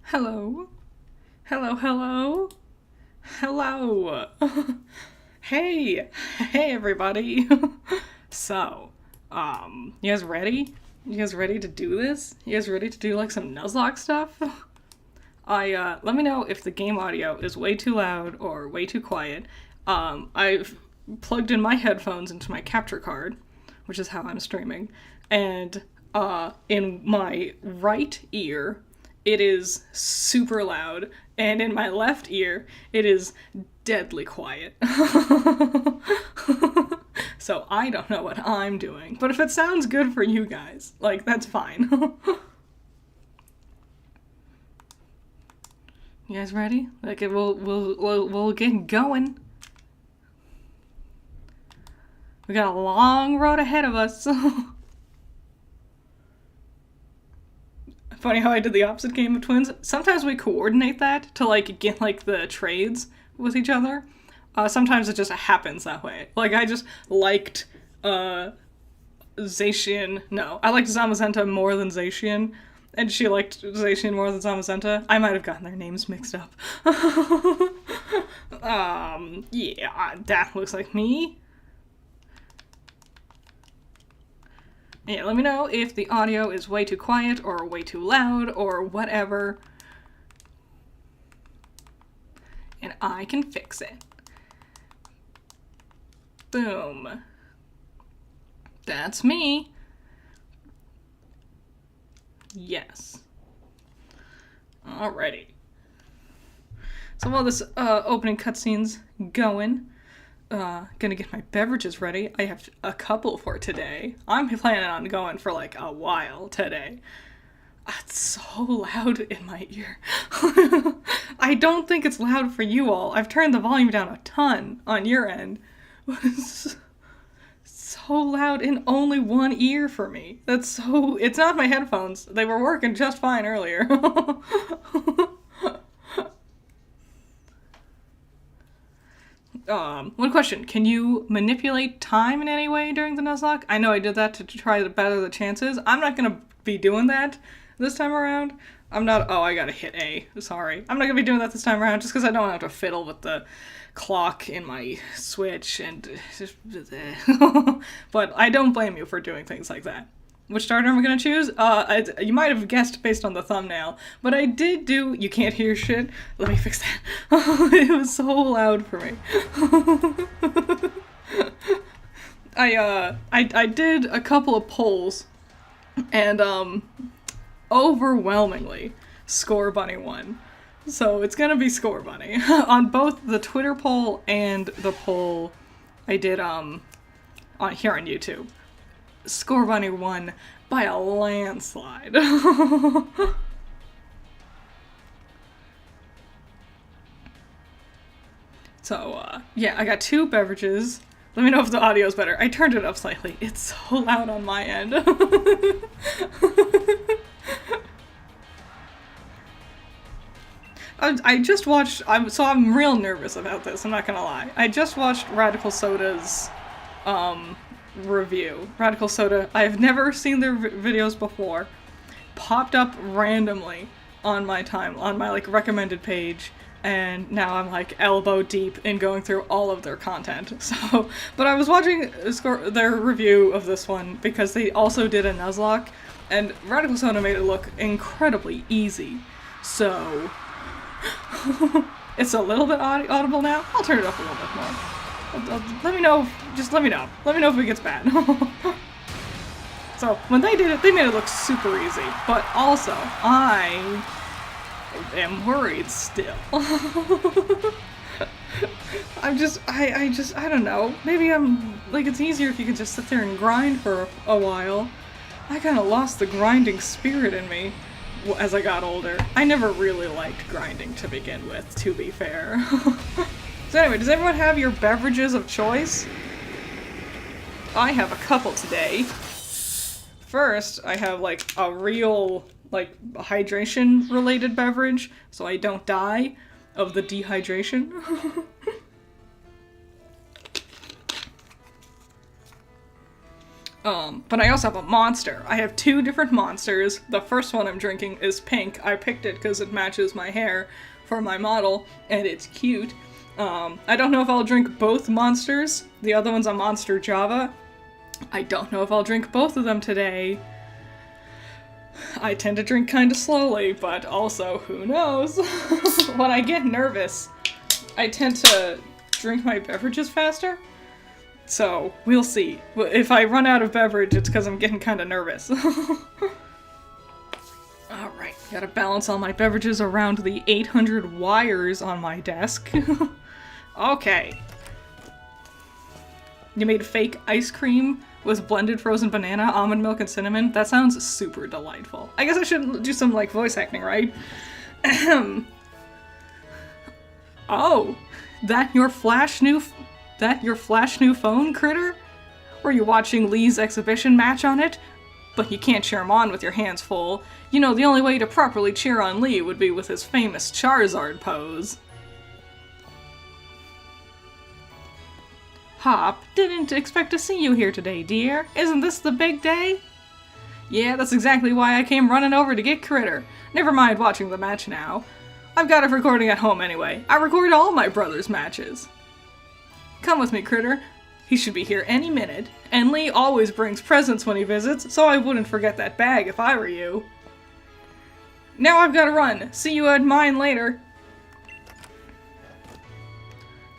Hello. Hello, hello. Hello. Hey. Hey, everybody. So, you guys ready? You guys ready to do this? You guys ready to do, like, some Nuzlocke stuff? Let me know if the game audio is way too loud or way too quiet. I've plugged in my headphones into my capture card, which is how I'm streaming, and, in my right ear, it is super loud, and in my left ear, it is deadly quiet. So I don't know what I'm doing, but if it sounds good for you guys, like, that's fine. You guys ready? Like, we'll get going. We got a long road ahead of us. Funny how I did the opposite Game of Twins. Sometimes we coordinate that to, like, get, like, the trades with each other. Sometimes it just happens that way. Like, I just liked, Zacian. No, I liked Zamazenta more than Zacian, and she liked Zacian more than Zamazenta. I might have gotten their names mixed up. Yeah, that looks like me. Yeah, let me know if the audio is way too quiet or way too loud or whatever. And I can fix it. Boom. That's me. Yes. Alrighty. So while this opening cutscene's going, gonna get my beverages ready. I have a couple for today. I'm planning on going for like a while today. It's so loud in my ear. I don't think it's loud for you all. I've turned the volume down a ton on your end. It's so loud in only one ear for me. That's so... It's not my headphones. They were working just fine earlier. One question. Can you manipulate time in any way during the Nuzlocke? I know I did that to try to better the chances. I'm not gonna be doing that this time around. I'm not... Oh, I gotta hit A. Sorry. I'm not gonna be doing that this time around just because I don't have to fiddle with the clock in my Switch and... But I don't blame you for doing things like that. Which starter am I gonna choose? You might have guessed based on the thumbnail, but I did do... You can't hear shit? Let me fix that. It was so loud for me. I did a couple of polls, and, overwhelmingly, Score Bunny won. So it's gonna be Score Bunny. On both the Twitter poll and the poll I did, on here on YouTube. Score Bunny won by a landslide. So, yeah, I got 2 beverages. Let me know if the audio is better. I turned it up slightly. It's so loud on my end. I just watched... I'm real nervous about this, I'm not gonna lie. I just watched Radical Soda's, review. Radical Soda, I've never seen their videos before, popped up randomly on my like recommended page, and now I'm like elbow deep in going through all of their content. So, but I was watching their review of this one because they also did a Nuzlocke, and Radical Soda made it look incredibly easy. So, it's a little bit audible now. I'll turn it up a little bit more. Let me know, just let me know. Let me know if it gets bad. So, when they did it, they made it look super easy. But also, I am worried still. I don't know. Maybe it's easier if you could just sit there and grind for a while. I kind of lost the grinding spirit in me as I got older. I never really liked grinding to begin with, to be fair. So anyway, does everyone have your beverages of choice? I have a couple today. First, I have, like, a real, like, hydration-related beverage, so I don't die of the dehydration. But I also have a monster. I have 2 different monsters. The first one I'm drinking is pink. I picked it because it matches my hair for my model, and it's cute. I don't know if I'll drink both monsters. The other one's a Monster Java. I don't know if I'll drink both of them today. I tend to drink kind of slowly, but also, who knows? When I get nervous, I tend to drink my beverages faster. So, we'll see. If I run out of beverage, it's because I'm getting kind of nervous. Alright, gotta balance all my beverages around the 800 wires on my desk. Okay. You made fake ice cream with blended frozen banana, almond milk, and cinnamon? That sounds super delightful. I guess I should do some, like, voice acting, right? Oh, that your flash new phone, Critter? Were you watching Lee's exhibition match on it? But you can't cheer him on with your hands full. You know, the only way to properly cheer on Lee would be with his famous Charizard pose. Hop, didn't expect to see you here today, dear. Isn't this the big day? Yeah, that's exactly why I came running over to get Critter. Never mind watching the match now. I've got it recording at home anyway. I record all my brother's matches. Come with me, Critter. He should be here any minute. And Lee always brings presents when he visits, so I wouldn't forget that bag if I were you. Now I've gotta run. See you at mine later.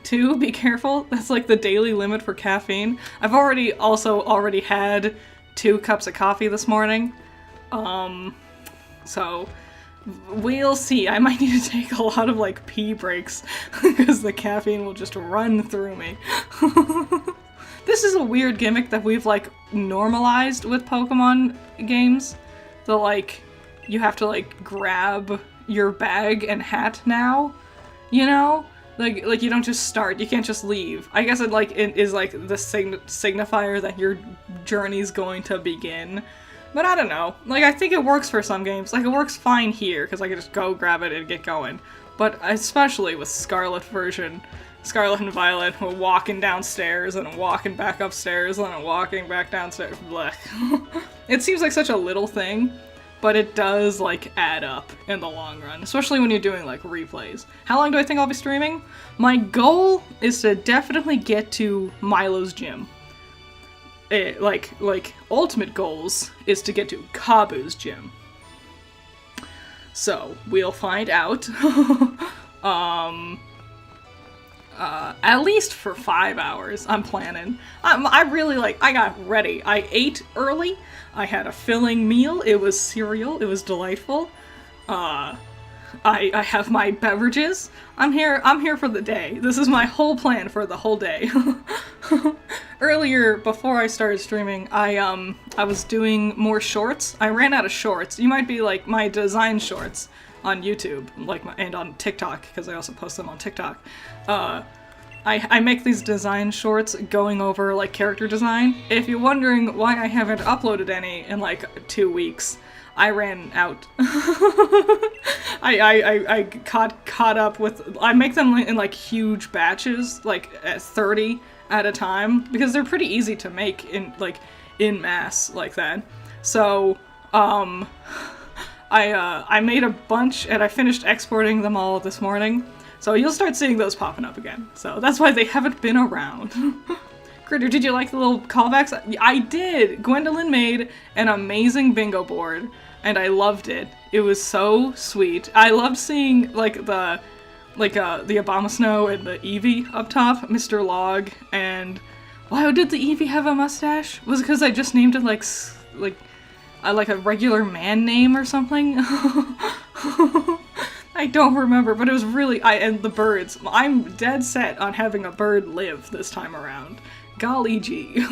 2, be careful. That's like the daily limit for caffeine. I've already had 2 cups of coffee this morning. So we'll see. I might need to take a lot of like pee breaks because the caffeine will just run through me. This is a weird gimmick that we've like normalized with Pokemon games. The like you have to like grab your bag and hat now, you know? Like you don't just start, you can't just leave. I guess it is like the signifier that your journey's going to begin. But I don't know. Like, I think it works for some games. Like, it works fine here, because I can just go grab it and get going. But especially with Scarlet and Violet, walking downstairs, and walking back upstairs, and walking back downstairs. Blech. It seems like such a little thing, but it does, like, add up in the long run. Especially when you're doing, like, replays. How long do I think I'll be streaming? My goal is to definitely get to Milo's gym. Ultimate goals is to get to Kabu's gym. So, we'll find out. At least for 5 hours, I'm planning. I got ready. I ate early. I had a filling meal. It was cereal. It was delightful. I have my beverages. I'm here for the day. This is my whole plan for the whole day. Earlier, before I started streaming, I was doing more shorts. I ran out of shorts. You might be like my design shorts on YouTube, and on TikTok, because I also post them on TikTok. I make these design shorts going over like character design. If you're wondering why I haven't uploaded any in like 2 weeks, I ran out. I caught up with. I make them in like huge batches, like at 30 at a time, because they're pretty easy to make in mass like that. So I made a bunch and I finished exporting them all this morning. So you'll start seeing those popping up again. So that's why they haven't been around. Critter, did you like the little callbacks? I did! Gwendolyn made an amazing bingo board, and I loved it. It was so sweet. I loved seeing, the Abomasnow and the Eevee up top, Mr. Log, and... Why did the Eevee have a mustache? Was it because I just named it, like a regular man name or something? I don't remember, but it was really... and the birds. I'm dead set on having a bird live this time around. Golly gee.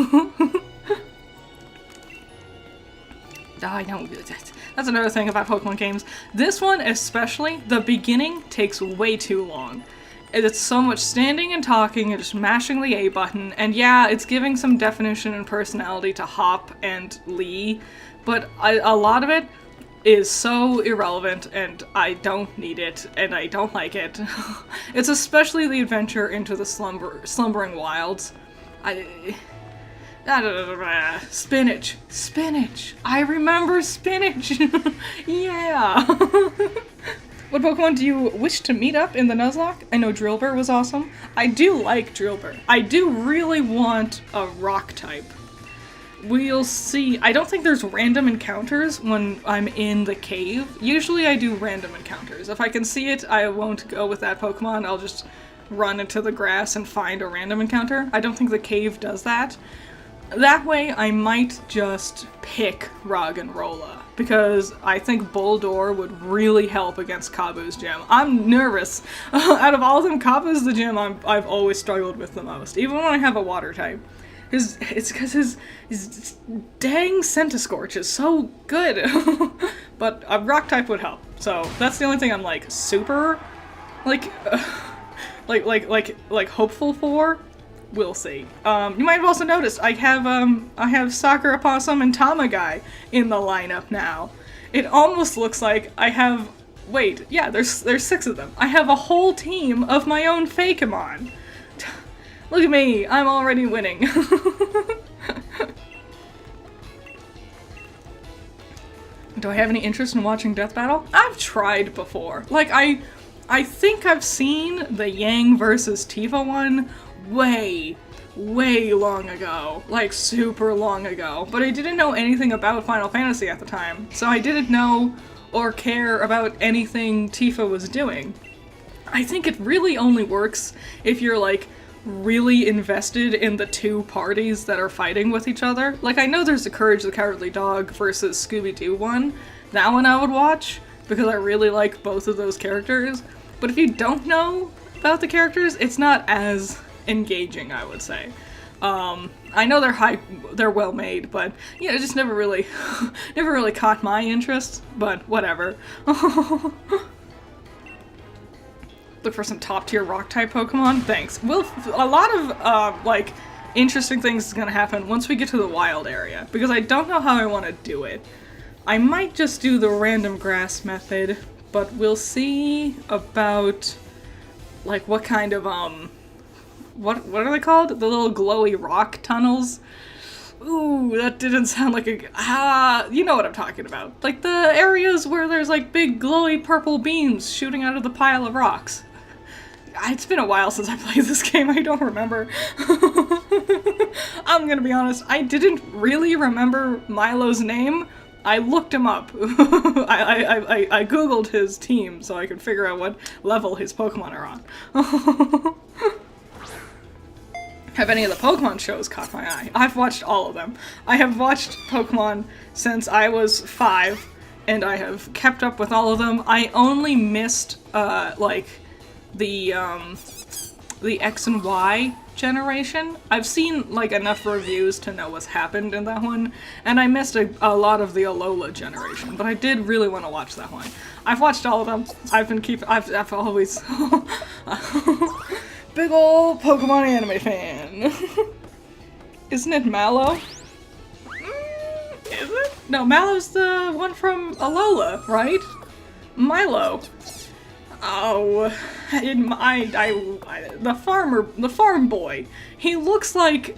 I know. That's another thing about Pokemon games. This one, especially, the beginning takes way too long. It's so much standing and talking and just mashing the A button, and yeah, it's giving some definition and personality to Hop and Lee, but a lot of it is so irrelevant, and I don't need it, and I don't like it. It's especially the adventure into the slumbering wilds. Spinach. Spinach. I remember spinach. Yeah. What Pokemon do you wish to meet up in the Nuzlocke? I know Drillbur was awesome. I do like Drillbur. I do really want a rock type. We'll see. I don't think there's random encounters when I'm in the cave. Usually I do random encounters. If I can see it, I won't go with that Pokemon. I'll just run into the grass and find a random encounter. I don't think the cave does that. That way, I might just pick Roggenrola, because I think Bulldor would really help against Kabu's gym. I'm nervous. Out of all of them, Kabu's the gym I've always struggled with the most, even when I have a water type. It's because his dang Centiskorch is so good. But a rock type would help. So that's the only thing I'm like super like hopeful for. We'll see. You might have also noticed I have Sakura Possum and Tamagai in the lineup now. It almost looks like I have. Wait, yeah, there's 6 of them. I have a whole team of my own Fakemon. Look at me, I'm already winning. Do I have any interest in watching Death Battle? I've tried before. Like, I think I've seen the Yang versus Tifa one way long ago. Like, super long ago. But I didn't know anything about Final Fantasy at the time, so I didn't know or care about anything Tifa was doing. I think it really only works if you're, like, really invested in the 2 parties that are fighting with each other. Like, I know there's the Courage the Cowardly Dog versus Scooby-Doo one. That one I would watch, because I really like both of those characters. But if you don't know about the characters, it's not as engaging, I would say. I know they're well made, but you know, it just never really caught my interest, but whatever. Look for some top tier rock type Pokemon? Thanks. A lot of like interesting things is gonna happen once we get to the wild area, because I don't know how I want to do it. I might just do the random grass method, but we'll see about like what kind of what are they called? The little glowy rock tunnels? Ooh, that didn't sound like you know what I'm talking about. Like the areas where there's like big glowy purple beams shooting out of the pile of rocks. It's been a while since I played this game, I don't remember. I'm gonna be honest, I didn't really remember Milo's name. I looked him up. I googled his team so I could figure out what level his Pokemon are on. Have any of the Pokemon shows caught my eye? I've watched all of them. I have watched Pokemon since I was 5, and I have kept up with all of them. I only missed, like, the X and Y generation. I've seen, like, enough reviews to know what's happened in that one, and I missed a lot of the Alola generation, but I did really want to watch that one. I've watched all of them. I've always... Big ol' Pokemon anime fan. Isn't it Milo? Is it? No, Malo's the one from Alola, right? Milo. Oh, the farm boy. He looks like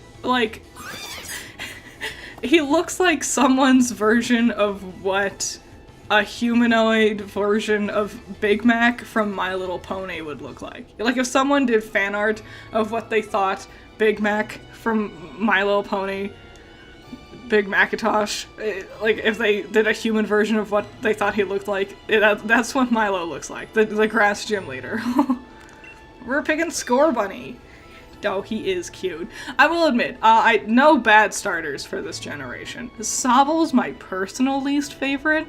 he looks like someone's version of what a humanoid version of Big Mac from My Little Pony would look like. Like if someone did fan art of what they thought Big Mac from My Little Pony, Big Macintosh, like if they did a human version of what they thought he looked like, that's what Milo looks like, the grass gym leader. We're picking Scorbunny. Oh, he is cute. I will admit, no bad starters for this generation. Sobble's my personal least favorite.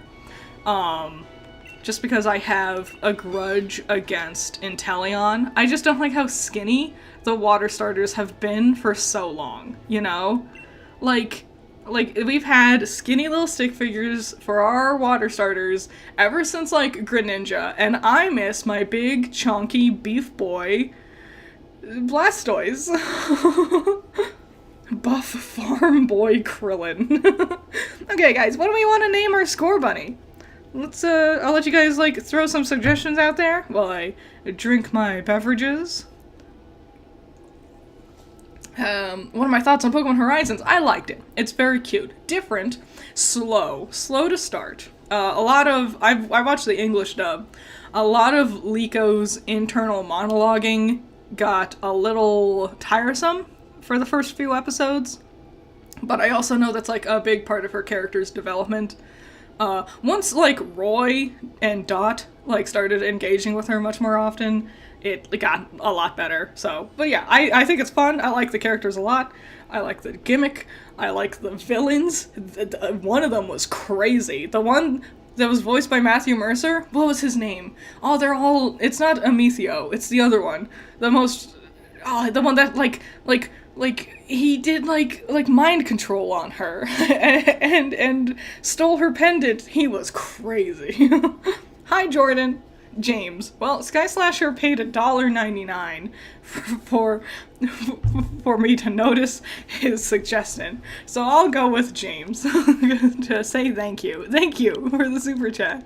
Just because I have a grudge against Inteleon. I just don't like how skinny the water starters have been for so long, you know? Like, we've had skinny little stick figures for our water starters ever since, like, Greninja, and I miss my big, chunky beef boy, Blastoise. Buff farm boy Krillin. Okay, guys, what do we want to name our Scorbunny? Let's, I'll let you guys, like, throw some suggestions out there while I drink my beverages. One of my thoughts on Pokemon Horizons, I liked it. It's very cute. Different. Slow to start. I watched the English dub. A lot of Liko internal monologuing got a little tiresome for the first few episodes. But I also know that's, like, a big part of her character's development. Once, like, Roy and Dot, like, started engaging with her much more often, it got a lot better. So, but yeah, I think it's fun. I like the characters a lot. I like the gimmick. I like the villains. One of them was crazy. The one that was voiced by Matthew Mercer, what was his name? Oh, it's not Amicio, it's the other one. The one that, like, he did, like mind control on her, and stole her pendant. He was crazy. Hi, Jordan. James. Well, Sky Slasher paid $1.99 for me to notice his suggestion. So I'll go with James to say thank you. Thank you for the super chat.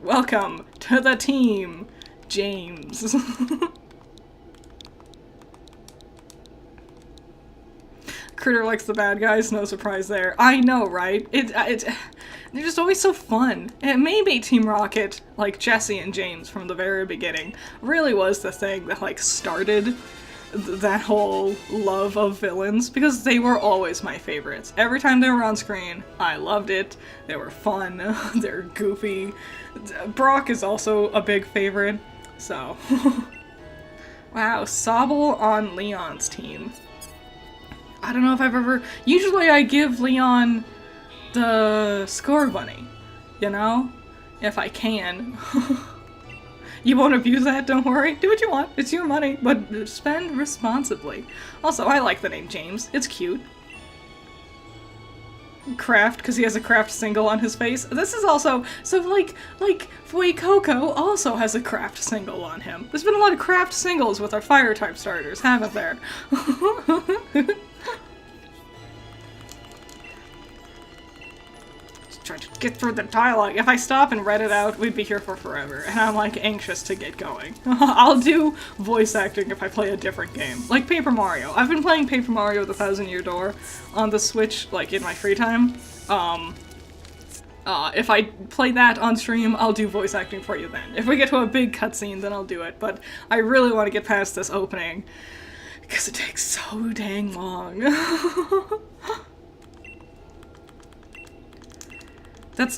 Welcome to the team, James. Critter likes the bad guys, no surprise there. I know, right? They're just always so fun. And maybe Team Rocket, like Jesse and James from the very beginning, really was the thing that, like, started that whole love of villains, because they were always my favorites. Every time they were on screen, I loved it. They were fun. They're goofy. Brock is also a big favorite, so. Wow, Sobble on Leon's team. I don't know if I've ever... Usually I give Leon the Score Bunny, you know? If I can. You won't abuse that, don't worry. Do what you want, it's your money, but spend responsibly. Also, I like the name James, it's cute. Craft, because he has a Craft single on his face. This is also... So, like Fuecoco also has a Craft single on him. There's been a lot of Craft singles with our Fire-type starters, haven't there? Trying to get through the dialogue. If I stop and read it out, we'd be here for forever, and I'm, like, anxious to get going. I'll do voice acting if I play a different game. Like Paper Mario. I've been playing Paper Mario The Thousand Year Door on the Switch, like, in my free time. If I play that on stream, I'll do voice acting for you then. If we get to a big cutscene, then I'll do it, but I really want to get past this opening, because it takes so dang long. That's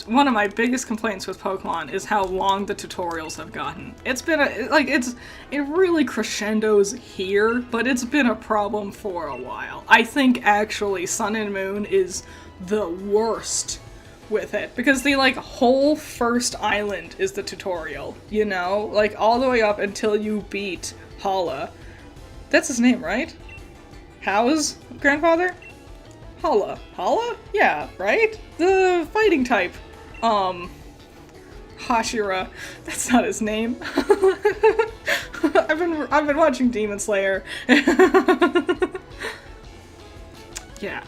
one of my biggest complaints with Pokemon is how long the tutorials have gotten. It's been it really crescendos here, but it's been a problem for a while. I think actually Sun and Moon is the worst with it, because the, like, whole first island is the tutorial, you know? Like, all the way up until you beat Hala. That's his name, right? How's grandfather? Hala. Hala? Yeah, right? The fighting type. Hashira. That's not his name. I've been watching Demon Slayer. Yeah.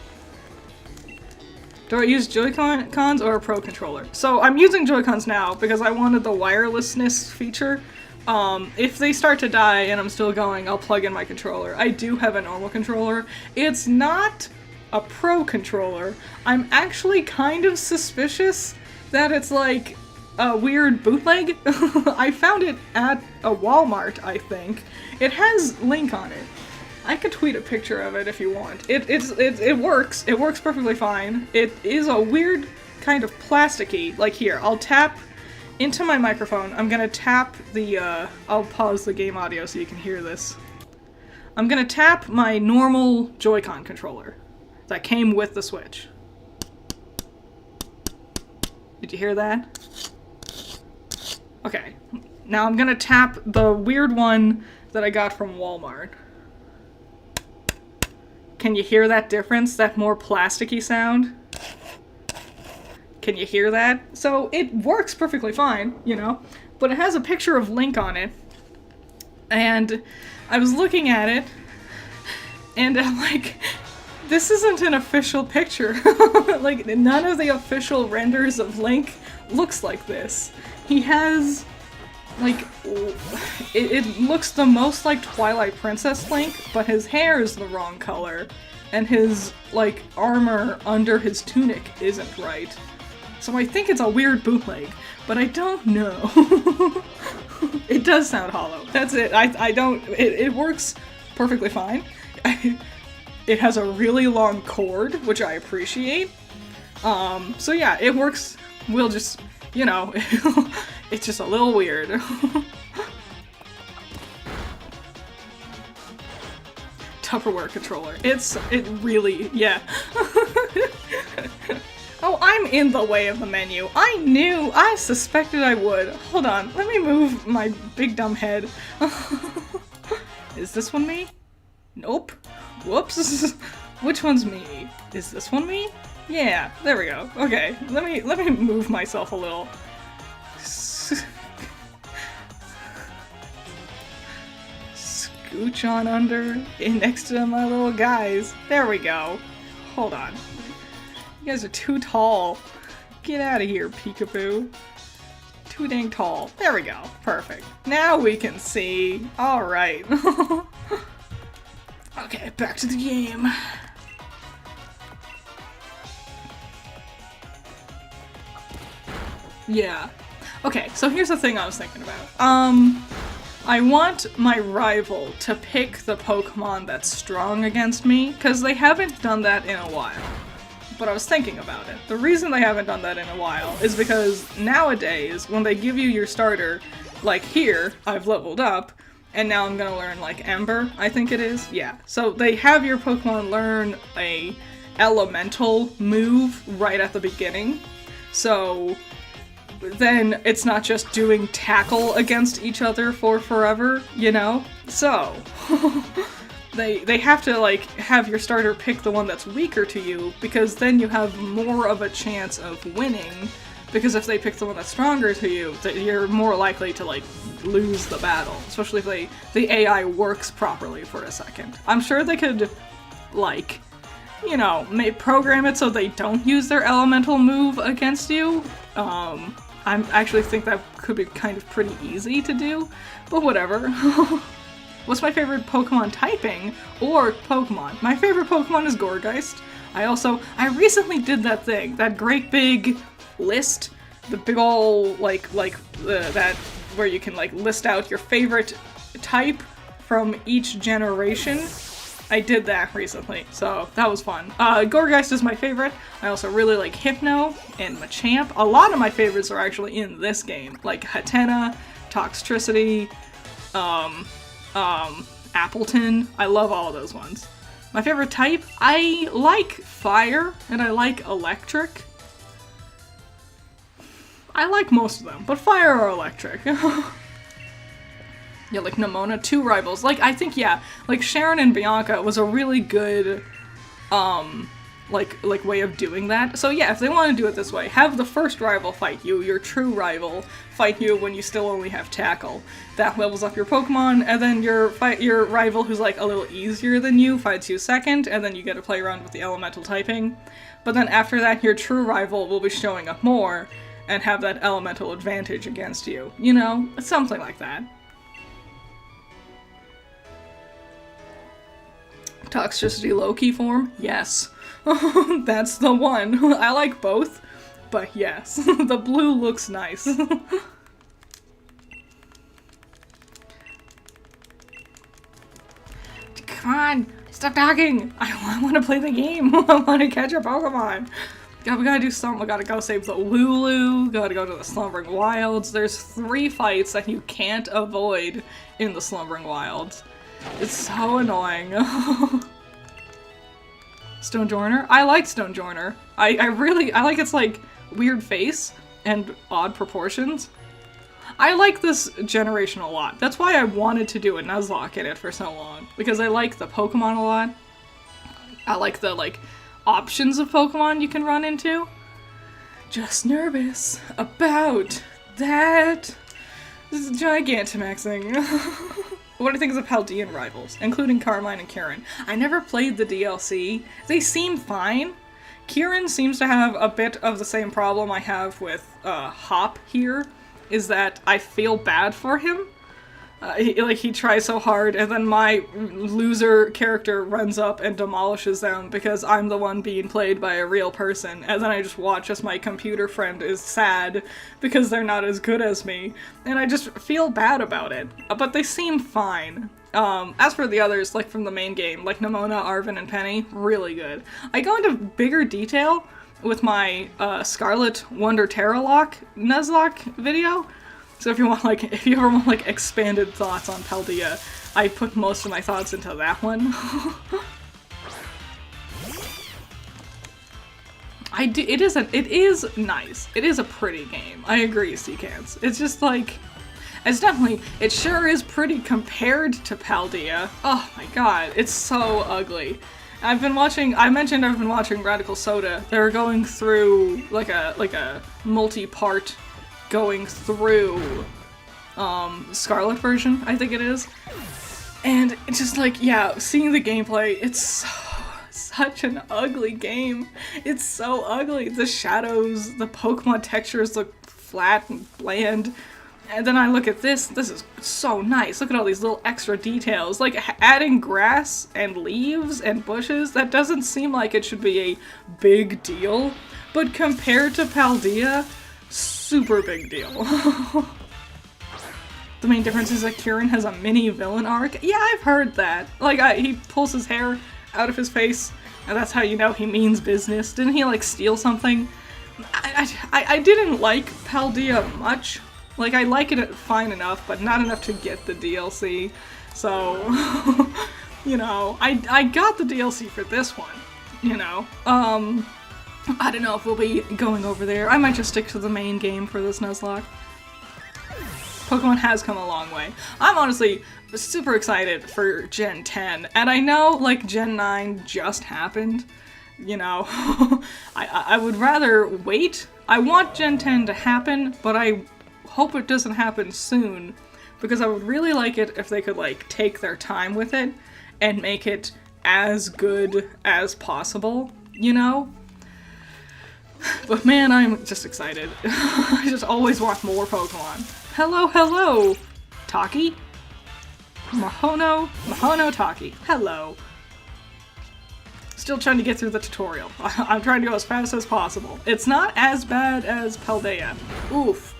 Do I use Joy-Cons or a Pro Controller? So I'm using Joy-Cons now because I wanted the wirelessness feature. If they start to die and I'm still going, I'll plug in my controller. I do have a normal controller. It's not a Pro Controller. I'm actually kind of suspicious that it's like a weird bootleg. I found it at a Walmart, I think. It has Link on it. I could tweet a picture of it if you want. It works. It works perfectly fine. It is a weird kind of plasticky. Like here, I'll tap into my microphone. I'm gonna tap the, I'll pause the game audio so you can hear this. I'm gonna tap my normal Joy-Con controller that came with the Switch. Did you hear that? Okay. Now I'm gonna tap the weird one that I got from Walmart. Can you hear that difference? That more plasticky sound? Can you hear that? So it works perfectly fine, you know, but it has a picture of Link on it. And I was looking at it, and I'm like, this isn't an official picture. Like, none of the official renders of Link looks like this. He has like, it looks the most like Twilight Princess Link, but his hair is the wrong color, and his, like, armor under his tunic isn't right. So I think it's a weird bootleg, but I don't know. It does sound hollow. That's it. I don't... It works perfectly fine. It has a really long cord, which I appreciate. So yeah, it works. We'll just, you know, it's just a little weird. Tupperware controller. It really, yeah. Oh, I'm in the way of the menu. I suspected I would. Hold on, let me move my big dumb head. Is this one me? Nope. Whoops. Which one's me? Is this one me? Yeah, there we go. Okay, let me move myself a little. Scooch on under next to my little guys. There we go. Hold on. You guys are too tall. Get out of here, Peekaboo. Too dang tall. There we go. Perfect. Now we can see. Alright. Okay, back to the game. Yeah. Okay, so here's the thing I was thinking about. I want my rival to pick the Pokemon that's strong against me, because they haven't done that in a while. But I was thinking about it. The reason they haven't done that in a while is because nowadays, when they give you your starter, like here, I've leveled up, and now I'm gonna learn, like, Ember, I think it is? Yeah. So they have your Pokemon learn a elemental move right at the beginning. So then it's not just doing tackle against each other for forever, you know? So, they have to, like, have your starter pick the one that's weaker to you, because then you have more of a chance of winning, because if they pick the one that's stronger to you, you're more likely to, like, lose the battle, especially if the AI works properly for a second. I'm sure they could, like, you know, program it so they don't use their elemental move against you. I actually think that could be kind of pretty easy to do, but whatever. What's my favorite Pokemon typing? Or Pokemon? My favorite Pokemon is Gourgeist. I recently did that thing, that great big list, the big ol' that where you can, like, list out your favorite type from each generation. I did that recently, so that was fun. Gourgeist is my favorite. I also really like Hypno and Machamp. A lot of my favorites are actually in this game, like Hatena, Toxtricity, Appleton. I love all of those ones. My favorite type? I like Fire, and I like Electric. I like most of them, but Fire or Electric. Yeah, like Nemona, two rivals. Like, I think, yeah, like Sharon and Bianca was a really good, like way of doing that. So yeah, if they want to do it this way, have the first rival fight you, your true rival fight you when you still only have Tackle. That levels up your Pokemon, and then your rival who's like a little easier than you fights you second, and then you get to play around with the elemental typing. But then after that, your true rival will be showing up more, and have that elemental advantage against you. You know? Something like that. Toxtricity Loki form? Yes. That's the one. I like both, but yes. The blue looks nice. Come on, stop talking! I want to play the game. I want to catch a Pokemon. We gotta do something. We gotta go save the Wooloo. Gotta go to the Slumbering Wilds. There's 3 fights that you can't avoid in the Slumbering Wilds. It's so annoying. Stonejourner? I like Stonejourner. I like its, like, weird face and odd proportions. I like this generation a lot. That's why I wanted to do a Nuzlocke in it for so long. Because I like the Pokemon a lot. I like the, like, options of Pokemon you can run into. Just nervous about that. This is Gigantamaxing. What do you think of Paldean rivals, including Carmine and Kieran? I never played the DLC. They seem fine. Kieran seems to have a bit of the same problem I have with Hop here, is that I feel bad for him. He tries so hard, and then my loser character runs up and demolishes them because I'm the one being played by a real person, and then I just watch as my computer friend is sad because they're not as good as me, and I just feel bad about it. But they seem fine. As for the others, like from the main game, like Nimona, Arven, and Penny, really good. I go into bigger detail with my Scarlet Wonder Terralock Nuzlocke video. So if you ever want like expanded thoughts on Paldea, I put most of my thoughts into that one. It is nice. It is a pretty game. I agree, Seacans. It's just like, it sure is pretty compared to Paldea. Oh my god, it's so ugly. I mentioned I've been watching Radical Soda. They're going through like a multi-part going through Scarlet version, I think it is. And it's just like, yeah, seeing the gameplay, it's such an ugly game. It's so ugly. The shadows, the Pokemon textures look flat and bland. And then I look at this is so nice. Look at all these little extra details. Like, adding grass and leaves and bushes, that doesn't seem like it should be a big deal. But compared to Paldea, super big deal. The main difference is that Kieran has a mini villain arc. Yeah, I've heard that. Like, he pulls his hair out of his face, and that's how you know he means business. Didn't he, like, steal something? I didn't like Paldea much. Like, I like it fine enough, but not enough to get the DLC. So, you know, I got the DLC for this one, you know. I don't know if we'll be going over there. I might just stick to the main game for this Nuzlocke. Pokemon has come a long way. I'm honestly super excited for Gen 10, and I know, like, Gen 9 just happened, you know. I would rather wait. I want Gen 10 to happen, but I hope it doesn't happen soon, because I would really like it if they could, like, take their time with it and make it as good as possible, you know? But man, I'm just excited. I just always want more Pokemon. Hello, hello! Taki? Mahono Taki. Hello. Still trying to get through the tutorial. I'm trying to go as fast as possible. It's not as bad as Paldea. Oof.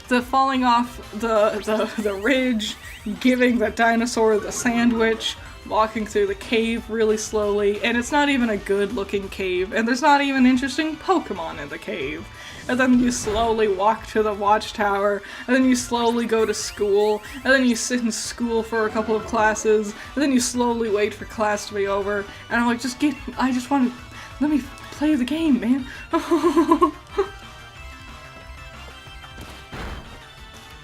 The falling off the ridge, giving the dinosaur the sandwich, walking through the cave really slowly, and it's not even a good-looking cave, and there's not even interesting Pokemon in the cave. And then you slowly walk to the watchtower, and then you slowly go to school, and then you sit in school for a couple of classes, and then you slowly wait for class to be over, and I'm like, let me play the game, man.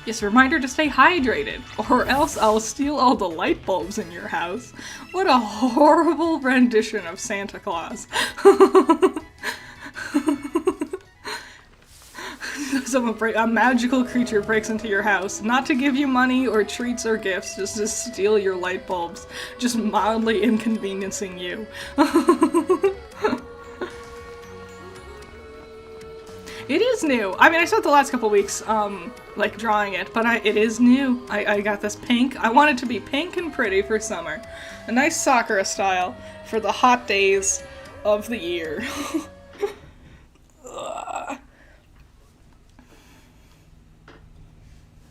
Yes, reminder to stay hydrated, or else I'll steal all the light bulbs in your house. What a horrible rendition of Santa Claus. A magical creature breaks into your house, not to give you money or treats or gifts, just to steal your light bulbs, just mildly inconveniencing you. It is new. I mean, I spent the last couple weeks, like, drawing it, but it is new. I got this pink. I want it to be pink and pretty for summer. A nice Sakura style for the hot days of the year.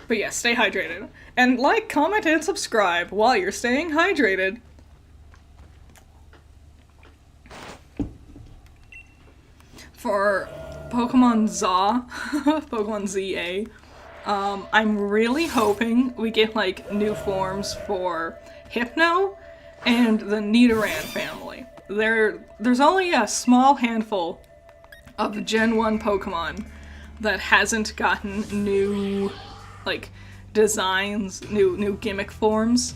But yeah, stay hydrated. And like, comment, and subscribe while you're staying hydrated. For Pokemon Pokemon ZA, I'm really hoping we get, like, new forms for Hypno and the Nidoran family. There's only a small handful of Gen 1 Pokemon that hasn't gotten new, like, designs, new gimmick forms.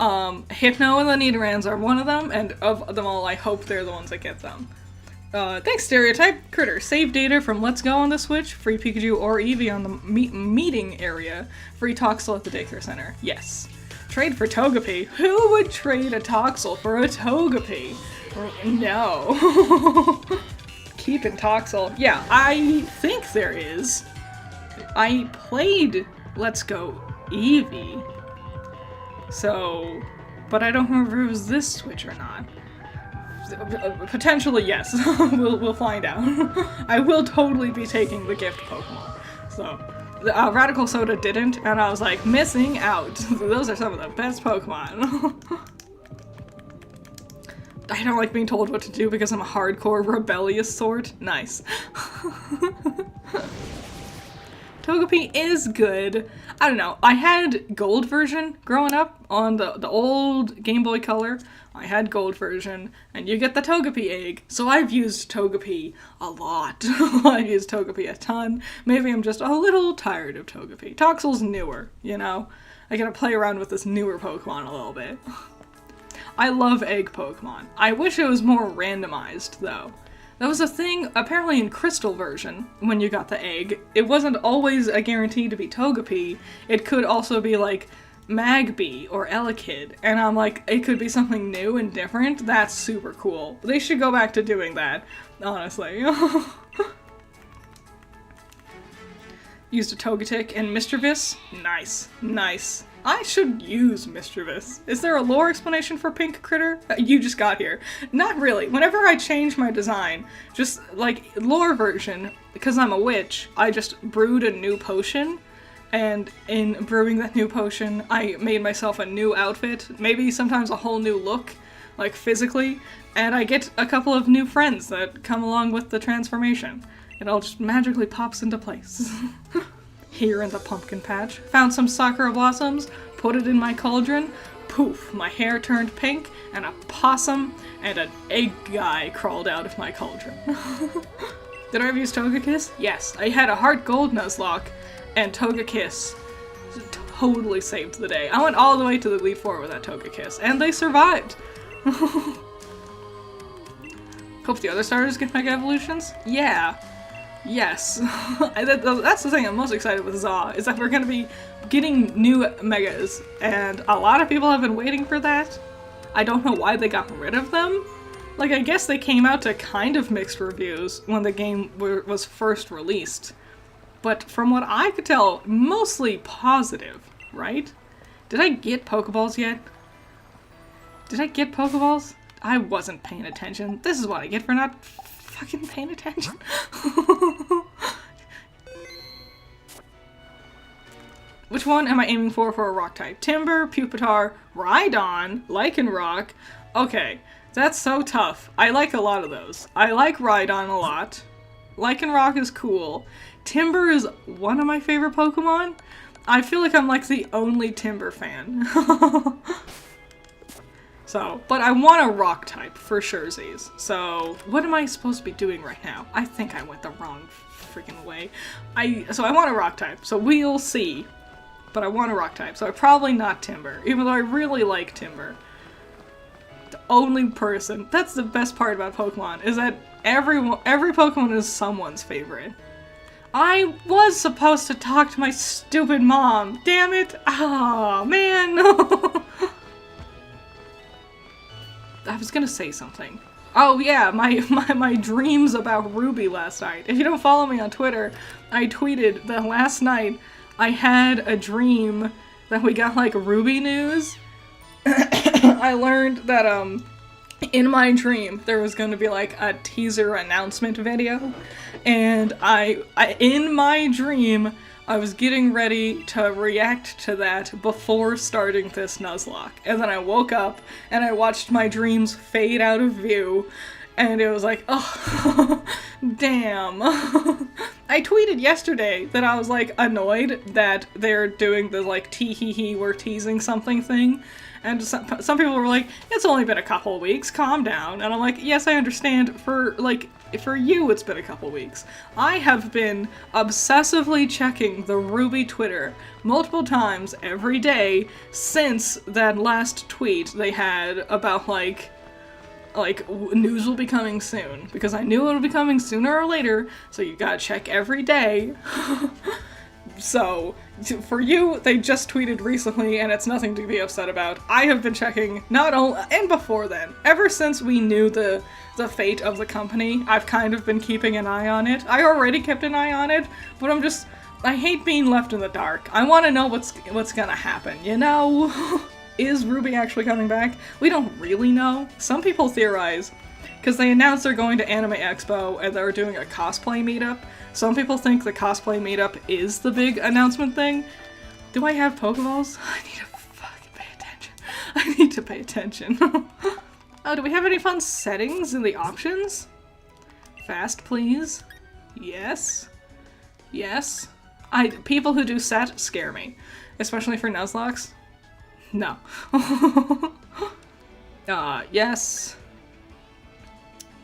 Hypno and the Nidorans are one of them, and of them all, I hope they're the ones that get them. Thanks, Stereotype. Critter, save data from Let's Go on the Switch, free Pikachu or Eevee on the meeting area, free Toxel at the daycare center. Yes. Trade for Togepi. Who would trade a Toxel for a Togepi? No. Keeping Toxel. Yeah, I think there is. I played Let's Go Eevee, so, but I don't remember if it was this Switch or not. Potentially, yes. We'll find out. I will totally be taking the gift Pokemon. So, Radical Soda didn't, and I was like, missing out. Those are some of the best Pokemon. I don't like being told what to do because I'm a hardcore rebellious sort. Nice. Togepi is good. I don't know. I had gold version growing up on the old Game Boy Color. I had gold version, and you get the Togepi egg. So I've used Togepi a lot. I've used Togepi a ton. Maybe I'm just a little tired of Togepi. Toxel's newer, you know? I gotta play around with this newer Pokemon a little bit. I love egg Pokemon. I wish it was more randomized, though. That was a thing, apparently in Crystal version, when you got the egg. It wasn't always a guarantee to be Togepi. It could also be, like, Magby or Elekid, and I'm like, it could be something new and different. That's super cool. They should go back to doing that, honestly. Used a Togetic and Mischievous. Nice, nice. I should use Mischievous. Is there a lore explanation for Pink Critter? You just got here. Not really. Whenever I change my design, just like lore version, because I'm a witch, I just brewed a new potion. And in brewing that new potion, I made myself a new outfit, maybe sometimes a whole new look, like physically, and I get a couple of new friends that come along with the transformation. It all just magically pops into place. Here in the pumpkin patch, found some Sakura blossoms, put it in my cauldron, poof, my hair turned pink, and a possum and an egg guy crawled out of my cauldron. Did I ever use Togekiss? Yes, I had a Heart Gold Nuzlocke, and Togekiss totally saved the day. I went all the way to the Elite Four with that Togekiss, and they survived. Hope the other starters get Mega Evolutions? Yeah. Yes. That's the thing I'm most excited with Zaw, is that we're gonna be getting new Megas, and a lot of people have been waiting for that. I don't know why they got rid of them. Like, I guess they came out to kind of mixed reviews when the game was first released. But from what I could tell, mostly positive, right? Did I get Pokeballs yet? Did I get Pokeballs? I wasn't paying attention. This is what I get for not fucking paying attention. Which one am I aiming for a rock type? Timber, Pupitar, Rhydon, Lycanroc. Okay, that's so tough. I like a lot of those. I like Rhydon a lot. Lycanroc is cool. Timber is one of my favorite Pokemon. I feel like I'm like the only Timber fan. So, but I want a rock type for surezies. So, what am I supposed to be doing right now? I think I went the wrong freaking way. So I want a rock type. So we'll see. But I want a rock type. So I'm probably not Timber, even though I really like Timber. The only person, that's the best part about Pokemon, is that every Pokemon is someone's favorite. I was supposed to talk to my stupid mom. Damn it. Oh, man. I was gonna say something. Oh yeah, my dreams about Ruby last night. If you don't follow me on Twitter, I tweeted that last night I had a dream that we got like Ruby news. I learned that in my dream there was going to be like a teaser announcement video, and I in my dream I was getting ready to react to that before starting this Nuzlocke. And then I woke up and I watched my dreams fade out of view, and it was like, oh, damn. I tweeted yesterday that I was like annoyed that they're doing the like tee-hee-hee, we're teasing something thing. And some people were like, it's only been a couple weeks, calm down. And I'm like, yes, I understand. For you, it's been a couple weeks. I have been obsessively checking the Ruby Twitter multiple times every day since that last tweet they had about like news will be coming soon. Because I knew it would be coming sooner or later, so you gotta check every day. So, for you, they just tweeted recently, and it's nothing to be upset about. I have been checking, not only, and before then, ever since we knew the fate of the company, I've kind of been keeping an eye on it. I already kept an eye on it, but I'm just I hate being left in the dark. I want to know what's gonna happen, you know? Is Ruby actually coming back? We don't really know. Some people theorize, because they announced they're going to Anime Expo and they're doing a cosplay meetup. Some people think the cosplay meetup is the big announcement thing. Do I have Pokeballs? I need to fucking pay attention. I need to pay attention. Oh, do we have any fun settings in the options? Fast, please. Yes. Yes. People who do set scare me. Especially for Nuzlocks. No. Yes.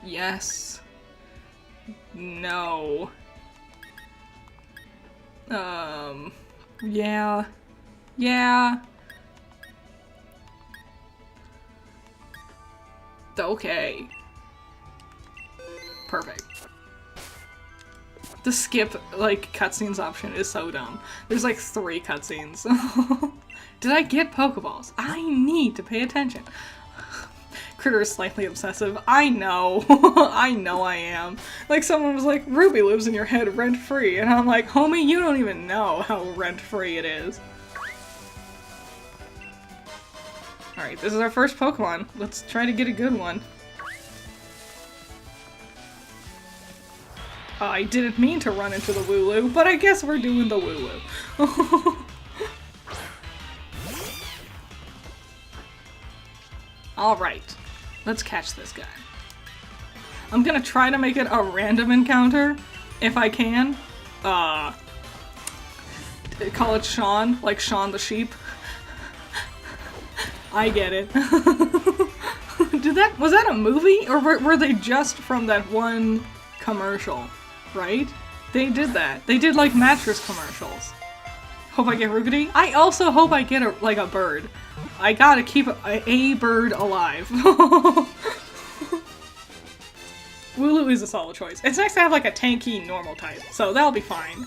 Yes. No. Yeah. Yeah. Okay. Perfect. The skip, like, cutscenes option is so dumb. There's like 3 cutscenes. Did I get Pokeballs? I need to pay attention. Critter is slightly obsessive. I know. I know I am. Like, someone was like, Ruby lives in your head rent-free. And I'm like, homie, you don't even know how rent-free it is. Alright, this is our first Pokemon. Let's try to get a good one. I didn't mean to run into the Wooloo, but I guess we're doing the Wooloo. Alright, let's catch this guy. I'm gonna try to make it a random encounter, if I can. Call it Sean, like Sean the sheep. I get it. Was that a movie? Or were they just from that one commercial? Right? They did that. They did like mattress commercials. Hope I get Rookity. I also hope I get a bird. I gotta keep a bird alive. Wooloo is a solid choice. It's nice to have like a tanky normal type, so that'll be fine.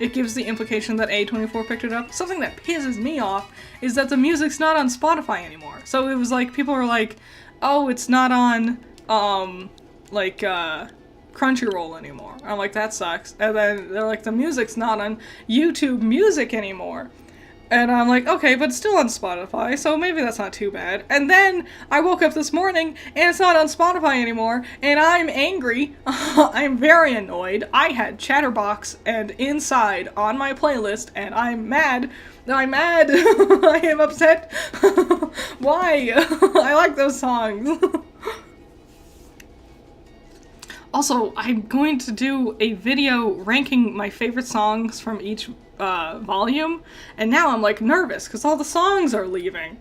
It gives the implication that A24 picked it up. Something that pisses me off is that the music's not on Spotify anymore. So it was like, people were like, oh, it's not on, Crunchyroll anymore. I'm like, that sucks. And then they're like, the music's not on YouTube Music anymore. And I'm like, okay, but it's still on Spotify, so maybe that's not too bad. And then I woke up this morning, and it's not on Spotify anymore, and I'm angry. I'm very annoyed. I had Chatterbox and Inside on my playlist, and I'm mad. I'm mad. I am upset. Why? I like those songs. Also, I'm going to do a video ranking my favorite songs from each volume, and now I'm like nervous because all the songs are leaving.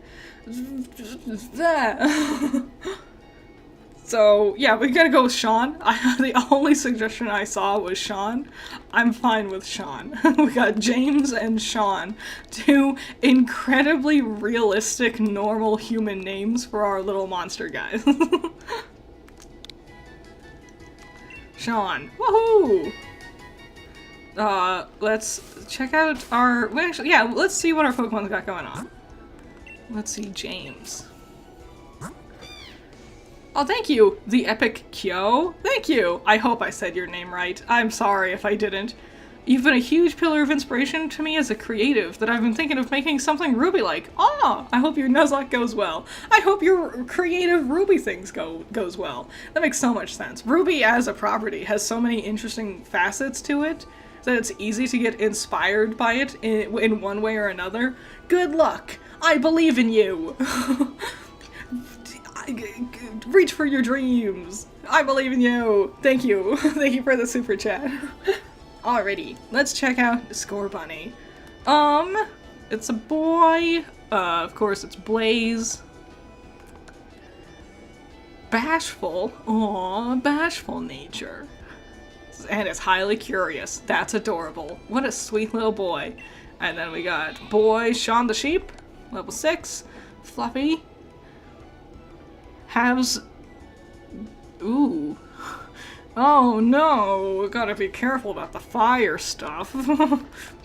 So yeah, we're gonna go with Sean. The only suggestion I saw was Sean. I'm fine with Sean. We got James and Sean, 2 incredibly realistic, normal human names for our little monster guys. Sean. Woohoo! Let's check out our... let's see what our Pokemon's got going on. Let's see, James. Oh, thank you, the Epic Kyo. Thank you! I hope I said your name right. I'm sorry if I didn't. You've been a huge pillar of inspiration to me as a creative that I've been thinking of making something Ruby-like. Ah! I hope your Nuzlocke goes well. I hope your creative Ruby things goes well. That makes so much sense. Ruby as a property has so many interesting facets to it that it's easy to get inspired by it in one way or another. Good luck! I believe in you! Reach for your dreams! I believe in you! Thank you! Thank you for the super chat. Alrighty, let's check out Score Bunny. It's a boy. Of course it's Blaze. Bashful. Aw, bashful nature. And it's highly curious. That's adorable. What a sweet little boy. And then we got boy Sean the Sheep, level 6. Fluffy. Has... Ooh. Oh no, gotta be careful about the fire stuff.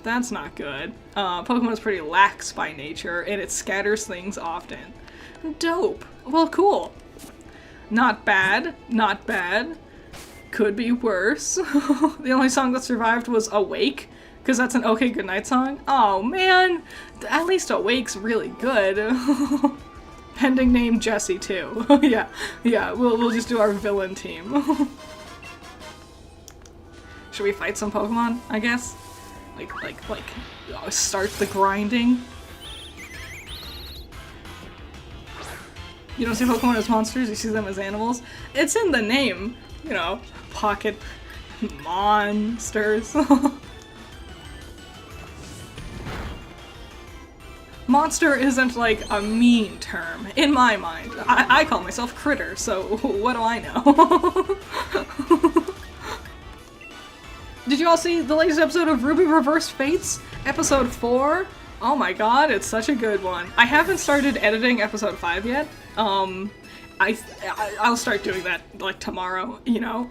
That's not good. Pokemon is pretty lax by nature, and it scatters things often. Dope. Well, cool. Not bad. Not bad. Could be worse. The only song that survived was Awake, because that's an Okay Goodnight song. Oh man, at least Awake's really good. Pending name Jesse too. yeah, we'll just do our villain team. Should we fight some Pokemon, I guess? Like, start the grinding? You don't see Pokemon as monsters, you see them as animals. It's in the name, you know, pocket monsters. Monster isn't like a mean term, in my mind. I call myself Critter, so what do I know? Did you all see the latest episode of Ruby Reverse Fates? Episode 4? Oh my god, it's such a good one. I haven't started editing episode 5 yet. I'll start doing that, like, tomorrow, you know?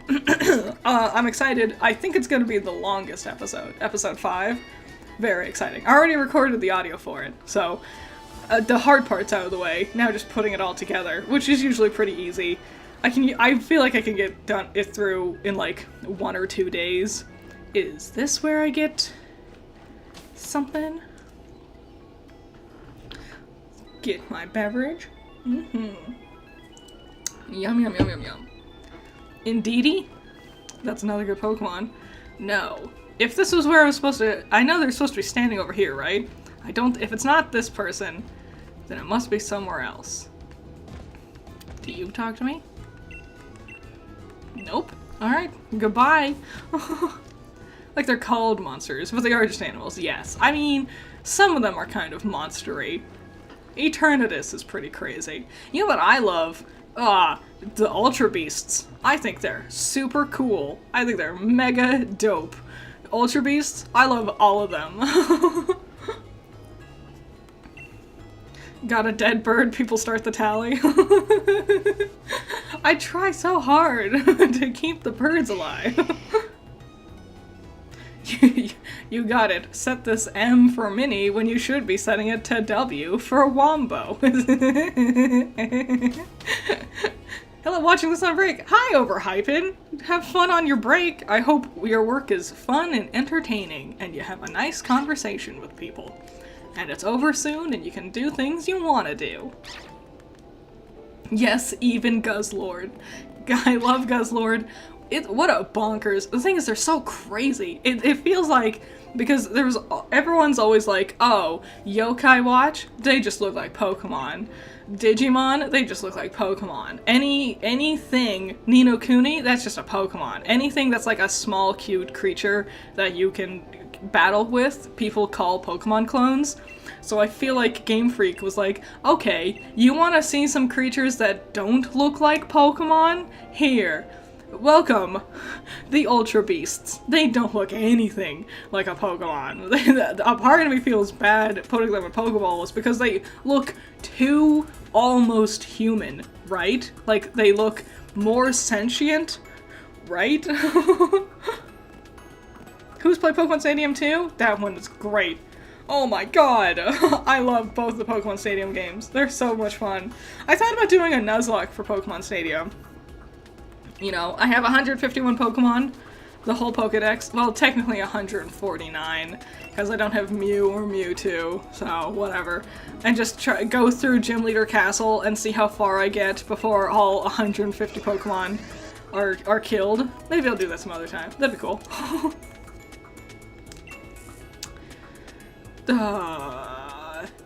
I'm excited. I think it's gonna be the longest episode, episode 5. Very exciting. I already recorded the audio for it, so the hard part's out of the way. Now just putting it all together, which is usually pretty easy. I feel like I can get it through in, like, 1 or 2 days. Is this where I get something? Get my beverage. Yum, yum, yum, yum, yum. Indeedee? That's another good Pokemon. No. If this was where I was supposed to... I know they're supposed to be standing over here, right? If it's not this person, then it must be somewhere else. Do you talk to me? Nope. Alright. Goodbye. Like, they're called monsters, but they are just animals, yes. I mean, some of them are kind of monstery. Eternatus is pretty crazy. You know what I love? The Ultra Beasts. I think they're super cool. I think they're mega dope. Ultra Beasts, I love all of them. Got a dead bird, people start the tally. I try so hard to keep the birds alive. You got it. Set this M for Mini when you should be setting it to W for Wombo. Hello, watching this on break. Hi, Overhypin'. Have fun on your break. I hope your work is fun and entertaining, and you have a nice conversation with people. And it's over soon, and you can do things you want to do. Yes, even Guzzlord. I love Guzzlord. What a bonkers. The thing is, they're so crazy. It feels like, because everyone's always like, oh, Yokai Watch, they just look like Pokemon. Digimon, they just look like Pokemon. Anything Ni no Kuni, that's just a Pokemon. Anything that's like a small, cute creature that you can battle with, people call Pokemon clones. So I feel like Game Freak was like, okay, you want to see some creatures that don't look like Pokemon? Here. Welcome, the Ultra Beasts. They don't look anything like a Pokemon. A part of me feels bad putting them in Pokeballs because they look too almost human, right? Like, they look more sentient, right? Who's played Pokemon Stadium 2? That one is great. Oh my god, I love both the Pokemon Stadium games. They're so much fun. I thought about doing a Nuzlocke for Pokemon Stadium. You know, I have 151 Pokemon, the whole Pokedex. Well, technically 149, because I don't have Mew or Mewtwo, so whatever. And just go through Gym Leader Castle and see how far I get before all 150 Pokemon are killed. Maybe I'll do that some other time. That'd be cool.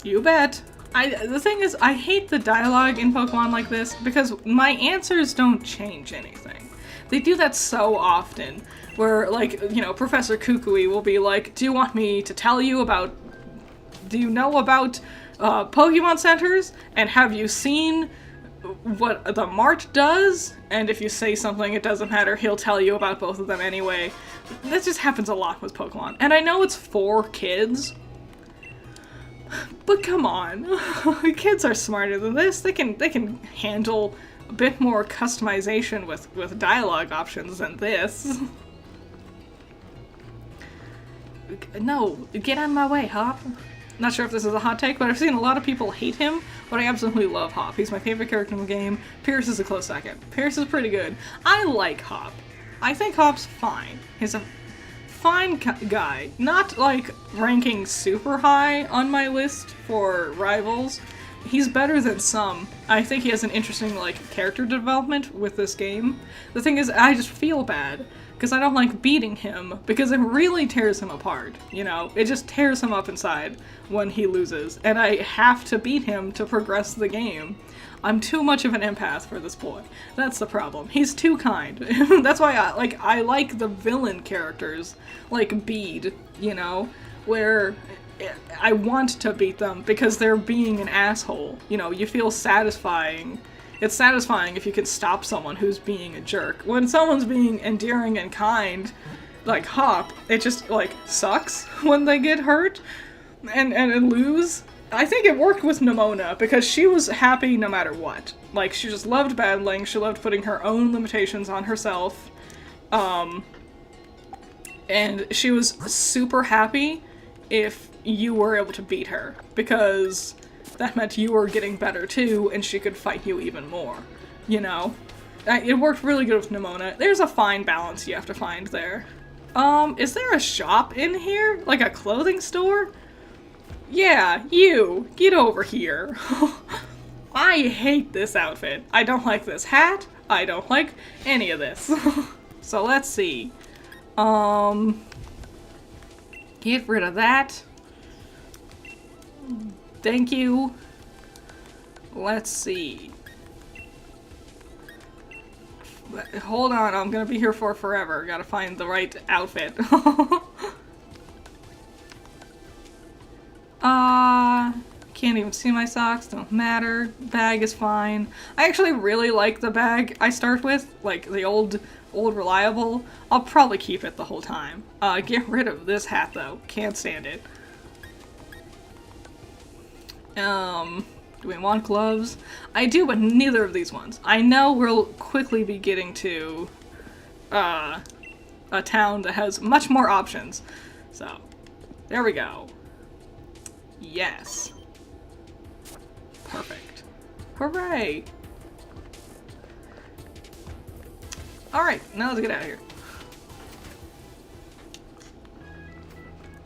You bet. The thing is, I hate the dialogue in Pokemon like this because my answers don't change anything. They do that so often, where, like, you know, Professor Kukui will be like, do you want me to tell you about... Do you know about Pokemon Centers? And have you seen what the Mart does? And if you say something, it doesn't matter, he'll tell you about both of them anyway. That just happens a lot with Pokemon. And I know it's for kids, but come on, kids are smarter than this. They can handle a bit more customization with dialogue options than this. No, get out of my way, Hop. Not sure if this is a hot take, but I've seen a lot of people hate him, but I absolutely love Hop. He's my favorite character in the game. Pierce is a close second. Pierce is pretty good. I like Hop. I think Hop's fine. He's a fine guy. Not, like, ranking super high on my list for rivals. He's better than some. I think he has an interesting, like, character development with this game. The thing is, I just feel bad, because I don't like beating him, because it really tears him apart, you know? It just tears him up inside when he loses, and I have to beat him to progress the game. I'm too much of an empath for this boy. That's the problem. He's too kind. That's why I like the villain characters, like Bede, you know? Where I want to beat them because they're being an asshole. You know, you feel satisfying. It's satisfying if you can stop someone who's being a jerk. When someone's being endearing and kind, like Hop, it just, like, sucks when they get hurt and lose. I think it worked with Nimona because she was happy no matter what. Like, she just loved battling, she loved putting her own limitations on herself. And she was super happy if you were able to beat her, because that meant you were getting better too, and she could fight you even more, you know? It worked really good with Nimona. There's a fine balance you have to find there. Is there a shop in here? Like a clothing store? Yeah, you! Get over here! I hate this outfit. I don't like this hat. I don't like any of this. So let's see. Get rid of that. Thank you. Let's see. Hold on, I'm gonna be here for forever. Gotta find the right outfit. Can't even see my socks, don't matter. Bag is fine. I actually really like the bag I start with, like the old reliable. I'll probably keep it the whole time. Get rid of this hat though. Can't stand it. Do we want gloves? I do, but neither of these ones. I know we'll quickly be getting to a town that has much more options. So, there we go. Yes. Perfect. Hooray! Alright, now let's get out of here.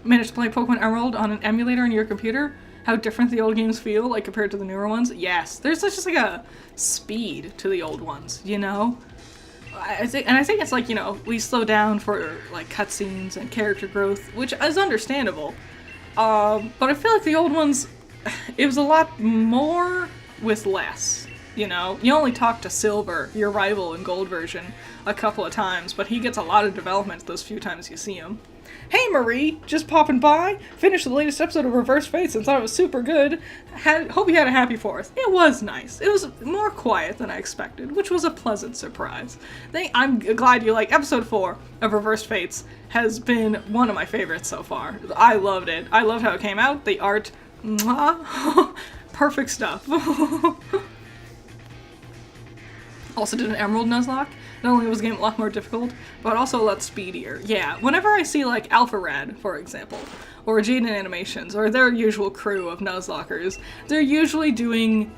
Managed to play Pokemon Emerald on an emulator on your computer? How different the old games feel, like, compared to the newer ones? Yes. There's just, like, a speed to the old ones, you know? I think it's, like, you know, we slow down for, like, cutscenes and character growth, which is understandable. But I feel like the old ones, it was a lot more with less, you know? You only talk to Silver, your rival in Gold version, a couple of times, but he gets a lot of development those few times you see him. Hey Marie, just popping by. Finished the latest episode of Reverse Fates and thought it was super good. Hope you had a happy 4th. It was nice. It was more quiet than I expected, which was a pleasant surprise. I'm glad you like episode 4 of Reverse Fates. Has been one of my favorites so far. I loved it. I loved how it came out. The art, mwah, perfect stuff. Also did an Emerald Nuzlocke. Not only was the game a lot more difficult, but also a lot speedier. Yeah, whenever I see like Alpha Rad, for example, or Jaden Animations, or their usual crew of Nuzlockers, they're usually doing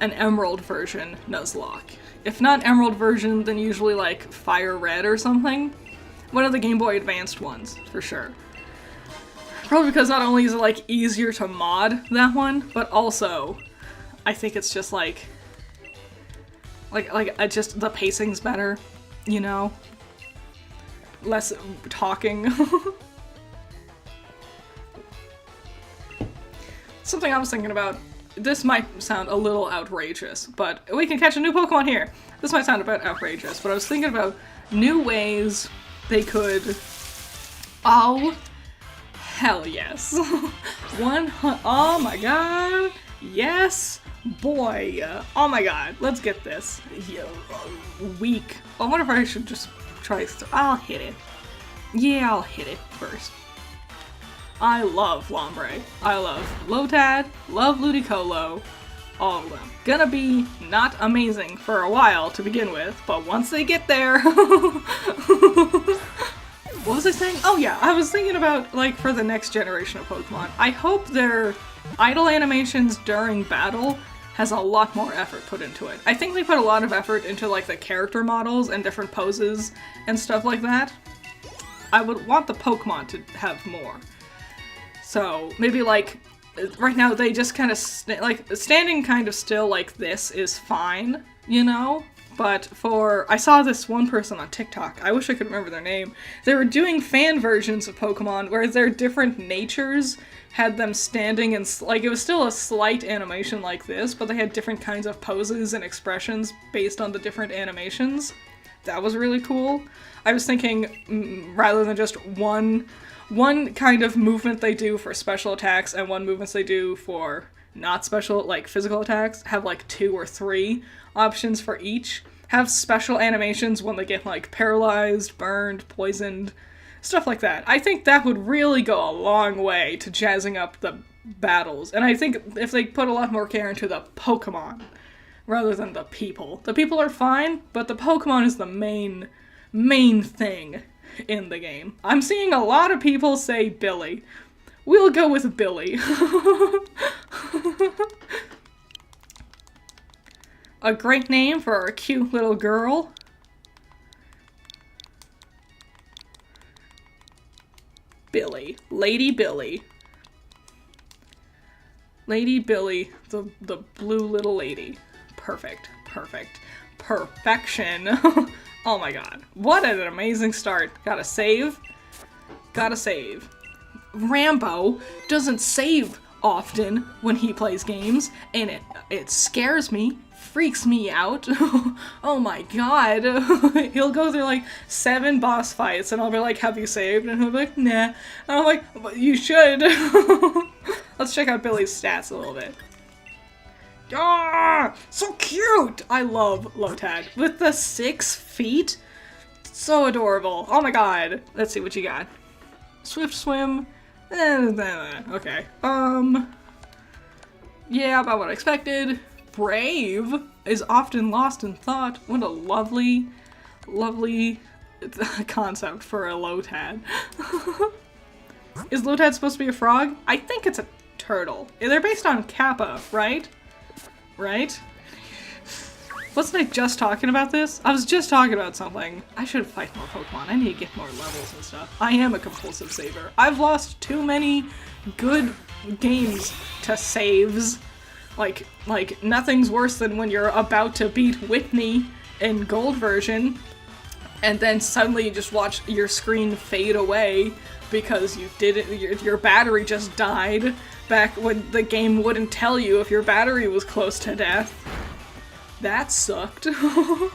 an Emerald version Nuzlocke. If not Emerald version, then usually like Fire Red or something. One of the Game Boy Advanced ones, for sure. Probably because not only is it like easier to mod that one, but also I think it's just like just the pacing's better, you know? Less talking. Something I was thinking about, this might sound a little outrageous, but we can catch a new Pokemon here. This might sound a bit outrageous, but I was thinking about new ways they could... Oh, hell yes. Oh my god, yes! Boy, oh my god, let's get this. Weak. I wonder if I should just try. I'll hit it. Yeah, I'll hit it first. I love Lombre. I love Lotad, love Ludicolo, all of them. Gonna be not amazing for a while to begin with, but once they get there... What was I saying? Oh yeah, I was thinking about, like, for the next generation of Pokemon, I hope their idle animations during battle has a lot more effort put into it. I think they put a lot of effort into like the character models and different poses and stuff like that. I would want the Pokemon to have more. So maybe like right now they just kind of standing kind of still like this is fine, you know? But I saw this one person on TikTok, I wish I could remember their name, they were doing fan versions of Pokemon where their different natures had them standing and, like, it was still a slight animation like this, but they had different kinds of poses and expressions based on the different animations. That was really cool. I was thinking, rather than just one kind of movement they do for special attacks and one movement they do for not special, like, physical attacks, have, like, 2 or 3 options for each. Have special animations when they get, like, paralyzed, burned, poisoned, stuff like that. I think that would really go a long way to jazzing up the battles. And I think if they put a lot more care into the Pokemon rather than the people. The people are fine, but the Pokemon is the main thing in the game. I'm seeing a lot of people say Billy. We'll go with Billy. A great name for a cute little girl. Billy. Lady Billy. Lady Billy, the blue little lady. Perfect. Perfect. Perfection. Oh my god. What an amazing start. Gotta save. Gotta save. Rambo doesn't save often when he plays games, and it scares me, freaks me out. Oh my god. He'll go through like 7 boss fights and I'll be like, have you saved? And he'll be like, nah. And I'm like, well, you should. Let's check out Billy's stats a little bit. Ah, so cute! I love Lotad. With the 6 feet? So adorable. Oh my god. Let's see what you got. Swift Swim. Okay. Yeah, about what I expected. Brave is often lost in thought. What a lovely concept for a Lotad. Is Lotad supposed to be a frog? I think it's a turtle. They're based on Kappa, right? Right? Wasn't I just talking about this? I was just talking about something. I should fight more Pokemon. I need to get more levels and stuff. I am a compulsive saver. I've lost too many good games to saves. Like, nothing's worse than when you're about to beat Whitney in Gold version, and then suddenly you just watch your screen fade away because you didn't, your battery just died back when the game wouldn't tell you if your battery was close to death. That sucked. Ooh.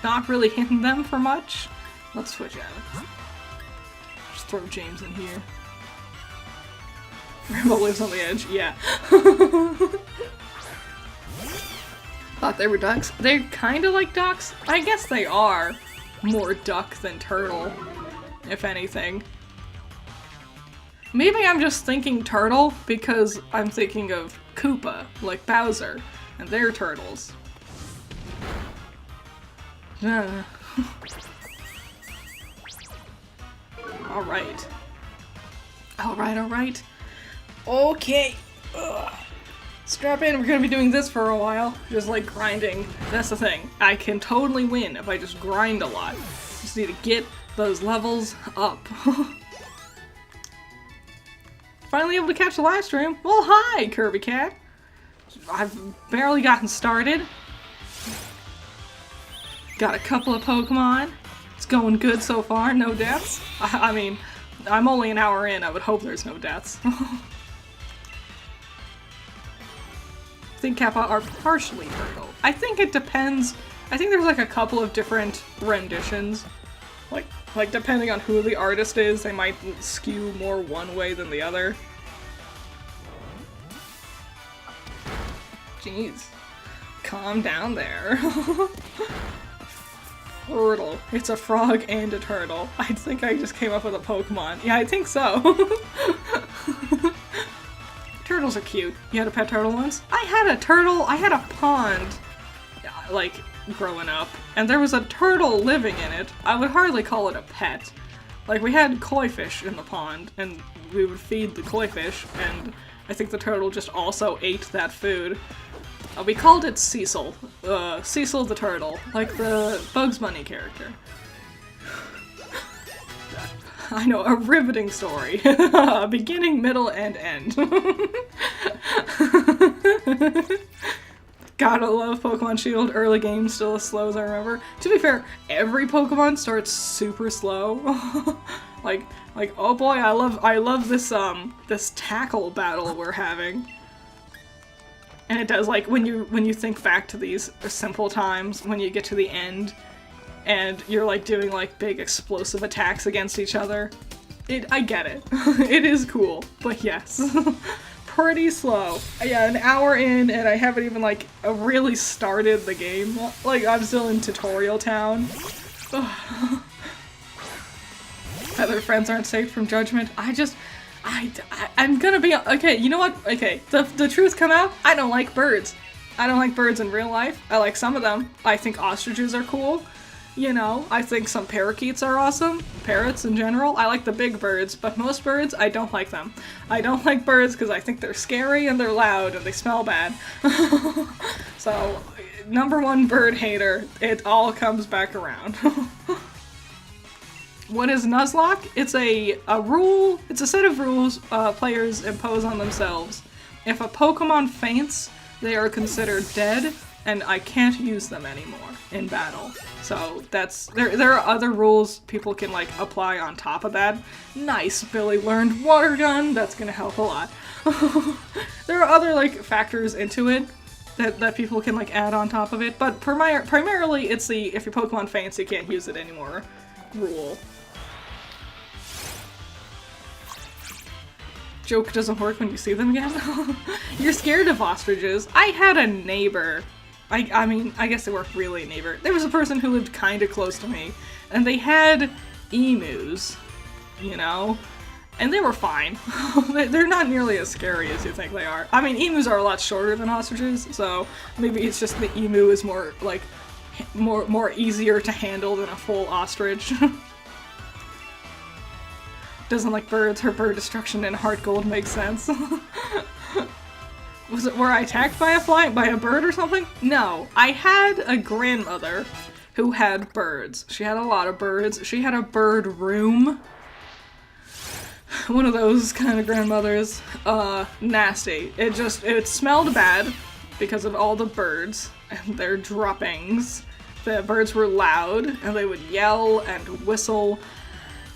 Not really hitting them for much. Let's switch out. Just throw James in here. Rambo lives on the edge, yeah. Thought they were ducks. They're kinda like ducks. I guess they are more duck than turtle, if anything. Maybe I'm just thinking turtle because I'm thinking of Koopa, like Bowser, and they're turtles. Alright. Alright. Okay. Ugh. Strap in, we're gonna be doing this for a while. Just like grinding. That's the thing. I can totally win if I just grind a lot. Just need to get those levels up. Finally able to catch the live stream. Well, hi, Kirby Cat. I've barely gotten started. Got a couple of Pokemon. It's going good so far, no deaths. I mean, I'm only an hour in, I would hope there's no deaths. I think Kappa are partially turtle. I think it depends. I think there's like a couple of different renditions. Like depending on who the artist is, they might skew more one way than the other. Jeez. Calm down there. Turtle. It's a frog and a turtle. I think I just came up with a Pokemon. Yeah, I think so. Turtles are cute. You had a pet turtle once? I had a turtle. I had a pond, like, growing up. And there was a turtle living in it. I would hardly call it a pet. Like, we had koi fish in the pond, and we would feed the koi fish, and I think the turtle just also ate that food. We called it Cecil. Cecil the turtle, like the Bugs Bunny character. I know, a riveting story. Beginning, middle, and end. Gotta love Pokemon Shield. Early game still as slow as I remember. To be fair, every Pokemon starts super slow. like, oh boy, I love this this tackle battle we're having. And it does, like, when you think back to these simple times, when you get to the end, and you're like doing like big explosive attacks against each other. I get it. It is cool, but yes. Pretty slow. Yeah, an hour in and I haven't even like really started the game. Like, I'm still in tutorial town. Other friends aren't safe from judgment. I'm gonna be, okay, you know what? Okay, the truth come out, I don't like birds. I don't like birds in real life. I like some of them. I think ostriches are cool. You know, I think some parakeets are awesome. Parrots in general. I like the big birds, but most birds, I don't like them. I don't like birds because I think they're scary and they're loud and they smell bad. So, #1 bird hater, it all comes back around. What is Nuzlocke? It's a rule, it's a set of rules players impose on themselves. If a Pokemon faints, they are considered dead, and I can't use them anymore in battle. So that's, there are other rules people can like apply on top of that. Nice, Billy learned water gun, that's gonna help a lot. There are other like factors into it that people can like add on top of it, but primarily it's the if your Pokemon faints you can't use it anymore rule. Joke doesn't work when you see them again. You're scared of ostriches. I had a neighbor. I mean, I guess they weren't really a neighbor. There was a person who lived kinda close to me, and they had emus, you know? And they were fine. They're not nearly as scary as you think they are. I mean, emus are a lot shorter than ostriches, so maybe it's just the emu is more, like, more easier to handle than a full ostrich. Doesn't like birds, her bird destruction and heart gold makes sense. Were I attacked by a bird or something? No. I had a grandmother who had birds. She had a lot of birds. She had a bird room. One of those kind of grandmothers. Nasty. It smelled bad because of all the birds and their droppings. The birds were loud and they would yell and whistle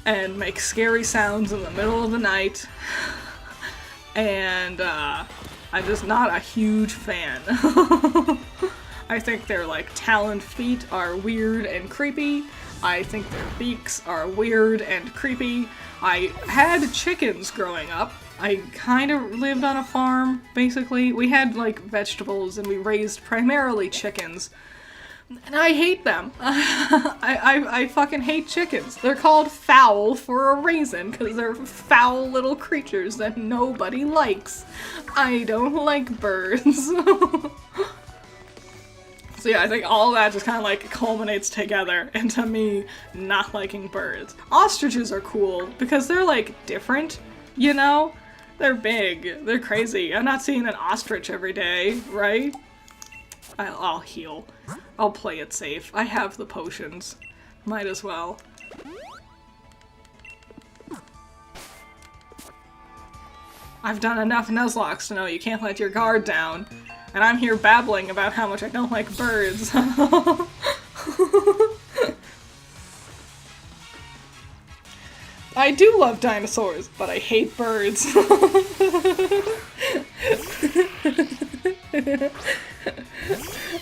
and make scary sounds in the middle of the night. And, I'm just not a huge fan. I think their, like, taloned feet are weird and creepy. I think their beaks are weird and creepy. I had chickens growing up. I kind of lived on a farm, basically. We had, like, vegetables and we raised primarily chickens. And I hate them. I fucking hate chickens. They're called fowl for a reason, because they're foul little creatures that nobody likes. I don't like birds. So yeah, I think all that just kind of like culminates together into me not liking birds. Ostriches are cool because they're like different, you know? They're big, they're crazy. I'm not seeing an ostrich every day, right? I'll heal. I'll play it safe. I have the potions. Might as well. I've done enough Nuzlocks to know you can't let your guard down. And I'm here babbling about how much I don't like birds. I do love dinosaurs, but I hate birds.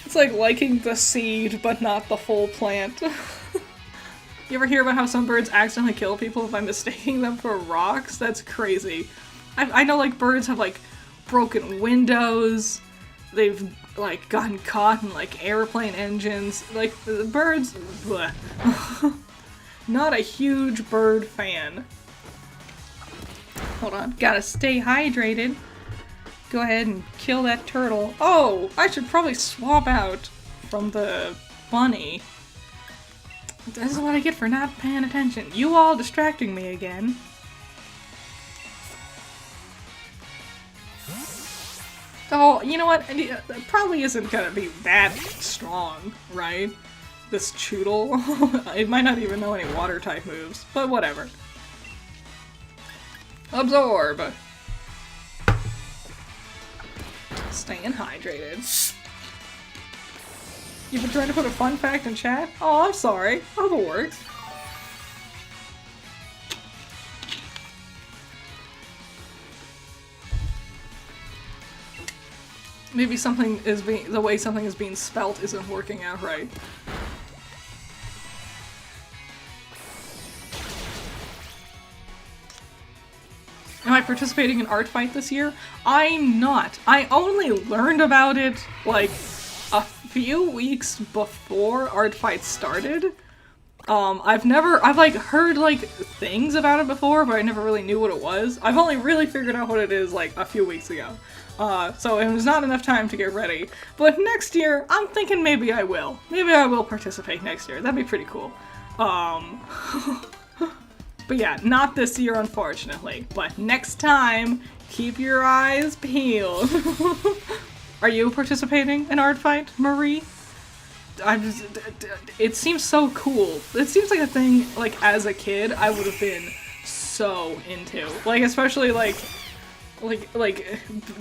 It's like liking the seed, but not the full plant. You ever hear about how some birds accidentally kill people by mistaking them for rocks? That's crazy. I know, like, birds have, like, broken windows. They've, like, gotten caught in, like, airplane engines. Like, the birds... bleh. Not a huge bird fan. Hold on. Gotta stay hydrated. Go ahead and kill that turtle. Oh, I should probably swap out from the bunny. This is what I get for not paying attention. You all distracting me again. Oh, you know what? It probably isn't gonna be that strong, right? This Choodle. It might not even know any water type moves, but whatever. Absorb! Staying hydrated. You've been trying to put a fun fact in chat? Oh, I'm sorry. Hope it works. Maybe something is the way something is being spelt isn't working out right. Am I participating in Art Fight this year? I'm not. I only learned about it, like, a few weeks before Art Fight started. I've like, heard, like, things about it before, but I never really knew what it was. I've only really figured out what it is, like, a few weeks ago. So it was not enough time to get ready. But next year, I'm thinking maybe I will. Maybe I will participate next year. That'd be pretty cool. But yeah, not this year, unfortunately. But next time, keep your eyes peeled. Are you participating in Art Fight, Marie? It seems so cool. It seems like a thing, like, as a kid, I would have been so into. Like, especially, like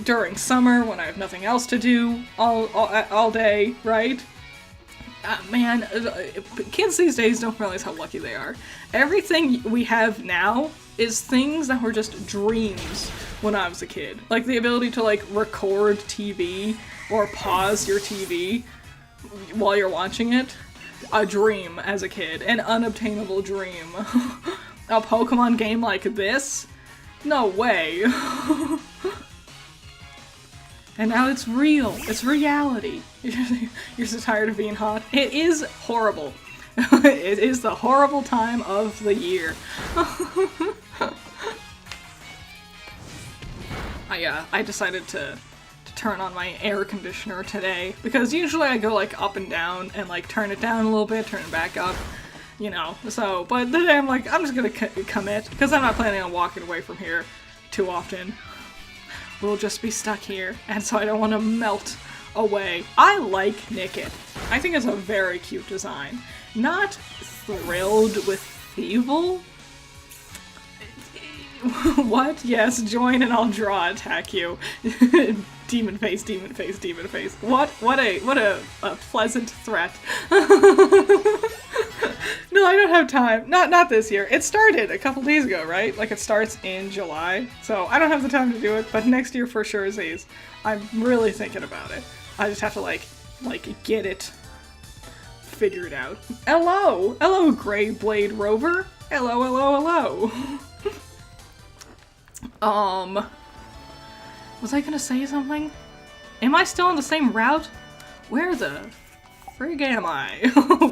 during summer when I have nothing else to do all day, right? Man, kids these days don't realize how lucky they are. Everything we have now is things that were just dreams when I was a kid. Like the ability to like record TV or pause your TV while you're watching it. A dream as a kid. An unobtainable dream. A Pokemon game like this? No way. And now it's real. It's reality. You're so tired of being hot. It is horrible. It is the horrible time of the year. I decided to turn on my air conditioner today because usually I go like up and down and like turn it down a little bit, turn it back up, you know. So, but today I'm like, I'm just gonna commit because I'm not planning on walking away from here too often. We'll just be stuck here, and so I don't want to melt away. I like Nickit. I think it's a very cute design. Not thrilled with Thievul. What? Yes, join and I'll draw attack you. Demon face, demon face, demon face. What a pleasant threat. No, I don't have time. Not this year. It started a couple days ago, right? Like it starts in July. So I don't have the time to do it, but next year for sure is. I'm really thinking about it. I just have to like get it figured out. Hello! Hello, Grey Blade Rover. Hello, hello, hello. Was I gonna say something? Am I still on the same route? Where the frig am I?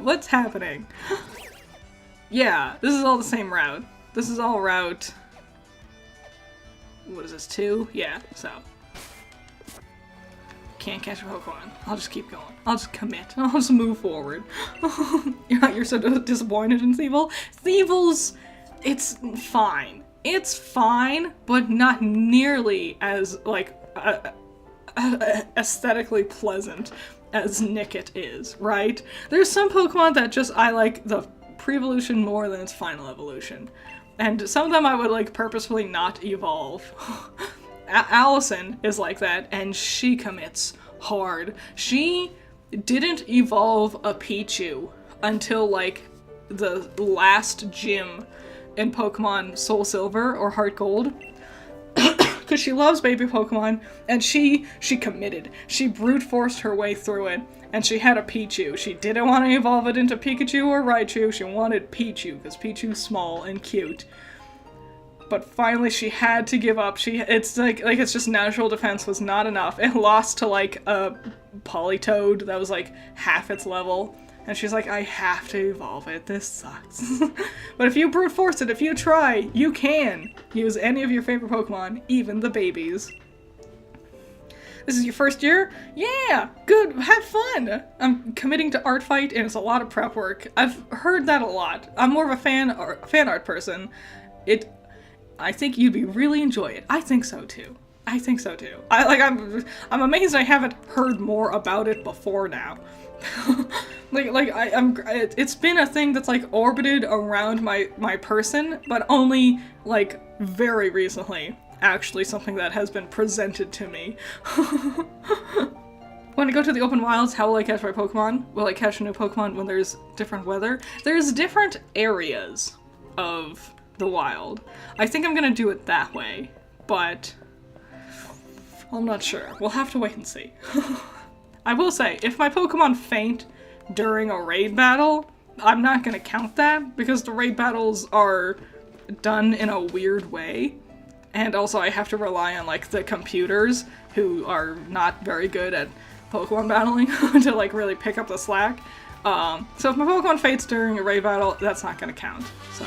What's happening? Yeah, this is all the same route. This is all route... What is this, 2? Yeah, so. Can't catch a Pokemon. I'll just keep going. I'll just commit. I'll just move forward. You're so disappointed in Thievul? Thievul's... It's fine. It's fine, but not nearly as, like, aesthetically pleasant as Nickit is, right? There's some Pokemon that just, I like the pre-evolution more than its final evolution. And some of them I would, like, purposefully not evolve. Allison is like that, and she commits hard. She didn't evolve a Pichu until, like, the last gym in Pokemon Soul Silver or Heart Gold. Because she loves baby Pokemon, and she committed. She brute forced her way through it, and she had a Pichu. She didn't want to evolve it into Pikachu or Raichu, she wanted Pichu, because Pichu's small and cute. But finally she had to give up. It's like it's just natural defense was not enough. It lost to like a Politoed that was like half its level. And she's like, I have to evolve it. This sucks. But if you brute force it, if you try, you can use any of your favorite Pokemon, even the babies. This is your first year? Yeah, good, have fun! I'm committing to art fight and it's a lot of prep work. I've heard that a lot. I'm more of a fan art person. I think you'd really enjoy it. I think so too. I think so too. I'm amazed I haven't heard more about it before now. It's been a thing that's like orbited around my person, but only like very recently. Actually, something that has been presented to me. When I go to the open wilds, how will I catch my Pokemon? Will I catch a new Pokemon when there's different weather? There's different areas of the wild. I think I'm gonna do it that way, but I'm not sure. We'll have to wait and see. I will say, if my Pokemon faint during a raid battle, I'm not gonna count that, because the raid battles are done in a weird way. And also I have to rely on, like, the computers, who are not very good at Pokemon battling, to, like, really pick up the slack. So if my Pokemon faints during a raid battle, that's not gonna count, so.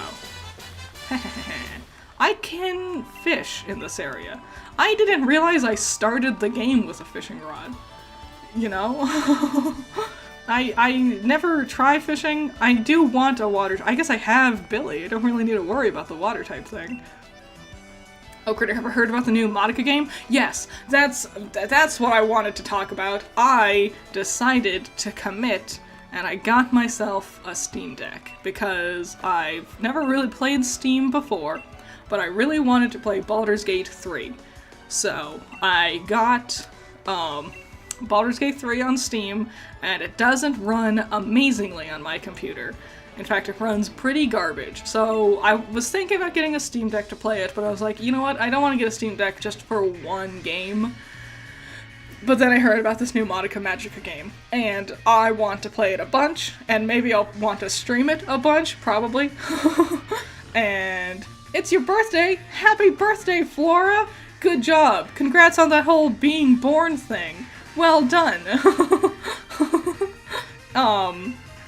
I can fish in this area. I didn't realize I started the game with a fishing rod. You know? I never try fishing. I do want a water. I guess I have Billy. I don't really need to worry about the water type thing. Oh, Critter, ever heard about the new Monica game? Yes, that's what I wanted to talk about. I decided to commit, and I got myself a Steam Deck, because I've never really played Steam before, but I really wanted to play Baldur's Gate 3. So, I got, Baldur's Gate 3 on Steam, and it doesn't run amazingly on my computer. In fact, it runs pretty garbage. So I was thinking about getting a Steam Deck to play it, but I was like, you know what, I don't want to get a Steam Deck just for one game. But then I heard about this new Monica Magica game, and I want to play it a bunch, and maybe I'll want to stream it a bunch, probably. And it's your birthday! Happy birthday, Flora! Good job! Congrats on that whole being born thing. Well done!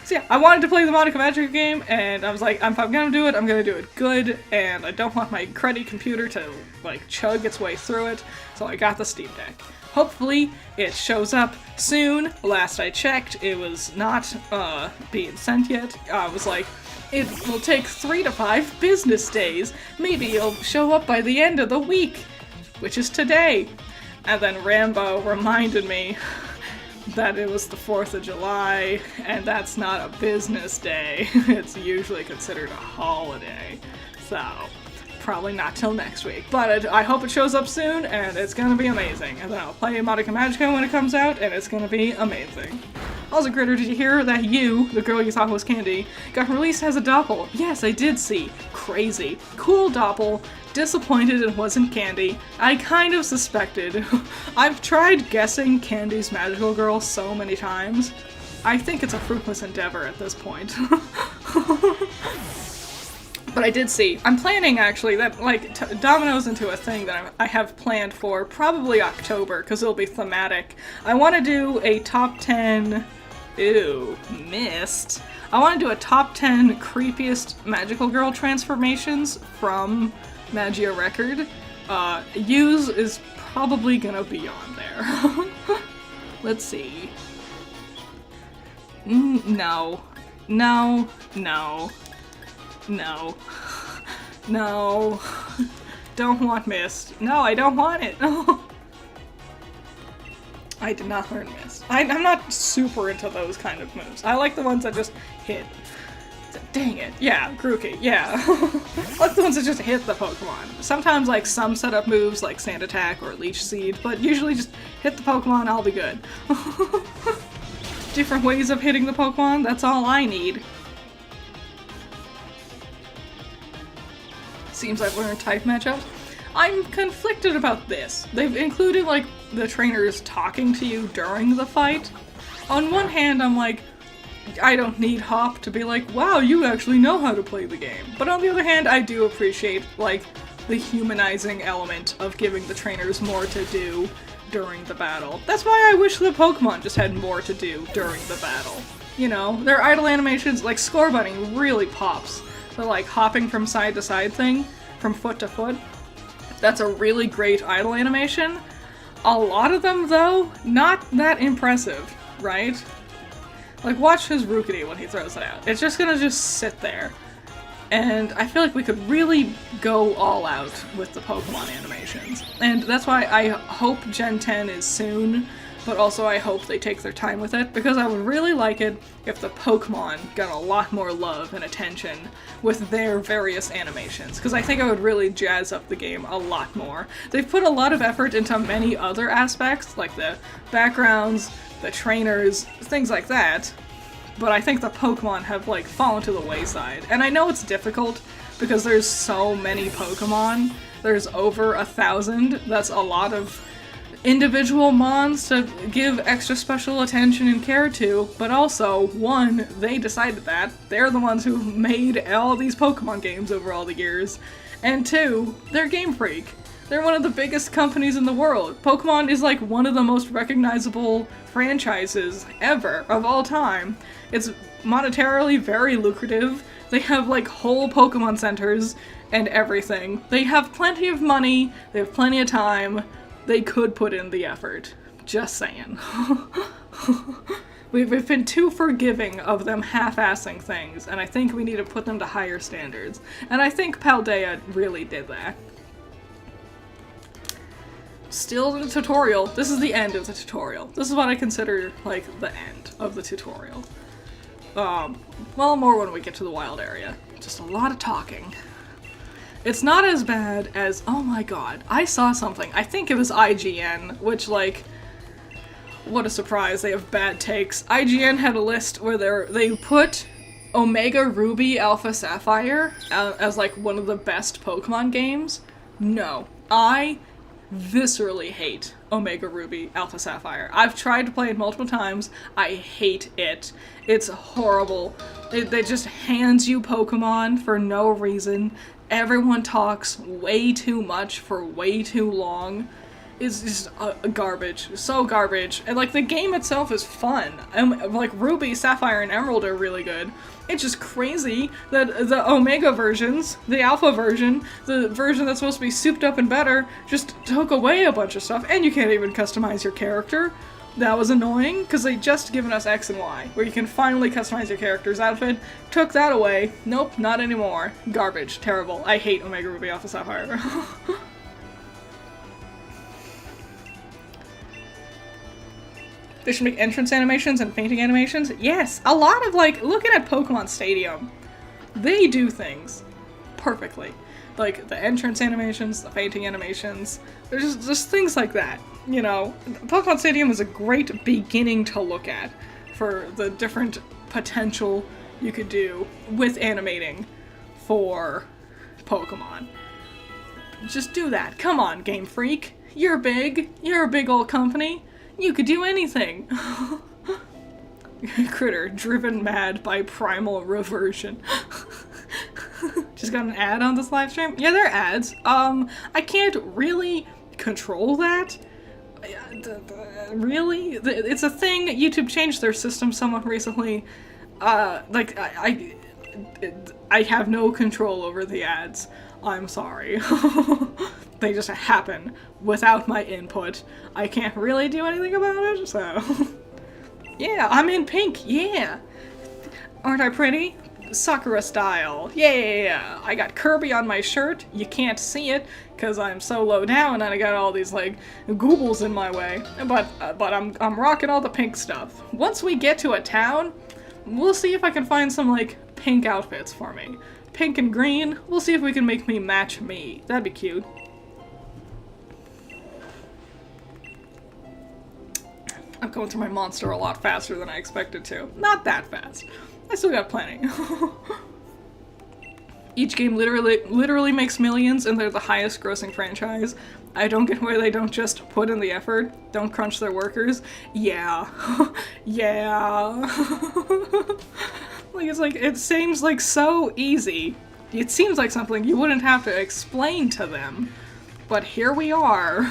So yeah, I wanted to play the Monica Magica game, and I was like, if I'm gonna do it, I'm gonna do it good, and I don't want my cruddy computer to, like, chug its way through it, so I got the Steam Deck. Hopefully, it shows up soon. Last I checked, it was not, being sent yet. I was like, it will take 3 to 5 business days. Maybe it'll show up by the end of the week, which is today. And then Rambo reminded me that it was the 4th of July, and that's not a business day. It's usually considered a holiday. So, probably not till next week. But I hope it shows up soon, and it's gonna be amazing. And then I'll play Monica Magica when it comes out, and it's gonna be amazing. Also, Critter, did you hear that you, the girl you thought was Candy, got released as a doppel? Yes, I did see. Crazy. Cool doppel. Disappointed it wasn't Candy. I kind of suspected. I've tried guessing Candy's magical girl so many times. I think it's a fruitless endeavor at this point. But I did see. I'm planning, actually, that, like, dominoes into a thing that I have planned for probably October, because it'll be thematic. I want to do a top 10... Ew, missed. I want to do a top 10 creepiest magical girl transformations from Magia Record. Use is probably gonna be on there. Let's see. No. No. No. No. No. Don't want Mist. No, I don't want it. I did not learn Mist. I'm not super into those kind of moves. I like the ones that just hit. Dang it. Yeah, Grookey, yeah. I like the ones that just hit the Pokemon. Sometimes, like, some setup moves, like Sand Attack or Leech Seed, but usually just hit the Pokemon, I'll be good. Different ways of hitting the Pokemon, that's all I need. Seems I've learned type matchups. I'm conflicted about this. They've included, like, the trainers talking to you during the fight. On one hand, I'm like, I don't need Hop to be like, wow, you actually know how to play the game. But on the other hand, I do appreciate, like, the humanizing element of giving the trainers more to do during the battle. That's why I wish the Pokemon just had more to do during the battle. You know, their idle animations, like Scorbunny, really pops. The, like, hopping from side to side thing, from foot to foot. That's a really great idle animation. A lot of them, though, not that impressive, right? Like, watch his Rookity when he throws it out. It's just gonna just sit there. And I feel like we could really go all out with the Pokemon animations. And that's why I hope Gen 10 is soon, but also I hope they take their time with it, because I would really like it if the Pokemon got a lot more love and attention with their various animations, because I think I would really jazz up the game a lot more. They've put a lot of effort into many other aspects, like the backgrounds, the trainers, things like that, but I think the Pokemon have, like, fallen to the wayside. And I know it's difficult, because there's so many Pokemon. There's over 1,000. That's a lot of individual mons to give extra special attention and care to, but also, one, they decided that. They're the ones who made all these Pokemon games over all the years. And two, they're Game Freak. They're one of the biggest companies in the world. Pokemon is like one of the most recognizable franchises ever, of all time. It's monetarily very lucrative. They have like whole Pokemon centers and everything. They have plenty of money, they have plenty of time, they could put in the effort. Just saying. We've been too forgiving of them half-assing things, and I think we need to put them to higher standards. And I think Paldea really did that. Still the tutorial. This is the end of the tutorial. This is what I consider, like, the end of the tutorial. Well, more when we get to the wild area. Just a lot of talking. It's not as bad as, oh my god, I saw something. I think it was IGN, which, like, what a surprise, they have bad takes. IGN had a list where they put Omega Ruby Alpha Sapphire as, like, one of the best Pokemon games. No. I viscerally hate Omega Ruby Alpha Sapphire. I've tried to play it multiple times. I hate it. It's horrible. They just hands you Pokemon for no reason. Everyone talks way too much for way too long. It's just garbage. So garbage. And, like, the game itself is fun. And, like, Ruby, Sapphire, and Emerald are really good. It's just crazy that the Omega versions, the Alpha version, the version that's supposed to be souped up and better, just took away a bunch of stuff, and you can't even customize your character. That was annoying, because they just given us X and Y, where you can finally customize your character's outfit. Took that away. Nope, not anymore. Garbage. Terrible. I hate Omega Ruby Alpha Sapphire. They should make entrance animations and fainting animations? Yes! A lot of, like, looking at Pokemon Stadium, they do things perfectly. Like, the entrance animations, the fainting animations, there's just things like that, you know? Pokemon Stadium is a great beginning to look at for the different potential you could do with animating for Pokemon. Just do that. Come on, Game Freak. You're big. You're a big old company. You could do anything! Critter, driven mad by primal reversion. Just got an ad on this live stream? Yeah, they're ads. I can't really control that. Really? It's a thing. YouTube changed their system somewhat recently. Like, I have no control over the ads. I'm sorry. They just happen without my input. I can't really do anything about it, so... Yeah, I'm in pink, yeah! Aren't I pretty? Sakura style, yeah! I got Kirby on my shirt, you can't see it, because I'm so low down and I got all these, like, goobles in my way. But I'm rocking all the pink stuff. Once we get to a town, we'll see if I can find some, like, pink outfits for me. Pink and green, we'll see if we can make me match me. That'd be cute. I'm going through my monster a lot faster than I expected to. Not that fast. I still got plenty. Each game literally makes millions, and they're the highest grossing franchise. I don't get why they don't just put in the effort, don't crunch their workers. Yeah. Yeah. Like, it's like, it seems like so easy. It seems like something you wouldn't have to explain to them. But here we are.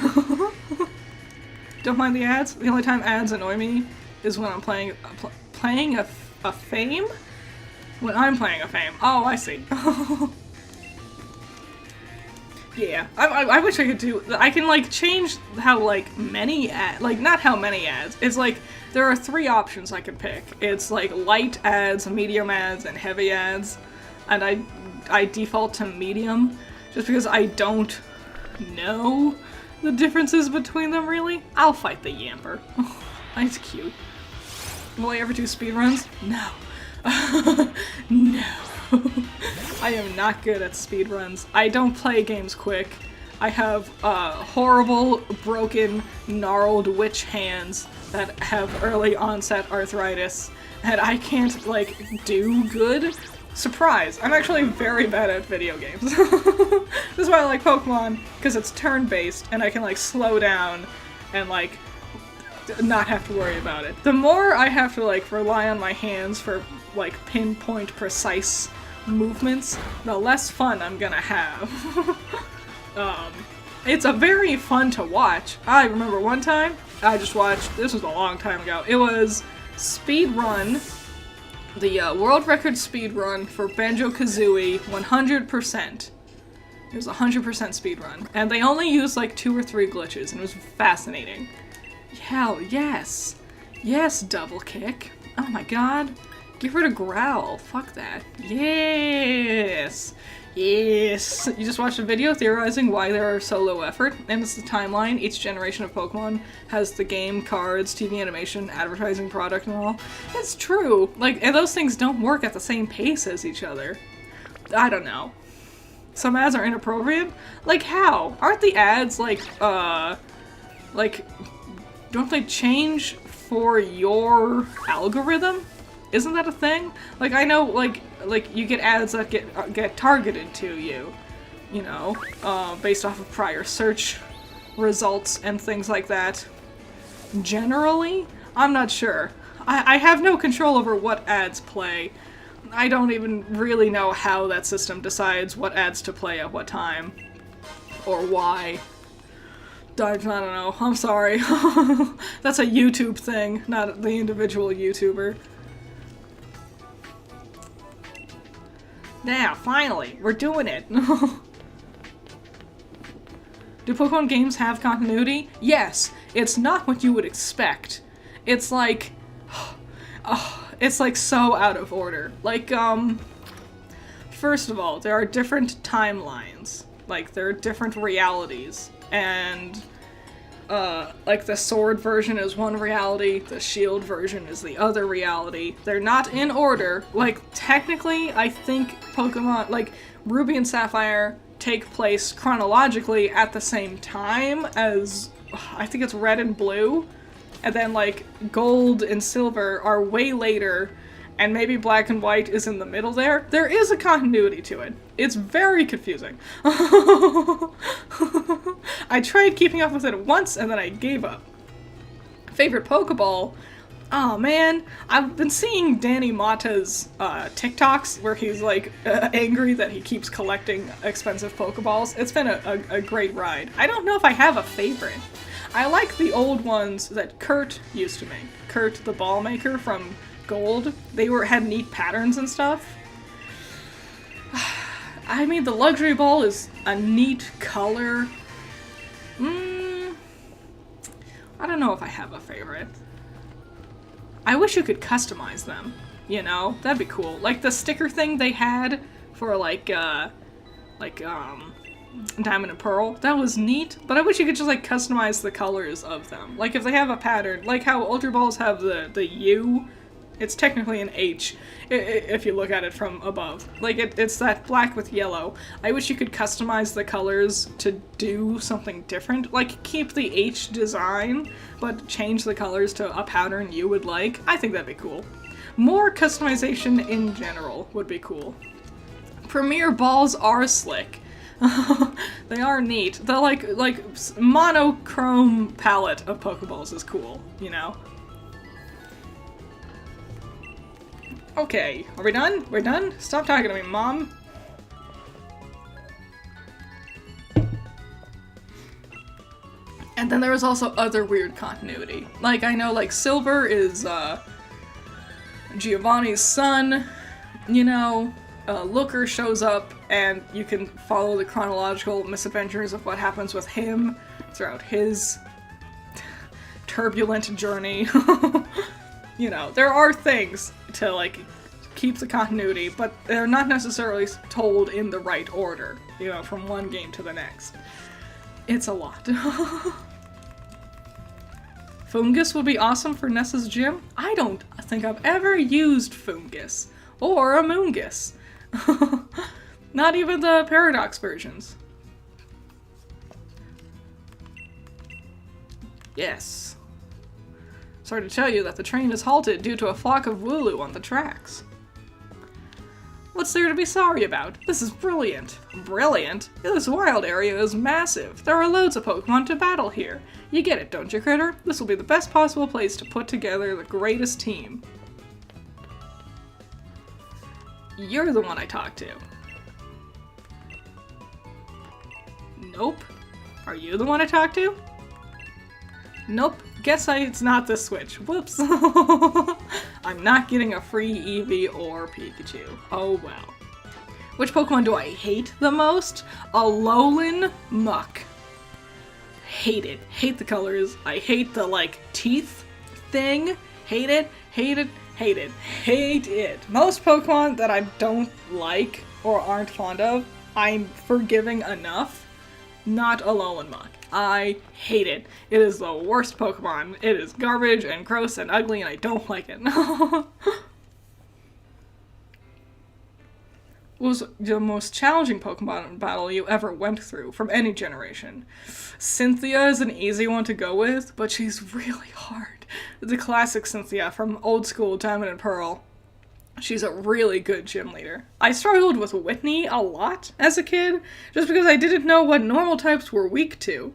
Don't mind the ads. The only time ads annoy me is when I'm playing a fame? When I'm playing a fame. Oh, I see. Yeah, I wish I could do. I can like change how like many like not how many ads. It's like there are 3 options I can pick. It's like light ads, medium ads, and heavy ads, and I default to medium just because I don't know the differences between them really. I'll fight the Yamper. It's cute. Will I ever do speedruns? No. No. I am not good at speedruns. I don't play games quick. I have horrible, broken, gnarled witch hands that have early onset arthritis, and I can't, like, do good. Surprise! I'm actually very bad at video games. This is why I like Pokémon, because it's turn-based, and I can, like, slow down and, like, not have to worry about it. The more I have to, like, rely on my hands for, like, pinpoint precise movements, the less fun I'm gonna have. It's a very fun to watch. I remember one time, I just watched, this was a long time ago, it was Speedrun, the world record speedrun for Banjo-Kazooie 100%. It was 100% speedrun, and they only used like 2 or 3 glitches, and it was fascinating. Hell yes! Yes, double kick. Oh my god. Give her a growl. Fuck that. Yes! Yes! You just watched a video theorizing why there are so low effort, and it's the timeline. Each generation of Pokemon has the game, cards, TV animation, advertising product, and all. It's true. Like, and those things don't work at the same pace as each other. I don't know. Some ads are inappropriate? Like how? Aren't the ads like, don't they change for your algorithm? Isn't that a thing? Like, I know, like you get ads that get targeted to you, you know, based off of prior search results and things like that. Generally, I'm not sure. I have no control over what ads play. I don't even really know how that system decides what ads to play at what time. Or why. I don't know. I'm sorry. That's a YouTube thing, not the individual YouTuber. Yeah, finally, we're doing it. Do Pokemon games have continuity? Yes. It's not what you would expect. It's like, it's like so out of order. Like, first of all, there are different timelines. Like, there are different realities. And, like, the sword version is one reality, the shield version is the other reality. They're not in order. Like, technically, I think Pokemon, like, Ruby and Sapphire take place chronologically at the same time as, I think it's Red and Blue, and then, like, Gold and Silver are way later, and maybe Black and White is in the middle there. There is a continuity to it. It's very confusing. I tried keeping up with it once, and then I gave up. Favorite Pokeball? Oh man, I've been seeing Danny Mata's TikToks where he's like angry that he keeps collecting expensive Pokeballs. It's been a great ride. I don't know if I have a favorite. I like the old ones that Kurt used to make. Kurt the ball maker from Gold. They had neat patterns and stuff. I mean, the luxury ball is a neat color. I don't know if I have a favorite. I wish you could customize them, you know? That'd be cool. Like the sticker thing they had for like Diamond and Pearl, that was neat, but I wish you could just like customize the colors of them. Like if they have a pattern, like how Ultra Balls have the U, it's technically an H if you look at it from above. Like it's that black with yellow. I wish you could customize the colors to do something different. Like keep the H design, but change the colors to a pattern you would like. I think that'd be cool. More customization in general would be cool. Premier balls are slick. They are neat. The like monochrome palette of Pokeballs is cool, you know? Okay, are we done? We're done? Stop talking to me, Mom. And then there was also other weird continuity. Like, I know, like, Silver is, Giovanni's son, you know? Looker shows up and you can follow the chronological misadventures of what happens with him throughout his turbulent journey. You know, there are things to, like, keep the continuity, but they're not necessarily told in the right order, you know, from one game to the next. It's a lot. Fungus would be awesome for Nessa's gym. I don't think I've ever used Fungus or Amoongus. Not even the Paradox versions. Yes. Sorry to tell you that the train is halted due to a flock of Wooloo on the tracks. What's there to be sorry about? This is brilliant. Brilliant? This wild area is massive. There are loads of Pokemon to battle here. You get it, don't you, Critter? This will be the best possible place to put together the greatest team. You're the one I talked to. Nope. Are you the one I talked to? Nope. Guess it's not the Switch. Whoops. I'm not getting a free Eevee or Pikachu. Oh well. Which Pokemon do I hate the most? Alolan Muck. Hate it. Hate the colors. I hate the, like, teeth thing. Hate it. Hate it. Hate it. Hate it. Most Pokemon that I don't like or aren't fond of, I'm forgiving enough. Not Alolan Muck. I hate it. It is the worst Pokemon. It is garbage and gross and ugly and I don't like it. What was the most challenging Pokemon battle you ever went through from any generation? Cynthia is an easy one to go with, but she's really hard. The classic Cynthia from old school Diamond and Pearl. She's a really good gym leader. I struggled with Whitney a lot as a kid, just because I didn't know what normal types were weak to.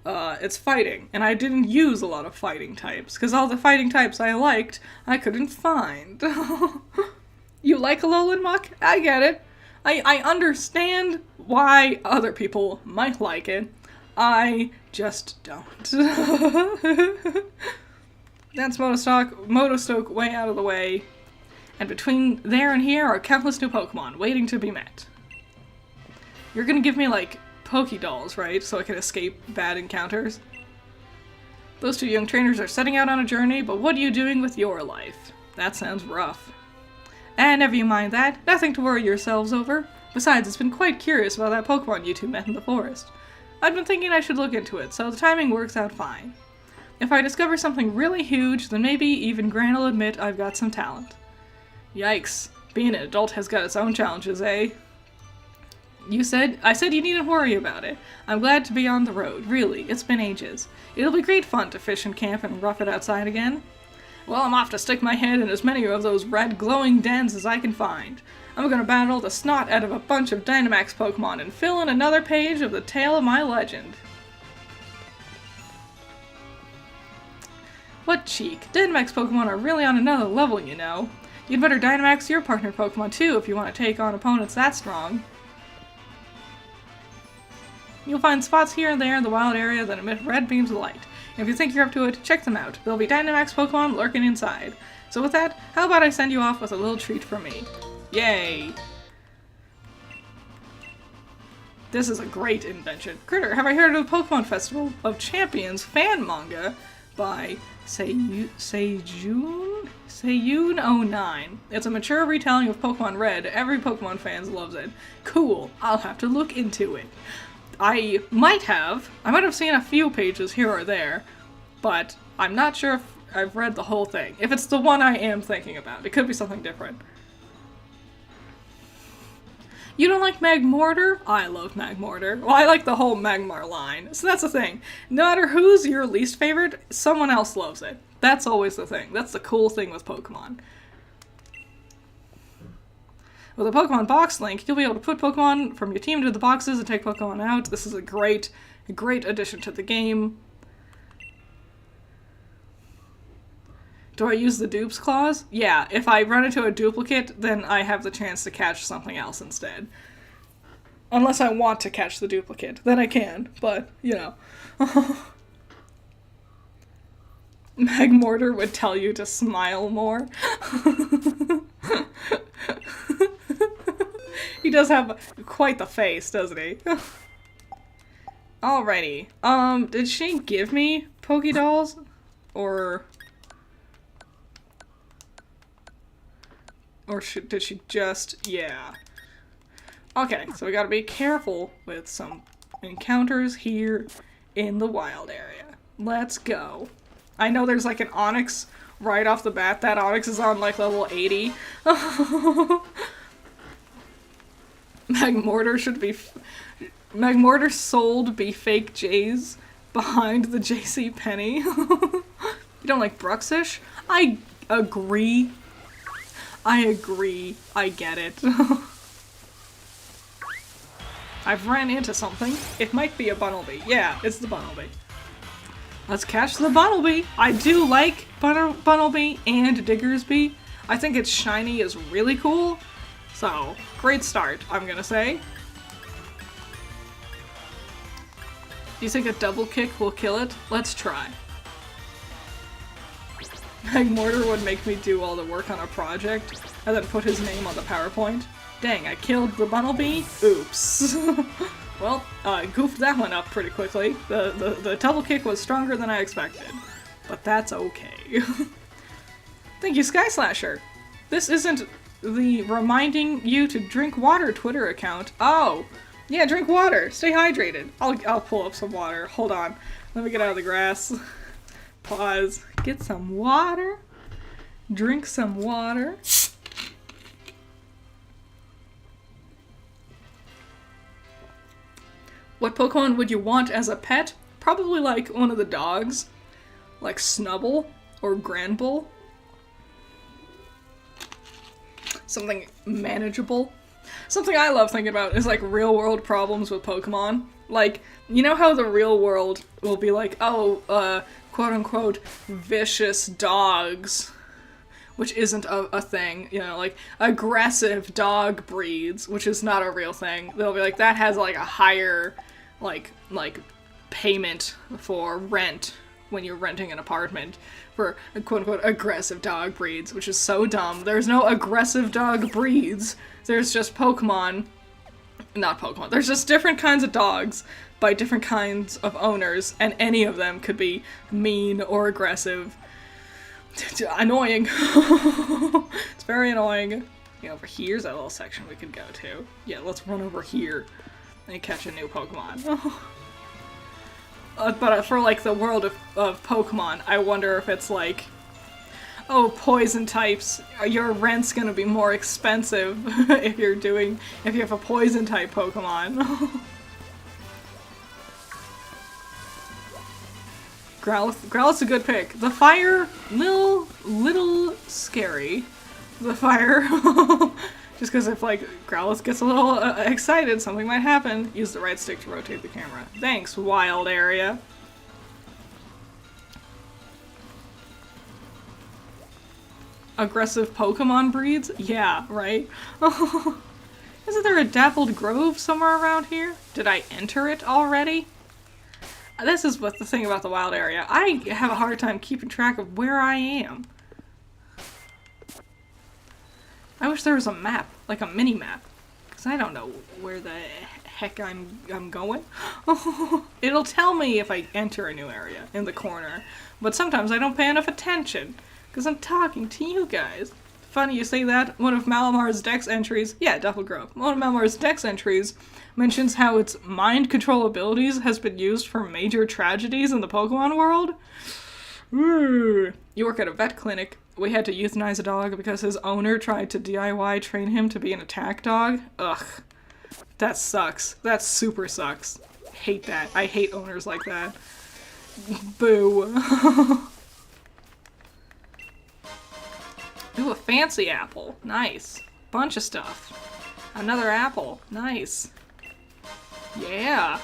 It's fighting, and I didn't use a lot of fighting types, because all the fighting types I liked, I couldn't find. You like Alolan Muck? I get it. I understand why other people might like it. I just don't. That's Motostoke way out of the way. And between there and here are countless new Pokemon waiting to be met. You're gonna give me, like, Pokédolls, right? So I can escape bad encounters? Those two young trainers are setting out on a journey, but what are you doing with your life? That sounds rough. And never you mind that. Nothing to worry yourselves over. Besides, it's been quite curious about that Pokemon you two met in the forest. I've been thinking I should look into it, so the timing works out fine. If I discover something really huge, then maybe even Gran will admit I've got some talent. Yikes. Being an adult has got its own challenges, eh? I said you needn't worry about it. I'm glad to be on the road, really. It's been ages. It'll be great fun to fish and camp and rough it outside again. Well, I'm off to stick my head in as many of those red glowing dens as I can find. I'm gonna battle the snot out of a bunch of Dynamax Pokemon and fill in another page of the tale of my legend. What cheek. Dynamax Pokemon are really on another level, you know. You'd better Dynamax your partner Pokemon too if you want to take on opponents that strong. You'll find spots here and there in the wild area that emit red beams of light. If you think you're up to it, check them out. There'll be Dynamax Pokemon lurking inside. So with that, how about I send you off with a little treat from me? Yay! This is a great invention. Critter, have I heard of the Pokemon Festival of Champions fan manga by Seiyun09. It's a mature retelling of Pokemon Red. Every Pokemon fan loves it. Cool. I'll have to look into it. I might have seen a few pages here or there, but I'm not sure if I've read the whole thing. If it's the one I am thinking about, it could be something different. You don't like Magmortar? I love Magmortar. Well, I like the whole Magmar line. So that's the thing. No matter who's your least favorite, someone else loves it. That's always the thing. That's the cool thing with Pokemon. With a Pokemon box link, you'll be able to put Pokemon from your team into the boxes and take Pokemon out. This is a great addition to the game. Do I use the dupes clause? Yeah, if I run into a duplicate, then I have the chance to catch something else instead. Unless I want to catch the duplicate, then I can, but, you know. Magmortar would tell you to smile more. He does have quite the face, doesn't he? Alrighty. Did she give me Pokédolls? Or did she just... yeah. Okay, so we gotta be careful with some encounters here in the wild area. Let's go. I know there's like an Onyx right off the bat. That Onyx is on like level 80. Magmortar should be... Magmortar sold be fake J's behind the JC Penney. You don't like Bruxish? I agree. I agree. I get it. I've ran into something. It might be a Bunnelby. Yeah, it's the Bunnelby. Let's catch the Bunnelby. I do like Bunnelby and Diggersby. I think its shiny is really cool. So, great start, I'm gonna say. Do you think a double kick will kill it? Let's try. Magmortar would make me do all the work on a project and then put his name on the PowerPoint. Dang, I killed the Bunnelby? Oops. Well, goofed that one up pretty quickly. The double kick was stronger than I expected. But that's okay. Thank you, Sky Slasher. This isn't the reminding you to drink water Twitter account. Oh, yeah, drink water. Stay hydrated. I'll pull up some water. Hold on. Let me get out of the grass. Pause. Get some water. Drink some water. What Pokemon would you want as a pet? Probably like one of the dogs. Like Snubbull or Granbull. Something manageable. Something I love thinking about is like real world problems with Pokemon. Like, you know how the real world will be like, oh, quote unquote, vicious dogs. Which isn't a thing, you know, like, aggressive dog breeds, which is not a real thing. They'll be like, that has, like, a higher, like, payment for rent when you're renting an apartment for, quote-unquote, aggressive dog breeds, which is so dumb. There's no aggressive dog breeds. There's just Pokemon. Not Pokemon. There's just different kinds of dogs by different kinds of owners, and any of them could be mean or aggressive. Annoying. It's very annoying. Yeah, over here's that little section we could go to. Yeah, let's run over here and catch a new Pokemon. But for like the world of Pokemon, I wonder if it's like, oh, poison types, your rent's gonna be more expensive if you have a poison type Pokemon. Growlithe's a good pick. The fire, little scary. The fire. Just because if, like, Growlithe gets a little excited, something might happen. Use the right stick to rotate the camera. Thanks, wild area. Aggressive Pokemon breeds? Yeah, right? Isn't there a Dappled Grove somewhere around here? Did I enter it already? This is what the thing about the wild area. I have a hard time keeping track of where I am. I wish there was a map, like a mini map, because I don't know where the heck I'm going. It'll tell me if I enter a new area in the corner, but sometimes I don't pay enough attention because I'm talking to you guys. Funny you say that. One of Malamar's Dex entries, yeah, Dappled Grove. One of Malamar's Dex entries mentions how its mind control abilities has been used for major tragedies in the Pokemon world. Ooh. You work at a vet clinic. We had to euthanize a dog because his owner tried to DIY train him to be an attack dog. Ugh. That sucks. That super sucks. Hate that. I hate owners like that. Boo. Ooh, a fancy apple. Nice. Bunch of stuff. Another apple. Nice. Yeah.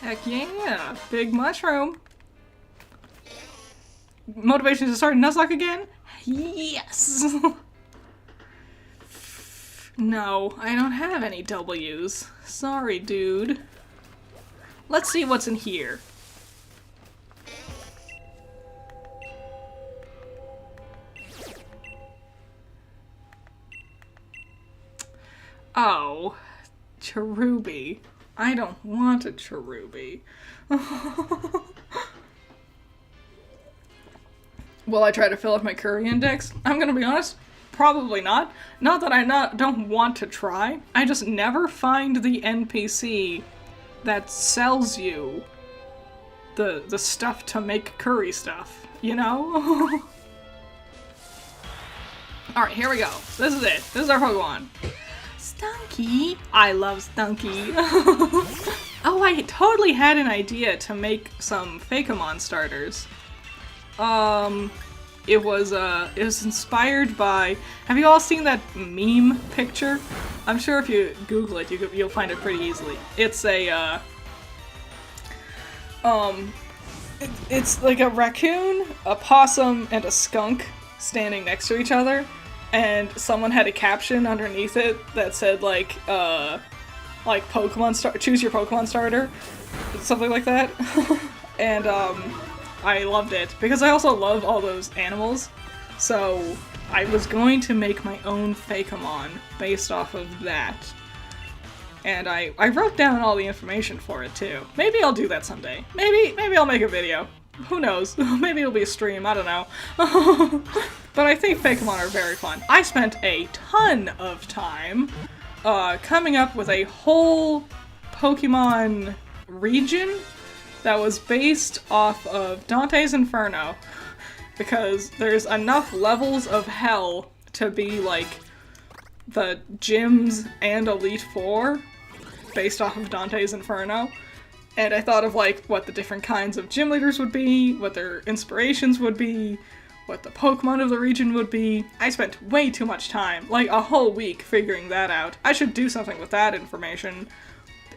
Heck yeah. Big mushroom. Motivation to start Nuzlocke again? Yes! No, I don't have any W's. Sorry, dude. Let's see what's in here. Oh, Cherubi. I don't want a Cherubi. Will I try to fill up my curry index? I'm gonna be honest, probably not. Not that I don't want to try. I just never find the NPC that sells you the stuff to make curry stuff, you know? Alright, here we go. This is it. This is our Pokemon. Stunky. I love Stunky. Oh, I totally had an idea to make some Fakemon starters. It was inspired by, have you all seen that meme picture? I'm sure if you Google it, you'll find it pretty easily. It's a, it's like a raccoon, a possum, and a skunk standing next to each other, and someone had a caption underneath it that said like choose your Pokemon starter, something like that. And I loved it because I also love all those animals, so I was going to make my own Fakemon based off of that. And I wrote down all the information for it too. Maybe I'll do that someday. Maybe I'll make a video. Who knows? Maybe it'll be a stream, I don't know. But I think Fakemon are very fun. I spent a ton of time coming up with a whole Pokemon region that was based off of Dante's Inferno, because there's enough levels of hell to be like the gyms and Elite Four based off of Dante's Inferno. And I thought of like what the different kinds of gym leaders would be, what their inspirations would be, what the Pokemon of the region would be. I spent way too much time, like a whole week, figuring that out. I should do something with that information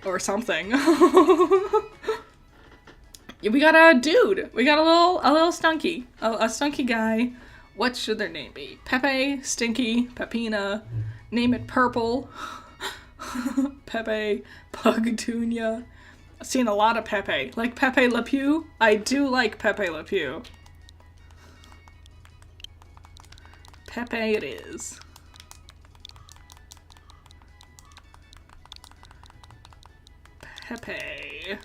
or something. We got a dude. We got a little Stunky. A Stunky guy. What should their name be? Pepe, Stinky, Pepina. Name it Purple. Pepe, Pugtunia. I've seen a lot of Pepe. Like Pepe Le Pew? I do like Pepe Le Pew. Pepe it is. Pepe.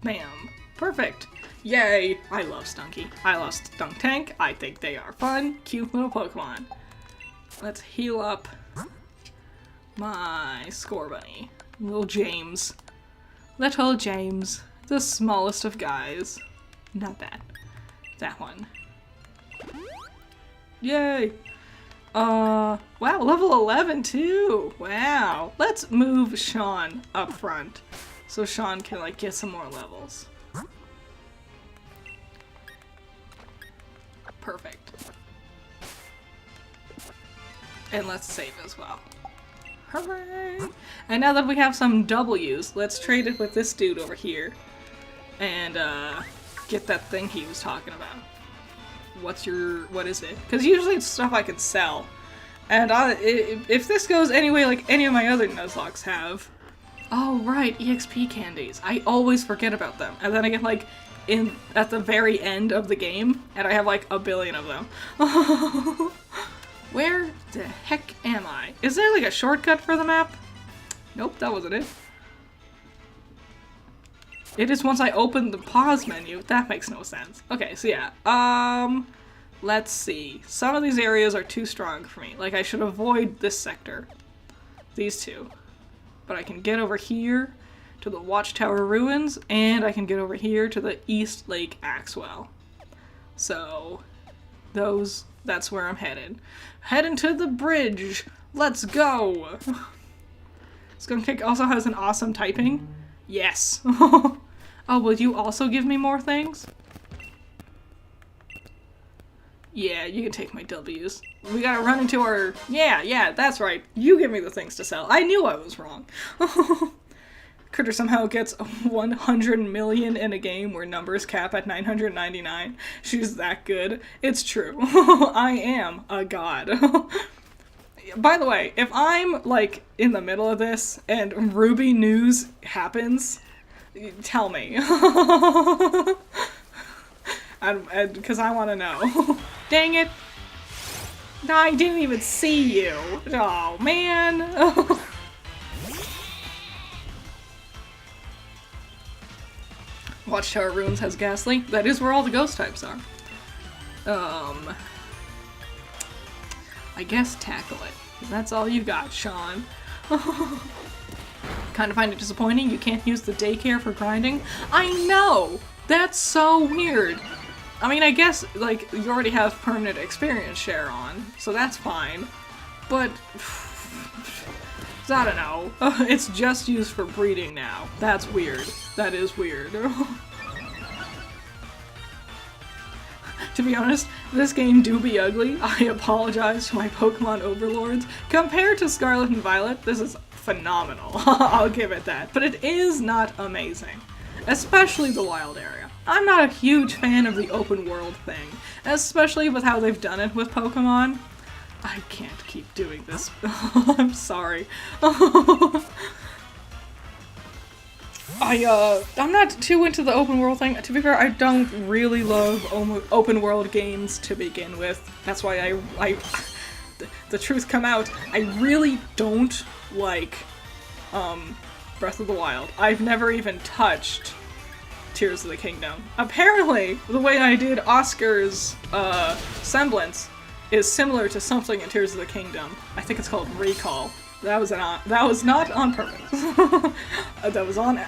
Bam. Perfect. Yay. I love Stunky. I love Stuntank. I think they are fun, cute little Pokemon. Let's heal up my Scorbunny. Little James. Little James. The smallest of guys. Not that. That one. Yay. Wow, level 11 too. Wow. Let's move Sean up front so Sean can like get some more levels. Perfect. And let's save as well. Hooray! And now that we have some W's, let's trade it with this dude over here. And, get that thing he was talking about. What is it? Because usually it's stuff I can sell. And if this goes anyway like any of my other Nuzlockes have. Oh, right, EXP candies. I always forget about them. And then I get, like, at the very end of the game, and I have, like, a billion of them. Where the heck am I? Is there, like, a shortcut for the map? Nope, that wasn't it. It is once I open the pause menu. That makes no sense. Okay, so yeah. Let's see. Some of these areas are too strong for me. Like, I should avoid this sector. These two. But I can get over here to the Watchtower Ruins, and I can get over here to the East Lake Axwell. So, that's where I'm headed. Heading to the bridge! Let's go! Skunk Kick also has an awesome typing. Yes! Oh, will you also give me more things? Yeah, you can take my W's. We gotta run into our... Yeah, that's right. You give me the things to sell. I knew I was wrong. Critter somehow gets 100 million in a game where numbers cap at 999. She's that good. It's true. I am a god. By the way, if I'm, like, in the middle of this and Ruby news happens, tell me. Because I want to know. Dang it. I didn't even see you. Oh, man. Watchtower Ruins has Ghastly. That is where all the ghost types are. I guess tackle it. 'Cause that's all you got, Sean. Kind of find it disappointing you can't use the daycare for grinding. I know! That's so weird. I mean, I guess, like, you already have permanent experience share on, so that's fine. But, I don't know. It's just used for breeding now. That's weird. That is weird. To be honest, this game do be ugly. I apologize to my Pokemon overlords. Compared to Scarlet and Violet, this is phenomenal. I'll give it that. But it is not amazing. Especially the wild area. I'm not a huge fan of the open world thing, especially with how they've done it with Pokemon. I can't keep doing this. I'm sorry. I'm not too into the open world thing. To be fair, I don't really love open world games to begin with. That's why the truth come out. I really don't like, Breath of the Wild. I've never even touched Tears of the Kingdom. Apparently, the way I did Oscar's, semblance is similar to something in Tears of the Kingdom. I think it's called Recall. That was not on purpose. that was on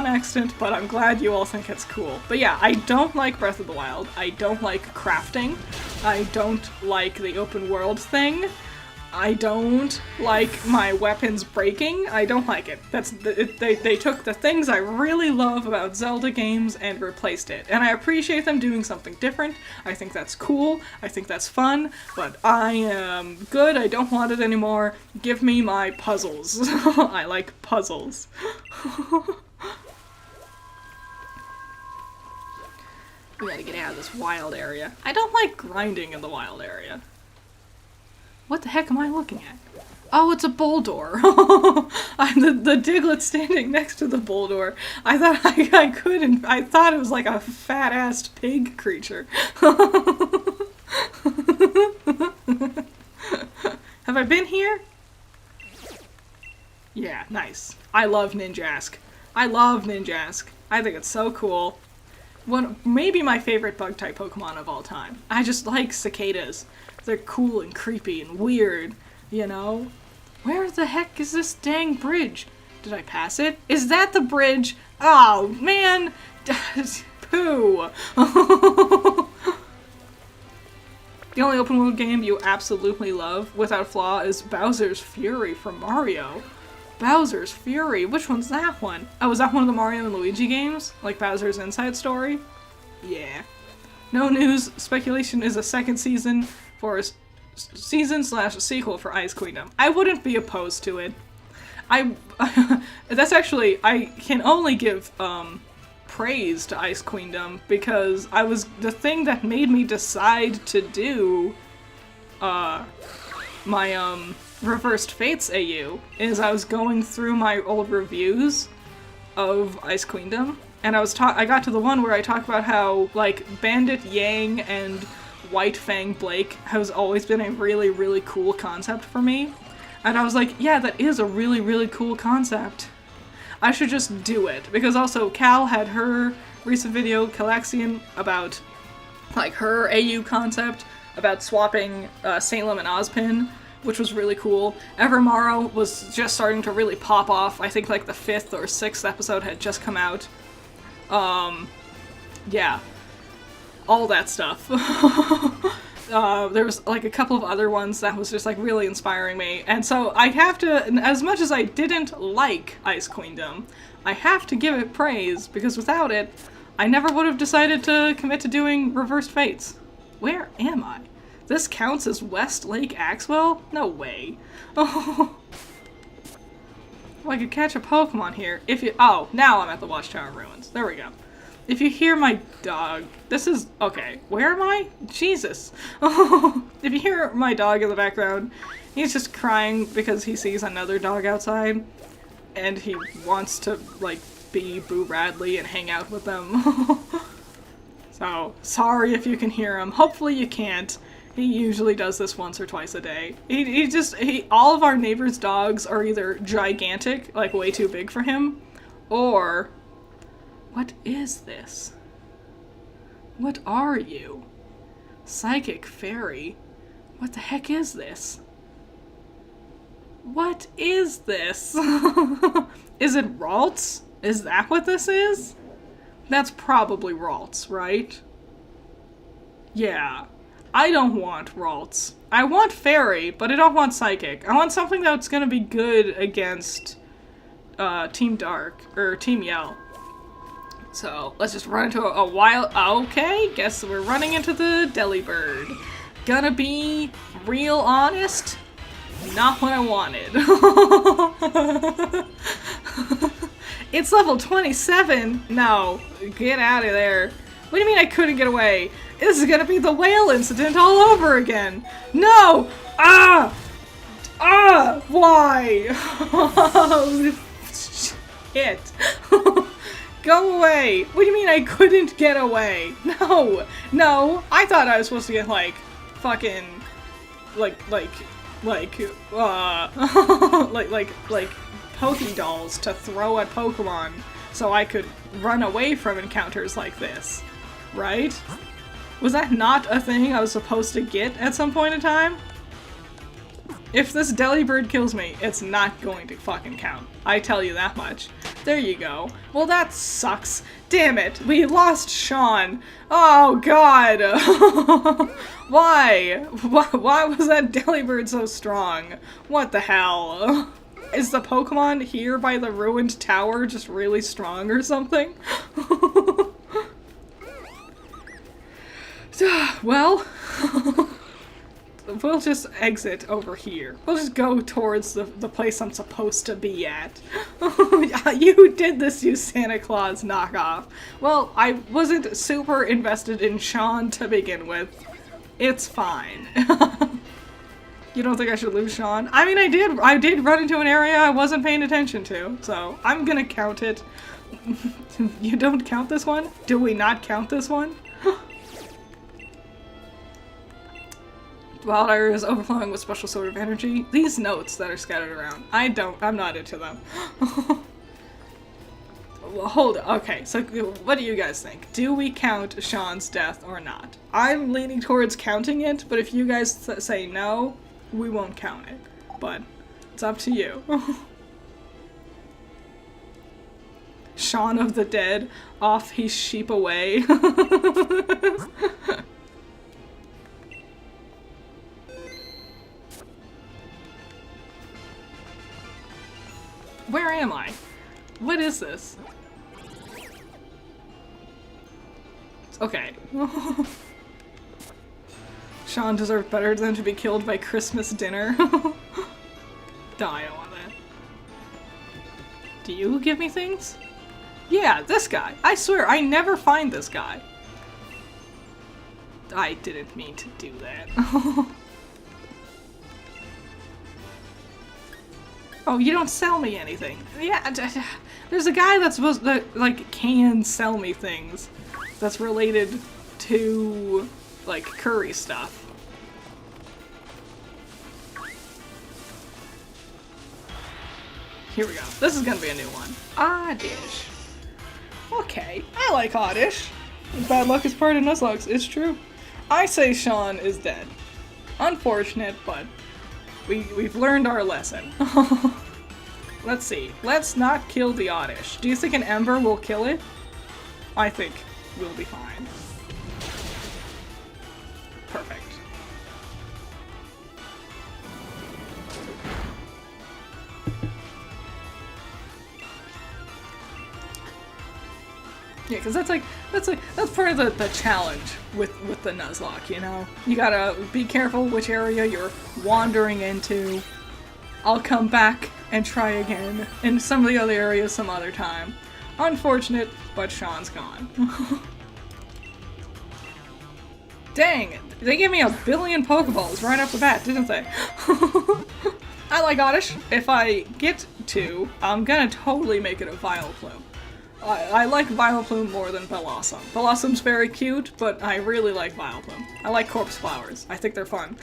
accident, but I'm glad you all think it's cool. But yeah, I don't like Breath of the Wild. I don't like crafting. I don't like the open world thing. I don't like my weapons breaking. I don't like it. They took the things I really love about Zelda games and replaced it. And I appreciate them doing something different. I think that's cool. I think that's fun. But I am good. I don't want it anymore. Give me my puzzles. I like puzzles. We gotta get out of this wild area. I don't like grinding in the wild area. What the heck am I looking at? Oh, it's a Boldore. the Diglett standing next to the Boldore. I thought I couldn't. I thought it was like a fat-ass pig creature. Have I been here? Yeah, nice. I love Ninjask. I love Ninjask. I think it's so cool. Maybe my favorite bug-type Pokemon of all time. I just like cicadas. They're cool and creepy and weird, you know? Where the heck is this dang bridge? Did I pass it? Is that the bridge? Oh, man! Pooh! The only open world game you absolutely love, without flaw, is Bowser's Fury from Mario. Bowser's Fury? Which one's that one? Oh, is that one of the Mario and Luigi games? Like Bowser's Inside Story? Yeah. No news. Speculation is a second season for a season/sequel for Ice Queendom. I wouldn't be opposed to it. That's actually, I can only give, praise to Ice Queendom because the thing that made me decide to do, my, Reversed Fates AU is I was going through my old reviews of Ice Queendom, and I got to the one where I talk about how, like, Bandit Yang and White Fang Blake has always been a really, really cool concept for me. And I was like, yeah, that is a really, really cool concept. I should just do it. Because also, Cal had her recent video, Calaxian, about, like, her AU concept, about swapping Salem and Ozpin, which was really cool. Evermaro was just starting to really pop off. I think, like, the 5th or 6th episode had just come out. Yeah. All that stuff. There was like a couple of other ones that was just like really inspiring me, and so I have to, as much as I didn't like Ice Queendom, I have to give it praise, because without it, I never would have decided to commit to doing Reversed Fates. Where am I? This counts as West Lake Axwell? No way. Oh, I could catch a Pokemon here if you- oh, now I'm at the Watchtower Ruins. There we go. If you hear my dog, this is, okay, where am I? Jesus. If you hear my dog in the background, he's just crying because he sees another dog outside, and he wants to, like, be Boo Radley and hang out with them. So, sorry if you can hear him. Hopefully you can't, He usually does this once or twice a day. All of our neighbors' dogs are either gigantic, like way too big for him, or... What is this? What are you? Psychic fairy? What the heck is this? What is this? Is it Ralts? Is that what this is? That's probably Ralts, right? Yeah. I don't want Ralts. I want fairy, but I don't want psychic. I want something that's gonna be good against Team Dark, or Team Yell. So, let's just run into a wild... Okay, guess we're running into the Delibird. Gonna be real honest, not what I wanted. It's level 27? No, get out of there. What do you mean I couldn't get away? This is gonna be the whale incident all over again. No! Ah! Ah! Why? Shit. Go away! What do you mean I couldn't get away? No! No! I thought I was supposed to get, like, fucking... like, Poké-Dolls to throw at Pokemon so I could run away from encounters like this. Right? Was that not a thing I was supposed to get at some point in time? If this Delibird kills me, it's not going to fucking count. I tell you that much. There you go. Well, that sucks. Damn it, we lost Sean. Oh, God. Why? Why was that Delibird so strong? What the hell? Is the Pokemon here by the ruined tower just really strong or something? Well... We'll just exit over here. We'll just go towards the place I'm supposed to be at. You did this, you Santa Claus knockoff. Well, I wasn't super invested in Sean to begin with. It's fine. You don't think I should lose Sean? I mean, I did run into an area I wasn't paying attention to, so I'm gonna count it. You don't count this one? Do we not count this one? Wild area is overflowing with special sort of energy. These notes that are scattered around. I'm not into them. Well, hold on. Okay, so what do you guys think? Do we count Sean's death or not? I'm leaning towards counting it, but if you guys say no, we won't count it. But it's up to you. Shaun of the Dead, off he sheep away. Where am I? What is this? Okay. Sean deserved better than to be killed by Christmas dinner. No, I don't want that. Do you give me things? Yeah, this guy. I swear, I never find this guy. I didn't mean to do that. Oh, you don't sell me anything. Yeah, there's a guy that's supposed to, like, can sell me things that's related to, like, curry stuff. Here we go. This is gonna be a new one. Oddish. Okay, I like Oddish. Bad luck is part of Nuzlocke. It's true. I say Sean is dead. Unfortunate, but we've learned our lesson. Let's see. Let's not kill the Oddish. Do you think an Ember will kill it? I think we'll be fine. Perfect. Yeah, because that's part of the challenge with the Nuzlocke, you know? You gotta be careful which area you're wandering into. I'll come back and try again in some of the other areas some other time. Unfortunate, but Sean's gone. Dang, they gave me 1 billion Pokeballs right off the bat, didn't they? I like Oddish. If I get to, I'm gonna totally make it a Vileplume. I like Vileplume more than Bellossom. Bellossom's very cute, but I really like Vileplume. I like corpse flowers. I think they're fun.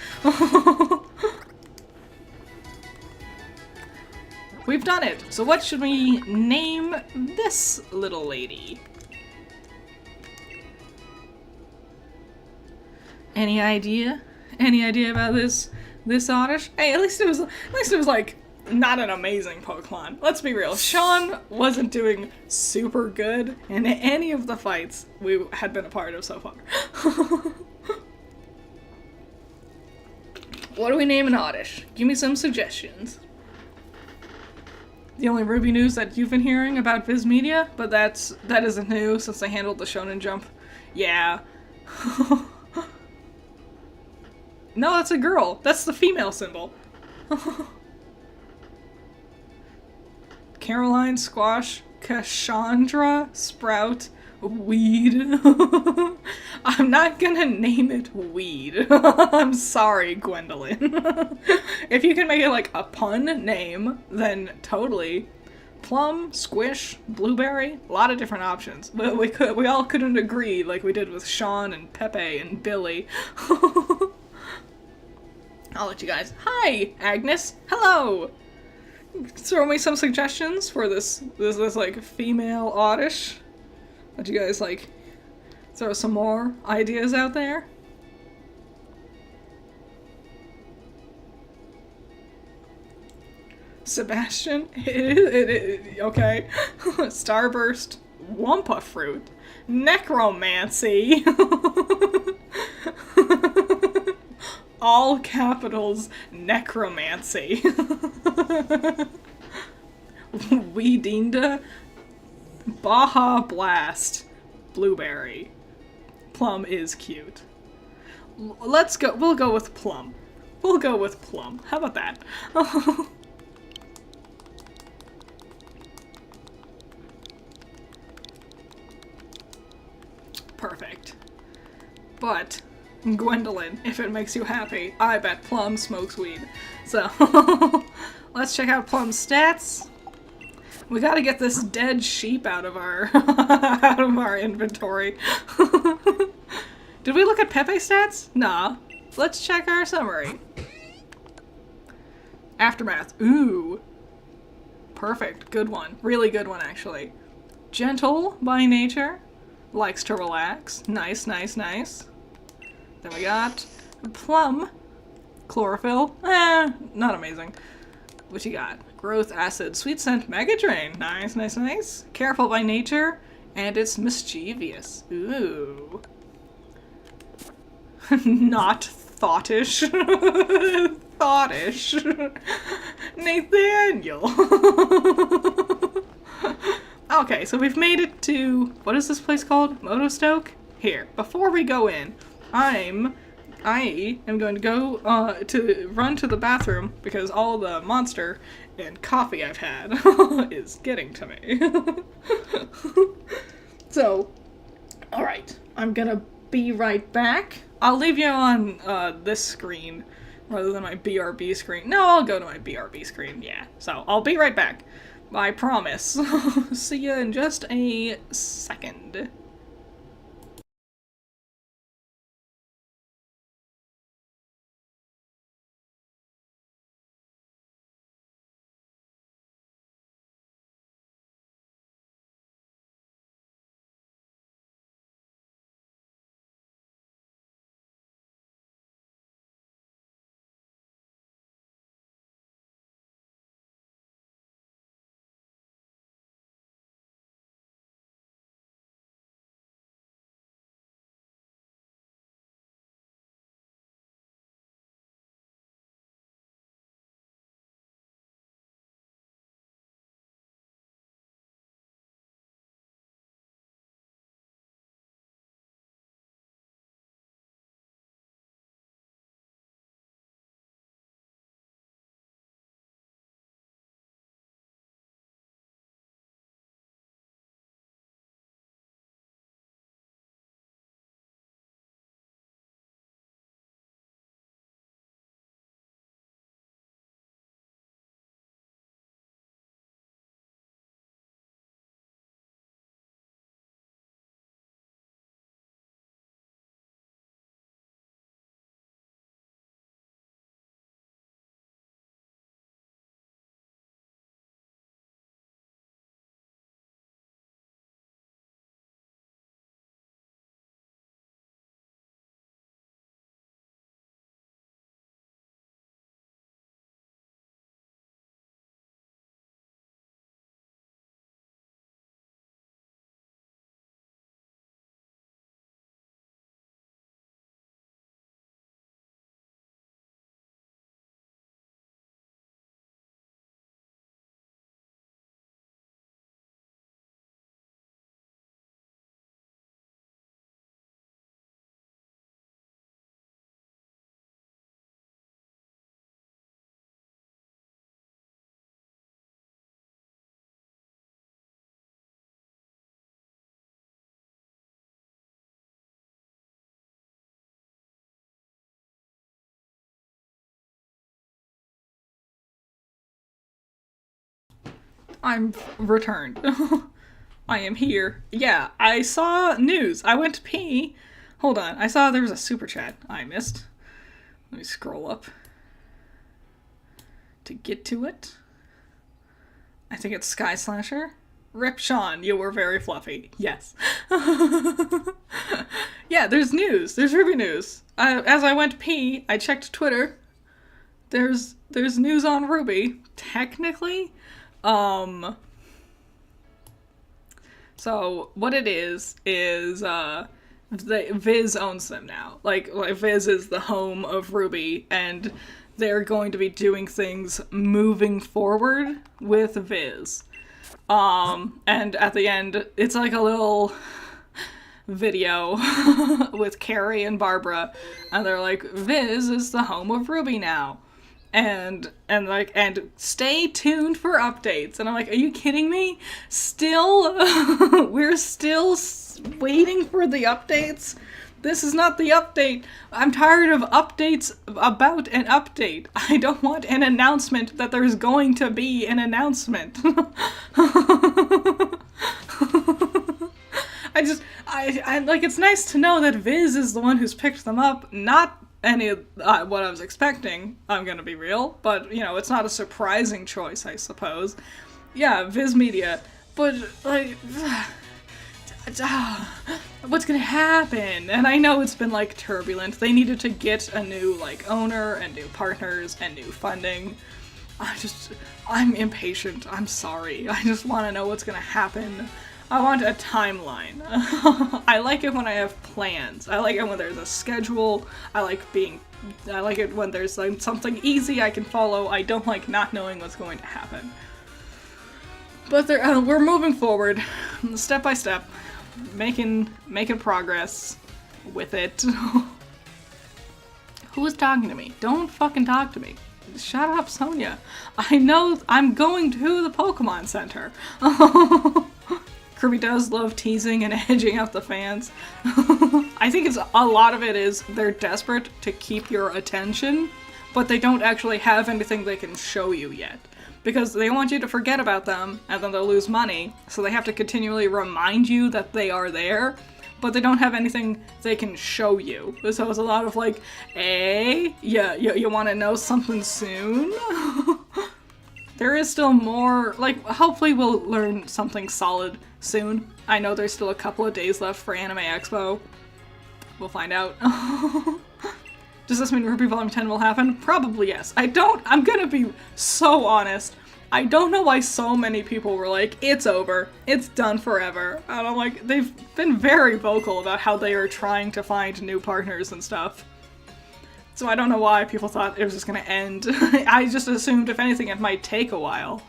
We've done it! So what should we name this little lady? Any idea? Any idea about this Oddish? Hey, at least it was like not an amazing Pokemon. Let's be real. Sean wasn't doing super good in any of the fights we had been a part of so far. What do we name an Oddish? Give me some suggestions. The only Ruby news that you've been hearing about Viz Media, but that isn't new since they handled the Shonen Jump. Yeah. No, that's a girl. That's the female symbol. Caroline, Squash, Cassandra, Sprout, Weed. I'm not gonna name it Weed. I'm sorry, Gwendolyn. If you can make it like a pun name, then totally. Plum, Squish, Blueberry, a lot of different options. We all couldn't agree like we did with Sean and Pepe and Billy. I'll let you guys. Hi, Agnes. Hello. Throw me some suggestions for this like female Oddish. Let you guys like throw some more ideas out there. Sebastian, okay. Starburst, Wumpa Fruit, Necromancy. All capitals, necromancy. Weedinda, Baja Blast, Blueberry. Plum is cute. Let's go. We'll go with Plum. We'll go with Plum. How about that? Perfect. But Gwendolyn, if it makes you happy, I bet Plum smokes weed. So, let's check out Plum's stats. We gotta get this dead sheep out of our out of our inventory. Did we look at Pepe's stats? Nah. Let's check our summary. Aftermath. Ooh. Perfect. Good one. Really good one, actually. Gentle by nature. Likes to relax. Nice, nice, nice. Then we got Plum. Chlorophyll. Not amazing. What you got? Growth acid. Sweet scent mega drain. Nice, nice, nice. Careful by nature. And it's mischievous. Ooh. Not thoughtish. Thoughtish. Nathaniel. Okay, so we've made it to, what is this place called? Motostoke? Here, before we go in, I am going to go run to the bathroom because all the monster and coffee I've had is getting to me. So, alright, I'm gonna be right back. I'll leave you on this screen rather than my BRB screen. No, I'll go to my BRB screen, yeah. So, I'll be right back. I promise. See you in just a second. I'm returned. I am here. Yeah, I saw news. I went to pee. Hold on. I saw there was a super chat I missed. Let me scroll up to get to it. I think it's Sky Slasher. Rip Sean, you were very fluffy. Yes. Yeah, there's news. There's Ruby news. As I went to pee, I checked Twitter. There's news on Ruby. Technically, so what it is Viz owns them now. Like Viz is the home of Ruby, and they're going to be doing things moving forward with Viz. And at the end, it's like a little video with Carrie and Barbara, and they're like, Viz is the home of Ruby now. And stay tuned for updates. And I'm like, are you kidding me? Still? We're still waiting for the updates? This is not the update. I'm tired of updates about an update. I don't want an announcement that there's going to be an announcement. I like, it's nice to know that Viz is the one who's picked them up, not any of what I was expecting, I'm gonna be real, but, you know, it's not a surprising choice, I suppose. Yeah, Viz Media, but, like, what's gonna happen? And I know it's been, like, turbulent. They needed to get a new, like, owner and new partners and new funding. I'm impatient. I'm sorry. I just want to know what's gonna happen. I want a timeline. I like it when I have plans. I like it when there's a schedule. I like it when there's like something easy I can follow. I don't like not knowing what's going to happen. But we're moving forward, step by step, making progress with it. Who is talking to me? Don't fucking talk to me. Shut up, Sonia. I know I'm going to the Pokemon Center. Kirby does love teasing and edging out the fans. I think a lot of it is they're desperate to keep your attention, but they don't actually have anything they can show you yet. Because they want you to forget about them, and then they'll lose money, so they have to continually remind you that they are there, but they don't have anything they can show you. So it's a lot of like, hey, you want to know something soon? There is still more, like, hopefully we'll learn something solid soon. I know there's still a couple of days left for Anime Expo. We'll find out. Does this mean Ruby Volume 10 will happen? Probably yes. I'm gonna be so honest. I don't know why so many people were like, it's over, it's done forever. And I'm like, they've been very vocal about how they are trying to find new partners and stuff. So I don't know why people thought it was just gonna end. I just assumed, if anything, it might take a while.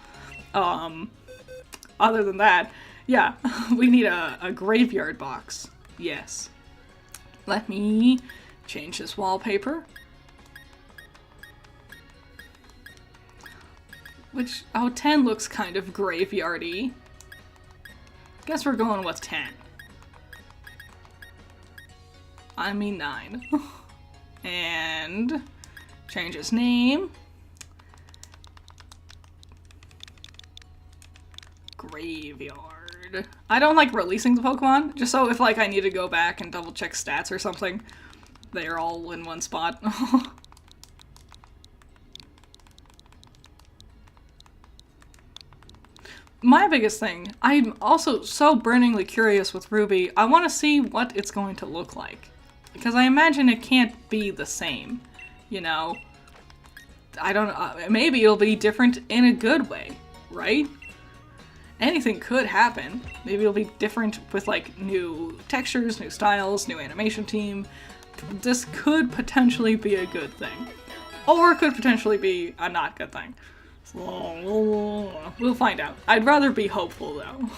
Other than that, yeah, we need a graveyard box. Yes. Let me change this wallpaper. Which, 10 looks kind of graveyardy. Guess we're going with 10. I mean 9. And change his name. Graveyard. I don't like releasing the Pokemon, just so if like I need to go back and double check stats or something, they're all in one spot. My biggest thing, I'm also so burningly curious with Ruby, I want to see what it's going to look like. Because I imagine it can't be the same, you know? I don't know, maybe it'll be different in a good way, right? Anything could happen. Maybe it'll be different with like new textures, new styles, new animation team. This could potentially be a good thing. Or it could potentially be a not good thing. So, we'll find out. I'd rather be hopeful though.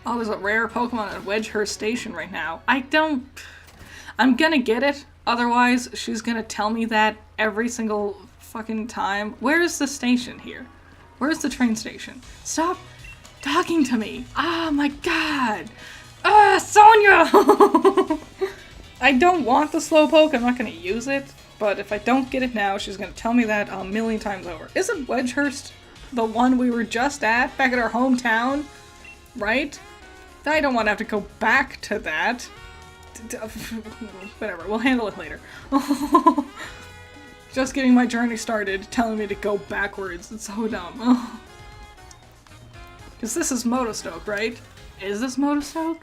Oh, there's a rare Pokemon at Wedgehurst Station right now. I'm gonna get it, otherwise she's gonna tell me that every single fucking time. Where is the station here? Where's the train station? Stop talking to me! Oh my god! Ah, Sonia! I don't want the Slowpoke, I'm not gonna use it. But if I don't get it now, she's gonna tell me that a million times over. Isn't Wedgehurst the one we were just at, back at our hometown? Right? I don't want to have to go back to that. Whatever, we'll handle it later. Just getting my journey started, telling me to go backwards. It's so dumb. Because this is Motostoke, right? Is this Motostoke?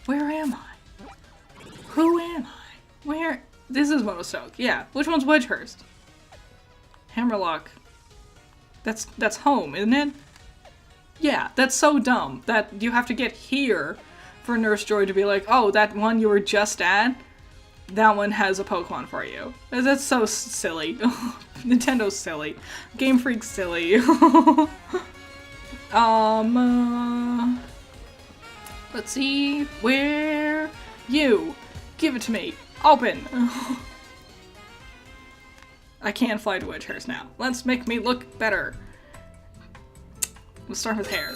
Where am I? Who am I? Where? This is Motostoke, yeah. Which one's Wedgehurst? Hammerlock. That's home, isn't it? Yeah, that's so dumb that you have to get here for Nurse Joy to be like, oh, that one you were just at, that one has a Pokemon for you. That's so silly. Nintendo's silly. Game Freak's silly. Let's see, where you? Give it to me. Open. I can fly to Wedgehurst now. Let's make me look better. We'll start with hair.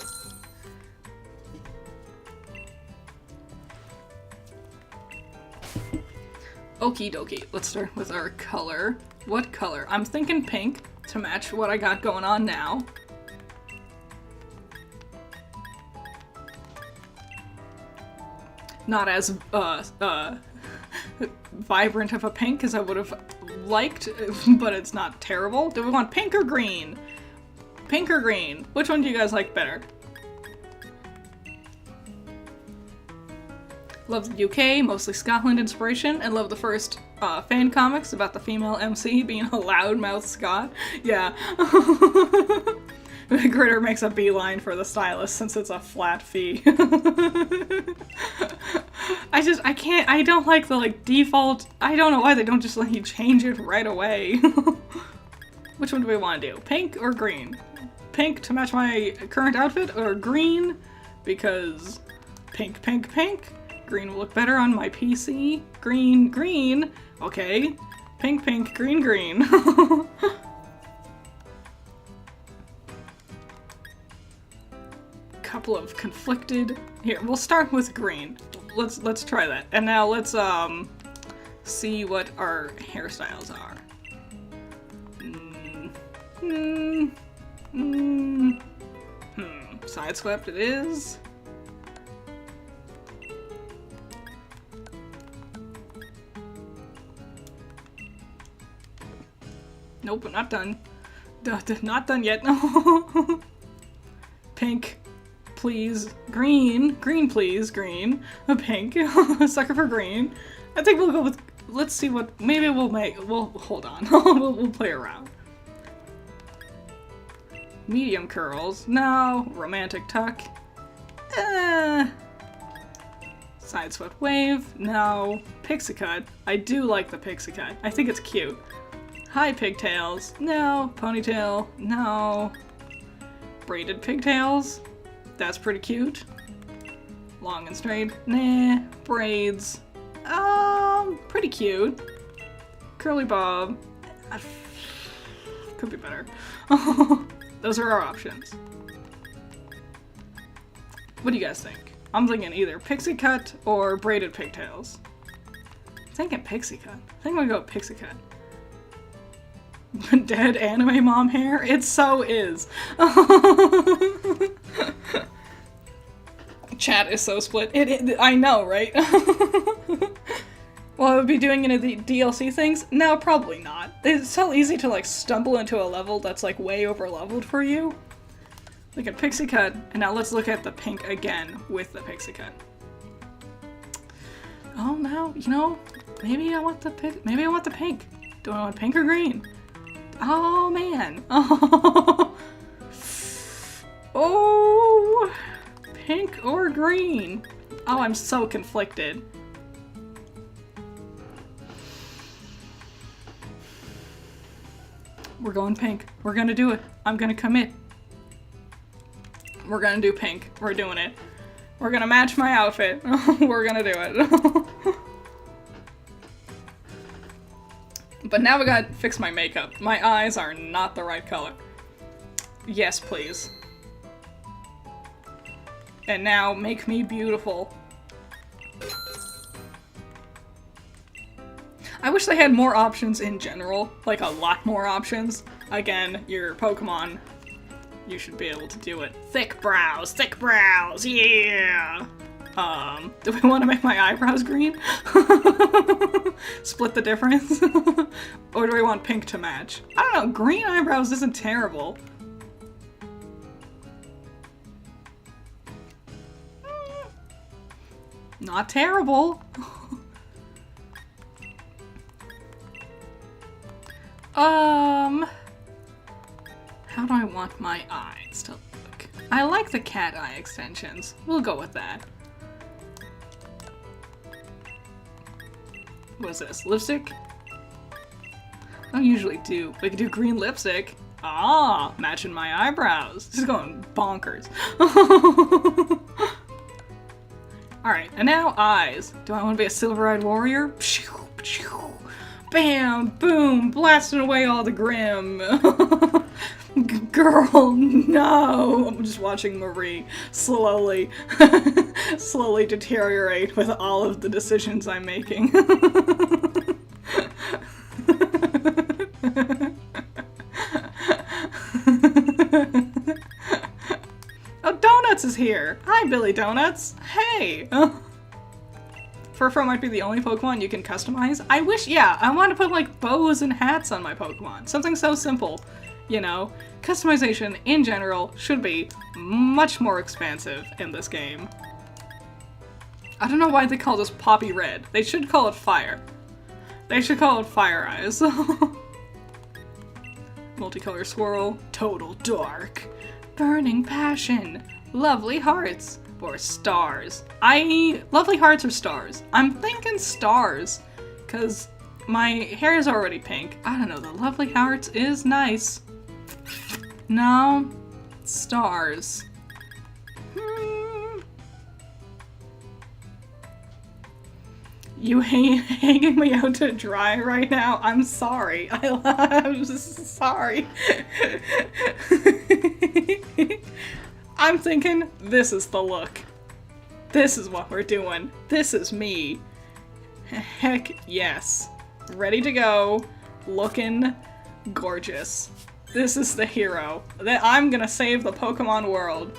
Okie dokie. Let's start with our color. What color? I'm thinking pink to match what I got going on now. Not as, vibrant of a pink as I would have liked, but it's not terrible. Do we want pink or green? Pink or green? Which one do you guys like better? Love the UK, mostly Scotland inspiration, and love the first fan comics about the female MC being a loudmouth Scot. Yeah. Gritter makes a beeline for the stylist since it's a flat fee. I don't like the, like, default, I don't know why they don't just let you change it right away. Which one do we want to do? Pink or green? Pink to match my current outfit, or green? Because pink, pink, pink. Green will look better on my PC. Green, green. Okay. Pink, pink, green, green. Couple of conflicted. Here, we'll start with green. Let's try that. And now let's see what our hairstyles are. Sideswept it is. Nope, not done. Not done yet. Pink, please. Green. Green, please. Green. Pink. Sucker for green. I think we'll go with, let's see what, maybe we'll hold on. we'll play around. Medium curls. No. Romantic tuck. Sideswept wave. No. Pixie cut. I do like the pixie cut. I think it's cute. High pigtails. No. Ponytail. No. Braided pigtails. That's pretty cute. Long and straight. Nah. Braids. Pretty cute. Curly bob. Could be better. Those are our options. What do you guys think? I'm thinking either pixie cut or braided pigtails. I'm thinking pixie cut. I think I'm gonna go with pixie cut. Dead anime mom hair? It so is. Chat is so split. I know, right? Will I be doing any of the DLC things? No, probably not. It's so easy to, like, stumble into a level that's, like, way over-leveled for you. Look at pixie cut, and now let's look at the pink again with the pixie cut. Oh, no, you know, maybe I want the pink. Do I want pink or green? Oh, man. Oh, pink or green? Oh, I'm so conflicted. We're going pink. We're gonna do it. I'm gonna commit. We're gonna do pink. We're doing it. We're gonna match my outfit. We're gonna do it. But now we gotta fix my makeup. My eyes are not the right color. Yes, please. And now make me beautiful. I wish they had more options in general, like a lot more options. Again, your Pokemon, you should be able to do it. Thick brows, yeah! Do we want to make my eyebrows green? Split the difference? Or do we want pink to match? I don't know, green eyebrows isn't terrible. Not terrible. How do I want my eyes to look? I like the cat eye extensions. We'll go with that. What is this? Lipstick? I don't usually do. We can do green lipstick. Ah, matching my eyebrows. This is going bonkers. Alright, and now eyes. Do I want to be a silver-eyed warrior? Bam! Boom! Blasting away all the grim. Girl, no! I'm just watching Marie slowly deteriorate with all of the decisions I'm making. Oh, Donuts is here! Hi, Billy Donuts! Hey! Furfur might be the only Pokemon you can customize. I wish, yeah, I want to put like bows and hats on my Pokemon. Something so simple, you know? Customization in general should be much more expansive in this game. I don't know why they call this Poppy Red. They should call it Fire. They should call it Fire Eyes. Multicolor Swirl, Total Dark, Burning Passion, Lovely Hearts, or Stars. Lovely Hearts or Stars? I'm thinking Stars, because my hair is already pink. I don't know, the Lovely Hearts is nice. No, Stars. You hanging me out to dry right now? I'm sorry. I'm sorry. I'm thinking, this is the look. This is what we're doing. This is me. Heck yes. Ready to go. Looking gorgeous. This is the hero. That I'm gonna save the Pokemon world.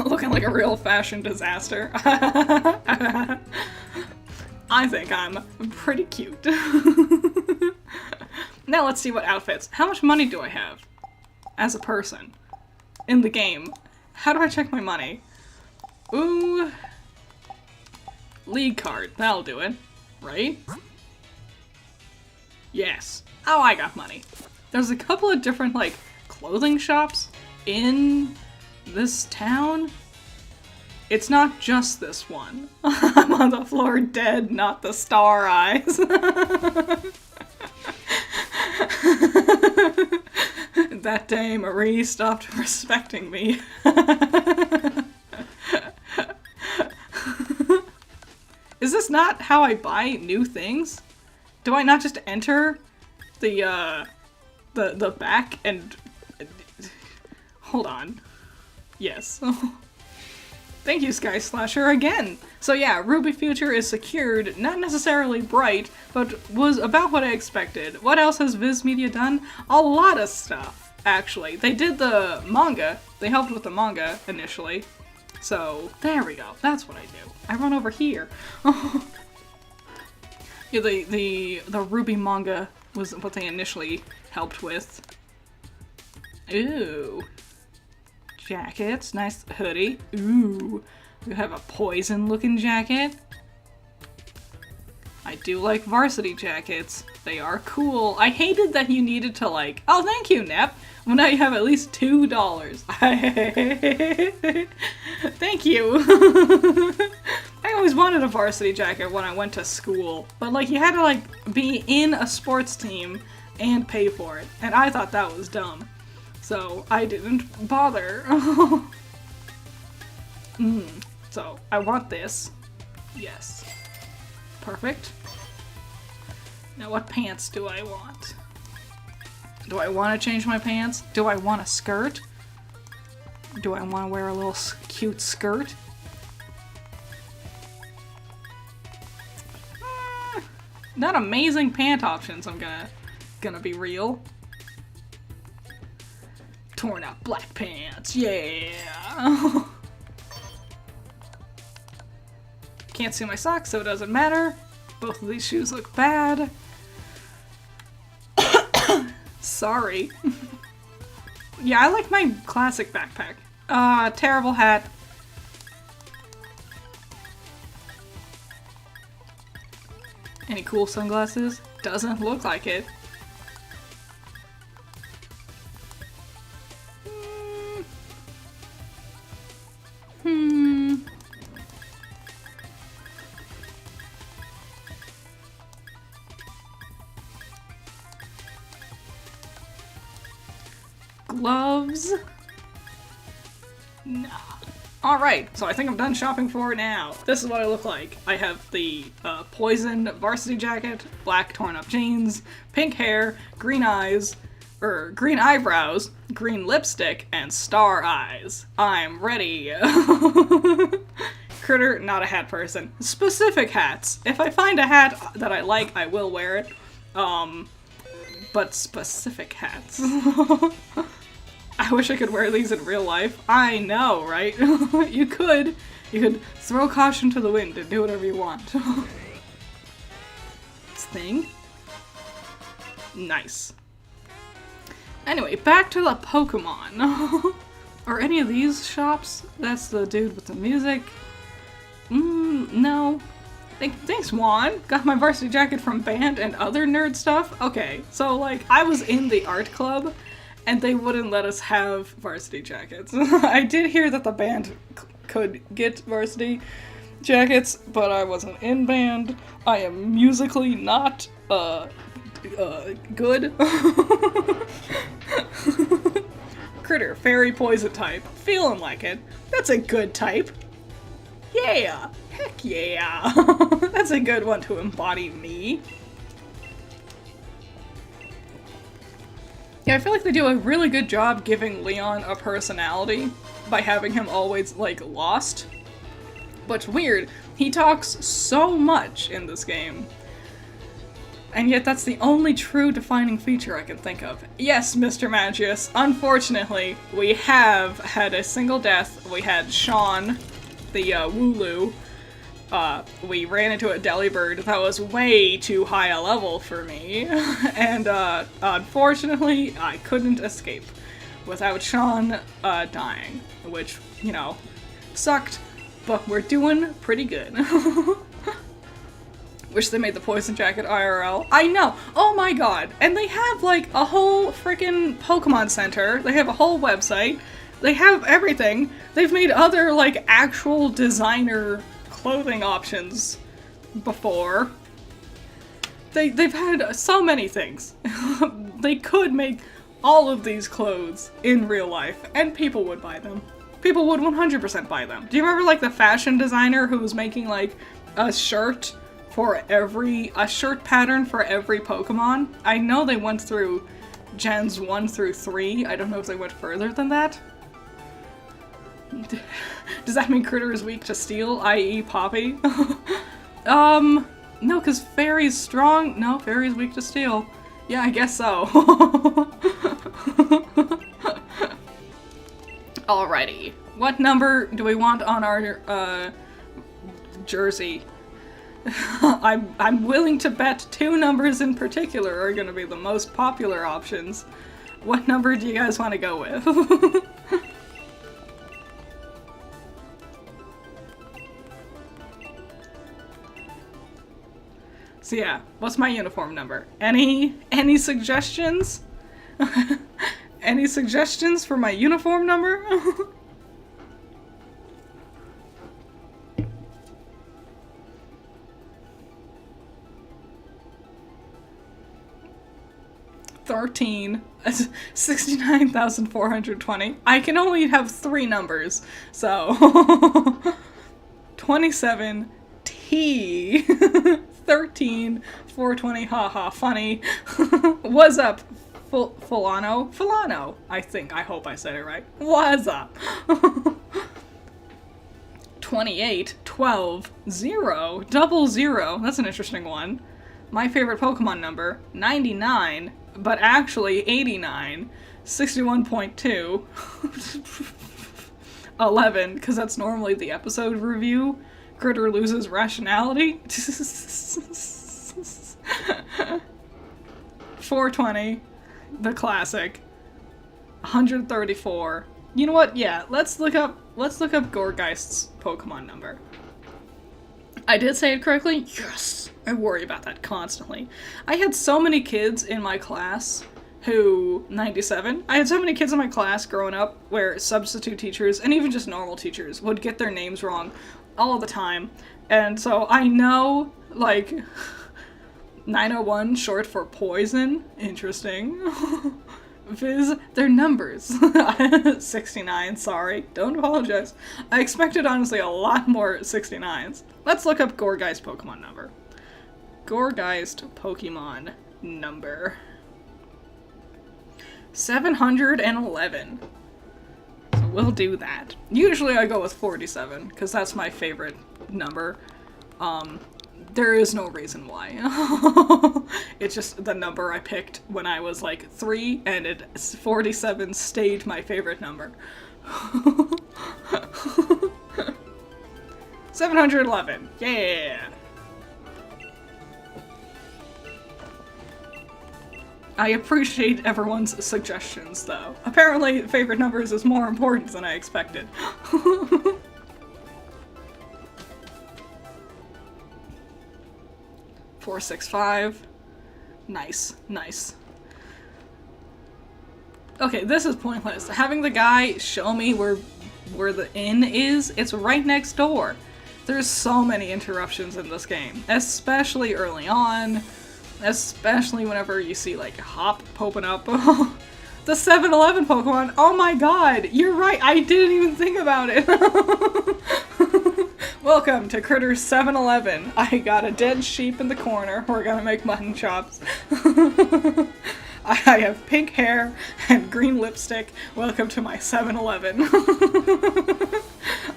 Looking like a real fashion disaster. I think I'm pretty cute. Now let's see what outfits. How much money do I have as a person in the game? How do I check my money? Ooh. League card. That'll do it. Right? Yes. Oh, I got money. There's a couple of different, like, clothing shops in this town. It's not just this one. I'm on the floor dead, not the star eyes. That day, Marie stopped respecting me. Is this not how I buy new things? Do I not just enter the back and... Hold on. Yes. Thank you, Sky Slasher, again! So yeah, Ruby Future is secured, not necessarily bright, but was about what I expected. What else has Viz Media done? A lot of stuff, actually. They did the manga. They helped with the manga, initially. So, there we go. That's what I do. I run over here. Yeah, the Ruby manga was what they initially helped with. Ooh. Jackets, nice hoodie. Ooh, we have a poison-looking jacket. I do like varsity jackets. They are cool. I hated that you needed to like, oh thank you, Nep. Well now you have at least $2. Thank you. I always wanted a varsity jacket when I went to school, but like you had to like be in a sports team and pay for it, and I thought that was dumb. So I didn't bother. So I want this. Yes. Perfect. Now what pants do I want? Do I want to change my pants? Do I want a skirt? Do I want to wear a little cute skirt? Not amazing pant options, I'm gonna be real. Torn out black pants, yeah! Can't see my socks, so it doesn't matter. Both of these shoes look bad. Sorry. Yeah, I like my classic backpack. Terrible hat. Any cool sunglasses? Doesn't look like it. Gloves? Nah. Alright, so I think I'm done shopping for now. This is what I look like. I have the poison varsity jacket, black torn up jeans, pink hair, green eyes, green eyebrows, green lipstick, and star eyes. I'm ready. Critter, not a hat person. Specific hats. If I find a hat that I like, I will wear it. But specific hats. I wish I could wear these in real life. I know, right? You could throw caution to the wind and do whatever you want. This thing? Nice. Anyway, back to the Pokémon. Are any of these shops? That's the dude with the music. No. Thanks, Juan. Got my varsity jacket from band and other nerd stuff. Okay, so like, I was in the art club, and they wouldn't let us have varsity jackets. I did hear that the band could get varsity jackets, but I wasn't in band. I am musically not, good. Critter, fairy poison type. Feeling like it. That's a good type. Yeah! Heck yeah! That's a good one to embody me. Yeah, I feel like they do a really good job giving Leon a personality by having him always, like, lost. But weird, he talks so much in this game. And yet that's the only true defining feature I can think of. Yes, Mr. Magius, unfortunately, we have had a single death. We had Sean, the Wooloo. We ran into a Delibird that was way too high a level for me, and unfortunately I couldn't escape without Sean dying, which, you know, sucked, but we're doing pretty good. Wish they made the poison jacket IRL. I know! Oh my god! And they have, like, a whole freaking Pokemon Center, they have a whole website, they have everything, they've made other, like, actual designer clothing options before. They've had so many things. They could make all of these clothes in real life, and people would buy them. People would 100% buy them. Do you remember, like, the fashion designer who was making, like, a shirt pattern for every Pokemon? I know they went through gens 1 through 3. I don't know if they went further than that. Does that mean Critter is weak to steel, i.e. Poppy? No, because Fairy's strong. No, Fairy's weak to steel. Yeah, I guess so. Alrighty. What number do we want on our, jersey? I'm willing to bet 2 numbers in particular are gonna be the most popular options. What number do you guys want to go with? So yeah, what's my uniform number? Any suggestions? Any suggestions for my uniform number? $13. 69,420. I can only have 3 numbers, so 27 T 13 420. Haha, funny. What's up, Fulano? I hope I said it right. What's up? 28 12 0 00. That's an interesting one. My favorite Pokemon number, 99, but actually 89, 61.2, 11, because that's normally the episode review. Critter loses rationality. 420, the classic. 134. You know what? Yeah, let's look up Gourgeist's Pokemon number. I did say it correctly? Yes! I worry about that constantly. I had so many kids in my class who... 97? I had so many kids in my class growing up where substitute teachers, and even just normal teachers, would get their names wrong all the time. And so I know, like... 901, short for poison. Interesting. Viz, their numbers. 69, sorry. Don't apologize. I expected, honestly, a lot more 69s. Let's look up Gourgeist Pokemon number. Gourgeist Pokemon number. 711. So we'll do that. Usually I go with 47, because that's my favorite number. There is no reason why. It's just the number I picked when I was like 3, and 47 stayed my favorite number. 711. Yeah! I appreciate everyone's suggestions, though. Apparently, favorite numbers is more important than I expected. 465. Nice, nice. Okay, this is pointless. Having the guy show me where the inn is, it's right next door. There's so many interruptions in this game, especially early on, especially whenever you see like Hop popping up. The 7-Eleven Pokemon, oh my god, you're right, I didn't even think about it. Welcome to Critter 7-Eleven. I got a dead sheep in the corner. We're gonna make mutton chops. I have pink hair and green lipstick. Welcome to my 7-Eleven.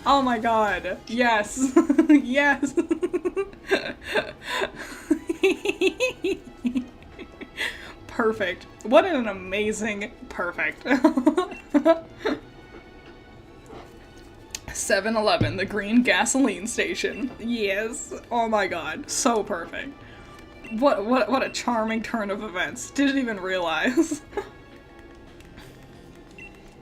Oh my god. Yes. Yes. Perfect. What an amazing perfect. 7-Eleven, the green gasoline station. Yes. Oh my god. So perfect. What a charming turn of events. Didn't even realize.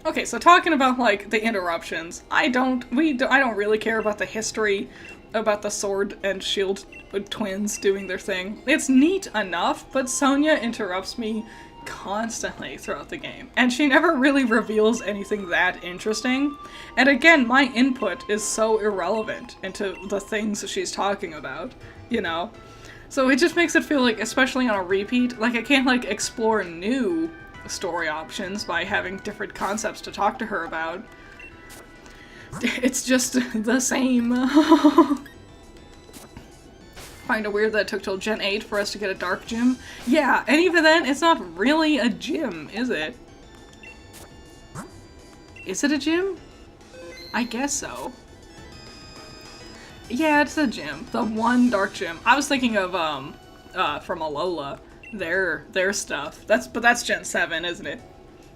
Okay, so talking about like the interruptions, I don't really care about the history about the Sword and Shield twins doing their thing. It's neat enough, but Sonia interrupts me constantly throughout the game, and she never really reveals anything that interesting. And again, my input is so irrelevant into the things she's talking about, you know? So it just makes it feel like, especially on a repeat, like I can't like explore new story options by having different concepts to talk to her about. It's just the same. Kinda weird that it took till Gen 8 for us to get a dark gym. Yeah, and even then, it's not really a gym, is it? Is it a gym? I guess so. Yeah, it's a gym. The one dark gym. I was thinking of, from Alola. Their stuff. But that's Gen 7, isn't it?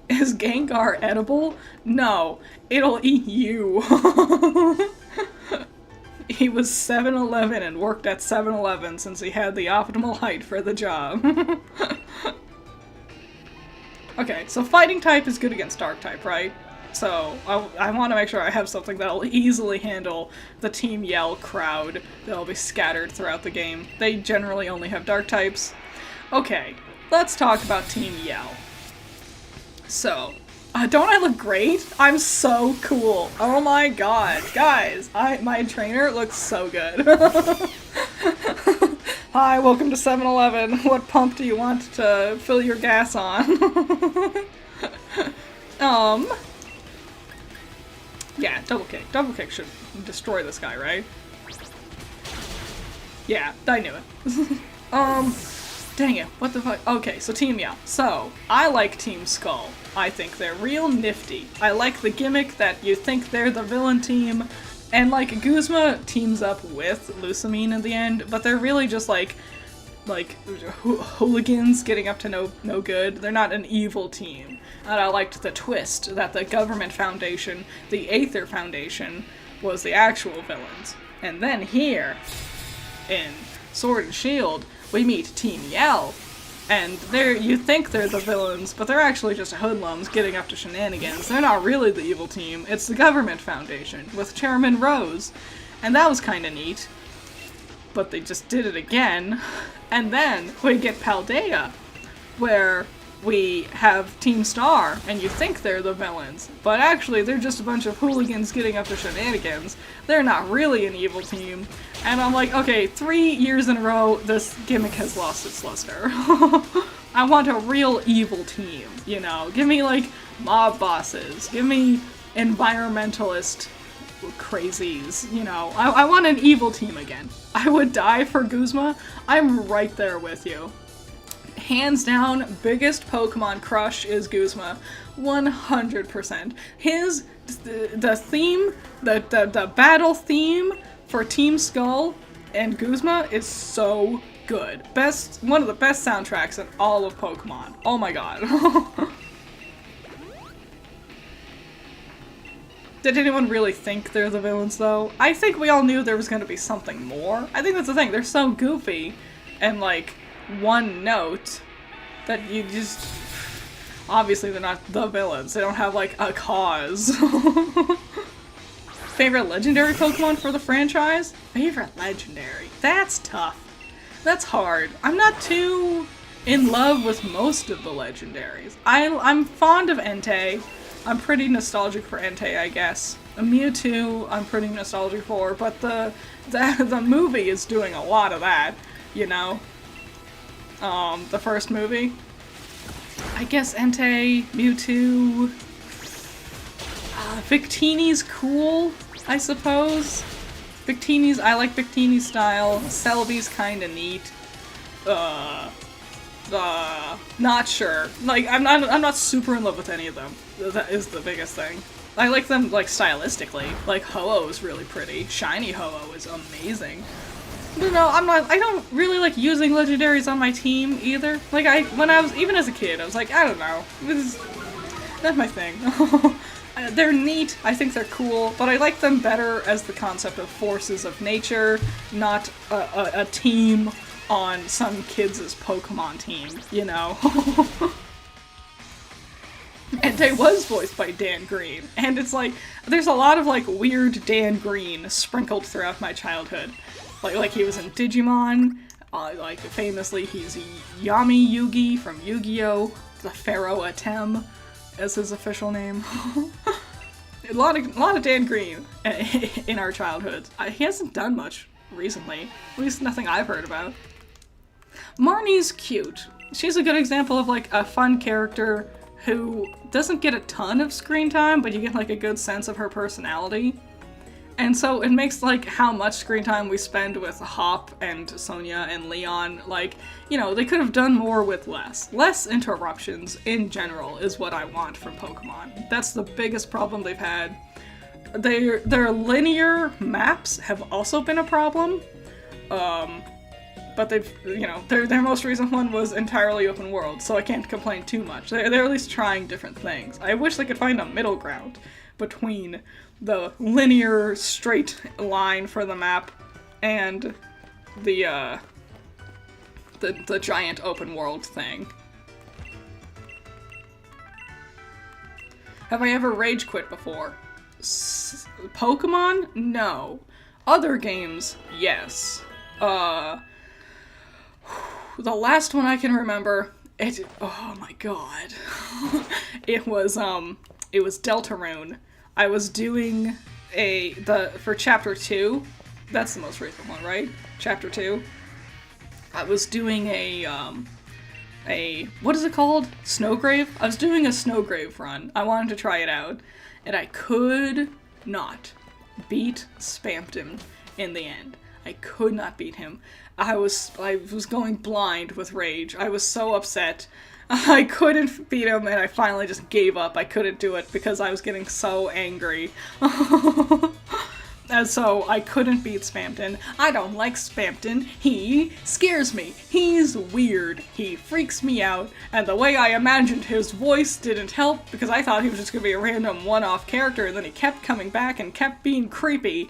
Is Gengar edible? No. It'll eat you. He was 7'11" and worked at 7-Eleven since he had the optimal height for the job. Okay, so fighting type is good against dark type, right? So I want to make sure I have something that'll easily handle the Team Yell crowd that'll be scattered throughout the game. They generally only have dark types. Okay, let's talk about Team Yell. So, don't I look great? I'm so cool. Oh my god. Guys, my trainer looks so good. Hi, welcome to 7-Eleven. What pump do you want to fill your gas on? Yeah, double kick. Double kick should destroy this guy, right? Yeah, I knew it. Dang it, what the fuck? Okay, so Team Yell. So, I like Team Skull. I think they're real nifty. I like the gimmick that you think they're the villain team, and like Guzma teams up with Lusamine in the end, but they're really just like like hooligans getting up to no good. They're not an evil team. And I liked the twist that the government foundation, the Aether Foundation, was the actual villains. And then here, in Sword and Shield, we meet Team Yell. And you think they're the villains, but they're actually just hoodlums getting up to shenanigans. They're not really the evil team, it's the government foundation, with Chairman Rose. And that was kinda neat. But they just did it again. And then we get Paldea, where we have Team Star, and you think they're the villains, but actually they're just a bunch of hooligans getting up to shenanigans. They're not really an evil team. And I'm like, okay, 3 years in a row, this gimmick has lost its luster. I want a real evil team, you know? Give me, like, mob bosses. Give me environmentalist crazies, you know? I want an evil team again. I would die for Guzma. I'm right there with you. Hands down, biggest Pokemon crush is Guzma. 100%. The theme, the battle theme for Team Skull and Guzma is so good. One of the best soundtracks in all of Pokemon. Oh my god. Did anyone really think they're the villains though? I think we all knew there was gonna be something more. I think that's the thing, they're so goofy and like one note that you just... Obviously they're not the villains, they don't have like a cause. Favorite legendary Pokemon for the franchise? Favorite legendary? That's tough. That's hard. I'm not too in love with most of the legendaries. I'm fond of Entei. I'm pretty nostalgic for Entei, I guess. Mewtwo, I'm pretty nostalgic for, but the movie is doing a lot of that, you know? The first movie. I guess Entei, Mewtwo, Victini's cool, I suppose. I like Victini's style. Celebi's kinda neat. Not sure. Like, I'm not super in love with any of them. That is the biggest thing. I like them, like, stylistically. Like, Ho-Oh is really pretty. Shiny Ho-Oh is amazing. But no, I don't really like using legendaries on my team either. Like, even as a kid, I was like, I don't know. That's my thing. They're neat, I think they're cool, but I like them better as the concept of forces of nature, not a team on some kids' Pokemon team, you know? And it was voiced by Dan Green, and it's like, there's a lot of like weird Dan Green sprinkled throughout my childhood. Like he was in Digimon, like famously he's Yami Yugi from Yu-Gi-Oh! The Pharaoh Atem as his official name. a lot of Dan Green in our childhoods. He hasn't done much recently, at least nothing I've heard about. Marnie's cute. She's a good example of like a fun character who doesn't get a ton of screen time, but you get like a good sense of her personality. And so it makes like how much screen time we spend with Hop and Sonia and Leon, like, you know, they could have done more with less. Less interruptions in general is what I want from Pokemon. That's the biggest problem they've had. Their linear maps have also been a problem. But they've, you know, their most recent one was entirely open world, so I can't complain too much. They're at least trying different things. I wish they could find a middle ground between the linear straight line for the map and the giant open world thing. Have I ever rage quit before? Pokemon? No. Other games? Yes. The last one I can remember, oh my god. it was Deltarune. I was doing for chapter 2, that's the most recent one, right? Chapter 2. I was doing what is it called? Snowgrave? I was doing a Snowgrave run. I wanted to try it out, and I could not beat Spamton in the end. I could not beat him. I was going blind with rage. I was so upset. I couldn't beat him, and I finally just gave up. I couldn't do it because I was getting so angry. And so I couldn't beat Spamton. I don't like Spamton. He scares me. He's weird. He freaks me out. And the way I imagined his voice didn't help because I thought he was just gonna be a random one-off character, and then he kept coming back and kept being creepy.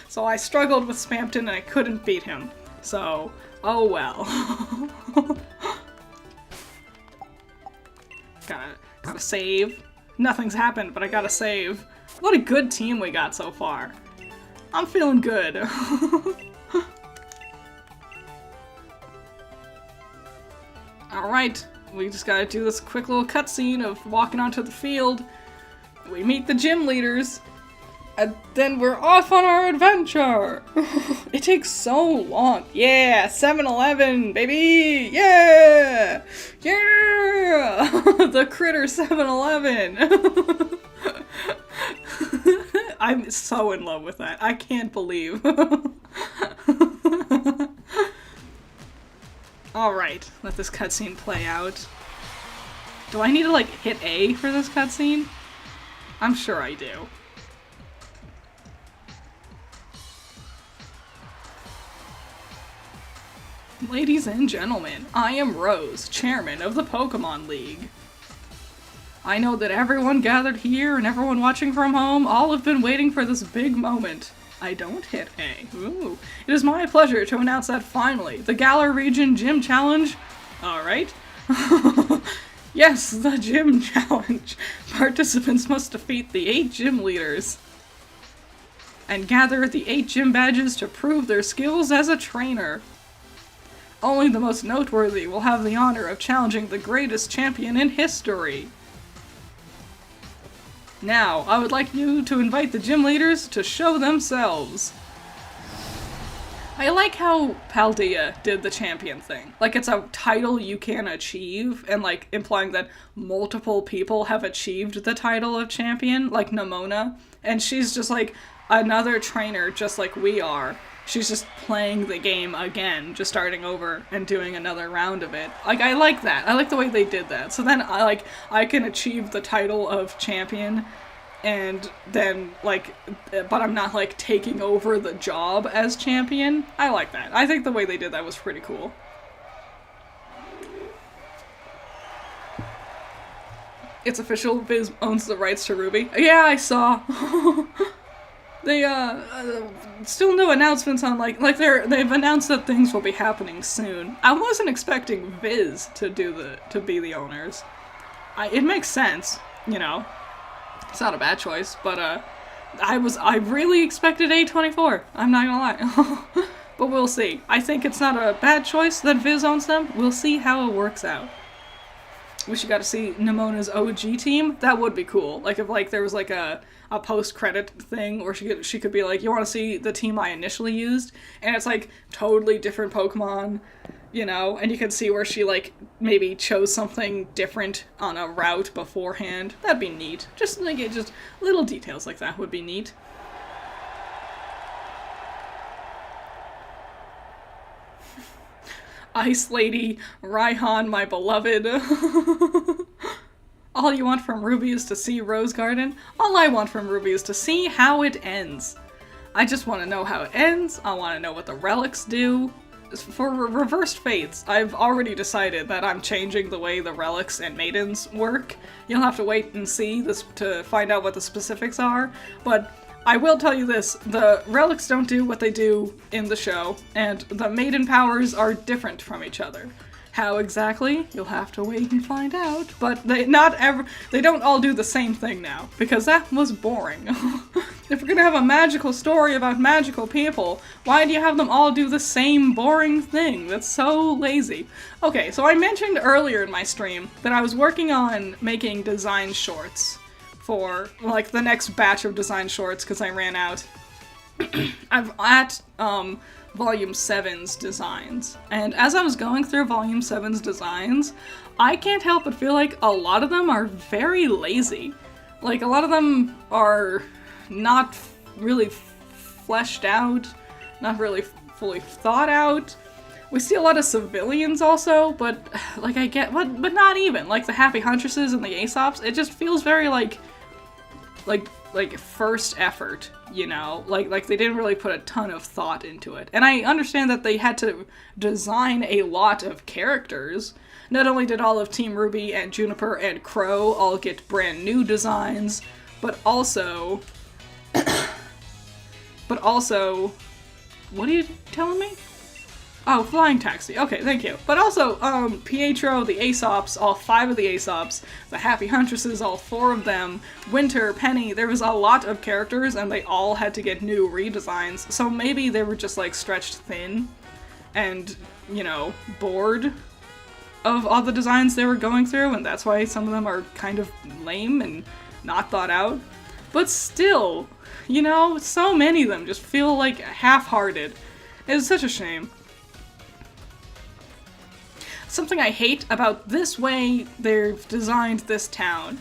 So I struggled with Spamton and I couldn't beat him. So, oh well. Gotta save. Nothing's happened, but I gotta save. What a good team we got so far. I'm feeling good. Alright, we just gotta do this quick little cutscene of walking onto the field. We meet the gym leaders, and then we're off on our adventure! It takes so long. Yeah, 7-Eleven, baby! Yeah! Yeah! The critter 7-Eleven! I'm so in love with that. I can't believe. Alright, let this cutscene play out. Do I need to, like, hit A for this cutscene? I'm sure I do. Ladies and gentlemen, I am Rose, chairman of the Pokémon League. I know that everyone gathered here and everyone watching from home all have been waiting for this big moment. I don't hit A. Ooh. It is my pleasure to announce that finally, the Galar Region Gym Challenge... Alright. Yes, the Gym Challenge. Participants must defeat the 8 gym leaders and gather the 8 gym badges to prove their skills as a trainer. Only the most noteworthy will have the honor of challenging the greatest champion in history. Now, I would like you to invite the gym leaders to show themselves. I like how Paldea did the champion thing. Like, it's a title you can achieve, and like, implying that multiple people have achieved the title of champion, like Nemona, and she's just like another trainer just like we are. She's just playing the game again, just starting over and doing another round of it. Like, I like that. I like the way they did that. So then I can achieve the title of champion and then, like, but I'm not, like, taking over the job as champion. I like that. I think the way they did that was pretty cool. It's official, Viz owns the rights to Ruby. Yeah, I saw. They, still no announcements on, they've announced that things will be happening soon. I wasn't expecting Viz to be the owners. It makes sense, you know. It's not a bad choice, but, I really expected A24. I'm not gonna lie. But we'll see. I think it's not a bad choice that Viz owns them. We'll see how it works out. Wish you got to see Nemona's OG team. That would be cool. Like, if, like, there was, like, a post-credit thing where she could be like, you want to see the team I initially used? And it's, like, totally different Pokemon, you know? And you can see where she, like, maybe chose something different on a route beforehand. That'd be neat. Just, like, just little details like that would be neat. Ice Lady, Raihan, my beloved. All you want from Ruby is to see Rose Garden. All I want from Ruby is to see how it ends. I just want to know how it ends. I want to know what the relics do. For Reversed Fates, I've already decided that I'm changing the way the relics and maidens work. You'll have to wait and see this to find out what the specifics are, but I will tell you this, the relics don't do what they do in the show, and the maiden powers are different from each other. How exactly? You'll have to wait and find out, but they don't all do the same thing now, because that was boring. If we're gonna have a magical story about magical people, why do you have them all do the same boring thing? That's so lazy. Okay, so I mentioned earlier in my stream that I was working on making design shorts for, like, the next batch of design shorts, because I ran out. I'm at, Volume 7's designs, and as I was going through Volume 7's designs, I can't help but feel like a lot of them are very lazy. Like, a lot of them are not really fleshed out, not really fully thought out. We see a lot of civilians also, but, like, but not even. Like, the Happy Huntresses and the Aesops, it just feels very, like first effort, you know? Like they didn't really put a ton of thought into it. And I understand that they had to design a lot of characters. Not only did all of Team Ruby and Juniper and Crow all get brand new designs, but also... What are you telling me? Oh, Flying Taxi. Okay, thank you. But also, Pietro, the Aesops, all 5 of the Aesops, the Happy Huntresses, all 4 of them, Winter, Penny, there was a lot of characters and they all had to get new redesigns, so maybe they were just, like, stretched thin and, you know, bored of all the designs they were going through, and that's why some of them are kind of lame and not thought out. But still, you know, so many of them just feel, like, half-hearted. It's such a shame. Something I hate about this way they've designed this town,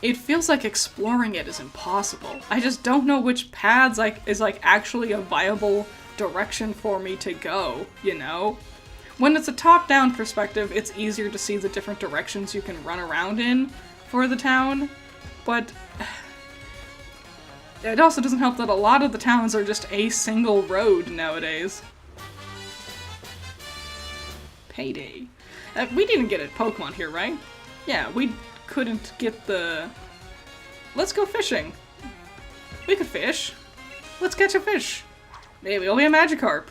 it feels like exploring it is impossible. I just don't know which paths is actually a viable direction for me to go, you know? When it's a top-down perspective, it's easier to see the different directions you can run around in for the town, but it also doesn't help that a lot of the towns are just a single road nowadays. Payday. We didn't get a Pokemon here, right? Yeah, we couldn't get the... Let's go fishing. We could fish. Let's catch a fish. Maybe it'll be a Magikarp.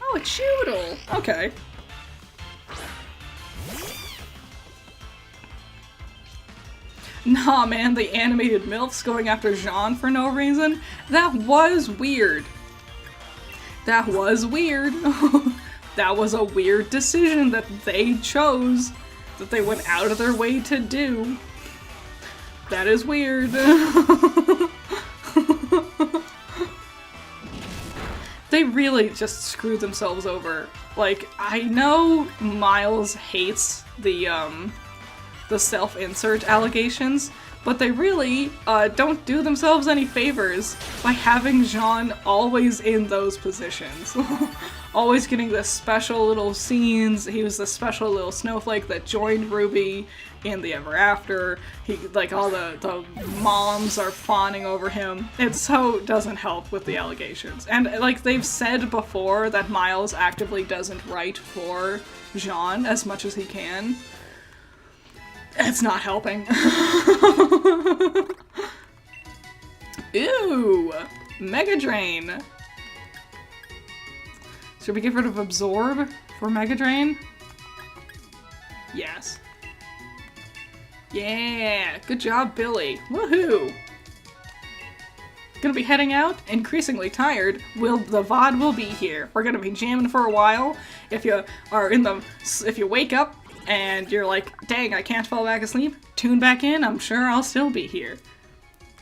Oh, a Choodle! Okay. Nah, man, the animated MILFs going after Jean for no reason? That was weird. That was weird. That was a weird decision that they chose, that they went out of their way to do. That is weird. They really just screwed themselves over. Like, I know Miles hates the self-insert allegations, but they really don't do themselves any favors by having Jean always in those positions. Always getting the special little scenes. He was the special little snowflake that joined Ruby in the Ever After. He, like, all the moms are fawning over him. It so doesn't help with the allegations. And, like, they've said before that Miles actively doesn't write for Jean as much as he can. It's not helping. Ew! Mega Drain! Should we get rid of Absorb for Mega Drain? Yes. Yeah! Good job, Billy. Woohoo! Gonna be heading out, increasingly tired. The VOD will be here. We're gonna be jamming for a while. If you wake up and you're like, dang, I can't fall back asleep, tune back in, I'm sure I'll still be here.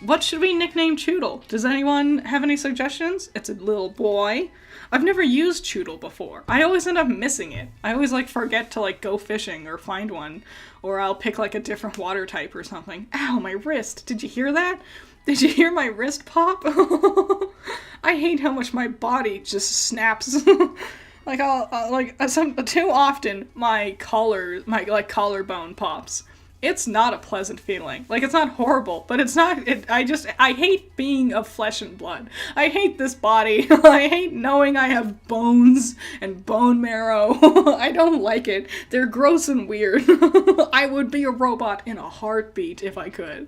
What should we nickname Choodle? Does anyone have any suggestions? It's a little boy. I've never used Choodle before. I always end up missing it. I always, like, forget to, like, go fishing or find one. Or I'll pick, like, a different water type or something. Ow, my wrist. Did you hear that? Did you hear my wrist pop? I hate how much my body just snaps. Like, too often, my collarbone pops. It's not a pleasant feeling. Like, it's not horrible, but it's not, I hate being of flesh and blood. I hate this body. I hate knowing I have bones and bone marrow. I don't like it. They're gross and weird. I would be a robot in a heartbeat if I could.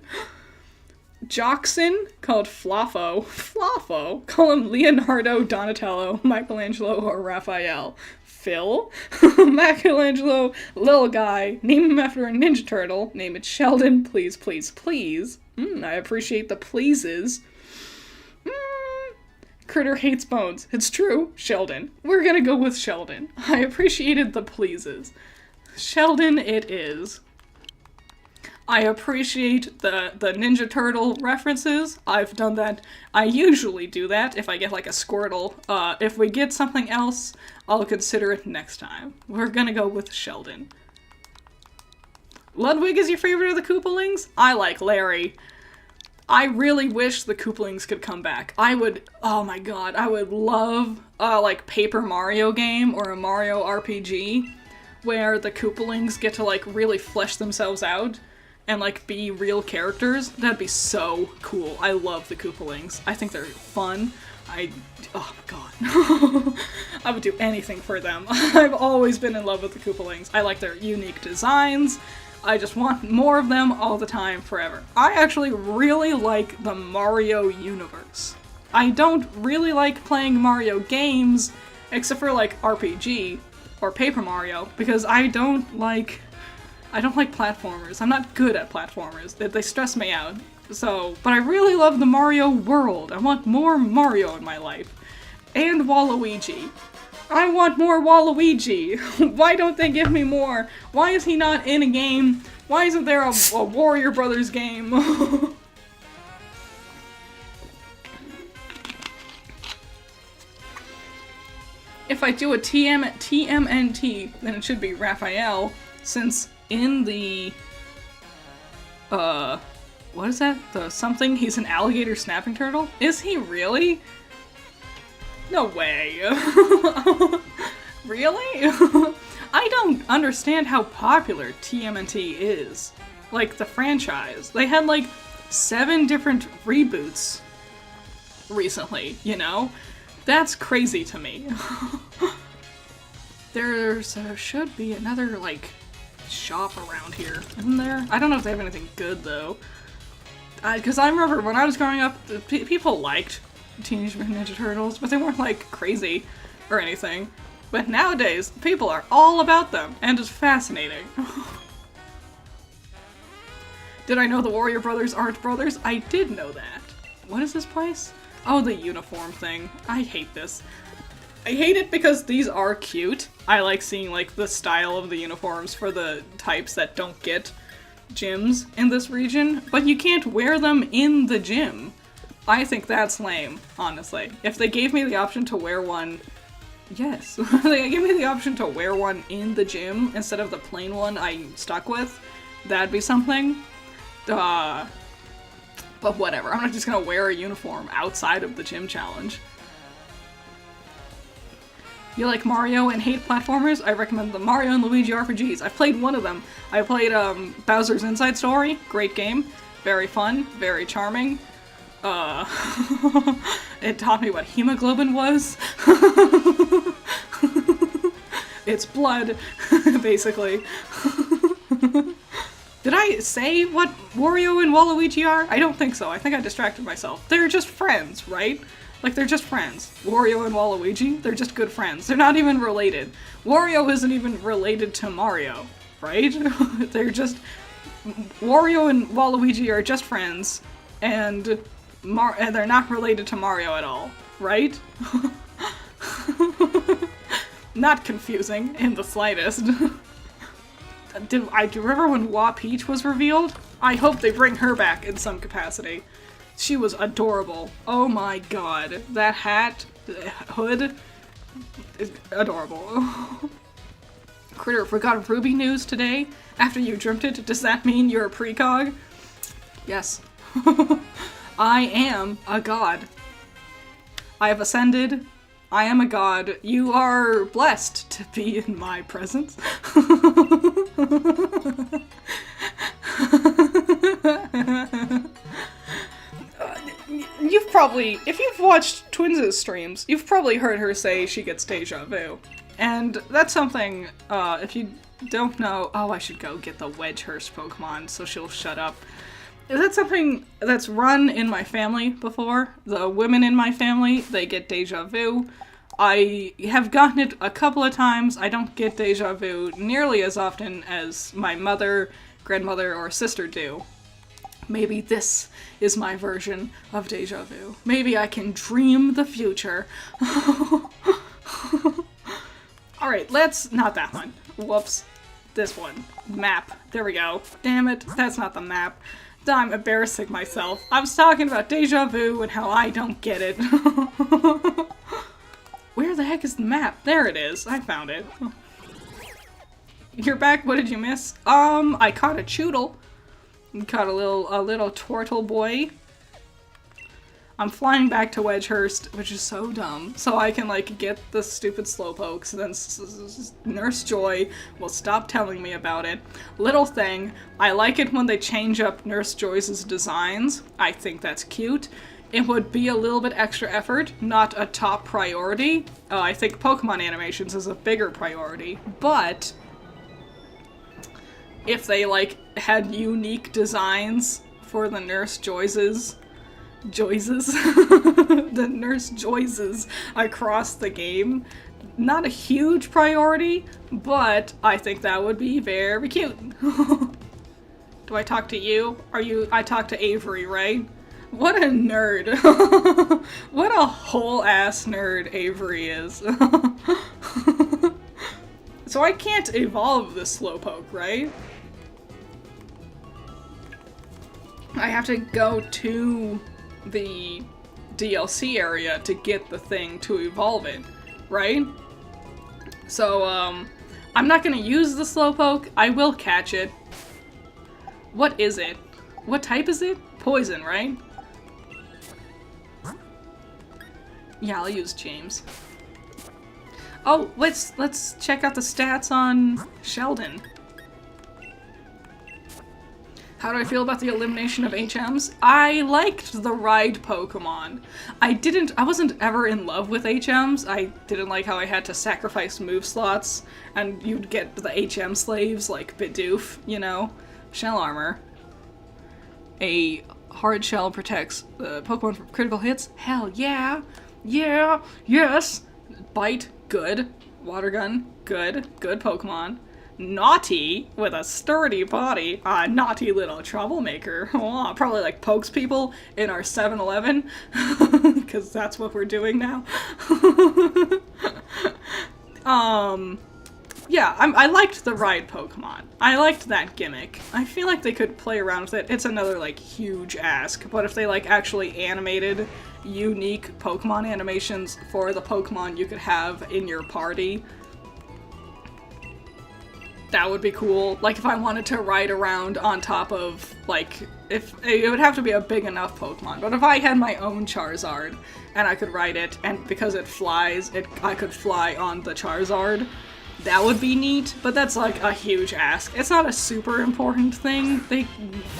Jockson, called Flaffo. Flaffo? Call him Leonardo, Donatello, Michelangelo, or Raphael. Phil? Michelangelo, little guy. Name him after a Ninja Turtle. Name it Sheldon, please, please, please. I appreciate the pleases. Critter hates bones. It's true, Sheldon. We're gonna go with Sheldon. I appreciated the pleases. Sheldon it is. I appreciate the Ninja Turtle references. I've done that. I usually do that if I get, like, a Squirtle. If we get something else, I'll consider it next time. We're gonna go with Sheldon. Ludwig is your favorite of the Koopalings? I like Larry. I really wish the Koopalings could come back. Oh my god, I would love, like, Paper Mario game or a Mario RPG where the Koopalings get to, like, really flesh themselves out and, like, be real characters. That'd be so cool. I love the Koopalings. I think they're fun. Oh my god. I would do anything for them. I've always been in love with the Koopalings. I like their unique designs. I just want more of them all the time, forever. I actually really like the Mario universe. I don't really like playing Mario games, except for like RPG or Paper Mario, because I don't like platformers. I'm not good at platformers. They stress me out. So, but I really love the Mario world. I want more Mario in my life. And Waluigi. I want more Waluigi. Why don't they give me more? Why is he not in a game? Why isn't there a Warrior Brothers game? If I do a TMNT, then it should be Raphael, since in the, what is that? The something? He's an alligator snapping turtle? Is he really? No way. Really? I don't understand how popular TMNT is. Like, the franchise. They had, like, 7 different reboots recently, you know? That's crazy to me. There should be another, like, shop around here, isn't there? I don't know if they have anything good, though. Because I remember when I was growing up, people liked Teenage Mutant Ninja Turtles, but they weren't, like, crazy or anything. But nowadays, people are all about them, and it's fascinating. Did I know the Warrior Brothers aren't brothers? I did know that. What is this place? Oh, the uniform thing. I hate this. I hate it because these are cute. I like seeing, like, the style of the uniforms for the types that don't get gyms in this region, but you can't wear them in the gym. I think that's lame, honestly. If they gave me the option to wear one, yes. They gave me the option to wear one in the gym instead of the plain one I'm stuck with, that'd be something. But whatever, I'm not just gonna wear a uniform outside of the gym challenge. You like Mario and hate platformers? I recommend the Mario and Luigi RPGs. I've played one of them. I played Bowser's Inside Story. Great game. Very fun. Very charming. It taught me what hemoglobin was. It's blood, basically. Did I say what Wario and Waluigi are? I don't think so. I think I distracted myself. They're just friends, right? Like, they're just friends. Wario and Waluigi, they're just good friends. They're not even related. Wario isn't even related to Mario, right? They're just... Wario and Waluigi are just friends, and they're not related to Mario at all, right? Not confusing in the slightest. Do you remember when Wa Peach was revealed? I hope they bring her back in some capacity. She was adorable. Oh my god. That hat, hood, is adorable. Critter forgot Ruby news today? After you dreamt it, does that mean you're a precog? Yes. I am a god. I have ascended. I am a god. You are blessed to be in my presence. You've probably, if you've watched Twins' streams, you've probably heard her say she gets deja vu. And that's something, if you don't know, oh, I should go get the Wedgehurst Pokemon so she'll shut up. That's something that's run in my family before. The women in my family, they get deja vu. I have gotten it a couple of times. I don't get deja vu nearly as often as my mother, grandmother, or sister do. Maybe this is my version of deja vu. Maybe I can dream the future. Alright, not that one. Whoops. This one. Map. There we go. Damn it, that's not the map. I'm embarrassing myself. I was talking about deja vu and how I don't get it. Where the heck is the map? There it is. I found it. You're back. What did you miss? I caught a Choodle. Caught a little turtle boy. I'm flying back to Wedgehurst, which is so dumb, so I can, like, get the stupid Slowpoke, so then Nurse Joy will stop telling me about it. Little thing, I like it when they change up Nurse Joy's designs. I think that's cute. It would be a little bit extra effort, not a top priority. I think Pokemon animations is a bigger priority, but if they, like, had unique designs for the Nurse Joyces, the Nurse Joyces across the game, not a huge priority, but I think that would be very cute. Do I talk to you? I talk to Avery, right? What a nerd. What a whole-ass nerd Avery is. So I can't evolve the Slowpoke, right? I have to go to the DLC area to get the thing to evolve it, right? So, I'm not gonna use the Slowpoke. I will catch it. What is it? What type is it? Poison, right? Yeah, I'll use James. Oh, let's check out the stats on Sheldon. How do I feel about the elimination of HMs? I liked the ride Pokemon. I wasn't ever in love with HMs. I didn't like how I had to sacrifice move slots, and you'd get the HM slaves like Bidoof, you know? Shell armor. A hard shell protects the Pokemon from critical hits? Hell yeah! Yeah! Yes! Bite, good. Water gun, good. Good Pokemon. Naughty, with a sturdy body, a naughty little troublemaker. Oh, probably like pokes people in our 7-Eleven, because that's what we're doing now. Yeah, I liked the ride Pokemon. I liked that gimmick. I feel like they could play around with it. It's another, like, huge ask, but if they, like, actually animated unique Pokemon animations for the Pokemon you could have in your party, that would be cool. Like, if I wanted to ride around on top of, like, if it would have to be a big enough Pokemon, but if I had my own Charizard and I could ride it, and because it flies, I could fly on the Charizard, that would be neat, but that's like a huge ask. It's not a super important thing.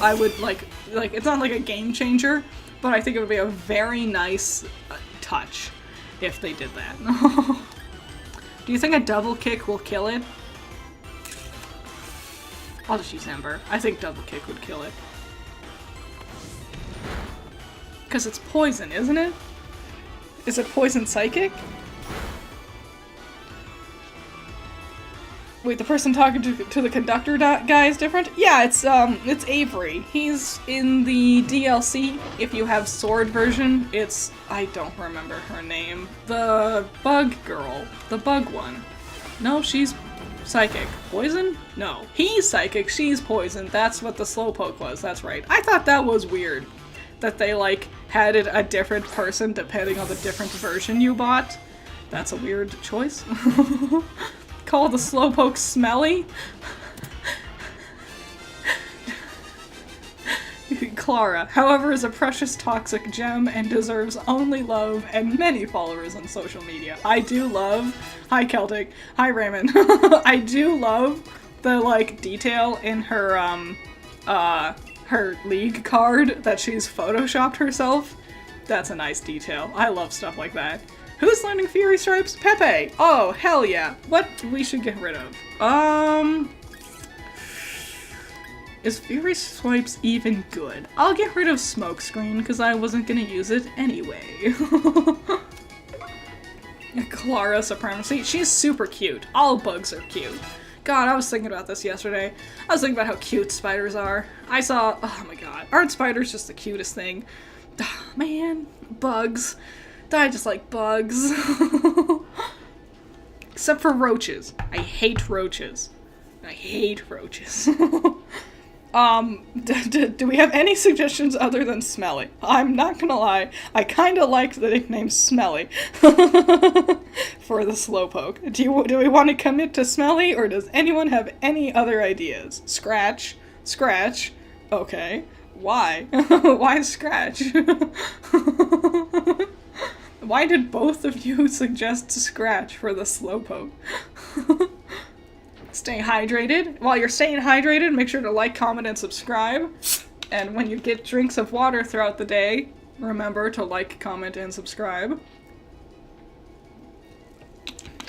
I would like, it's not like a game changer, but I think it would be a very nice touch if they did that. Do you think a double kick will kill it? I'll just use Ember. I think double kick would kill it. Because it's poison, isn't it? Is it poison psychic? Wait, the person talking to the conductor guy is different? Yeah, it's Avery. He's in the DLC. If you have sword version, it's, I don't remember her name. The bug girl. The bug one. No, she's psychic. Poison? No. He's psychic, she's poison. That's what the Slowpoke was, that's right. I thought that was weird. That they, like, had it a different person depending on the different version you bought. That's a weird choice. Call the Slowpoke smelly? Clara, however, is a precious toxic gem and deserves only love and many followers on social media. I do love... Hi Celtic. Hi Raymond. I do love the, like, detail in her, her league card that she's photoshopped herself. That's a nice detail. I love stuff like that. Who's learning Fury Stripes? Pepe! Oh, hell yeah. What we should get rid of? Is Fury Swipes even good? I'll get rid of Smokescreen, because I wasn't gonna use it anyway. Clara Supremacy. She's super cute. All bugs are cute. God, I was thinking about this yesterday. I was thinking about how cute spiders are. I saw, oh my god, aren't spiders just the cutest thing? Man, bugs. I just like bugs. Except for roaches. I hate roaches. I hate roaches. Do we have any suggestions other than Smelly? I'm not gonna lie, I kinda liked the nickname Smelly for the Slowpoke. Do we want to commit to Smelly, or does anyone have any other ideas? Scratch. Scratch. Okay. Why? Why Scratch? Why did both of you suggest Scratch for the Slowpoke? Stay hydrated. While you're staying hydrated, make sure to like, comment, and subscribe. And when you get drinks of water throughout the day, remember to like, comment, and subscribe.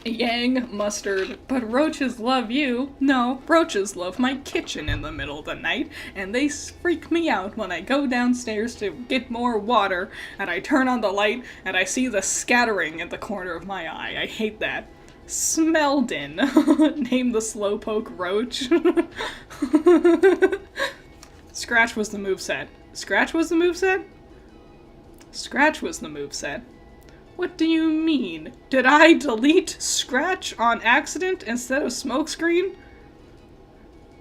Yang mustard, but roaches love you. No, roaches love my kitchen in the middle of the night, and they freak me out when I go downstairs to get more water, and I turn on the light, and I see the scattering in the corner of my eye. I hate that. Smeldin. Name the Slowpoke Roach. Scratch was the moveset. Scratch was the moveset? Scratch was the moveset. What do you mean? Did I delete Scratch on accident instead of Smokescreen?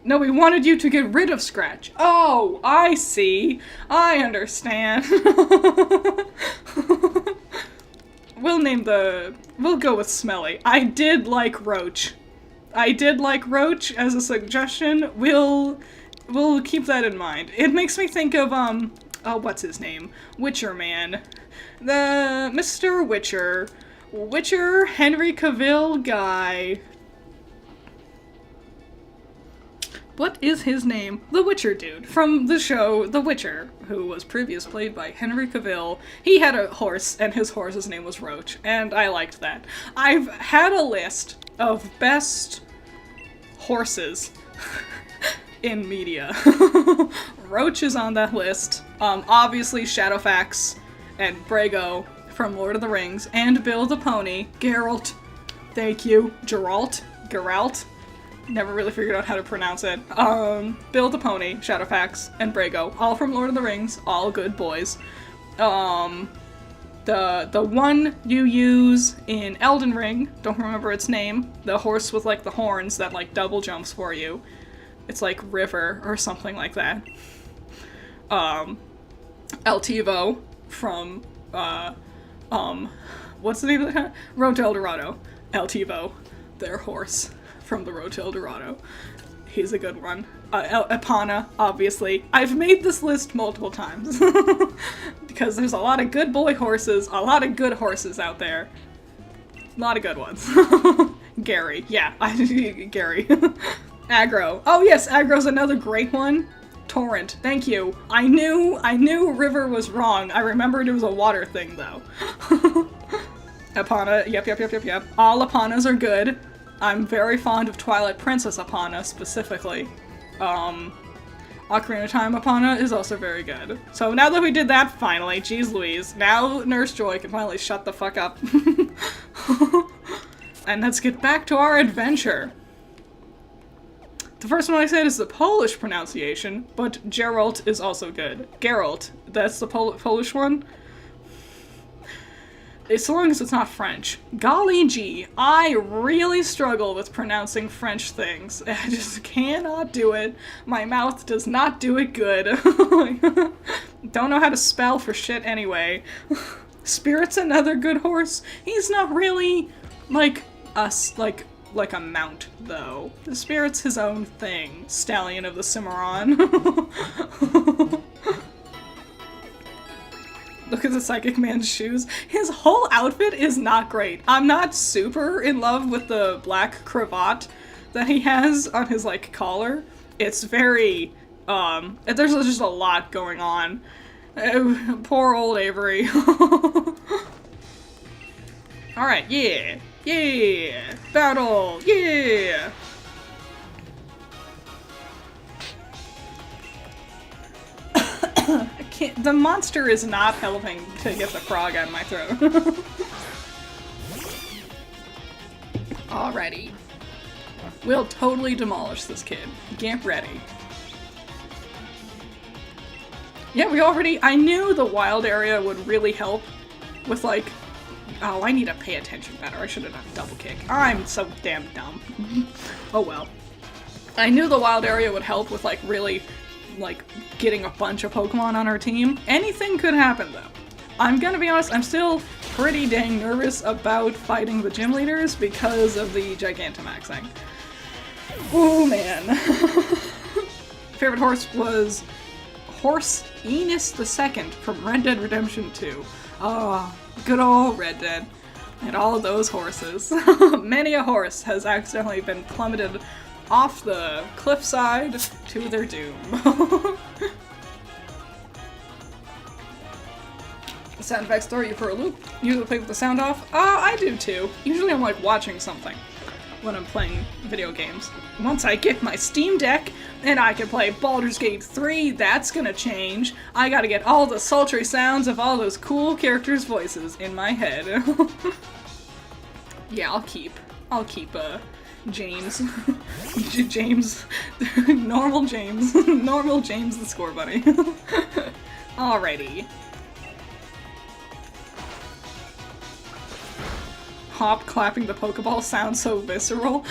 No, we wanted you to get rid of Scratch. Oh, I see. I understand. We'll go with Smelly. I did like Roach. I did like Roach as a suggestion. We'll keep that in mind. It makes me think of, what's his name? Witcher Man. The Mr. Witcher Henry Cavill guy. What is his name? The Witcher dude from the show The Witcher, who was previously played by Henry Cavill. He had a horse, and his horse's name was Roach, and I liked that. I've had a list of best horses in media. Roach is on that list. Obviously Shadowfax and Brago from Lord of the Rings, and Bill the Pony. Geralt. Thank you. Geralt. Never really figured out how to pronounce it. Bill the Pony, Shadowfax, and Brago. All from Lord of the Rings. All good boys. The one you use in Elden Ring, don't remember its name. The horse with, like, the horns that, like, double jumps for you. It's like River or something like that. Altivo from, what's the name of the Road to El Dorado. Altivo, their horse from the Road to El Dorado. He's a good one. Epona, obviously. I've made this list multiple times. Because there's a lot of good boy horses, a lot of good horses out there. A lot of good ones. Gary, yeah, Gary. Aggro. Oh yes, Aggro's another great one. Torrent, thank you. I knew River was wrong. I remembered it was a water thing, though. Epona, yep. All Eponas are good. I'm very fond of Twilight Princess Epona, specifically. Ocarina of Time Epona is also very good. So now that we did that, finally, geez Louise, now Nurse Joy can finally shut the fuck up. And let's get back to our adventure. The first one I said is the Polish pronunciation, but Geralt is also good. Geralt, that's the Polish one. As long as it's not French. Golly gee, I really struggle with pronouncing French things. I just cannot do it. My mouth does not do it good. Don't know how to spell for shit anyway. Spirit's another good horse. He's not really like us, like a mount, though. The Spirit's his own thing. Stallion of the Cimarron. Look at the Psychic Man's shoes. His whole outfit is not great. I'm not super in love with the black cravat that he has on his, like, collar. It's very, there's just a lot going on. Poor old Avery. Alright, yeah. Yeah! Battle! Yeah! The monster is not helping to get the frog out of my throat. Alrighty. We'll totally demolish this kid. Get ready. Yeah, I knew the wild area would really help with, like, oh, I need to pay attention better. I should have done double kick. I'm so damn dumb. Oh well. I knew the wild area would help with, like, really, like, getting a bunch of Pokemon on our team. Anything could happen, though. I'm gonna be honest, I'm still pretty dang nervous about fighting the gym leaders because of the Gigantamaxing. Oh man. Favorite horse was Horse Enos II from Red Dead Redemption 2. Oh, good old Red Dead. And all of those horses. Many a horse has accidentally been plummeted off the cliffside to their doom. Sound effects throw you for a loop. Usually play with the sound off. I do too. Usually I'm like watching something when I'm playing video games. Once I get my Steam Deck and I can play Baldur's Gate 3, that's gonna change. I gotta get all the sultry sounds of all those cool characters' voices in my head. Yeah, I'll keep, James. James. Normal James. Normal James the Score Bunny. Alrighty. Hop clapping the Pokeball sounds so visceral.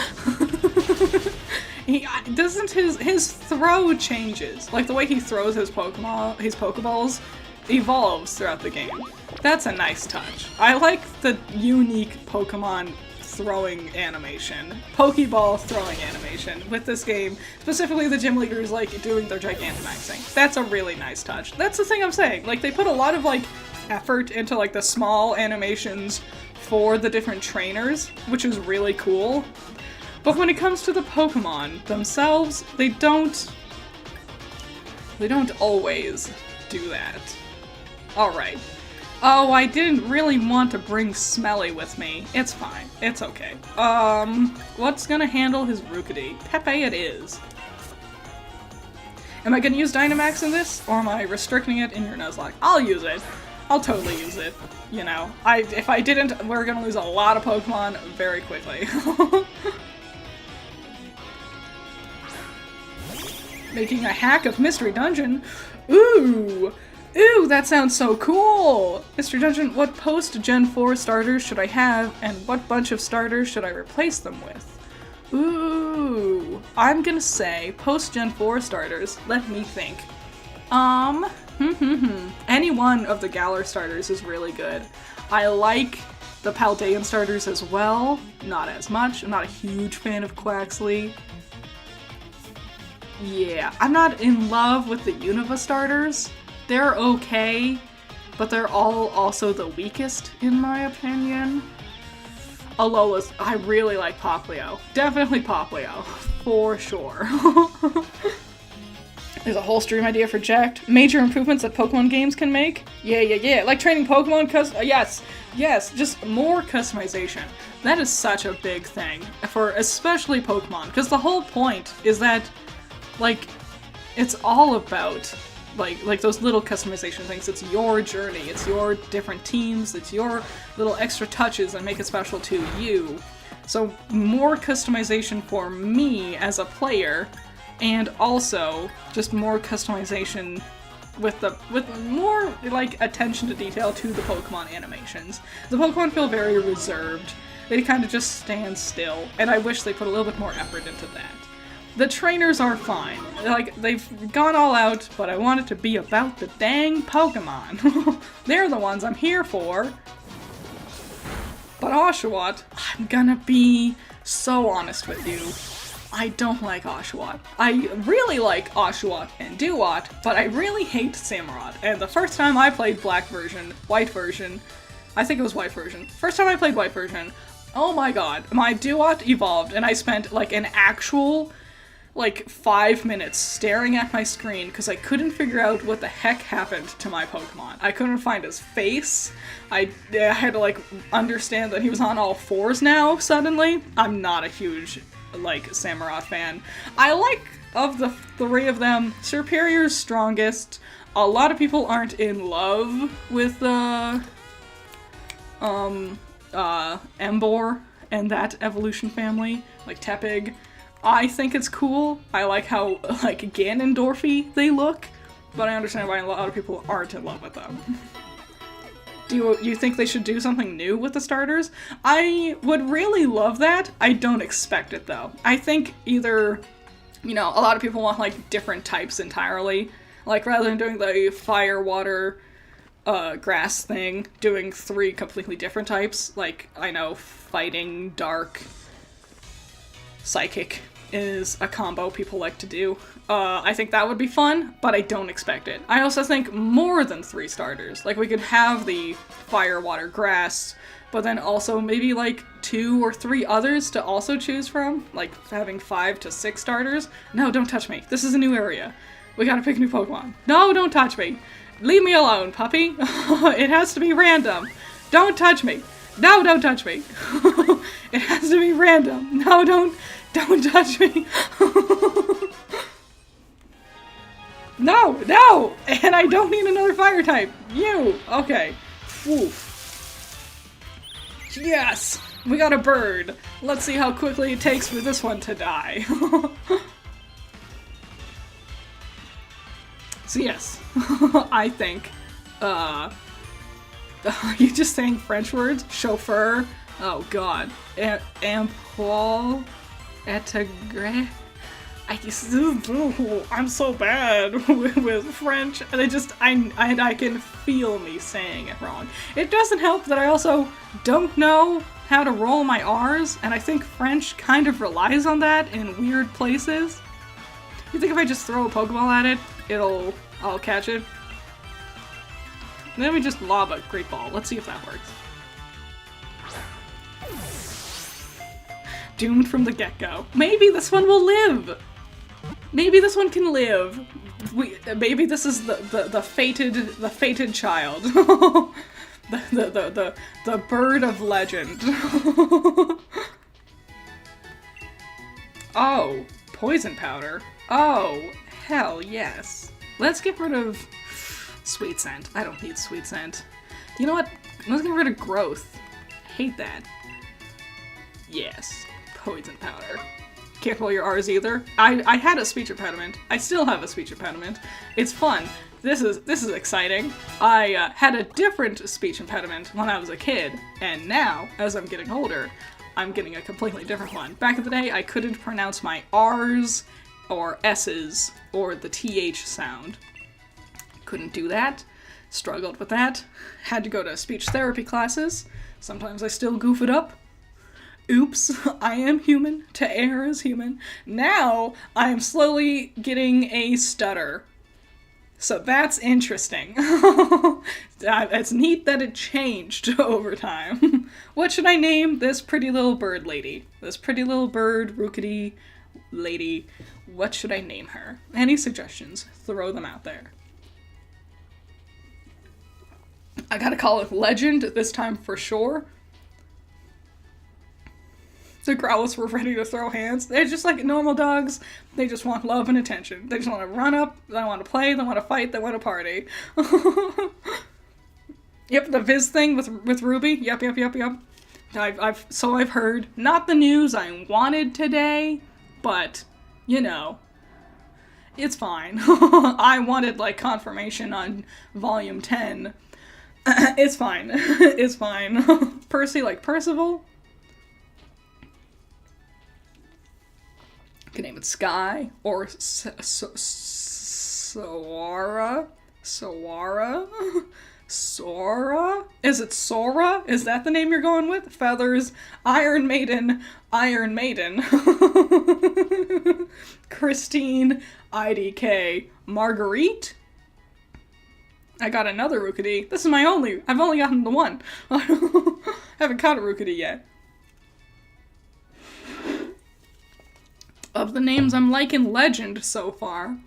Doesn't his throw changes. Like the way he throws his Pokeballs evolves throughout the game. That's a nice touch. I like the unique Pokemon throwing animation. Pokeball throwing animation with this game. Specifically the gym leaders like doing their Gigantamaxing. That's a really nice touch. That's the thing I'm saying. Like they put a lot of like effort into like the small animations for the different trainers, which is really cool. But when it comes to the Pokemon themselves, they don't always do that. Alright. Oh, I didn't really want to bring Smelly with me. It's fine. It's okay. What's gonna handle his Rookidee? Pepe it is. Am I gonna use Dynamax in this, or am I restricting it in your Nuzlocke? I'll use it. I'll totally use it. You know, if I didn't, we're gonna lose a lot of Pokemon very quickly. Making a hack of Mystery Dungeon? Ooh! Ooh, that sounds so cool! Mystery Dungeon, what post-Gen 4 starters should I have, and what bunch of starters should I replace them with? Ooh, I'm gonna say post-Gen 4 starters. Let me think. Any one of the Galar starters is really good. I like the Paldean starters as well. Not as much. I'm not a huge fan of Quaxley. Yeah, I'm not in love with the Unova starters. They're okay, but they're all also the weakest in my opinion. Alola's, I really like Poplio. Definitely Poplio, for sure. There's a whole stream idea for Jacked. Major improvements that Pokemon games can make? Yeah. Like training Pokemon, yes, just more customization. That is such a big thing for especially Pokemon, because the whole point is that, like, it's all about, like those little customization things. It's your journey, it's your different teams, it's your little extra touches that make it special to you. So more customization for me as a player, and also just more customization with more like attention to detail to the Pokemon animations. The Pokemon feel very reserved. They kind of just stand still, and I wish they put a little bit more effort into that. The trainers are fine. Like, they've gone all out, but I want it to be about the dang Pokemon. They're the ones I'm here for. But Oshawott, I'm gonna be so honest with you. I don't like Oshawott. I really like Oshawott and Dewott, but I really hate Samurott. And the first time I played white version, I think it was white version. First time I played white version, oh my god, my Dewott evolved and I spent like an actual 5 minutes staring at my screen because I couldn't figure out what the heck happened to my Pokemon. I couldn't find his face. I had to understand that he was on all fours now suddenly. I'm not a huge Samurott fan. I like, of the three of them, Serperior's strongest. A lot of people aren't in love with Emboar and that evolution family, like Tepig. I think it's cool. I like how Ganondorfy they look, but I understand why a lot of people aren't in love with them. Do you think they should do something new with the starters? I would really love that. I don't expect it though. I think either, a lot of people want different types entirely. Rather than doing the fire, water, grass thing, doing 3 completely different types. I know fighting, dark, psychic is a combo people like to do. I think that would be fun, but I don't expect it. I also think more than 3 starters. Like, we could have the fire, water, grass, but then also maybe like 2 or 3 others to also choose from. Like, having 5 to 6 starters. No, don't touch me. This is a new area. We gotta pick new Pokemon. No, don't touch me. Leave me alone, puppy. It has to be random. Don't touch me. No, don't touch me. It has to be random. No, don't touch me. No, no! And I don't need another fire type. You! Okay. Oof. Yes! We got a bird. Let's see how quickly it takes for this one to die. So yes, I think, are you just saying French words? Chauffeur? Oh god. Emploi? Etegre? I'm so bad with French, and I can feel me saying it wrong. It doesn't help that I also don't know how to roll my R's, and I think French kind of relies on that in weird places. You think if I just throw a Pokeball at it, I'll catch it? And then we just lob a Great Ball. Let's see if that works. Doomed from the get-go. Maybe this one will live! Maybe this one can live. Maybe this is the fated child. the bird of legend. Oh, poison powder. Oh, hell yes. Let's get rid of sweet scent. I don't need sweet scent. You know what? Let's get rid of growth. Hate that. Yes, poison powder. Can't roll your R's either. I had a speech impediment. I still have a speech impediment. It's fun. This is exciting. I had a different speech impediment when I was a kid, and now, as I'm getting older, I'm getting a completely different one. Back in the day, I couldn't pronounce my R's or S's or the TH sound. Couldn't do that. Struggled with that. Had to go to speech therapy classes. Sometimes I still goof it up. Oops, I am human. To err is human. Now, I am slowly getting a stutter. So that's interesting. It's neat that it changed over time. What should I name this pretty little bird lady? This pretty little bird, rookity lady. What should I name her? Any suggestions? Throw them out there. I gotta call it Legend this time for sure. The Growlers were ready to throw hands. They're just like normal dogs. They just want love and attention. They just want to run up, they want to play, they want to fight, they want to party. Yep, the Viz thing with Ruby. Yep. I've heard. Not the news I wanted today, but, you know, it's fine. I wanted, like, confirmation on Volume 10. It's fine. It's fine. Percy, like Percival. Can name it Sky or Sora. Sora? Is it Sora? Is that the name you're going with? Feathers, Iron Maiden, Christine, IDK, Marguerite. I got another Rookity. This is my only. I've only gotten the one. I haven't caught a Rookity yet. Of the names, I'm liking Legend so far.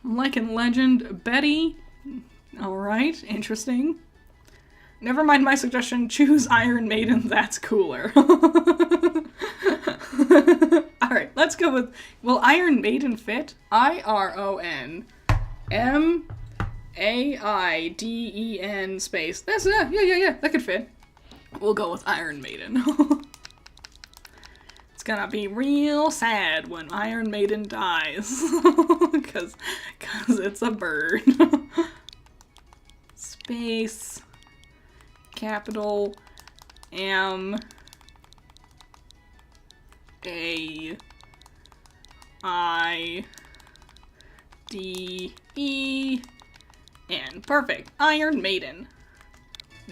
I'm liking Legend. Betty. Alright, interesting. Never mind my suggestion, choose Iron Maiden, that's cooler. Alright, let's go with, will Iron Maiden fit? IRONMAIDEN space. That's, yeah, that could fit. We'll go with Iron Maiden. It's gonna be real sad when Iron Maiden dies. Cause it's a bird. Space. Capital M A I D E N. Perfect. Iron Maiden.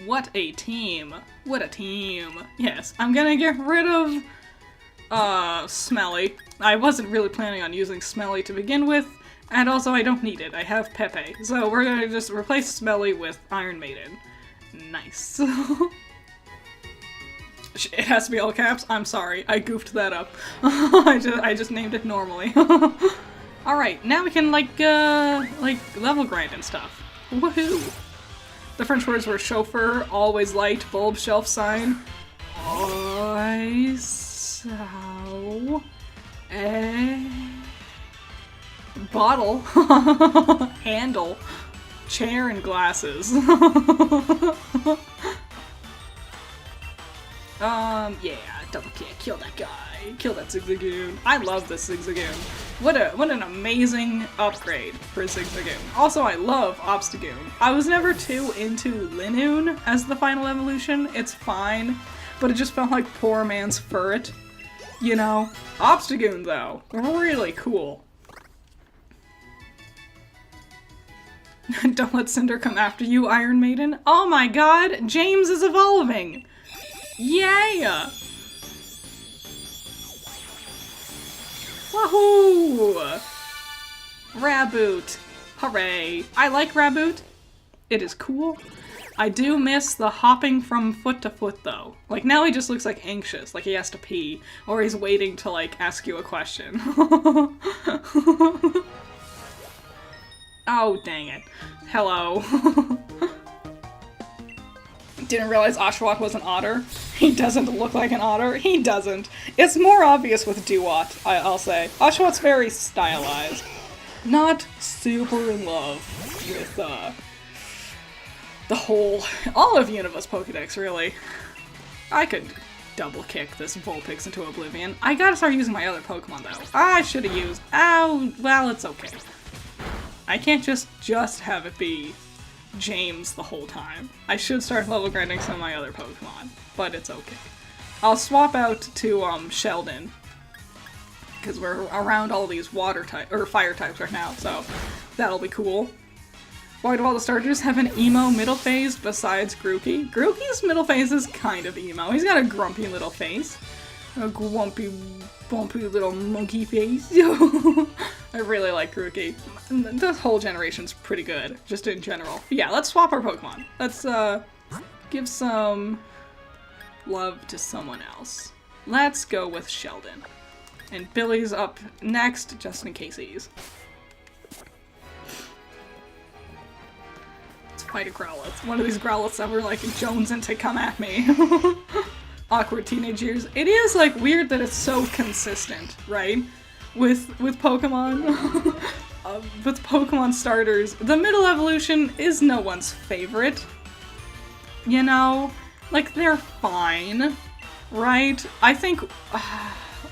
What a team. What a team. Yes, I'm gonna get rid of Smelly. I wasn't really planning on using Smelly to begin with, and also I don't need it. I have Pepe. So we're gonna just replace Smelly with Iron Maiden. Nice. It has to be all caps? I'm sorry, I goofed that up. I just named it normally. Alright, now we can, like, level grind and stuff. Woohoo! The French words were chauffeur, always light, bulb, shelf sign. So... bottle. Handle. Chair and glasses. Yeah, double kick, kill that guy, kill that Zigzagoon. I love this Zigzagoon. What an amazing upgrade for Zigzagoon. Also, I love Obstagoon. I was never too into Linoon as the final evolution. It's fine, but it just felt like poor man's Furret. You know? Obstagoon, though, really cool. Don't let Cinder come after you, Iron Maiden. Oh my god, James is evolving! Yeah! Wahoo! Raboot! Hooray! I like Raboot. It is cool. I do miss the hopping from foot to foot, though. Like, now he just looks like anxious, like he has to pee, or he's waiting to, like, ask you a question. Oh, dang it. Hello. Didn't realize Oshawott was an otter. He doesn't look like an otter. He doesn't. It's more obvious with Duat, I'll say. Oshawott's very stylized. Not super in love with, all of Univa's Pokedex, really. I could double kick this Vulpix into oblivion. I gotta start using my other Pokemon, though. I should've used... Oh, well, it's okay. I can't just have it be James the whole time. I should start level grinding some of my other Pokemon, but it's okay. I'll swap out to Sheldon, because we're around all these water type or fire types right now, so that'll be cool. Why do all the starters have an emo middle phase besides Grookey? Grookey's middle phase is kind of emo. He's got a grumpy little face. A grumpy, bumpy little monkey face. I really like Grookey. This whole generation's pretty good, just in general. But yeah, let's swap our Pokemon. Let's, give some love to someone else. Let's go with Sheldon. And Billy's up next, just in case he's. Let's fight a Growlithe. One of these Growliths that were, like, jonesing to come at me. Awkward teenage years. It is, like, weird that it's so consistent, right? With Pokemon. With Pokemon starters. The middle evolution is no one's favorite. You know? Like, they're fine. Right? I think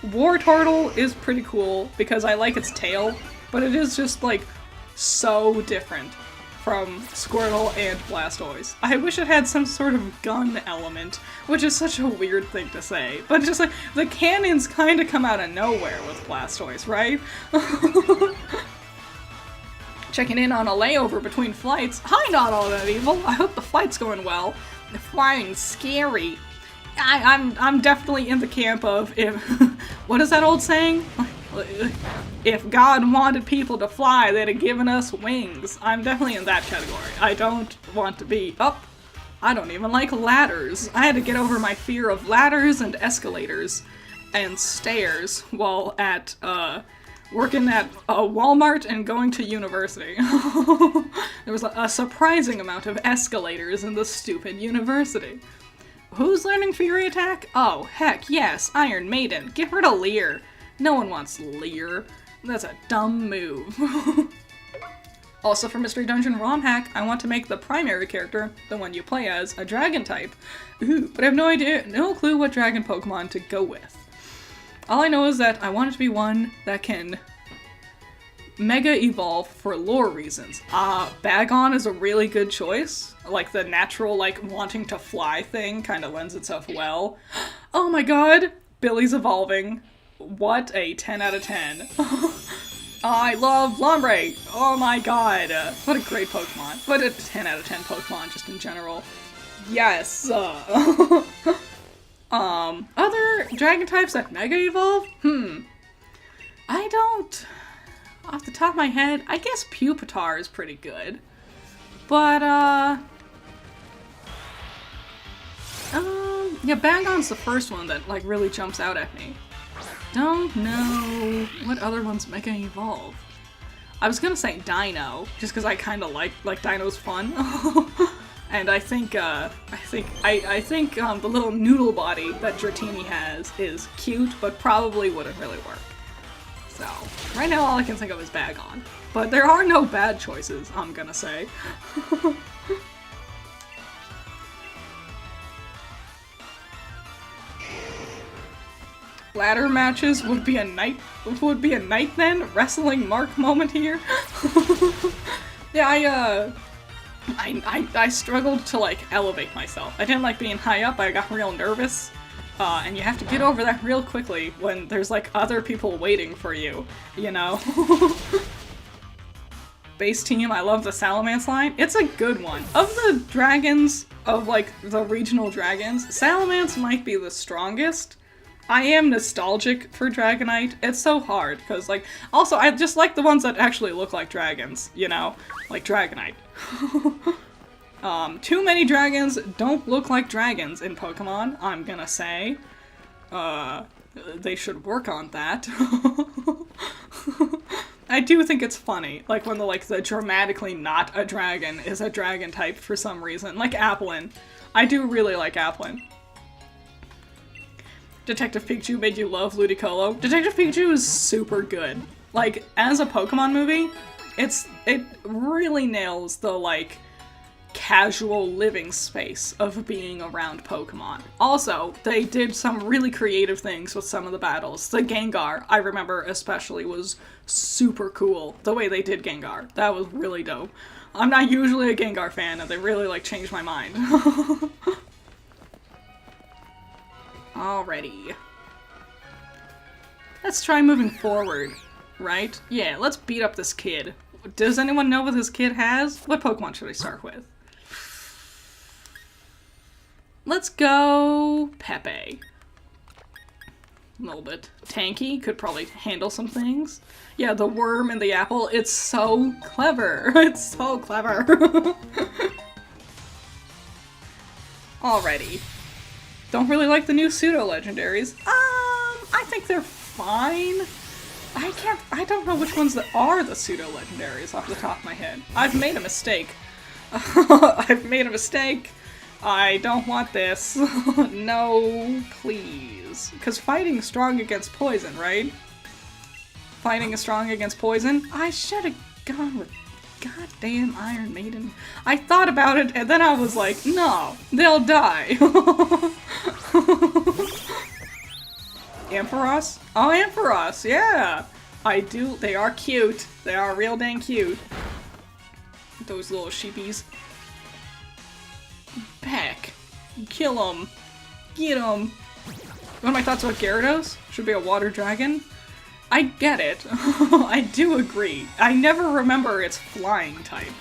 Wartortle is pretty cool because I like its tail, but it is just, like, so different from Squirtle and Blastoise. I wish it had some sort of gun element, which is such a weird thing to say, but just like, the cannons kind of come out of nowhere with Blastoise, right? Checking in on a layover between flights. Hi, not all that evil. I hope the flight's going well. The flying's scary. I'm definitely in the camp of if what is that old saying? If God wanted people to fly, they'd have given us wings. I'm definitely in that category. I don't want to be up. I don't even like ladders. I had to get over my fear of ladders and escalators and stairs while at working at a Walmart and going to university. There was a surprising amount of escalators in the stupid university. Who's learning Fury Attack? Oh, heck yes, Iron Maiden. Give her to Leer. No one wants Leer. That's a dumb move. Also for Mystery Dungeon ROM hack, I want to make the primary character, the one you play as, a dragon type. Ooh, but I have no clue what dragon Pokemon to go with. All I know is that I want it to be one that can mega evolve for lore reasons. Bagon is a really good choice. Like, the natural, like, wanting to fly thing kind of lends itself well. Oh my god! Billy's evolving. What a 10 out of 10. I love Lombre! Oh my god. What a great Pokemon. What a 10 out of 10 Pokemon, just in general. Yes! Other dragon types that mega evolve? I don't... Off the top of my head, I guess Pupitar is pretty good. But, yeah, Bagon's the first one that, like, really jumps out at me. Don't know what other ones mega evolve. I was gonna say Dino, just because I kind of like Dino's fun. And I think the little noodle body that Dratini has is cute, but probably wouldn't really work. So, right now all I can think of is Bagon. But there are no bad choices, I'm gonna say. Ladder matches would be a night then? Wrestling mark moment here? Yeah, I struggled to, like, elevate myself. I didn't like being high up, I got real nervous. And you have to get over that real quickly when there's, like, other people waiting for you, you know? Base team, I love the Salamence line. It's a good one. Of the dragons, of, like, the regional dragons, Salamence might be the strongest. I am nostalgic for Dragonite. It's so hard, because, like, also, I just like the ones that actually look like dragons, you know? Like Dragonite. Too many dragons don't look like dragons in Pokemon, I'm gonna say. They should work on that. I do think it's funny, like, when the dramatically not a dragon is a dragon type for some reason. Like Applin. I do really like Applin. Detective Pikachu made you love Ludicolo. Detective Pikachu is super good. Like, as a Pokemon movie, it really nails the, like, casual living space of being around Pokemon. Also, they did some really creative things with some of the battles. The Gengar, I remember especially, was super cool. The way they did Gengar. That was really dope. I'm not usually a Gengar fan, and they really, like, changed my mind. Alrighty. Let's try moving forward, right? Yeah, let's beat up this kid. Does anyone know what this kid has? What Pokemon should I start with? Let's go Pepe. A little bit tanky, could probably handle some things. Yeah, the worm in the apple, it's so clever. It's so clever. Alrighty. Don't really like the new pseudo-legendaries. I think they're fine. I don't know which ones that are the pseudo-legendaries off the top of my head. I've made a mistake. I've made a mistake. I don't want this. No, please. Because fighting is strong against poison, right? Fighting is strong against poison? I should have gone with goddamn Iron Maiden. I thought about it, and then I was like, no, they'll die. Ampharos? Oh, Ampharos, yeah! I do, they are cute. They are real dang cute. Those little sheepies. Peck. Kill them. Get them. One of my thoughts about Gyarados? Should be a water dragon. I get it. I do agree. I never remember its flying type.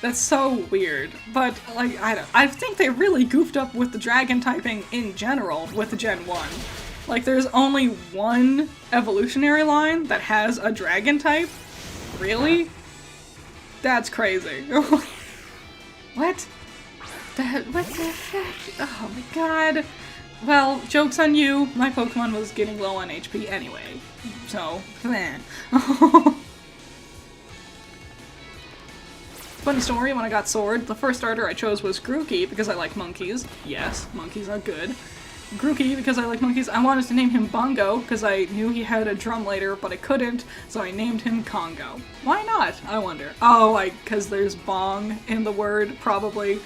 That's so weird. But, like, I think they really goofed up with the dragon typing in general with the Gen 1. Like, there's only one evolutionary line that has a dragon type? Really? That's crazy. What? What the heck? Oh my god. Well, joke's on you. My Pokemon was getting low on HP anyway. So, man. Funny story, when I got Sword, the first starter I chose was Grookey because I like monkeys. Yes, monkeys are good. Grookey because I like monkeys. I wanted to name him Bongo because I knew he had a drum later, but I couldn't, so I named him Congo. Why not? I wonder. Oh, because there's bong in the word, probably.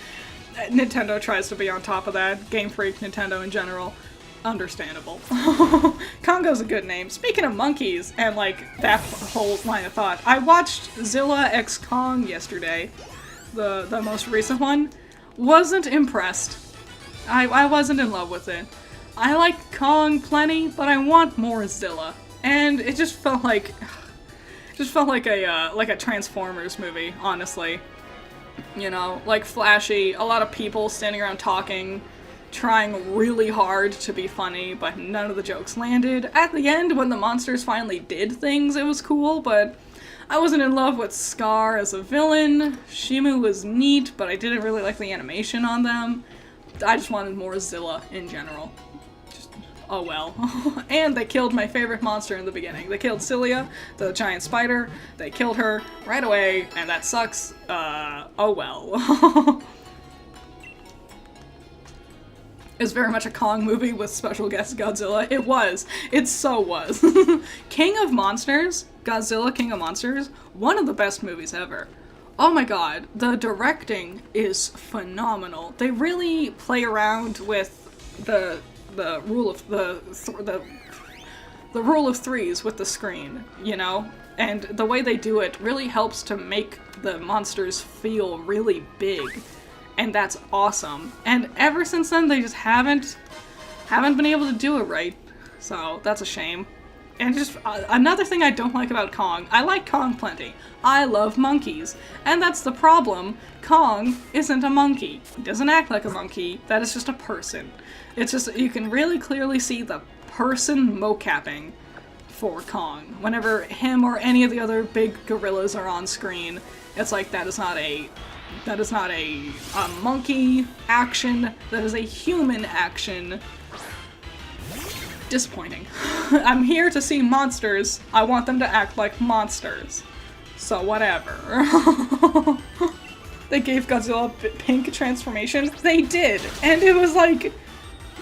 Nintendo tries to be on top of that. Game Freak, Nintendo in general. Understandable. Congo's a good name. Speaking of monkeys and, like, that whole line of thought, I watched Zilla x Kong yesterday, the most recent one. Wasn't impressed. I wasn't in love with it. I like Kong plenty, but I want more Zilla. And it just felt like a Transformers movie, honestly. You know, like flashy, a lot of people standing around talking, trying really hard to be funny, but none of the jokes landed. At the end, when the monsters finally did things, it was cool, but I wasn't in love with Scar as a villain. Shimu was neat, but I didn't really like the animation on them. I just wanted more Zilla in general. Just, oh well. And they killed my favorite monster in the beginning. They killed Cilia, the giant spider. They killed her right away, and that sucks. Oh well. It's very much a Kong movie with special guest Godzilla. It was. It so was. King of Monsters, Godzilla King of Monsters, one of the best movies ever. Oh my god, the directing is phenomenal. They really play around with the rule of the rule of threes with the screen, you know? And the way they do it really helps to make the monsters feel really big. And that's awesome. And ever since then, they just haven't been able to do it right. So that's a shame. And just another thing I don't like about Kong, I like Kong plenty. I love monkeys. And that's the problem. Kong isn't a monkey. He doesn't act like a monkey. That is just a person. It's just, you can really clearly see the person mocapping for Kong. Whenever him or any of the other big gorillas are on screen, it's like that is not a monkey action, that is a human action. Disappointing. I'm here to see monsters. I want them to act like monsters. So whatever. They gave Godzilla a pink transformation. They did. And it was like,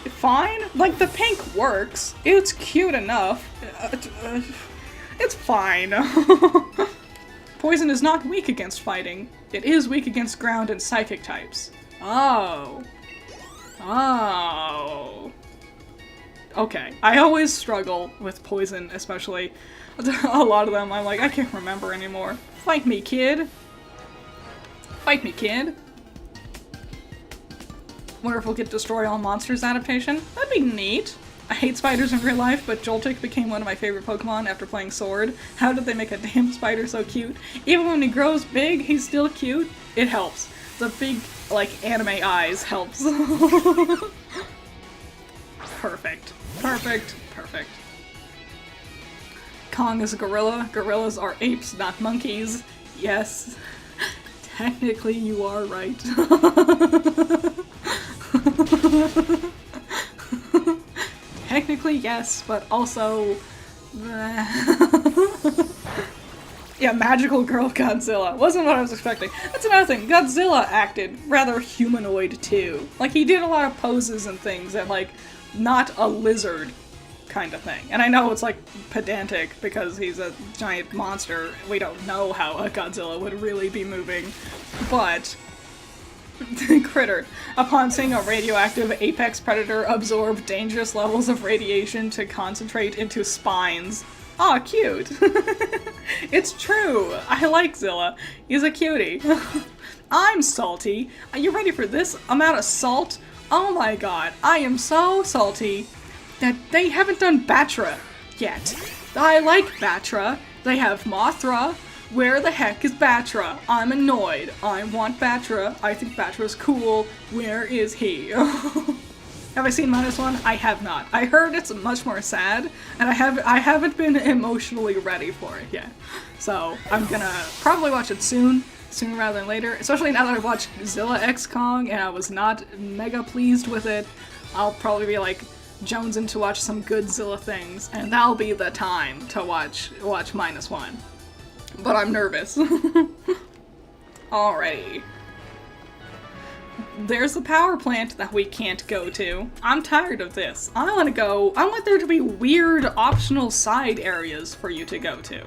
fine. Like, the pink works. It's cute enough. It's fine. Poison is not weak against fighting. It is weak against ground and psychic types. Oh. Oh. Okay. I always struggle with poison, especially. A lot of them, I'm like, I can't remember anymore. Fight me, kid. Fight me, kid. Wonder if we'll get Destroy All Monsters adaptation. That'd be neat. I hate spiders in real life, but Joltik became one of my favorite Pokemon after playing Sword. How did they make a damn spider so cute? Even when he grows big, he's still cute. It helps. The big, like, anime eyes helps. Perfect. Perfect. Perfect. Kong is a gorilla. Gorillas are apes, not monkeys. Yes. Technically, you are right. Technically, yes, but also... Yeah, magical girl Godzilla. Wasn't what I was expecting. That's another thing. Godzilla acted rather humanoid, too. Like, he did a lot of poses and things that, like, not a lizard kind of thing. And I know it's, like, pedantic because he's a giant monster. We don't know how a Godzilla would really be moving. But... Critter. Upon seeing a radioactive apex predator absorb dangerous levels of radiation to concentrate into spines. Aw, cute. It's true. I like Zilla. He's a cutie. I'm salty. Are you ready for this amount of salt? Oh my god. I am so salty that they haven't done Batra yet. I like Batra. They have Mothra. Where the heck is Batra? I'm annoyed. I want Batra. I think Batra's cool. Where is he? Have I seen -1? I have not. I heard it's much more sad, and I haven't been emotionally ready for it yet. So I'm gonna probably watch it sooner rather than later. Especially now that I watched Zilla X Kong and I was not mega pleased with it. I'll probably be like jonesing to watch some good Zilla things, and that'll be the time to watch -1. But I'm nervous. Alrighty. There's the power plant that we can't go to. I'm tired of this. I want there to be weird optional side areas for you to go to.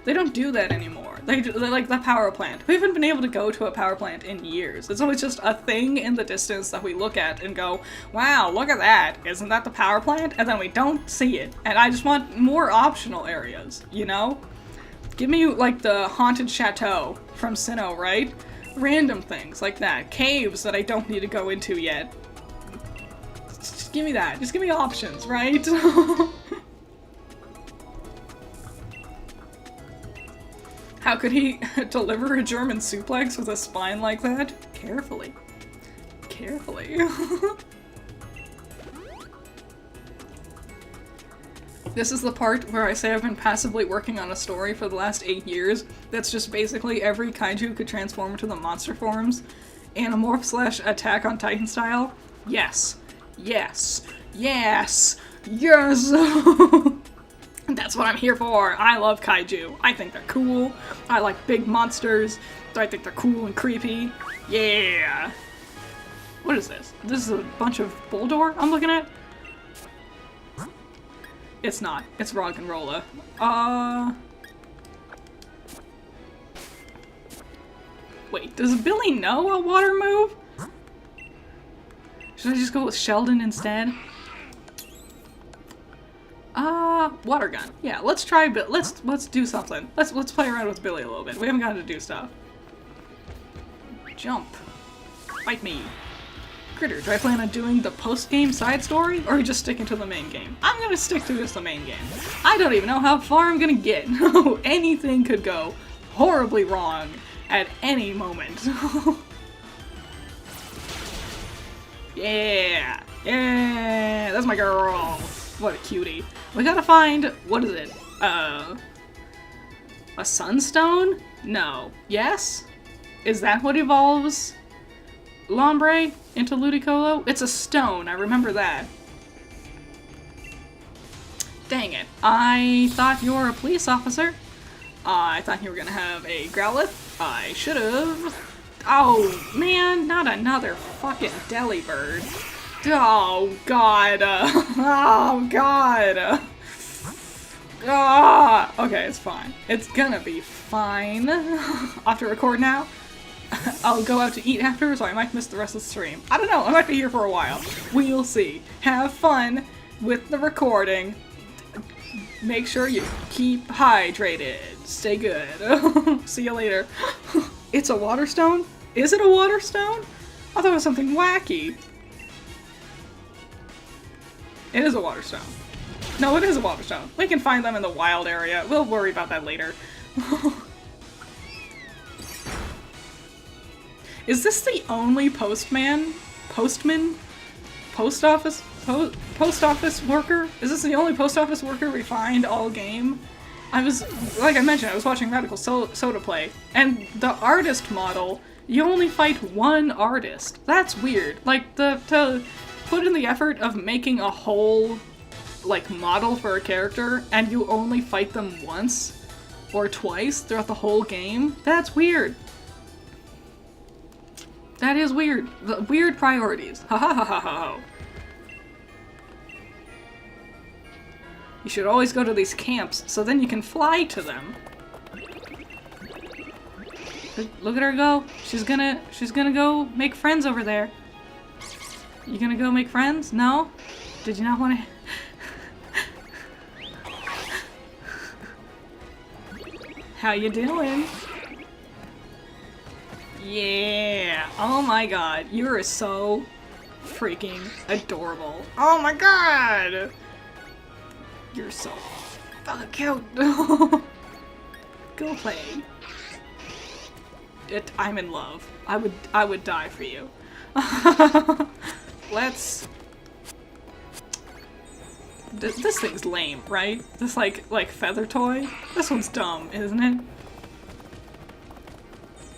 They don't do that anymore. They're like the power plant. We haven't been able to go to a power plant in years. It's always just a thing in the distance that we look at and go, wow, look at that. Isn't that the power plant? And then we don't see it. And I just want more optional areas, you know? Give me, like, the Haunted Chateau from Sinnoh, right? Random things like that. Caves that I don't need to go into yet. Just give me that. Just give me options, right? How could he deliver a German suplex with a spine like that? Carefully. Carefully. This is the part where I say I've been passively working on a story for the last 8 years that's just basically every kaiju could transform into the monster forms. Animorph / Attack on Titan style. Yes. Yes. Yes. Yes! That's what I'm here for. I love kaiju. I think they're cool. I like big monsters. I think they're cool and creepy. Yeah! What is this? This is a bunch of Boldor I'm looking at? It's not. It's Rock and Rolla. Wait, does Billy know a water move? Should I just go with Sheldon instead? Water gun. Yeah, let's try, but let's do something. Let's play around with Billy a little bit. We haven't got to do stuff. Jump. Fight me. Critter, do I plan on doing the post-game side story, or are you just sticking to the main game? I'm gonna stick to just the main game. I don't even know how far I'm gonna get. Anything could go horribly wrong at any moment. Yeah! Yeah! That's my girl! What a cutie. We gotta find, what is it? A sunstone? No. Yes? Is that what evolves Lombre into Ludicolo? It's a stone, I remember that. Dang it. I thought you were a police officer. I thought you were gonna have a Growlithe. I should've. Oh, man, not another fucking Delibird. Oh, God. Oh, God. Okay, it's fine. It's gonna be fine. I'll have to record now. I'll go out to eat after, so I might miss the rest of the stream. I don't know, I might be here for a while. We'll see. Have fun with the recording. Make sure you keep hydrated. Stay good. See you later. It's a water stone? Is it a water stone? I thought it was something wacky. It is a water stone. No, it is a water stone. We can find them in the wild area. We'll worry about that later. Is this the only post office worker? Is this the only post office worker we find all game? Like I mentioned, I was watching Radical Soda play, and the artist model, you only fight one artist. That's weird. Like, to put in the effort of making a whole, like, model for a character, and you only fight them once or twice throughout the whole game, that's weird. That is weird. Weird priorities. Ha ha ha ha ha. You should always go to these camps, so then you can fly to them. Look at her go. She's gonna go make friends over there. You gonna go make friends? No? Did you not want to? How you doing? Yeah. Oh my god. You are so freaking adorable. Oh my god! You're so fucking cute. Go play. I'm in love. I would die for you. Let's. This thing's lame, right? This like feather toy. This one's dumb, isn't it?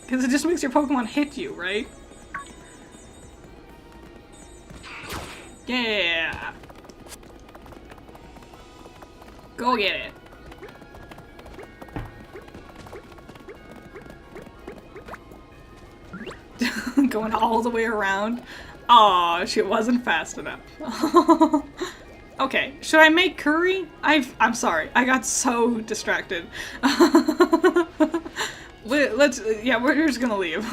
Because it just makes your Pokemon hit you, right? Yeah. Go get it. Going all the way around. Aw, she wasn't fast enough. Okay, should I make curry? I'm sorry, I got so distracted. Yeah, we're just gonna leave.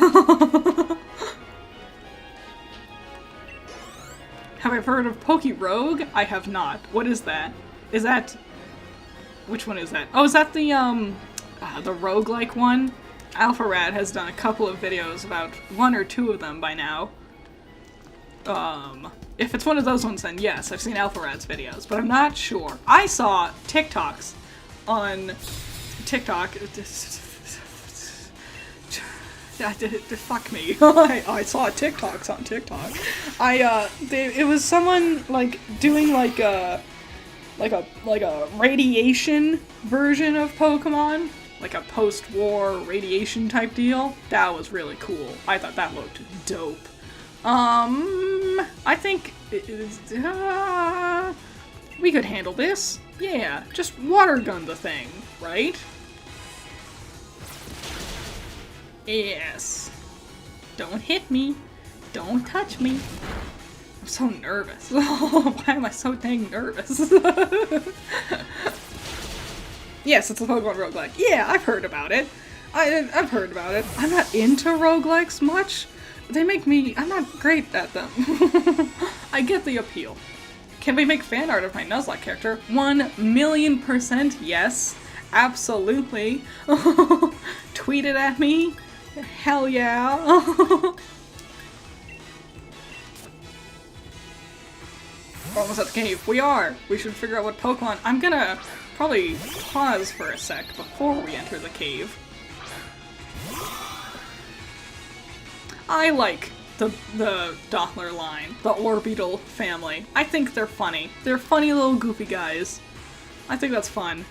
Have I heard of Pokerogue? I have not. What is that? Is that... Which one is that? Oh, is that the roguelike one? AlphaRad has done a couple of videos about one or two of them by now. If it's one of those ones, then yes, I've seen AlphaRad's videos, but I'm not sure. I saw TikToks on TikTok. Fuck me. I saw TikToks on TikTok. It was someone, like, doing, like, like a radiation version of Pokemon, like a post-war radiation type deal. That was really cool. I thought that looked dope. I think we could handle this. Yeah, just water gun the thing, right? Yes. Don't hit me. Don't touch me. I'm so nervous. Why am I so dang nervous? Yes, it's a Pokemon roguelike. Yeah, I've heard about it. I've heard about it. I'm not into roguelikes much. They make me... I'm not great at them. I get the appeal. Can we make fan art of my Nuzlocke character? 1,000,000% yes. Absolutely. Tweet it at me. Hell yeah. We're almost at the cave. We are! We should figure out what Pokemon... I'm gonna probably pause for a sec before we enter the cave. I like the Doppler line, the Orbeetle family. I think they're funny. They're funny little goofy guys. I think that's fun.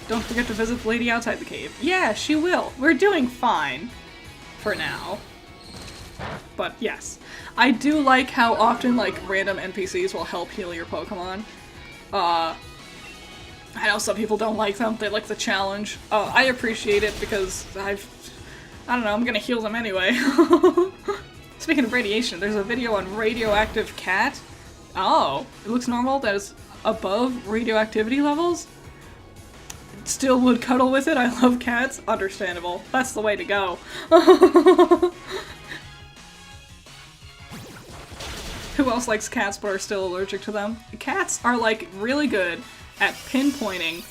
Don't forget to visit the lady outside the cave. Yeah, she will. We're doing fine. For now. But yes. I do like how often, like, random NPCs will help heal your Pokemon. I know some people don't like them. They like the challenge. I appreciate it because I don't know, I'm gonna heal them anyway. Speaking of radiation, there's a video on radioactive cat. Oh, it looks normal. That is above radioactivity levels. Still would cuddle with it. I love cats. Understandable. That's the way to go. Who else likes cats but are still allergic to them? Cats are like really good at pinpointing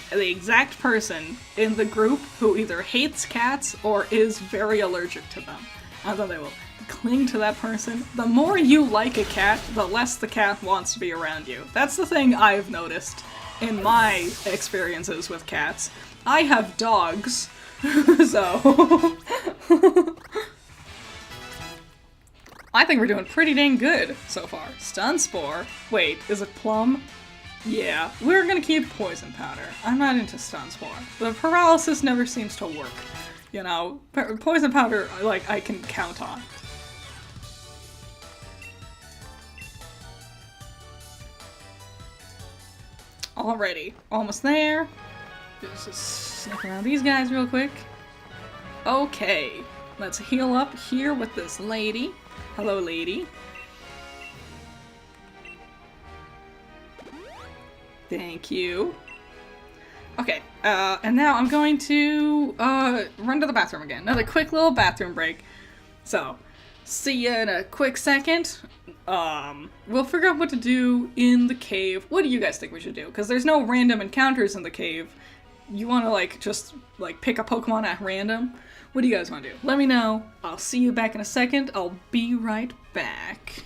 the exact person in the group who either hates cats or is very allergic to them. And then they will cling to that person. The more you like a cat, the less the cat wants to be around you. That's the thing I've noticed in my experiences with cats. I have dogs, so... I think we're doing pretty dang good so far. Stun Spore. Wait, is it Plum? Yeah, we're gonna keep Poison Powder. I'm not into Stun Spore. The Paralysis never seems to work. You know, Poison Powder, like, I can count on. Alrighty, almost there. Just sneak around these guys real quick. Okay, let's heal up here with this lady. Hello, lady. Thank you. Okay, and now I'm going to run to the bathroom again. Another quick little bathroom break. So, see ya in a quick second. We'll figure out what to do in the cave. What do you guys think we should do? Because there's no random encounters in the cave. You want to, like, just, like, pick a Pokemon at random? What do you guys want to do? Let me know. I'll see you back in a second. I'll be right back.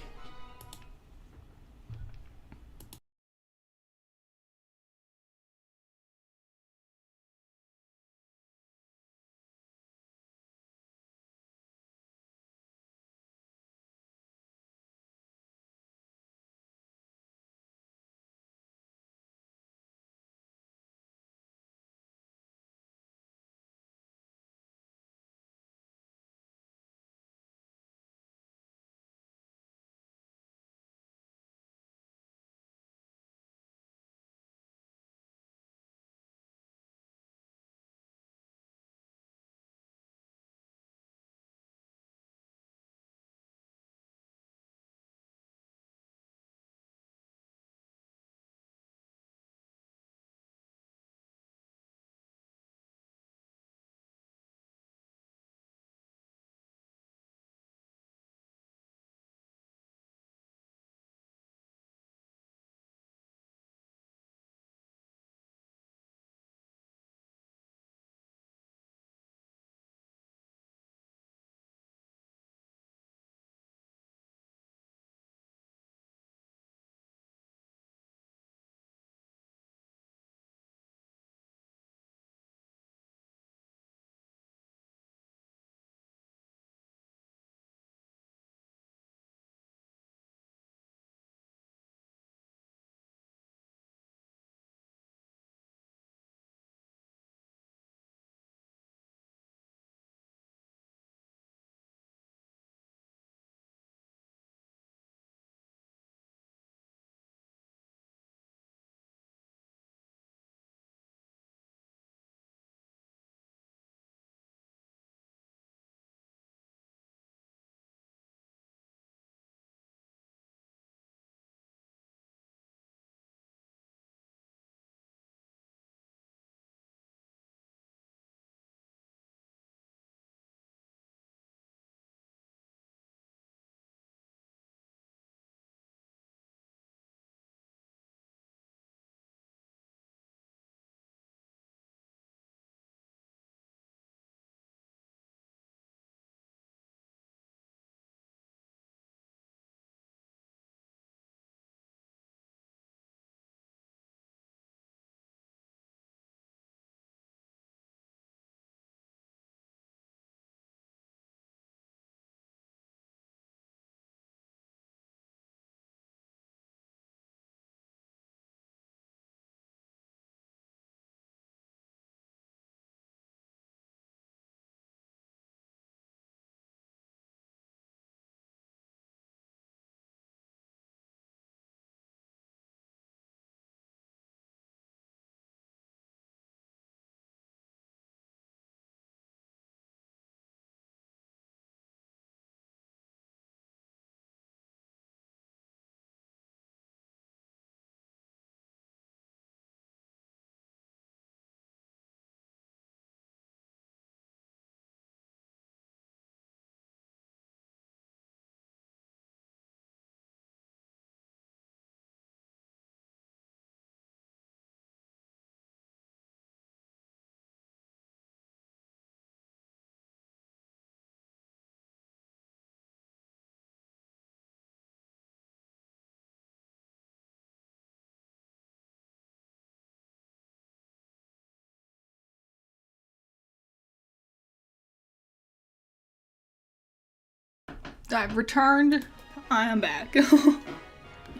I've returned. I am back.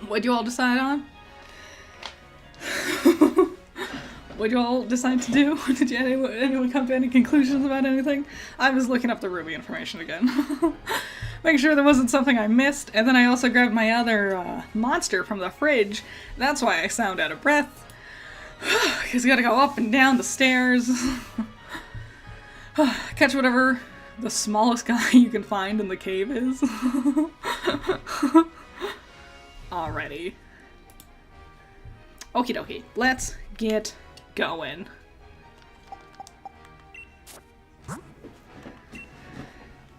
What'd you all decide on? What'd you all decide to do? Did anyone come to any conclusions about anything? I was looking up the Ruby information again. Make sure there wasn't something I missed, and then I also grabbed my other monster from the fridge. That's why I sound out of breath. Because you gotta go up and down the stairs. Catch whatever the smallest guy you can find in the cave is. Alrighty. Okie dokie, let's get going.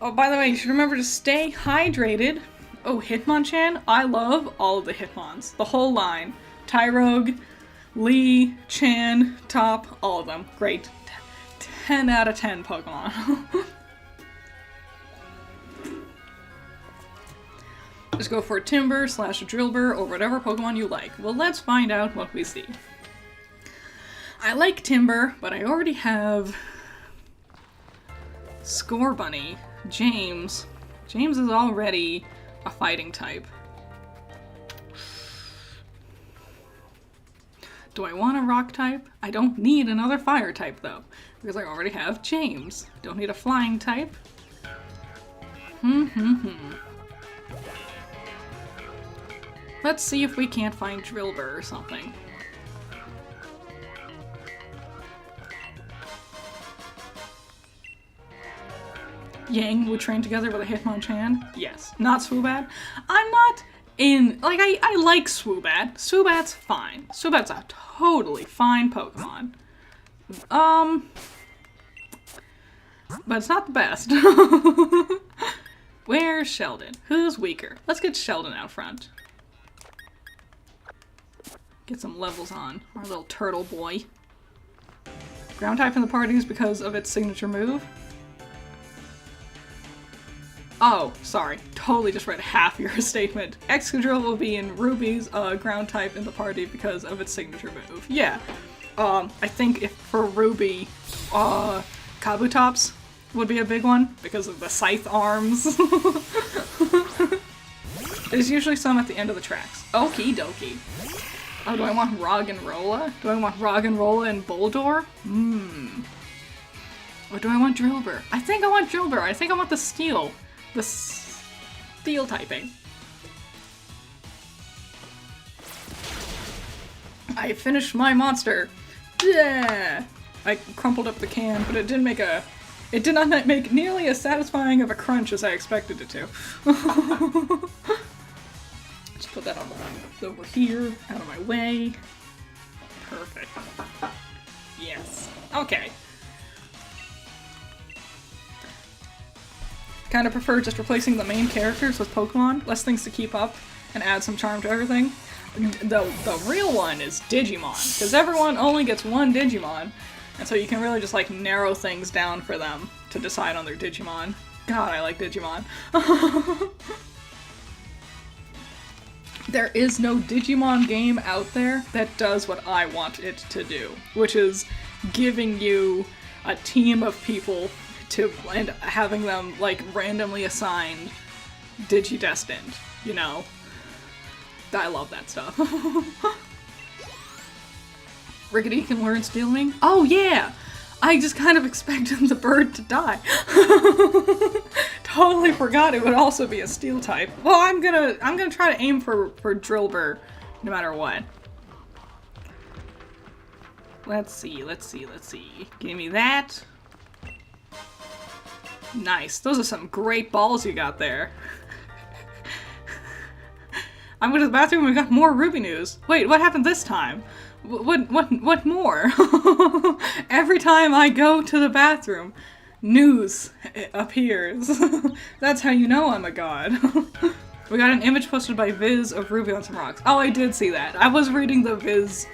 Oh, by the way, you should remember to stay hydrated. Oh, Hitmonchan? I love all of the Hitmons. The whole line. Tyrogue, Lee, Chan, Top, all of them. Great. 10 out of 10 Pokemon. Just go for a Timber / a Drillbur or whatever Pokemon you like. Well, let's find out what we see. I like Timber, but I already have Scorbunny. James. James is already a fighting type. Do I want a rock type? I don't need another fire type though, because I already have James. Don't need a flying type. Let's see if we can't find Drillbur or something. Yang would train together with a Hitmonchan? Yes. Not Swoobat? I'm not in... Like, I like Swoobat. Swoobat's fine. Swoobat's a totally fine Pokemon. But it's not the best. Where's Sheldon? Who's weaker? Let's get Sheldon out front. Get some levels on our little turtle boy. Ground type in the party is because of its signature move. Oh, sorry. Totally just read half your statement. Excadrill will be in Ruby's ground type in the party because of its signature move. Yeah. I think if for Ruby, Kabutops would be a big one because of the scythe arms. There's usually some at the end of the tracks. Okie dokie. Oh, do I want Roggenrola? Do I want Roggenrola and Boldore? Or do I want Drillbur? I think I want Drillbur. I think I want the Steel. The Steel typing. I finished my monster. Yeah! I crumpled up the can, but it did not make nearly as satisfying of a crunch as I expected it to. Just put that on over here, out of my way. Perfect. Yes. Okay. Kind of prefer just replacing the main characters with Pokemon, less things to keep up, and add some charm to everything. The real one is Digimon, because everyone only gets one Digimon, and so you can really just like narrow things down for them to decide on their Digimon. God, I like Digimon. There is no Digimon game out there that does what I want it to do, which is giving you a team of people and having them, like, randomly assigned Digidestined, you know? I love that stuff. Rickety can learn stealing? Oh, yeah! I just kind of expected the bird to die. Totally forgot it would also be a steel type. Well, I'm gonna try to aim for Drillbur, no matter what. Let's see. Give me that. Nice. Those are some great balls you got there. I went to the bathroom and got more Ruby news. Wait, what happened this time? What more? Every time I go to the bathroom, news appears. That's how you know I'm a god. We got an image posted by Viz of Ruby on some rocks. Oh, I did see that. I was reading the Viz,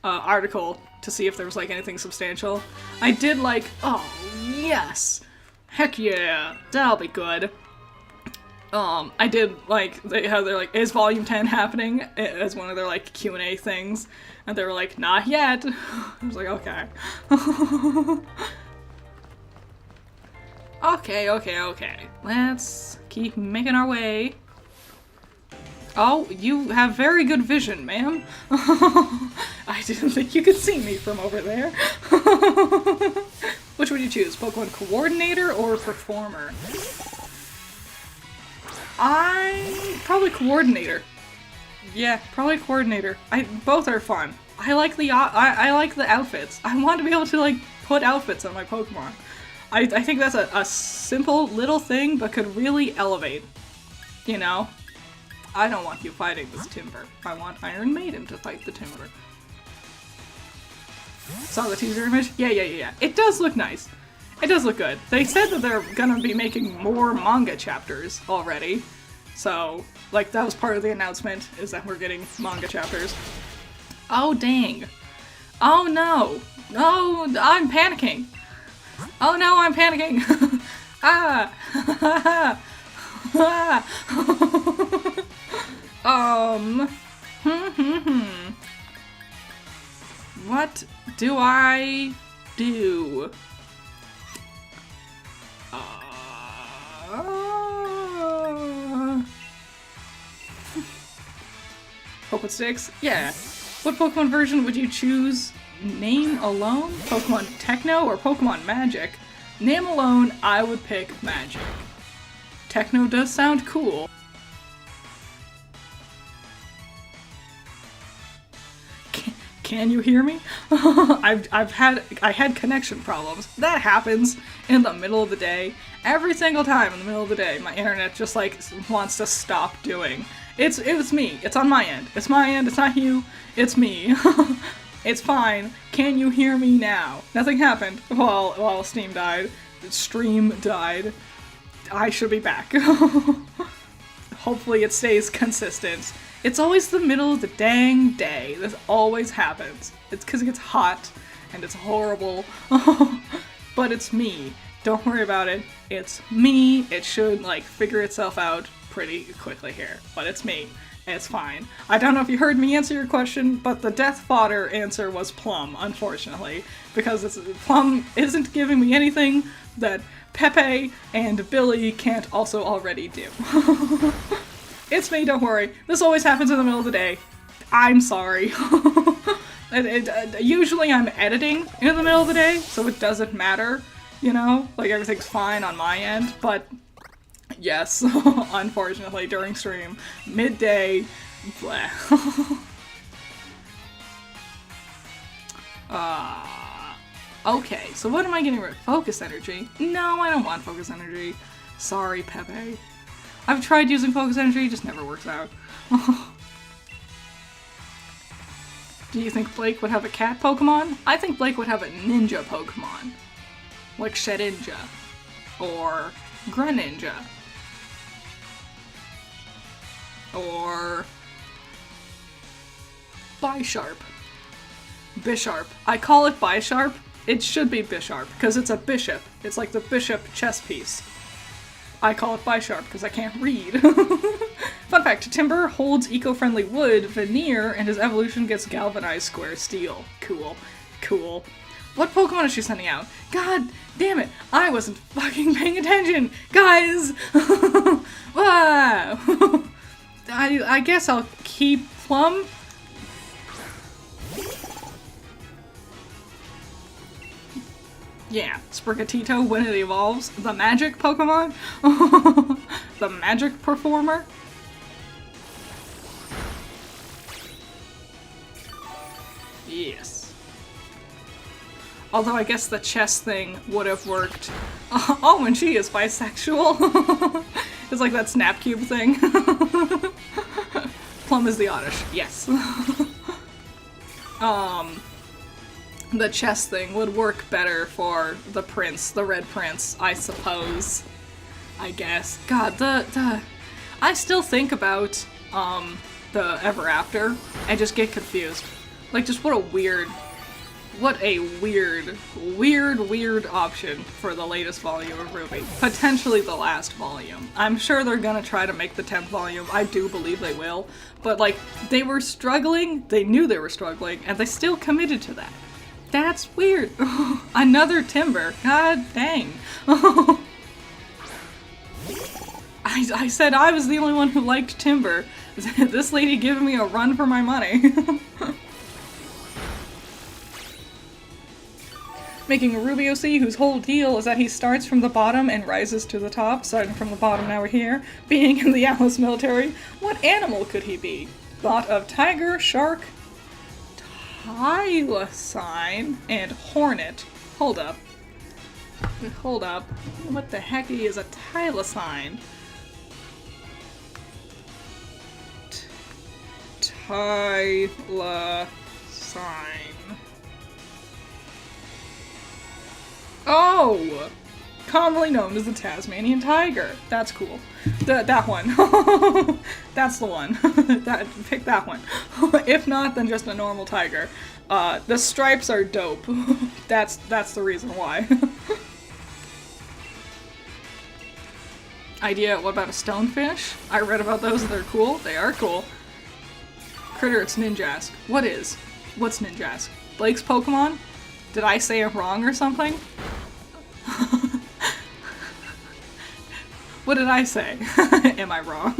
article to see if there was, like, anything substantial. I did, like, oh, yes! Heck yeah! That'll be good. I did, like, they had their, like, is Volume 10 happening? As one of their, like, Q&A things. And they were like, not yet! I was like, okay. Okay, okay, okay. Let's keep making our way. Oh, you have very good vision, ma'am. I didn't think you could see me from over there. Which would you choose? Pokemon Coordinator or Performer? Probably Coordinator. Yeah, probably Coordinator. Both are fun. I like the outfits. I want to be able to like put outfits on my Pokemon. I think that's a simple little thing, but could really elevate. You know? I don't want you fighting this Timber. I want Iron Maiden to fight the Timber. Saw the teaser image? Yeah. It does look nice. It does look good. They said that they're gonna be making more manga chapters already. So, like, that was part of the announcement, is that we're getting manga chapters. Oh, dang. Oh, no. No, I'm panicking. Oh, no, I'm panicking. Ah. What do I do? Pokemon Sticks? Yeah. What Pokemon version would you choose? Name alone? Pokemon Techno or Pokemon Magic? Name alone, I would pick Magic. Techno does sound cool. Can you hear me? I had connection problems. That happens in the middle of the day. Every single time in the middle of the day, my internet just like wants to stop doing. It was me. It's on my end. It's my end. It's not you. It's me. It's fine. Can you hear me now? Nothing happened while Steam died. Stream died. I should be back. Hopefully it stays consistent. It's always the middle of the dang day. This always happens. It's because it gets hot and it's horrible. But it's me. Don't worry about it. It's me. It should, like, figure itself out pretty quickly here. But it's me. It's fine. I don't know if you heard me answer your question, but the death fodder answer was Plum, unfortunately. Because Plum isn't giving me anything that Pepe and Billy can't also already do. It's me, don't worry. This always happens in the middle of the day. I'm sorry. Usually I'm editing in the middle of the day, so it doesn't matter, you know? Like, everything's fine on my end, but yes, unfortunately, during stream, midday, bleh. Okay, so what am I getting rid of? Focus energy? No, I don't want focus energy. Sorry, Pepe. I've tried using focus energy, it just never works out. Do you think Blake would have a cat Pokemon? I think Blake would have a ninja Pokemon. Like Shedinja. Or Greninja. Or Bisharp. Bisharp. I call it Bisharp. It should be Bisharp, because it's a bishop. It's like the bishop chess piece. I call it Bisharp because I can't read. Fun fact, Timber holds eco-friendly wood, veneer, and his evolution gets galvanized square steel. Cool. Cool. What Pokemon is she sending out? God damn it, I wasn't fucking paying attention! Guys! Wow. I guess I'll keep Plum. Yeah, Sprigatito when it evolves. The magic Pokemon? The magic performer? Yes. Although I guess the chess thing would have worked. Oh, and she is bisexual? It's like that snap cube thing. Plum is the Oddish. Yes. The chess thing would work better for the prince, the red prince, I suppose. I guess. God, I still think about, the Ever After, and just get confused. Like, just what a weird option for the latest volume of Ruby. Potentially the last volume. I'm sure they're gonna try to make the 10th volume. I do believe they will. But, like, they were struggling, they knew they were struggling, and they still committed to that. That's weird. Another Timber. God dang. I said I was the only one who liked Timber. This lady giving me a run for my money. Making a Ruby OC whose whole deal is that he starts from the bottom and rises to the top. Starting from the bottom, now we're here. Being in the Alice military, what animal could he be? Thought of tiger, shark, thylacine, and hornet. Hold up. Hold up. What the heck is a thylacine? Thylacine. Oh! Commonly known as the Tasmanian tiger. That's cool. That one. That's the one. Pick that one. If not, then just a normal tiger. The stripes are dope. That's the reason why. Idea, what about a stonefish? I read about those, they're cool. They are cool. Critter, it's Ninjask. What's Ninjask? Blake's Pokemon? Did I say it wrong or something? What did I say? Am I wrong?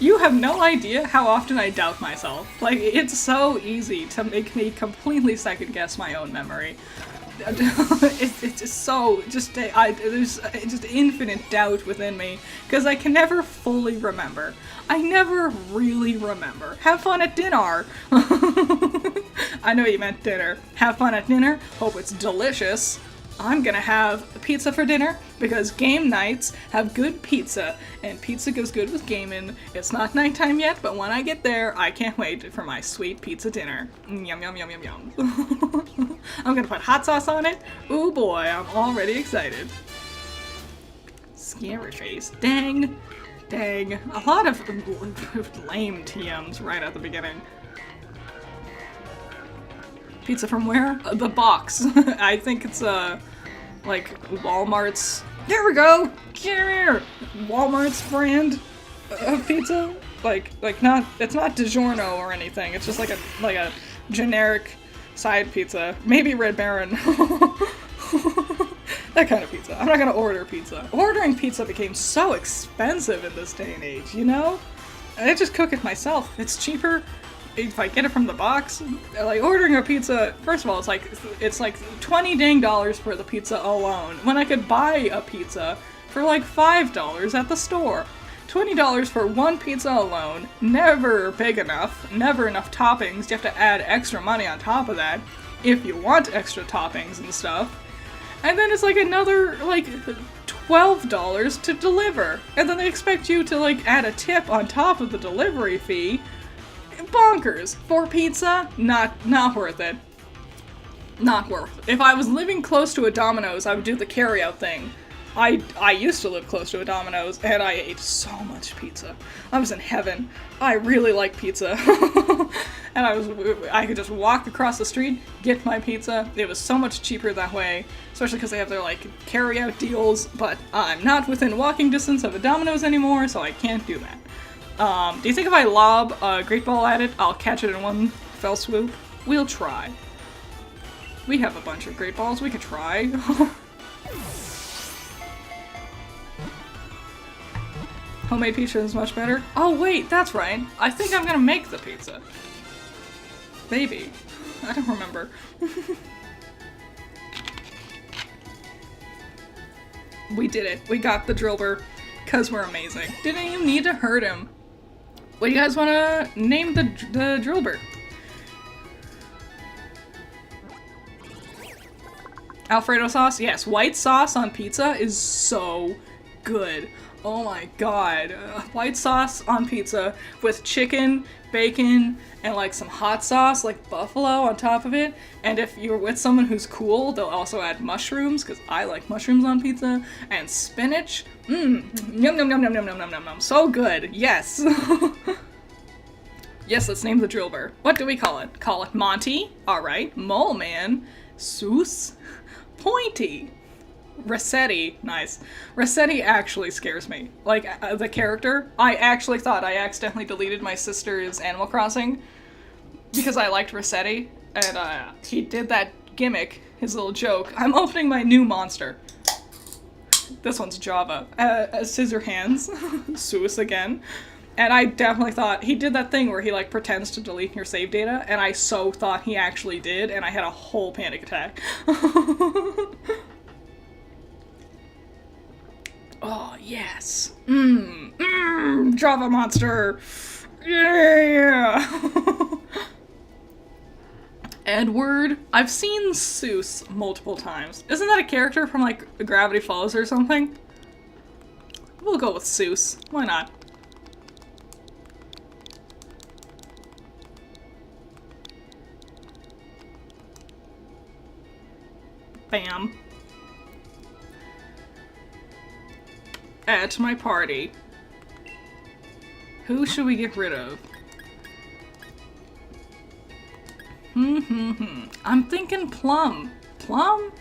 You have no idea how often I doubt myself. Like, it's so easy to make me completely second guess my own memory. It's just so, there's just infinite doubt within me, because I can never fully remember. I never really remember. Have fun at dinner! I know you meant dinner. Have fun at dinner, hope it's delicious. I'm gonna have pizza for dinner, because game nights have good pizza, and pizza goes good with gaming. It's not nighttime yet, but when I get there, I can't wait for my sweet pizza dinner. Yum, yum, yum, yum, yum. I'm gonna put hot sauce on it. Ooh boy, I'm already excited. Scary face. Dang. Dang. A lot of lame TMs right at the beginning. Pizza from where? The box. I think it's, like, Walmart's... There we go! Get here! Walmart's brand of pizza? Like, not... It's not DiGiorno or anything. It's just like a generic side pizza. Maybe Red Baron. That kind of pizza. I'm not gonna order pizza. Ordering pizza became so expensive in this day and age, you know? I just cook it myself. It's cheaper if I get it from the box. Like, ordering a pizza, first of all, it's like $20 dang for the pizza alone, when I could buy a pizza for like $5 at the store. $20 for one pizza alone, never big enough, never enough toppings. You have to add extra money on top of that if you want extra toppings and stuff. And then it's like another, like, $12 to deliver. And then they expect you to, like, add a tip on top of the delivery fee. Bonkers. For pizza, not worth it. Not worth it. If I was living close to a Domino's, I would do the carryout thing. I used to live close to a Domino's, and I ate so much pizza. I was in heaven. I really like pizza. And I could just walk across the street, get my pizza. It was so much cheaper that way, especially because they have their, like, carry-out deals, but I'm not within walking distance of a Domino's anymore, so I can't do that. Do you think if I lob a Great Ball at it, I'll catch it in one fell swoop? We'll try. We have a bunch of Great Balls, we could try. Homemade pizza is much better. Oh wait, that's right. I think I'm gonna make the pizza. Maybe. I don't remember. We did it. We got the Drillbur, cause we're amazing. Didn't even need to hurt him. What do you guys wanna name the Drillbur? Alfredo sauce? Yes, white sauce on pizza is so good. Oh my god. White sauce on pizza with chicken, bacon, and like some hot sauce, like buffalo on top of it. And if you're with someone who's cool, they'll also add mushrooms, because I like mushrooms on pizza, and spinach. Yum yum yum yum yum yum yum yum. So good. Yes. Yes, let's name the Drillbur. What do we call it? Call it Monty. Alright. Mole Man. Soos. Pointy. Rossetti. Nice. Rossetti actually scares me. Like, the character. I actually thought I accidentally deleted my sister's Animal Crossing because I liked Rossetti, and he did that gimmick, his little joke. I'm opening my new monster. This one's Java. Scissor hands. Seuss again. And I definitely thought he did that thing where he like pretends to delete your save data, and I so thought he actually did, and I had a whole panic attack. Oh, yes. Java monster. Yeah. Edward. I've seen Seuss multiple times. Isn't that a character from like Gravity Falls or something? We'll go with Seuss. Why not? Bam. At my party. Who should we get rid of? I'm thinking Plum. Plum?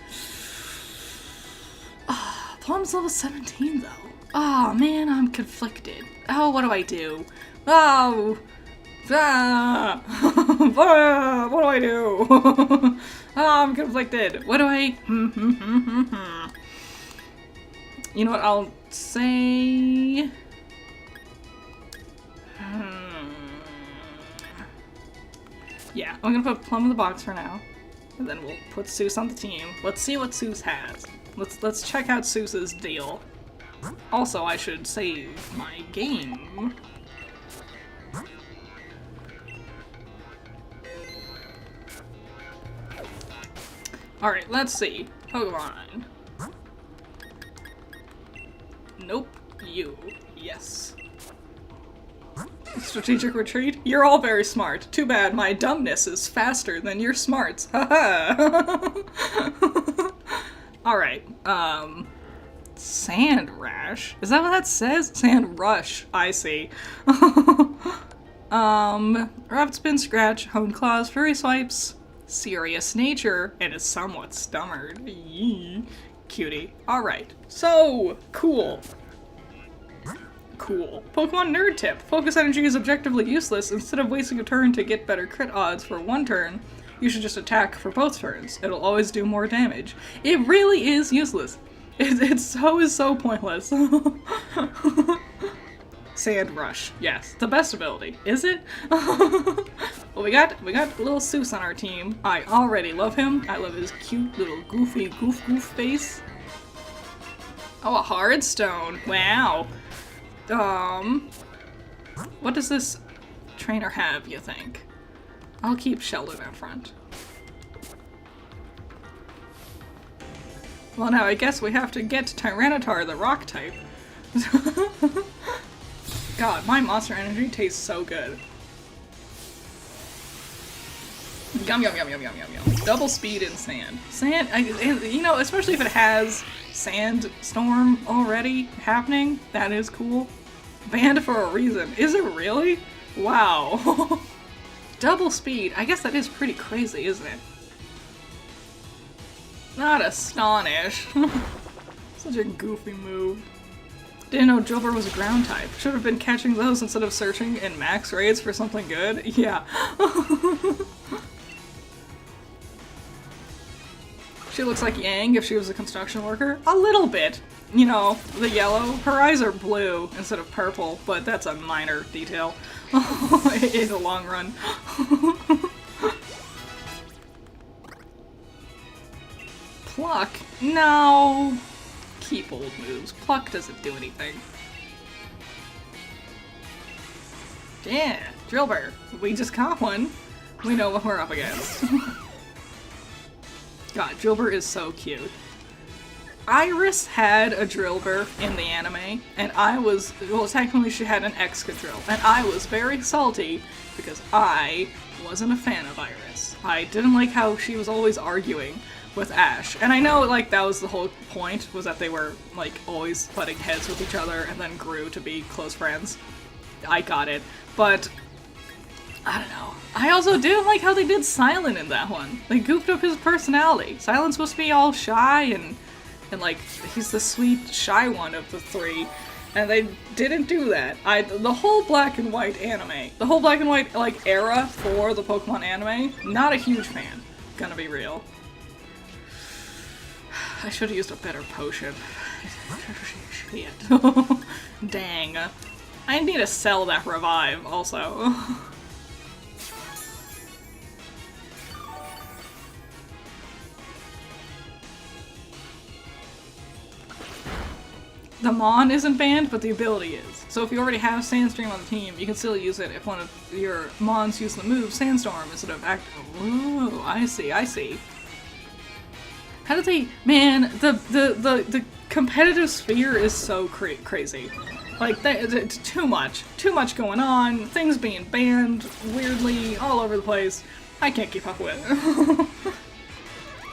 Ah, Plum's level 17 though. Oh man, I'm conflicted. Oh, what do I do? Oh! Ah! What do I do? Oh, I'm conflicted. What do I... You know what, I'll say... Yeah, I'm gonna put Plum in the box for now. And then we'll put Seuss on the team. Let's see what Seuss has. Let's check out Seuss's deal. Also, I should save my game. Alright, let's see. Pokemon. Nope. You. Yes. Strategic retreat? You're all very smart. Too bad my dumbness is faster than your smarts. Haha. Alright, Sand Rash? Is that what that says? Sand Rush. I see. Rapid Spin, Scratch, Hone Claws, Furry Swipes, Serious Nature, and is somewhat stummered. Yee. Cutie. Alright, so, cool. Cool. Pokemon nerd tip. Focus energy is objectively useless. Instead of wasting a turn to get better crit odds for one turn, you should just attack for both turns. It'll always do more damage. It really is useless. It's so pointless. Sand Rush. Yes, the best ability. Is it? Well, we got little Seuss on our team. I already love him. I love his cute little goofy goof face. Oh, a hard stone. Wow. What does this trainer have, you think? I'll keep Sheldon out front. Well, now I guess we have to get Tyranitar, the rock type. God, my monster energy tastes so good. Yum yum yum yum yum yum yum. Double speed in sand. Sand, you know, especially if it has sandstorm already happening, that is cool. Banned for a reason. Is it really? Wow. Double speed. I guess that is pretty crazy, isn't it? Not astonish. Such a goofy move. Didn't know Jobber was a ground type. Should have been catching those instead of searching in max raids for something good. Yeah. She looks like Yang if she was a construction worker. A little bit. You know, the yellow. Her eyes are blue instead of purple, but that's a minor detail in the long run. Pluck? No. Keep old moves. Pluck doesn't do anything. Yeah, Drillbur. We just caught one. We know what we're up against. God, Drillbur is so cute. Iris had a Drillbur in the anime, and I was, well, technically she had an Excadrill, and I was very salty because I wasn't a fan of Iris. I didn't like how she was always arguing with Ash. And I know, like, that was the whole point, was that they were, like, always butting heads with each other and then grew to be close friends. I got it. But I don't know. I also didn't like how they did Silent in that one. They goofed up his personality. Silent's supposed to be all shy and like, he's the sweet, shy one of the three. And they didn't do that. The whole black and white anime, the whole black and white, like, era for the Pokemon anime, not a huge fan. Gonna be real. I should have used a better potion. Shit. Dang. I need to sell that revive, also. The Mon isn't banned, but the ability is. So if you already have Sandstream on the team, you can still use it if one of your Mons use the move Sandstorm instead of Ooh, I see, I see. How did they... Man, the competitive sphere is so crazy. Like, it's too much. Too much going on, things being banned weirdly all over the place. I can't keep up with it.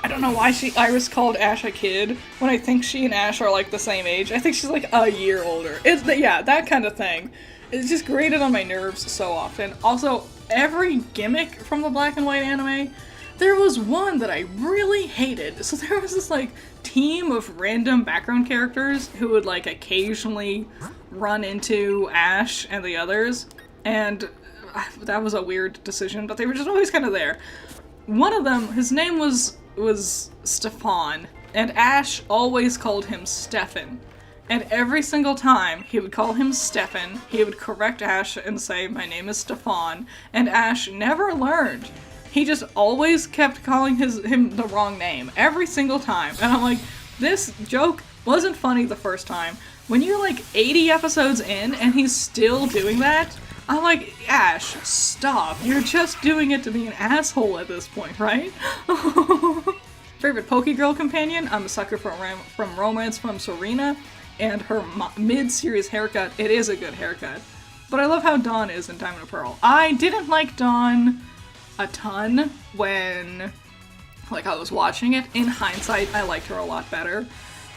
I don't know why Iris called Ash a kid when I think she and Ash are like the same age. I think she's like a year older. Yeah, that kind of thing. It's just grated on my nerves so often. Also, every gimmick from the black and white anime, there was one that I really hated. So there was this like team of random background characters who would like occasionally run into Ash and the others, and that was a weird decision, but they were just always kind of there. One of them, his name was Stefan, and Ash always called him Stefan. And every single time he would call him Stefan, he would correct Ash and say, "My name is Stefan," and Ash never learned. He just always kept calling him the wrong name every single time. And I'm like, this joke wasn't funny the first time. When you're like 80 episodes in and he's still doing that, I'm like, Ash, stop. You're just doing it to be an asshole at this point, right? Favorite Pokegirl companion? I'm a sucker from Romance from Serena, and her mid-series haircut, it is a good haircut. But I love how Dawn is in Diamond and Pearl. I didn't like Dawn a ton when, like, I was watching it. In hindsight, I liked her a lot better.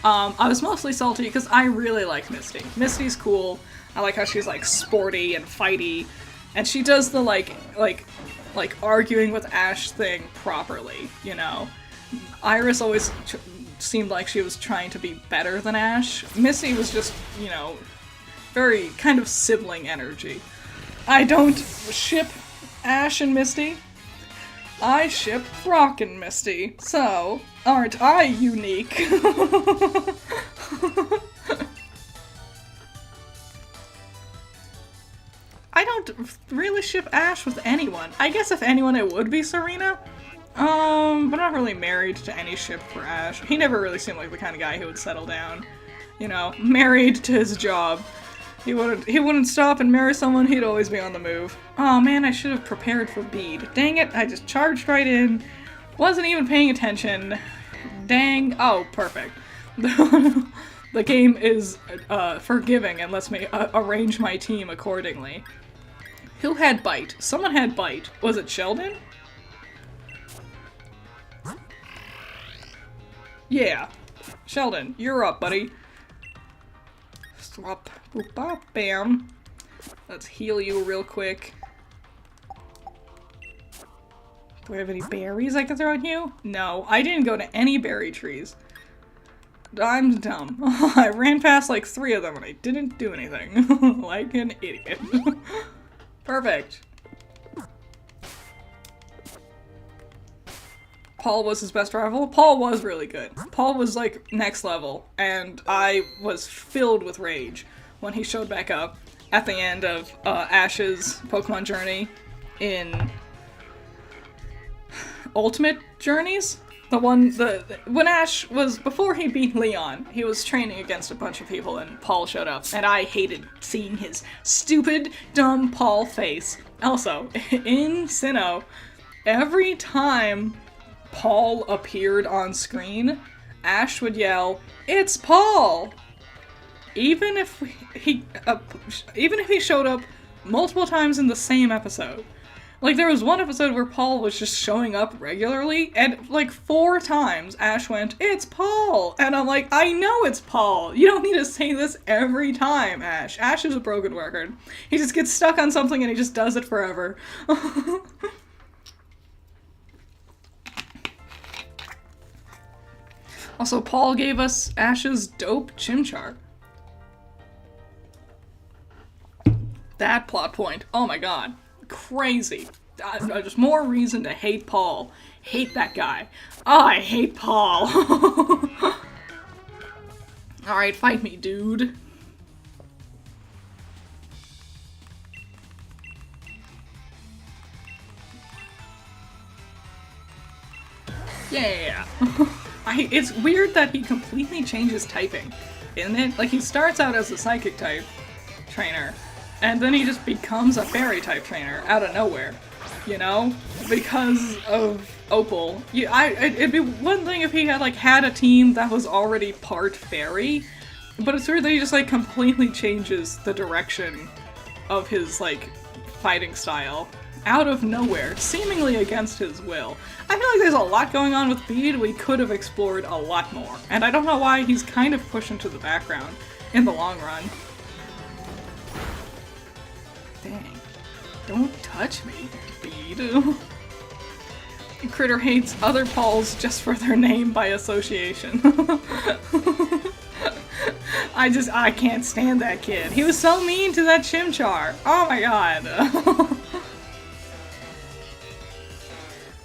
I was mostly salty because I really like Misty. Misty's cool. I like how she's, like, sporty and fighty, and she does the, like arguing with Ash thing properly, you know? Iris always seemed like she was trying to be better than Ash. Misty was just, you know, very kind of sibling energy. I don't ship Ash and Misty. I ship Brock and Misty. So, aren't I unique? I don't really ship Ash with anyone. I guess if anyone, it would be Serena. But I'm not really married to any ship for Ash. He never really seemed like the kind of guy who would settle down. You know, married to his job. He wouldn't stop and marry someone, he'd always be on the move. Oh man, I should have prepared for Bede. Dang it, I just charged right in. Wasn't even paying attention. Dang. Oh, perfect. The game is forgiving and lets me arrange my team accordingly. Who had Bite? Someone had Bite. Was it Sheldon? Yeah. Sheldon, you're up, buddy. Swap. Boop, bop, bam. Let's heal you real quick. Do I have any berries I can throw at you? No, I didn't go to any berry trees. I'm dumb. I ran past like 3 of them and I didn't do anything. Like an idiot. Perfect. Paul was his best rival? Paul was really good. Paul was like next level, and I was filled with rage when he showed back up at the end of Ash's Pokemon journey in Ultimate Journeys? When Ash was, before he beat Leon, he was training against a bunch of people and Paul showed up, and I hated seeing his stupid, dumb Paul face. Also, in Sinnoh, every time Paul appeared on screen, Ash would yell, "It's Paul!" Even if he showed up multiple times in the same episode. Like, there was one episode where Paul was just showing up regularly, and like 4 times Ash went, "It's Paul!" And I'm like, I know it's Paul! You don't need to say this every time, Ash. Ash is a broken record. He just gets stuck on something and he just does it forever. Also, Paul gave us Ash's dope Chimchar. That plot point. Oh my god. Crazy. Just more reason to hate Paul. Hate that guy. Oh, I hate Paul. Alright, fight me, dude. Yeah. It's weird that he completely changes typing, isn't it? Like, he starts out as a psychic type trainer, and then he just becomes a fairy type trainer out of nowhere, you know? Because of Opal. It'd be one thing if he had, like, had a team that was already part fairy, but it's weird that he just, like, completely changes the direction of his, like, fighting style out of nowhere, seemingly against his will. I feel like there's a lot going on with Bede we could have explored a lot more, and I don't know why he's kind of pushed into the background in the long run. Dang. Don't touch me, Bede. Critter hates other Pauls just for their name by association. I can't stand that kid. He was so mean to that Chimchar. Oh my god.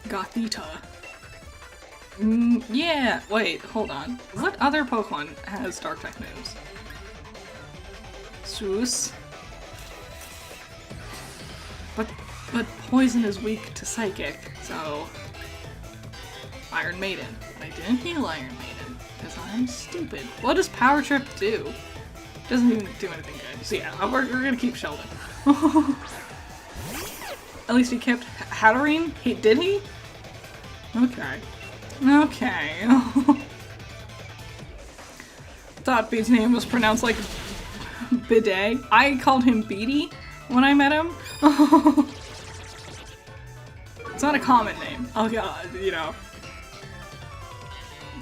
Gothita. Yeah, wait, hold on. What other Pokemon has Dark type moves? Seuss. But Poison is weak to Psychic, so... Iron Maiden. But I didn't heal Iron Maiden, because I'm stupid. What does Power Trip do? Doesn't even do anything good. So yeah, we're gonna keep Sheldon. At least he kept Hatterene? Did he? Okay. Okay. Thought Bede's name was pronounced like Bidet. I called him Beady when I met him. It's not a common name. Oh god, you know.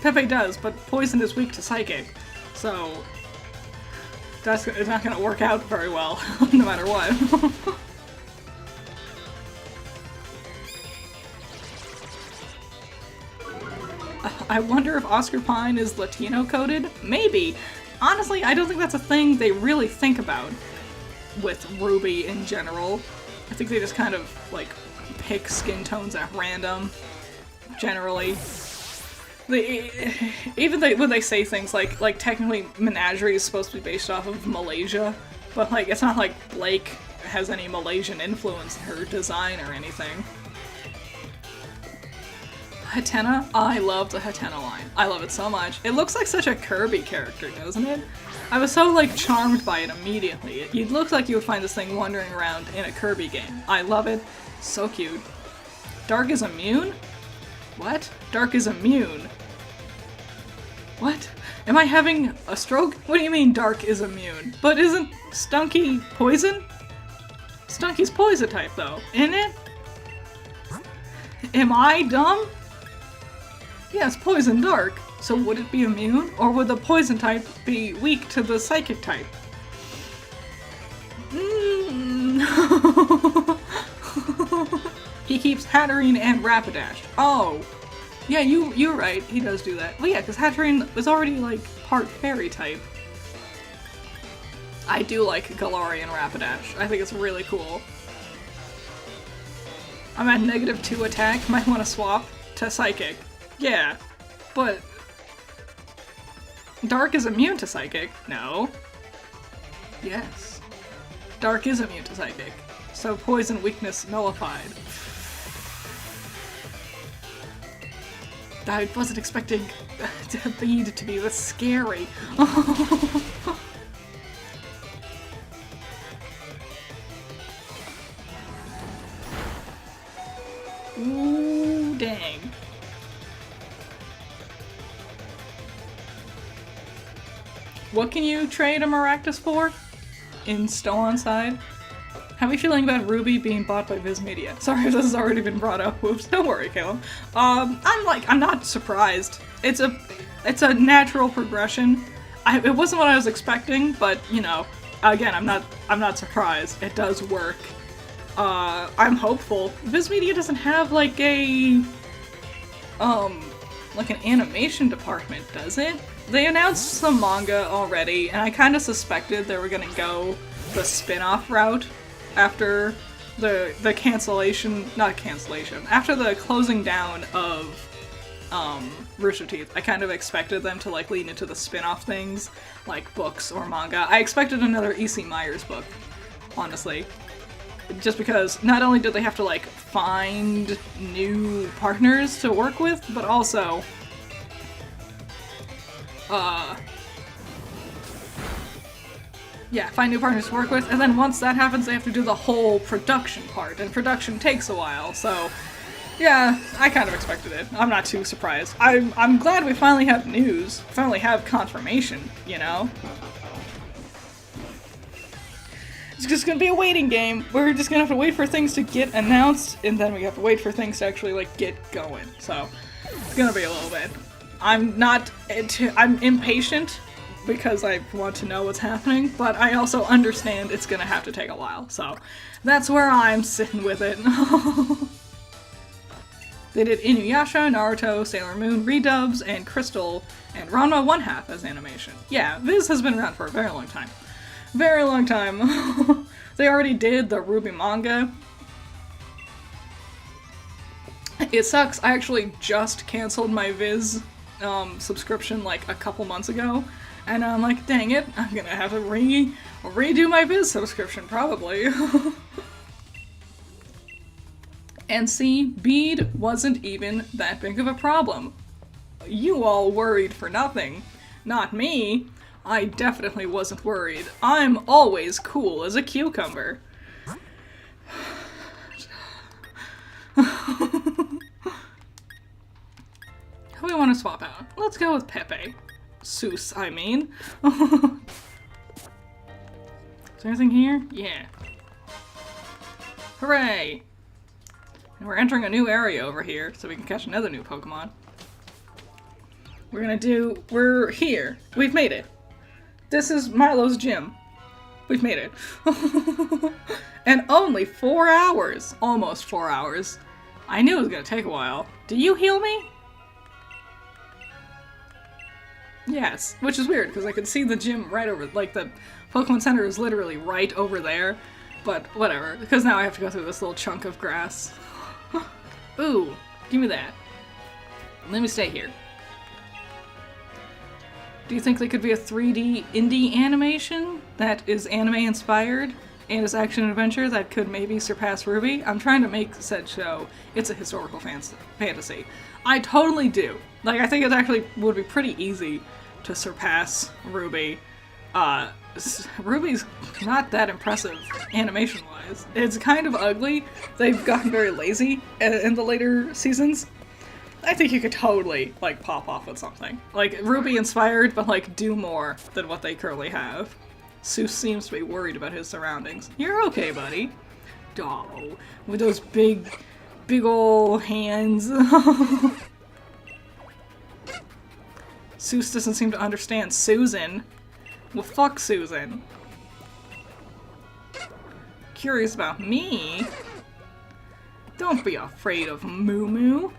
Pepe does, but Poison is weak to Psychic, so it's not gonna work out very well, no matter what. I wonder if Oscar Pine is Latino coded? Maybe. Honestly, I don't think that's a thing they really think about with Ruby in general. I think they just kind of, like, pick skin tones at random, generally. When they say things like technically Menagerie is supposed to be based off of Malaysia, but like it's not like Blake has any Malaysian influence in her design or anything. Hatena? I love the Hatena line. I love it so much. It looks like such a Kirby character, doesn't it? I was so, like, charmed by it immediately. It looks like you would find this thing wandering around in a Kirby game. I love it. So cute. Dark is immune? What? Dark is immune? What? Am I having a stroke? What do you mean Dark is immune? But isn't Stunky poison? Stunky's poison type, though, isn't it? Am I dumb? Yes, poison dark. So would it be immune? Or would the poison type be weak to the psychic type? He keeps Hatterene and Rapidash. Oh. Yeah, you're right. He does do that. Well, yeah, because Hatterene was already, like, part fairy type. I do like Galarian Rapidash. I think it's really cool. I'm at -2 attack. Might want to swap to Psychic. Yeah, but Dark is immune to Psychic. No. Yes. Dark is immune to Psychic. So Poison weakness nullified. I wasn't expecting Bede to be this scary. Ooh, dang. What can you trade a Maractus for? In Stolen Side? How are we feeling about Ruby being bought by Viz Media? Sorry if this has already been brought up. Whoops. Don't worry, Caleb. I'm not surprised. It's a natural progression. It wasn't what I was expecting, but you know, again, I'm not surprised. It does work. I'm hopeful. Viz Media doesn't have like an animation department, does it? They announced some manga already, and I kind of suspected they were gonna go the spin-off route after the cancellation, not cancellation, after the closing down of Rooster Teeth. I kind of expected them to like lean into the spin-off things, like books or manga. I expected another E.C. Myers book, honestly. Just because not only did they have to like find new partners to work with, but also yeah, find new partners to work with, and then once that happens they have to do the whole production part, and production takes a while, so yeah, I kind of expected it. I'm not too surprised. I'm glad we finally have news, finally have confirmation, you know? It's just gonna be a waiting game. We're just gonna have to wait for things to get announced, and then we have to wait for things to actually, like, get going. So, it's gonna be a little bit. I'm impatient because I want to know what's happening, but I also understand it's gonna have to take a while. So, that's where I'm sitting with it. They did Inuyasha, Naruto, Sailor Moon redubs, and Crystal, and Ranma 1/2 as animation. Yeah, Viz has been around for a very long time. Very long time. They already did the Ruby manga. It sucks. I actually just canceled my Viz subscription like a couple months ago, and I'm like, dang it, I'm gonna have to redo my Viz subscription probably. And see, Bead wasn't even that big of a problem. You all worried for nothing. Not me. I definitely wasn't worried. I'm always cool as a cucumber. Who do we want to swap out? Let's go with Pepe. Seuss, I mean. Is there anything here? Yeah. Hooray! And we're entering a new area over here, so we can catch another new Pokemon. We're here. We've made it. This is Milo's gym. We've made it. And only 4 hours. Almost 4 hours. I knew it was gonna take a while. Do you heal me? Yes, which is weird, because I could see the gym right over, like the Pokemon Center is literally right over there. But whatever, because now I have to go through this little chunk of grass. Ooh, give me that. Let me stay here. Do you think there could be a 3D indie animation that is anime inspired and is action and adventure that could maybe surpass Ruby? I'm trying to make said show. It's a historical fantasy. I totally do. Like, I think it actually would be pretty easy to surpass Ruby. Ruby's not that impressive animation-wise. It's kind of ugly. They've gotten very lazy in the later seasons. I think you could totally, like, pop off with something. Like, Ruby inspired, but, like, do more than what they currently have. Seuss seems to be worried about his surroundings. You're okay, buddy. Oh, with those big ol' hands. Seuss doesn't seem to understand Susan. Well, fuck Susan. Curious about me? Don't be afraid of Moo Moo.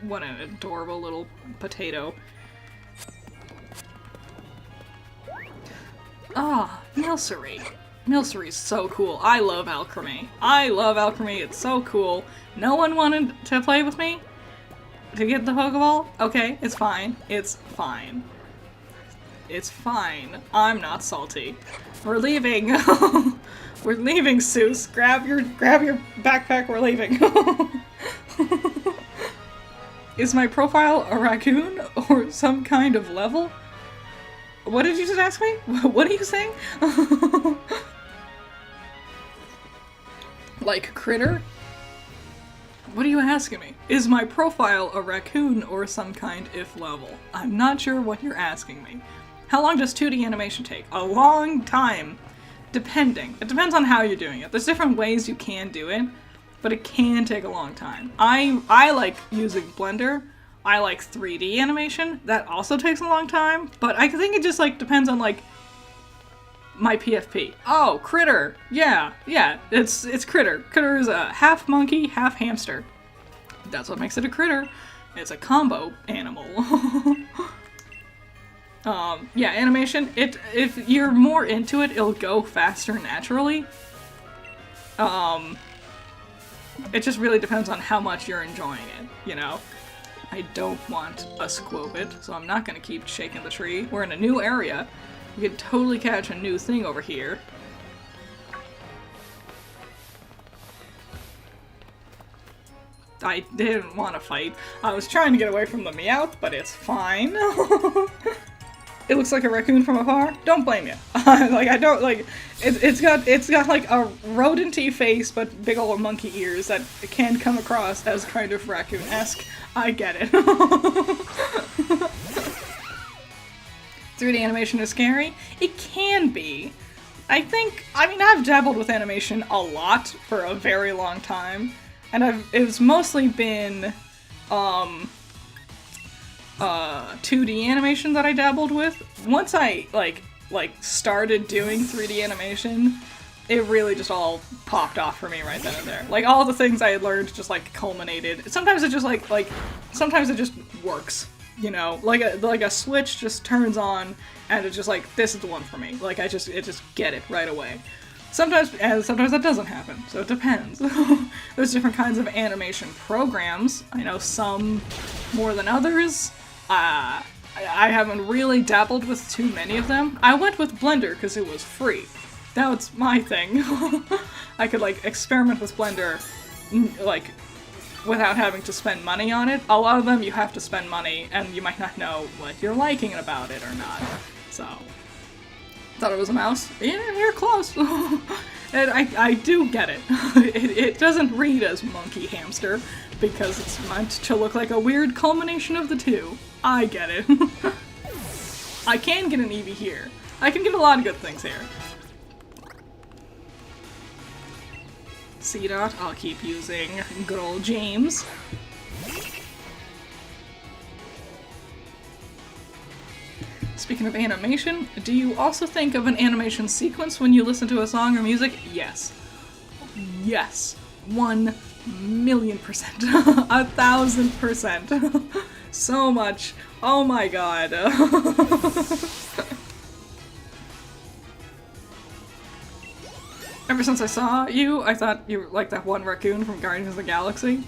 What an adorable little potato. Ah, Milcery. Milcery's so cool. I love Alchemy. I love Alchemy. It's so cool. No one wanted to play with me? To get the Pokeball? Okay, it's fine. It's fine. It's fine. I'm not salty. We're leaving. We're leaving, Seuss. Grab your backpack. We're leaving. Is my profile a raccoon or some kind of level? What did you just ask me? What are you saying? Like critter? What are you asking me? Is my profile a raccoon or some kind if level? I'm not sure what you're asking me. How long does 2D animation take? A long time. Depending. It depends on how you're doing it. There's different ways you can do it, but it can take a long time. I like using Blender. I like 3D animation. That also takes a long time, but I think it just like depends on like my PFP. Oh, critter. Yeah, it's critter. Critter is a half monkey, half hamster. That's what makes it a critter. It's a combo animal. Yeah, animation, if you're more into it, it'll go faster naturally. It just really depends on how much you're enjoying it, you know? I don't want a Squobit, so I'm not gonna keep shaking the tree. We're in a new area. We could totally catch a new thing over here. I didn't want to fight. I was trying to get away from the Meowth, but it's fine. It looks like a raccoon from afar. Don't blame you. Like, I don't, like, it's got like a rodenty face, but big ol' monkey ears that can come across as kind of raccoon-esque. I get it. 3D animation is scary? It can be. I mean, I've dabbled with animation a lot for a very long time. And it's mostly been, 2D animation that I dabbled with. Once I, like started doing 3D animation, it really just all popped off for me right then and there. Like, all the things I had learned just, like, culminated. Sometimes it just, sometimes it just works, you know? Like a switch just turns on, and it's just like, this is the one for me. Like, it just get it right away. Sometimes that doesn't happen, so it depends. There's different kinds of animation programs. I know some more than others. I haven't really dabbled with too many of them. I went with Blender because it was free. That was my thing. I could, like, experiment with Blender, like, without having to spend money on it. A lot of them you have to spend money, and you might not know what you're liking about it or not. So... Thought it was a mouse. Yeah, you're close. And I do get it. It doesn't read as monkey hamster because it's meant to look like a weird culmination of the two. I get it. I can get an Eevee here. I can get a lot of good things here. C-Dot, I'll keep using good old James. Speaking of animation, do you also think of an animation sequence when you listen to a song or music? Yes. Yes. 1,000,000%. 1,000%. So much. Oh my god. Ever since I saw you, I thought you were like that one raccoon from Guardians of the Galaxy.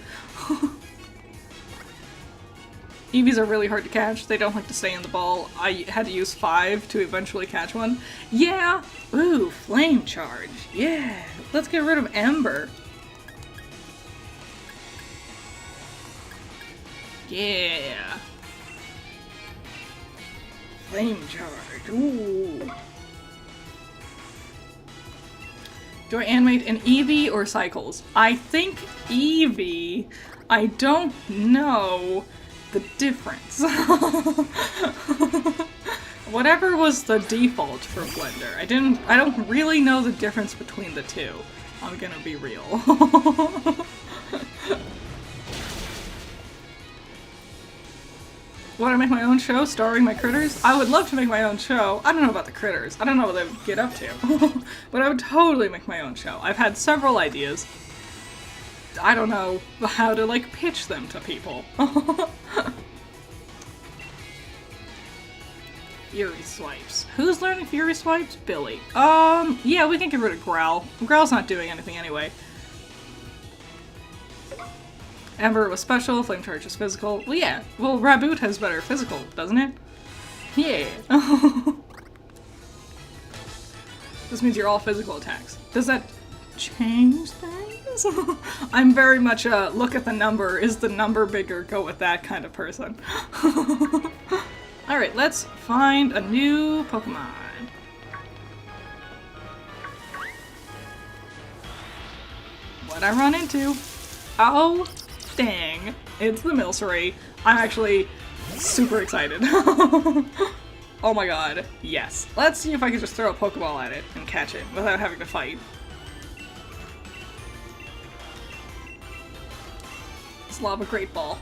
Eevees are really hard to catch. They don't like to stay in the ball. I had to use 5 to eventually catch one. Yeah! Ooh, Flame Charge. Yeah! Let's get rid of Ember. Yeah! Flame Charge. Ooh! Do I animate an Eevee or Cycles? I think Eevee. I don't know the difference. Whatever was the default for Blender. I don't really know the difference between the two. I'm gonna be real. Would I make my own show starring my critters? I would love to make my own show. I don't know about the critters. I don't know what they would get up to. But I would totally make my own show. I've had several ideas. I don't know how to, like, pitch them to people. Fury Swipes. Who's learning Fury Swipes? Billy. Yeah, we can get rid of Growl. Growl's not doing anything anyway. Ember was special, Flame Charge is physical. Well, yeah. Well, Raboot has better physical, doesn't it? Yeah. This means you're all physical attacks. Does that change things? I'm very much a look at the number, is the number bigger, go with that kind of person. Alright, let's find a new Pokemon. What'd I run into? Oh, dang. It's the Milcery. I'm actually super excited. Oh my god, yes. Let's see if I can just throw a Pokeball at it and catch it without having to fight. Lava Great Ball.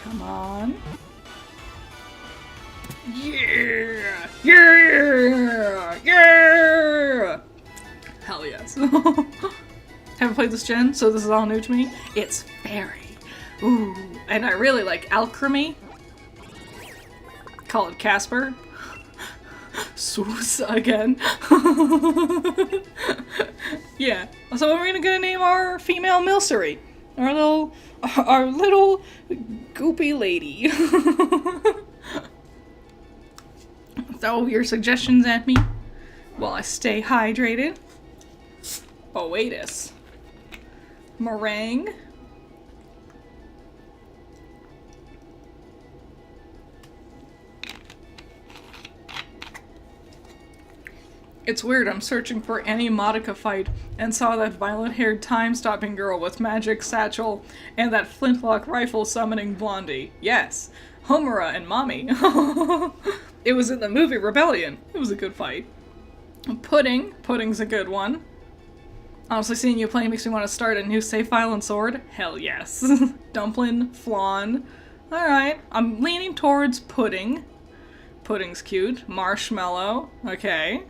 Come on. Yeah! Yeah! Yeah! Hell yes. Haven't played this gen, so this is all new to me. It's fairy. Ooh. And I really like Alchemy. Call it Casper. Swoos again. Yeah. So we're gonna name our female Milcery. Our little goopy lady. Throw your suggestions at me while I stay hydrated. Oasis. Meringue. It's weird, I'm searching for any Madoka fight and saw that violet-haired time-stopping girl with magic satchel and that flintlock rifle summoning blondie. Yes, Homura and Mommy. It was in the movie Rebellion. It was a good fight. Pudding. Pudding's a good one. Honestly, seeing you play makes me want to start a new save file and sword. Hell yes. Dumpling, flan. Alright, I'm leaning towards pudding. Pudding's cute. Marshmallow. Okay.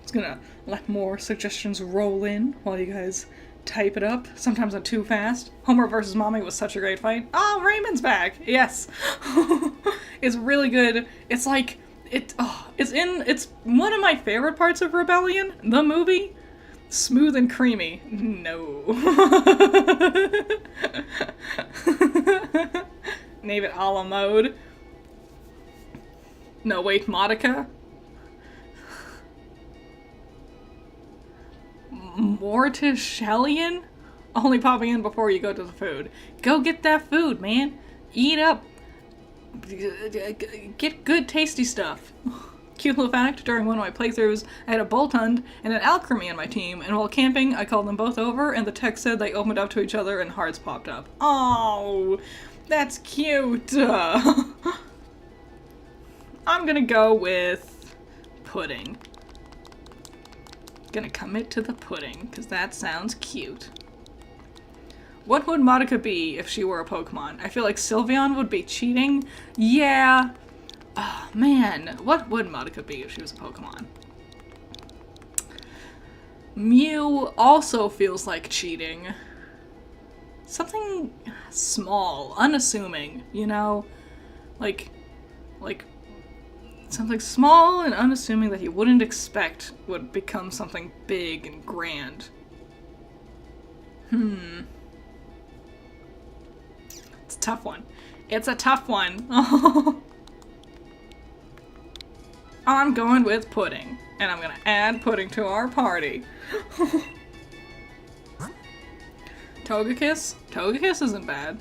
Just gonna let more suggestions roll in while you guys type it up. Sometimes I'm too fast. Homer versus Mommy was such a great fight. Oh, Raymond's back! Yes! It's really good. It's like, it's one of my favorite parts of Rebellion, the movie. Smooth and creamy. No. Name it a la mode. No, wait, Madoka? Morticellian? Only popping in before you go to the food. Go get that food, man. Eat up. Get good, tasty stuff. Cute little fact, during one of my playthroughs, I had a Boltund and an Alchemy on my team, and while camping, I called them both over, and the text said they opened up to each other and hearts popped up. Oh, that's cute. I'm gonna go with pudding. Gonna commit to the pudding, because that sounds cute. What would Madoka be if she were a Pokemon? I feel like Sylveon would be cheating. Yeah. Oh, man. What would Madoka be if she was a Pokemon? Mew also feels like cheating. Something small, unassuming, you know? Like something small and unassuming that you wouldn't expect would become something big and grand. It's a tough one. It's a tough one. I'm going with pudding. And I'm gonna add pudding to our party. Togekiss? Togekiss isn't bad.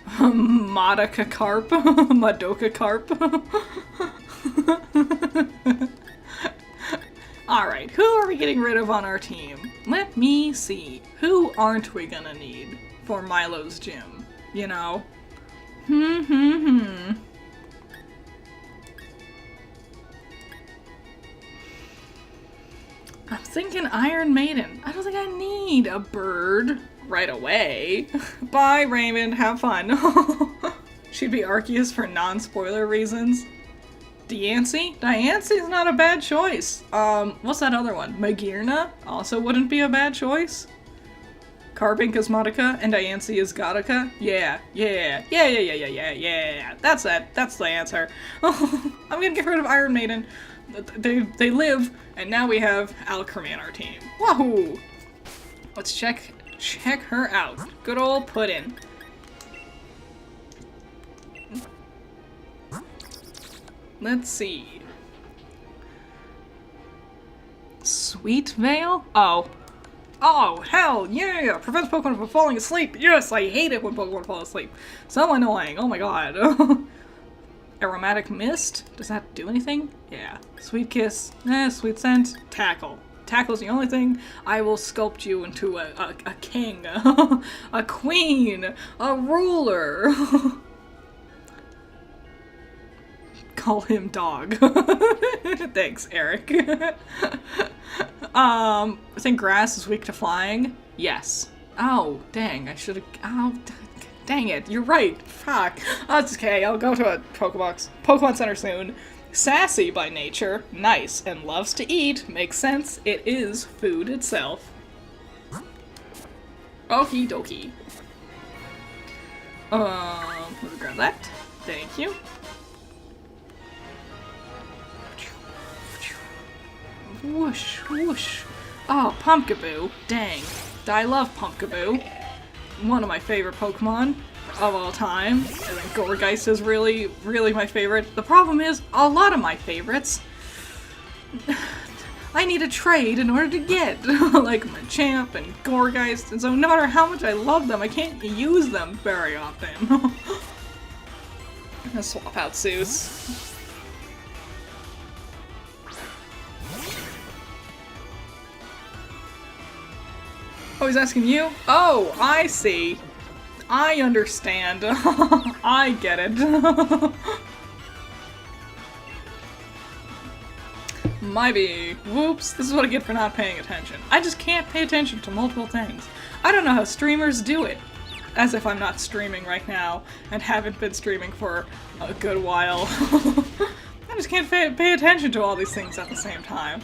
Madoka Carp. Madoka Carp. Alright, who are we getting rid of on our team? Let me see. Who aren't we gonna need for Milo's gym? You know? I'm thinking Iron Maiden. I don't think I need a bird right away. Bye, Raymond. Have fun. She'd be Arceus for non-spoiler reasons. Diancie? Diancie's not a bad choice. What's that other one? Magearna? Also wouldn't be a bad choice. Carbink is Madoka, and Diancie is Gattaca? Yeah. That's it. That's the answer. I'm gonna get rid of Iron Maiden. They live, and now we have Alchemy on our team. Wahoo! Let's check her out. Good old Puddin'. Let's see. Sweet Veil? Oh, hell yeah! Prevents Pokemon from falling asleep! Yes, I hate it when Pokemon fall asleep. So annoying, oh my god. Aromatic Mist? Does that do anything? Yeah. Sweet Kiss, Sweet Scent, Tackle. Tackle's the only thing I will sculpt you into a king, a queen, a ruler. Call him dog. Thanks, Eric. I think grass is weak to flying. Yes. Oh, dang, I should've... Oh, dang it, you're right. Fuck. Oh, it's okay, I'll go to a Pokemon Center soon. Sassy by nature, nice, and loves to eat. Makes sense, it is food itself. Okie dokie. We'll grab that. Thank you. Whoosh, whoosh. Oh, Pumpkaboo. Dang. I love Pumpkaboo. One of my favorite Pokemon of all time. I think Gourgeist is really, really my favorite. The problem is, a lot of my favorites I need a trade in order to get. Like Machamp and Gourgeist, and so no matter how much I love them, I can't use them very often. I'm gonna swap out Zeus. Oh, he's asking you? Oh, I see. I understand. I get it. Maybe. Whoops, this is what I get for not paying attention. I just can't pay attention to multiple things. I don't know how streamers do it. As if I'm not streaming right now, and haven't been streaming for a good while. I just can't pay attention to all these things at the same time.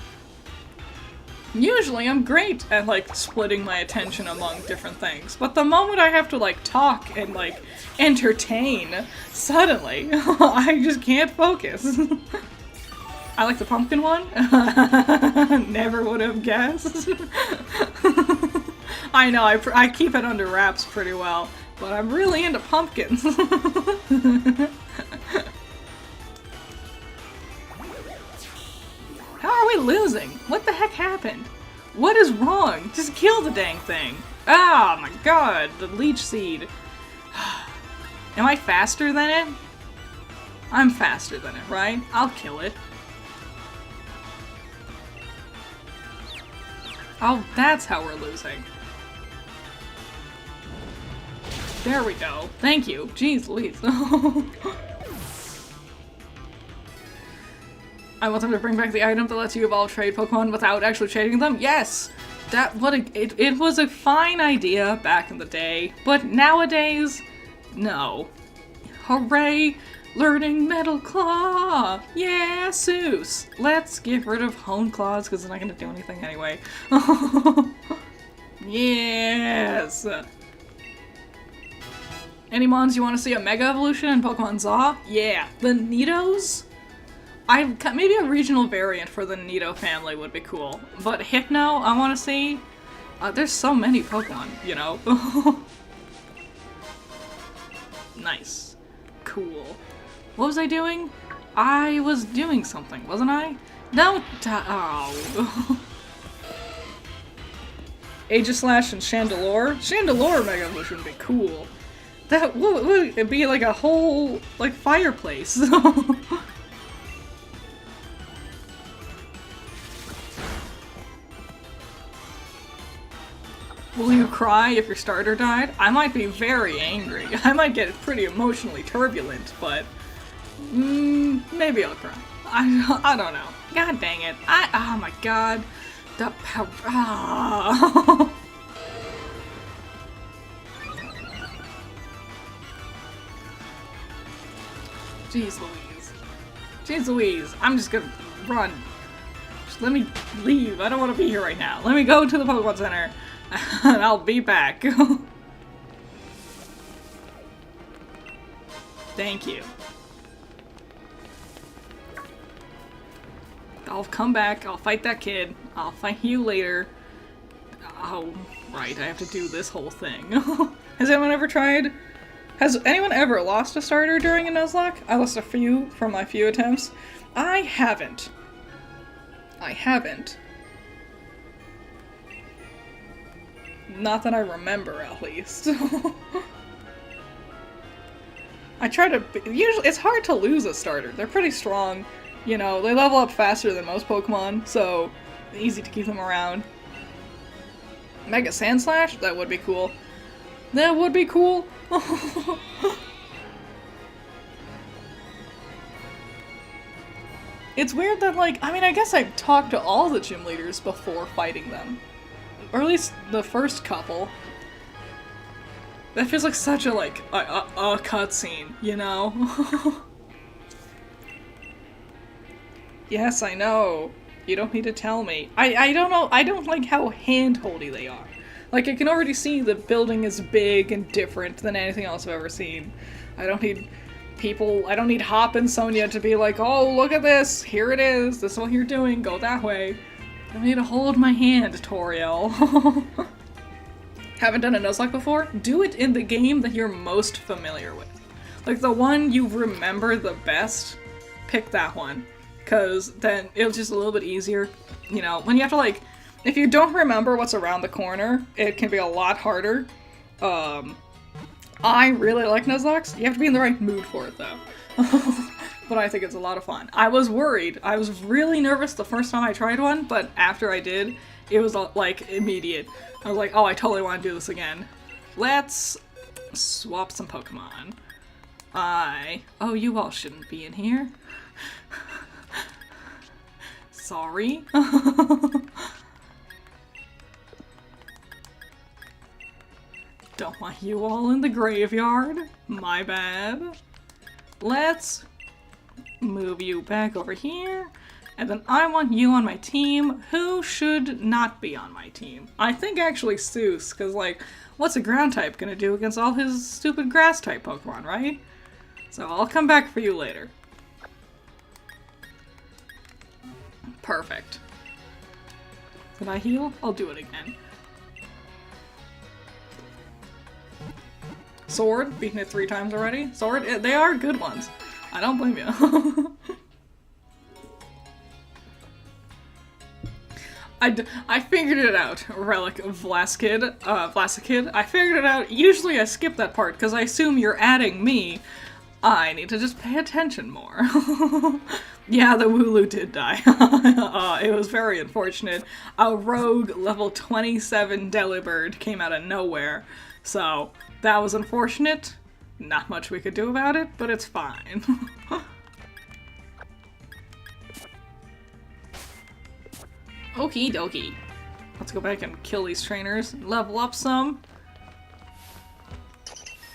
Usually I'm great at, like, splitting my attention among different things, but the moment I have to, like, talk and, like, entertain, suddenly, I just can't focus. I like the pumpkin one. Never would have guessed. I know, I keep it under wraps pretty well, but I'm really into pumpkins. How are we losing? What the heck happened? What is wrong? Just kill the dang thing. Oh my god, the leech seed. Am I faster than it? I'm faster than it, right? I'll kill it. Oh, that's how we're losing. There we go. Thank you. Jeez Louise. I want them to bring back the item that lets you evolve trade Pokemon without actually trading them. Yes! It was a fine idea back in the day, but nowadays, no. Hooray! Learning Metal Claw! Yeah, Zeus! Let's get rid of Hone Claws, because it's not gonna do anything anyway. Yes! Any mons you want to see a Mega Evolution in Pokemon Zaw? Yeah. The Nidos? Maybe a regional variant for the Nido family would be cool. But Hypno, I want to see. There's so many Pokemon, you know? Nice. Cool. What was I doing? I was doing something, wasn't I? No, oh. Aegislash and Chandelure? Chandelure Mega Evolution would be cool. That would it be like a whole, like, fireplace. Will you cry if your starter died? I might be very angry. I might get pretty emotionally turbulent, but maybe I'll cry. I don't know. God dang it. Oh my god. The power. Oh. Jeez Louise. Jeez Louise. I'm just gonna run. Just let me leave. I don't want to be here right now. Let me go to the Pokemon Center. And I'll be back. Thank you. I'll come back. I'll fight that kid. I'll fight you later. Oh, right. I have to do this whole thing. Has anyone ever tried? Has anyone ever lost a starter during a Nuzlocke? I lost a few from my few attempts. I haven't. I haven't. Not that I remember, at least. I try to... Usually, it's hard to lose a starter. They're pretty strong. You know, they level up faster than most Pokemon, so easy to keep them around. Mega Sandslash? That would be cool. That would be cool. It's weird that, like, I mean, I guess I've talked to all the gym leaders before fighting them. Or at least the first couple. That feels like such a, like, a cutscene, you know? Yes, I know. You don't need to tell me. I don't know. I don't like how hand-holdy they are. Like, I can already see the building is big and different than anything else I've ever seen. I don't need people, I don't need Hop and Sonia to be like, oh, look at this, here it is, this is what you're doing, go that way. I need to hold my hand, Toriel. Haven't done a Nuzlocke before? Do it in the game that you're most familiar with. Like the one you remember the best, pick that one. Cause then it's just a little bit easier. You know, when you have to like, if you don't remember what's around the corner, it can be a lot harder. I really like Nuzlocks. You have to be in the right mood for it though. But I think it's a lot of fun. I was worried. I was really nervous the first time I tried one, but after I did, it was like immediate. I was like, oh, I totally want to do this again. Let's swap some Pokemon. Oh, you all shouldn't be in here. Sorry. Don't want you all in the graveyard. My bad. Let's move you back over here. And then I want you on my team. Who should not be on my team? I think actually Seuss, because like, what's a ground type gonna do against all his stupid grass type Pokemon, right? So I'll come back for you later. Perfect. Did I heal? I'll do it again. Sword, beaten it 3 times already. Sword, they are good ones. I don't blame you. I figured it out, Relic of Vlaskid. I figured it out. Usually I skip that part because I assume you're adding me. I need to just pay attention more. Yeah, the Wooloo did die. It was very unfortunate. A rogue level 27 Delibird came out of nowhere. So, that was unfortunate. Not much we could do about it, but it's fine. Okie dokie. Let's go back and kill these trainers. Level up some.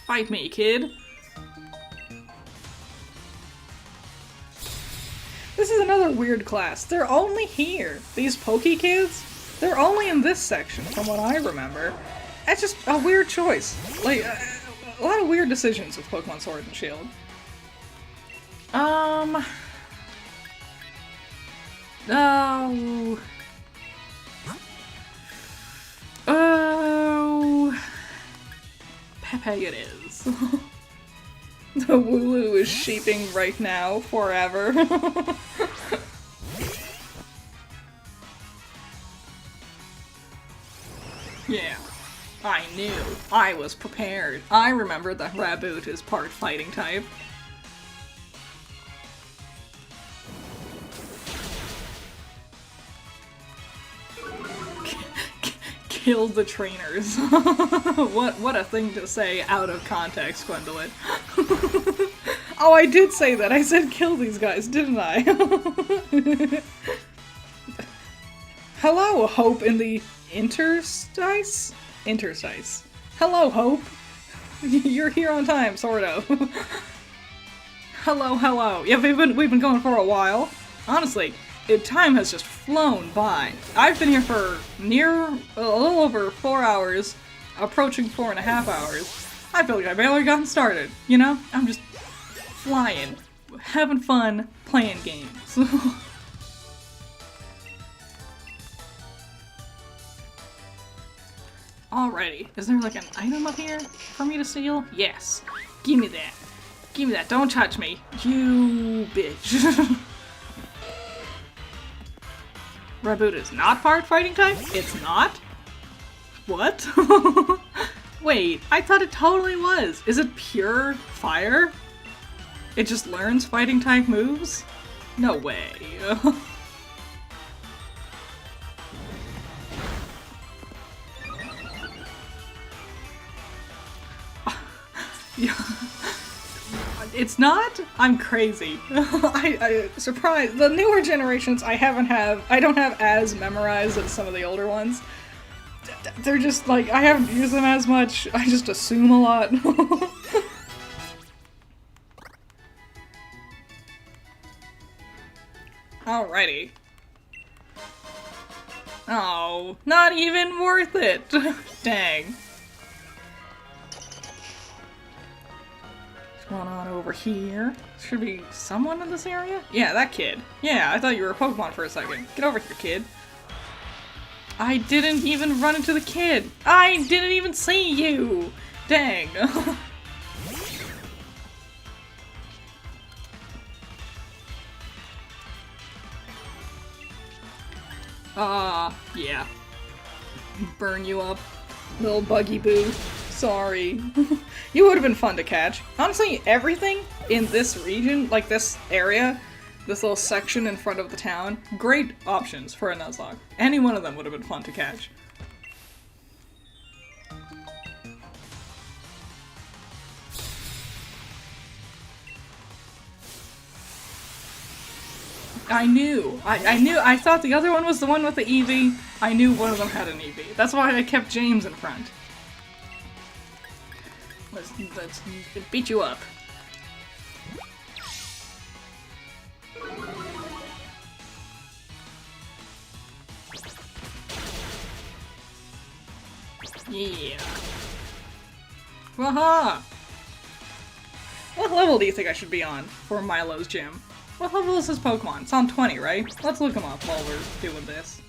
Fight me, kid. This is another weird class. They're only here. These Poke Kids, they're only in this section, from what I remember. That's just a weird choice. Like, a lot of weird decisions with Pokemon Sword and Shield. Oh. Oh. Pepe it is. The Wooloo is sheeping right now, forever. Yeah. I knew. I was prepared. I remembered that Raboot is part fighting type. Kill the trainers. What a thing to say out of context, Gwendolyn. Oh, I did say that. I said kill these guys, didn't I? Hello, Hope in the interstice? Interstice. Hello, Hope. You're here on time, sort of. Hello, hello. Yeah, we've been going for a while. Honestly, time has just flown by. I've been here for a little over 4 hours, approaching 4.5 hours. I feel like I barely gotten started, you know? I'm just flying, having fun, playing games. Alrighty, is there like an item up here for me to steal? Yes. Give me that. Give me that. Don't touch me. You bitch. Raboot is not part fighting type? It's not? What? Wait, I thought it totally was. Is it pure fire? It just learns fighting type moves? No way. It's not? I'm crazy. I surprised. The newer generations I don't have as memorized as some of the older ones. They're just like, I haven't used them as much. I just assume a lot. Alrighty. Oh, not even worth it. Dang. What's going on over here? Should be someone in this area? Yeah, that kid. Yeah, I thought you were a Pokemon for a second. Get over here, kid. I didn't even run into the kid. I didn't even see you. Dang. Yeah. Burn you up. Little buggy boo. Sorry. You would have been fun to catch. Honestly, everything in this region, like this area, this little section in front of the town, great options for a Nuzlocke. Any one of them would have been fun to catch. I knew. I thought the other one was the one with the Eevee. I knew one of them had an Eevee. That's why I kept James in front. Let's beat you up. Yeah. Waha! What level do you think I should be on for Milo's gym? What level is his Pokemon? It's on 20, right? Let's look him up while we're doing this.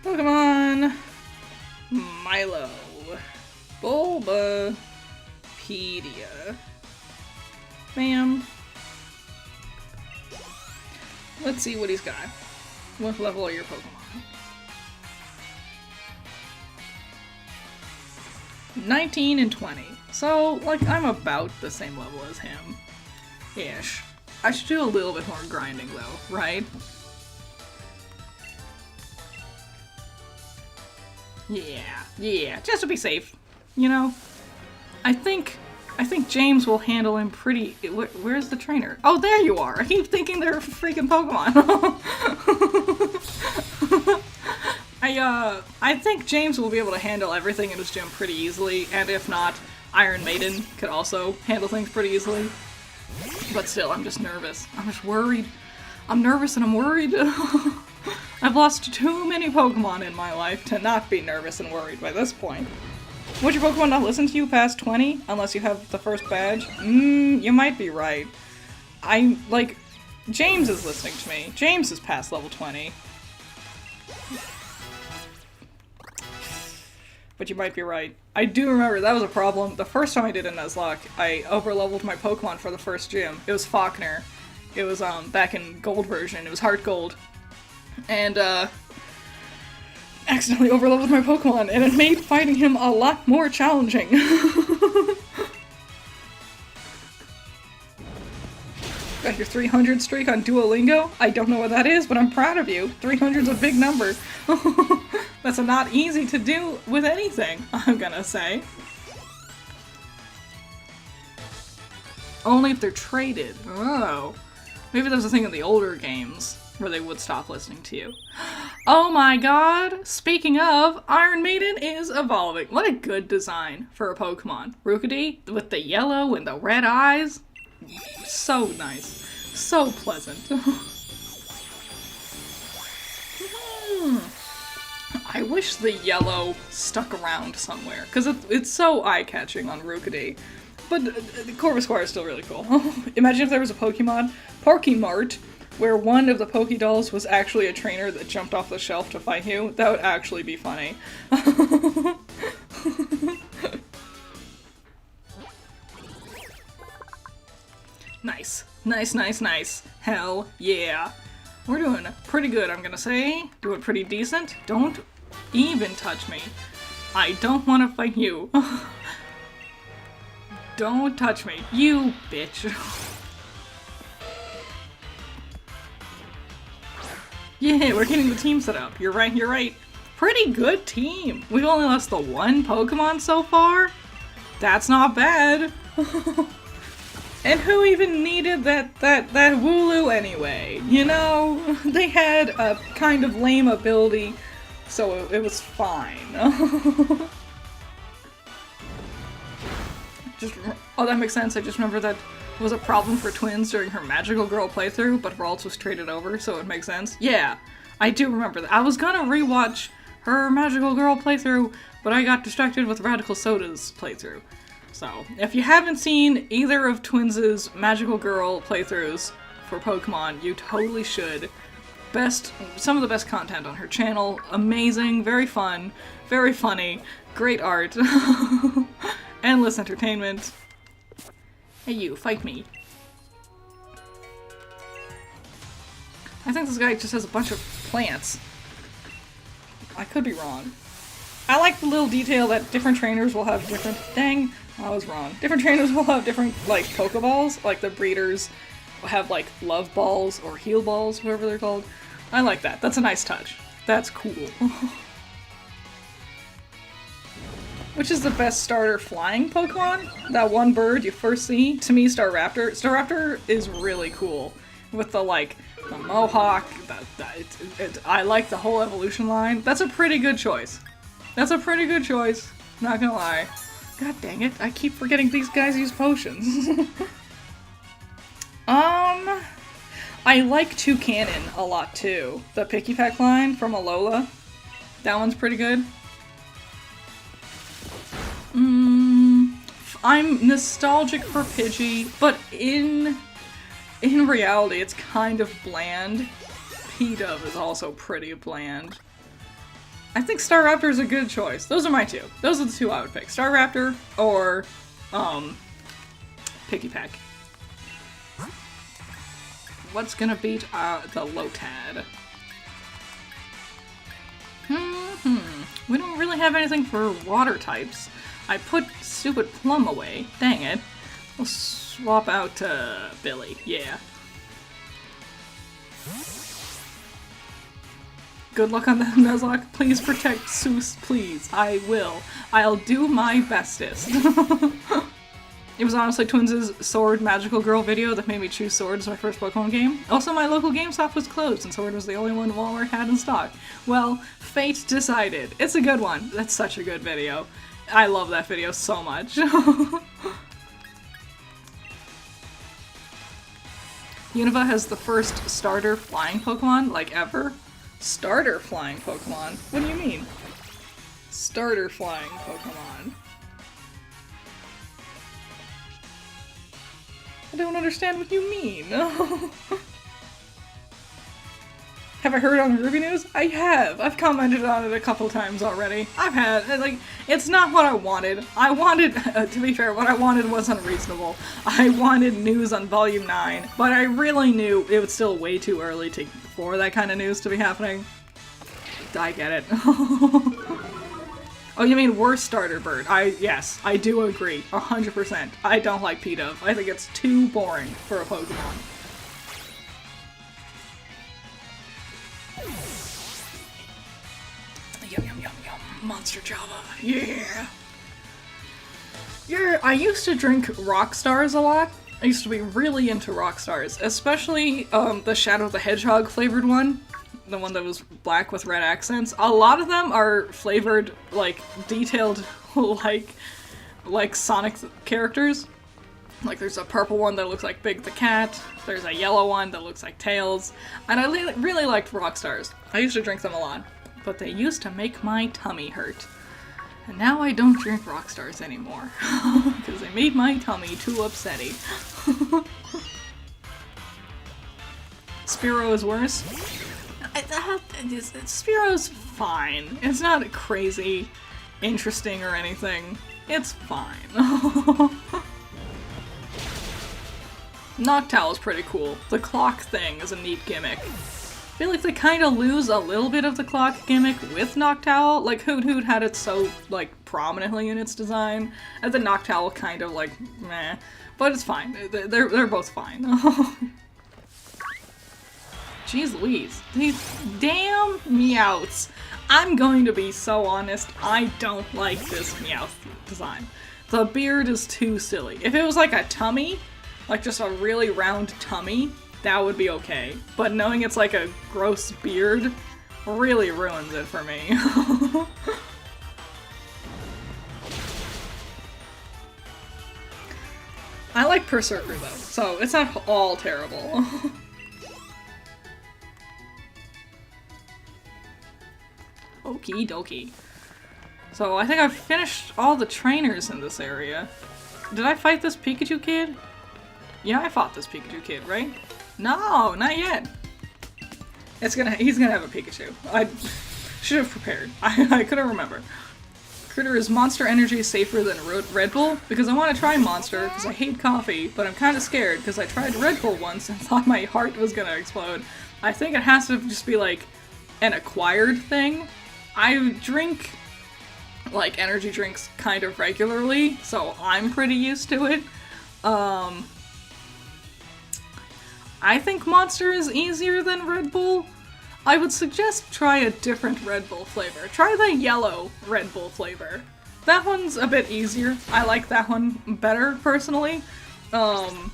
Pokemon Milo. Bulbapedia. Bam. Let's see what he's got. What level are your Pokemon? 19 and 20. So, like, I'm about the same level as him. Ish. I should do a little bit more grinding, though, right? Yeah, just to be safe, you know? I think James will handle him pretty... Where's the trainer? Oh, there you are! I keep thinking they're freaking Pokemon. I think James will be able to handle everything in his gym pretty easily, and if not, Iron Maiden could also handle things pretty easily. But still, I'm just nervous. I'm just worried. I'm nervous and I'm worried. I've lost too many Pokemon in my life to not be nervous and worried by this point. Would your Pokemon not listen to you past 20, unless you have the first badge? You might be right. James is listening to me. James is past level 20. But you might be right. I do remember that was a problem. The first time I did a Nuzlocke, I overleveled my Pokemon for the first gym. It was Faulkner. It was back in Gold version. It was Heart Gold. And accidentally overleveled my Pokemon, and it made fighting him a lot more challenging. Got your 300 streak on Duolingo? I don't know what that is, but I'm proud of you. 300's a big number. That's not easy to do with anything, I'm gonna say. Only if they're traded. Oh. Maybe there's a thing in the older games where they would stop listening to you. Oh my god! Speaking of, Iron Maiden is evolving. What a good design for a Pokemon. Rookidee with the yellow and the red eyes. So nice. So pleasant. I wish the yellow stuck around somewhere, because it's so eye-catching on Rookidee. But Corvisquire is still really cool. Imagine if there was a Pokemart, where one of the Pokédolls was actually a trainer that jumped off the shelf to fight you. That would actually be funny. Nice. Nice. Hell yeah. We're doing pretty good, I'm gonna say. Doing pretty decent. Don't even touch me. I don't want to fight you. Don't touch me, you bitch. Yeah, we're getting the team set up. You're right. Pretty good team. We've only lost the one Pokemon so far. That's not bad. And who even needed that Wooloo anyway? You know, they had a kind of lame ability, so it was fine. Oh, that makes sense. I just remember that was a problem for Twins during her Magical Girl playthrough, but Ralts was traded over, so it makes sense. Yeah, I do remember that. I was gonna rewatch her Magical Girl playthrough, but I got distracted with Radical Soda's playthrough. So, if you haven't seen either of Twins' Magical Girl playthroughs for Pokemon, you totally should. some of the best content on her channel. Amazing, very fun, very funny, great art, endless entertainment. Hey you, fight me. I think this guy just has a bunch of plants. I could be wrong. I like the little detail that different trainers will have different- dang, I was wrong. Different trainers will have different, like, Pokeballs. Like, the breeders will have, like, love balls or heal balls, whatever they're called. I like that. That's a nice touch. That's cool. Which is the best starter flying Pokemon? That one bird you first see? To me, Staraptor. Staraptor is really cool. With the, like, the mohawk. I like the whole evolution line. That's a pretty good choice. That's a pretty good choice. Not gonna lie. God dang it, I keep forgetting these guys use potions. I like Toucanon a lot too. The Picky Pack line from Alola. That one's pretty good. I'm nostalgic for Pidgey, but in reality it's kind of bland. P-Dove is also pretty bland. I think Staraptor is a good choice. Those are my two. Those are the two I would pick. Staraptor or, Picky Pack. What's gonna beat, the Lotad? We don't really have anything for water types. I put stupid Plum away. Dang it. We'll swap out, Billy. Yeah. Good luck on the Nuzlocke. Please protect Seuss, please. I will. I'll do my bestest. It was honestly Twins' Sword Magical Girl video that made me choose Sword as my first Pokemon game. Also, my local GameStop was closed and Sword was the only one Walmart had in stock. Well, fate decided. It's a good one. That's such a good video. I love that video so much. Unova has the first starter flying Pokemon, like ever. Starter flying Pokemon? What do you mean? Starter flying Pokemon. I don't understand what you mean. Have I heard on the Ruby News? I have! I've commented on it a couple times already. I've had, like, it's not what I wanted. I wanted, to be fair, what I wanted was unreasonable. I wanted news on Volume 9, but I really knew it was still way too early for that kind of news to be happening. I get it. Oh, you mean worst starter bird? Yes, I do agree. 100%. I don't like P-Dove. I think it's too boring for a Pokemon. Yum yum yum yum. Monster Java. Yeah! Yeah, I used to drink Rockstars a lot. I used to be really into Rockstars, especially the Shadow the Hedgehog flavored one. The one that was black with red accents. A lot of them are flavored, like, detailed, like Sonic characters. Like, there's a purple one that looks like Big the Cat, there's a yellow one that looks like Tails, and I really liked Rockstars. I used to drink them a lot, but they used to make my tummy hurt. And now I don't drink Rockstars anymore, because they made my tummy too upsetty. Spearow is worse. Spearow's fine. It's not crazy, interesting, or anything. It's fine. Noctowl's pretty cool. The clock thing is a neat gimmick. I feel like they kind of lose a little bit of the clock gimmick with Noctowl. Like, Hoot Hoot had it so, like, prominently in its design, and the Noctowl kind of, like, meh. But it's fine. They're both fine. Jeez Louise. These damn Meowths. I'm going to be so honest, I don't like this Meowth design. The beard is too silly. If it was like a tummy, like just a really round tummy, that would be okay. But knowing it's like a gross beard really ruins it for me. I like Berserker though, so it's not all terrible. Okie dokie. So I think I've finished all the trainers in this area. Did I fight this Pikachu kid? Yeah, I fought this Pikachu kid, right? No, not yet. He's gonna have a Pikachu. I should have prepared. I couldn't remember. Critter, is Monster Energy safer than Red Bull? Because I want to try Monster, because I hate coffee, but I'm kind of scared, because I tried Red Bull once and thought my heart was gonna explode. I think it has to just be, like, an acquired thing. I drink, like, energy drinks kind of regularly, so I'm pretty used to it. I think Monster is easier than Red Bull. I would suggest try a different Red Bull flavor. Try the yellow Red Bull flavor. That one's a bit easier. I like that one better, personally. I'm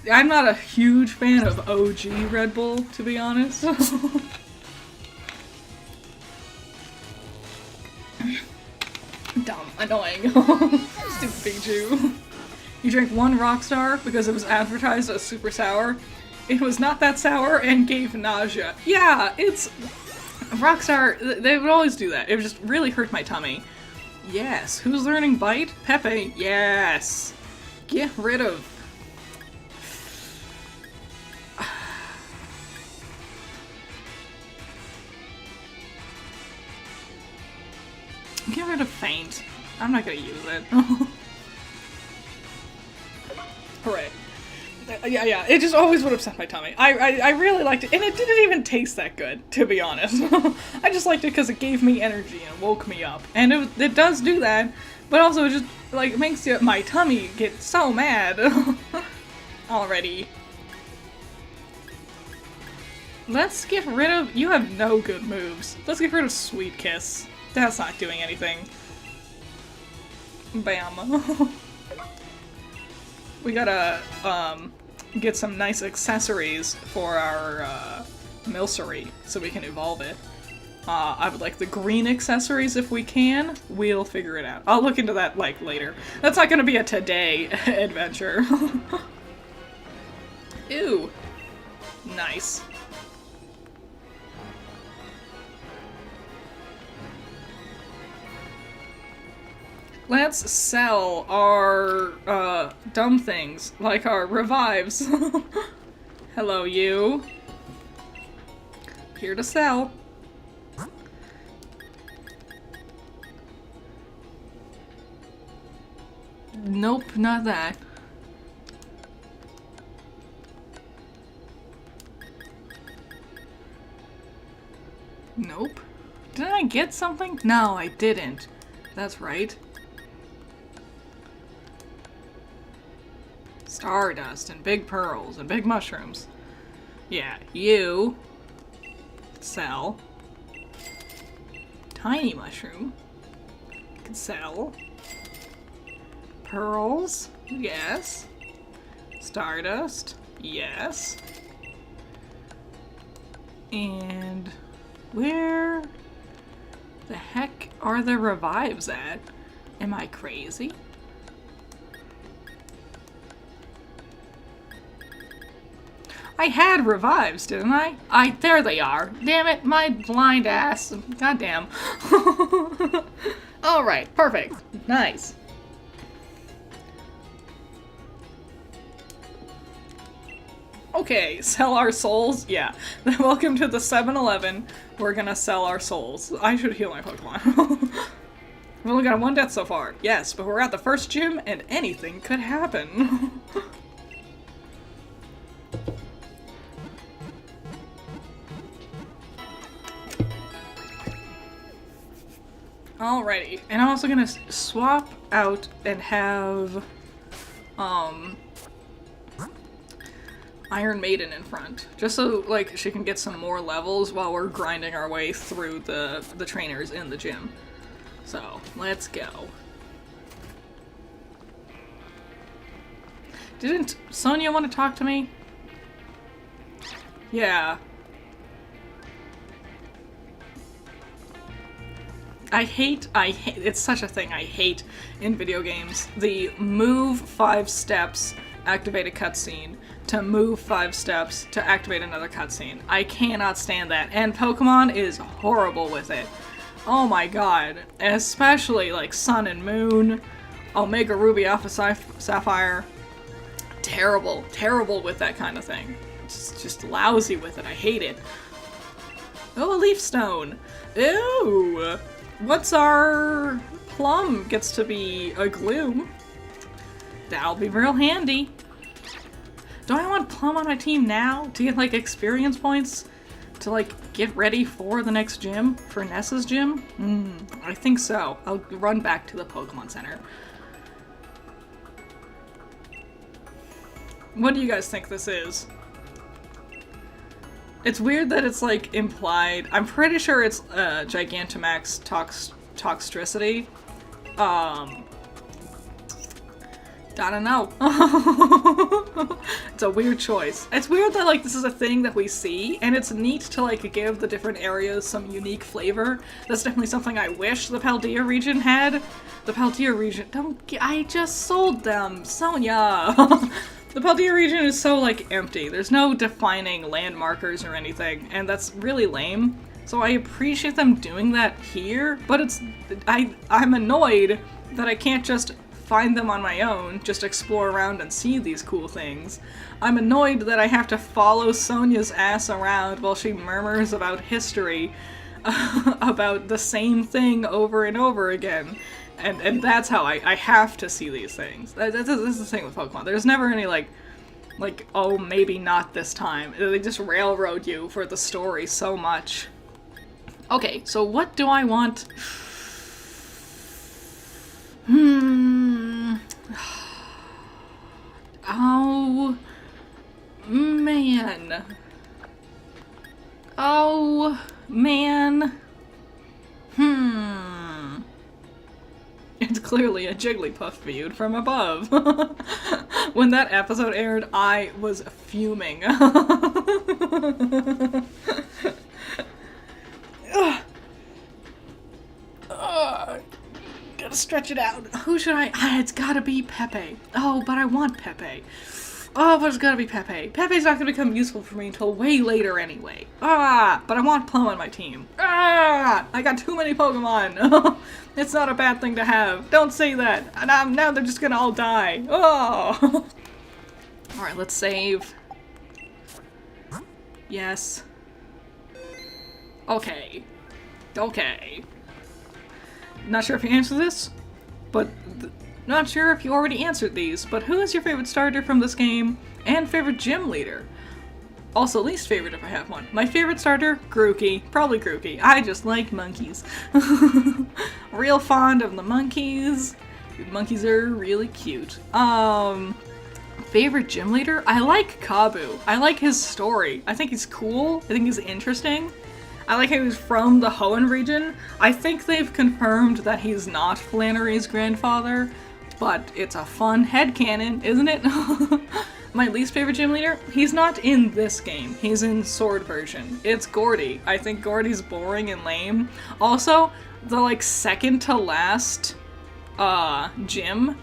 not a huge fan of OG Red Bull, to be honest. Dumb. Annoying. Stupid Pikachu. You drank one Rockstar because it was advertised as super sour. It was not that sour and gave nausea. Yeah, it's... Rockstar, they would always do that. It would just really hurt my tummy. Yes. Who's learning Bite? Pepe. Yes. Get rid of... Get rid of Faint. I'm not gonna use it. Hooray. Yeah, it just always would upset my tummy. I really liked it, and it didn't even taste that good, to be honest. I just liked it because it gave me energy and woke me up. And it does do that, but also it just, like, makes my tummy get so mad. Already. Let's get rid of... You have no good moves. Let's get rid of Sweet Kiss. That's not doing anything. Bam. We gotta, get some nice accessories for our, Milcery, so we can evolve it. I would like the green accessories if we can. We'll figure it out. I'll look into that, like, later. That's not gonna be a today adventure. Ew. Nice. Let's sell our, dumb things, like our revives. Hello, you. Here to sell. Nope, not that. Nope. Didn't I get something? No, I didn't. That's right. Stardust and big pearls and big mushrooms. Yeah, you sell. Tiny mushroom. Can sell. Pearls. Yes. Stardust. Yes. And where the heck are the revives at? Am I crazy? I had revives, didn't I? There they are. Damn it, my blind ass. Goddamn. Alright, perfect. Nice. Okay, sell our souls? Yeah. Welcome to the 7-Eleven. We're gonna sell our souls. I should heal my Pokemon. We've only got one death so far. Yes, but we're at the first gym and anything could happen. Alrighty, and I'm also gonna swap out and have, Iron Maiden in front, just so, like, she can get some more levels while we're grinding our way through the trainers in the gym. So, let's go. Didn't Sonia want to talk to me? Yeah. I hate, it's such a thing I hate in video games. The move 5 steps, activate a cutscene, to move 5 steps, to activate another cutscene. I cannot stand that, and Pokemon is horrible with it. Oh my god. Especially, like, Sun and Moon, Omega Ruby Alpha Sapphire. Terrible, terrible with that kind of thing. It's just lousy with it, I hate it. Oh, a leaf stone. Ew. What's our plum gets to be a gloom? That'll be real handy. Do I want Plum on my team now to get, like, experience points? To, like, get ready for the next gym? For Nessa's gym? I think so. I'll run back to the Pokemon Center. What do you guys think this is? It's weird that it's, like, implied. I'm pretty sure it's, Gigantamax Toxtricity. I don't know. It's a weird choice. It's weird that, like, this is a thing that we see, and it's neat to, like, give the different areas some unique flavor. That's definitely something I wish the Paldea region had. The Paldea region— I just sold them! Sonia! The Paldea region is so, like, empty. There's no defining landmarkers or anything, and that's really lame. So I appreciate them doing that here, but I'm annoyed that I can't just find them on my own, just explore around and see these cool things. I'm annoyed that I have to follow Sonia's ass around while she murmurs about history, about the same thing over and over again. And that's how I have to see these things. This is the thing with Pokemon. There's never any, like, oh, maybe not this time. They just railroad you for the story so much. Okay, so what do I want? Oh, man. Oh, man. It's clearly a Jigglypuff viewed from above. When that episode aired, I was fuming. Gotta stretch it out. Who should I— it's gotta be Pepe. Oh, but I want Pepe. Oh, but it's gotta be Pepe. Pepe's not gonna become useful for me until way later anyway. But I want Plum on my team. I got too many Pokemon. It's not a bad thing to have. Don't say that. Now they're just gonna all die. Oh. Alright, let's save. Yes. Okay. Okay. Not sure if you answered this, but not sure if you already answered these, but who is your favorite starter from this game and favorite gym leader? Also, least favorite if I have one. My favorite starter, Grookey. Probably Grookey. I just like monkeys. Real fond of the monkeys. Monkeys are really cute. Favorite gym leader? I like Kabu. I like his story. I think he's cool. I think he's interesting. I like how he's from the Hoenn region. I think they've confirmed that he's not Flannery's grandfather, but it's a fun headcanon, isn't it? My least favorite gym leader? He's not in this game. He's in Sword version. It's Gordy. I think Gordy's boring and lame. Also, the, like, second to last gym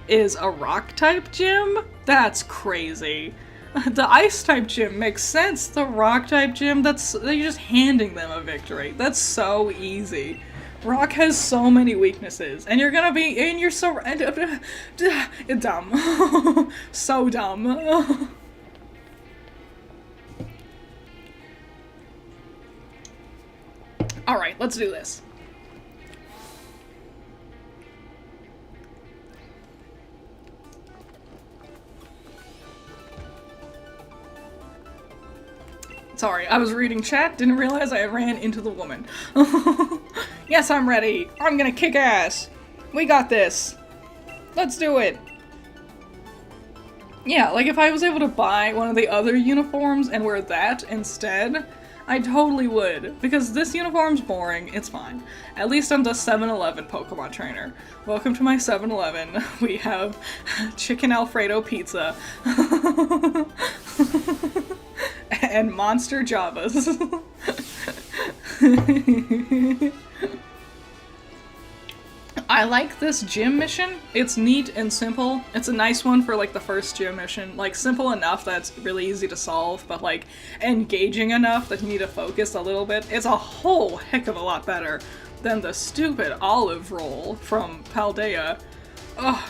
is a rock-type gym? That's crazy. The ice-type gym makes sense. The rock-type gym, they're just handing them a victory. That's so easy. Rock has so many weaknesses, and you're gonna be— and you're so— dumb. So dumb. Alright, let's do this. Sorry, I was reading chat, didn't realize I ran into the woman. Yes, I'm ready. I'm gonna kick ass. We got this. Let's do it. Yeah, like if I was able to buy one of the other uniforms and wear that instead, I totally would. Because this uniform's boring, it's fine. At least I'm the 7-Eleven Pokemon trainer. Welcome to my 7-Eleven. We have chicken Alfredo pizza. And monster Javas. I like this gym mission. It's neat and simple. It's a nice one for, like, the first gym mission. Like, simple enough that it's really easy to solve, but, like, engaging enough that you need to focus a little bit. It's a whole heck of a lot better than the stupid olive roll from Paldea. Ugh.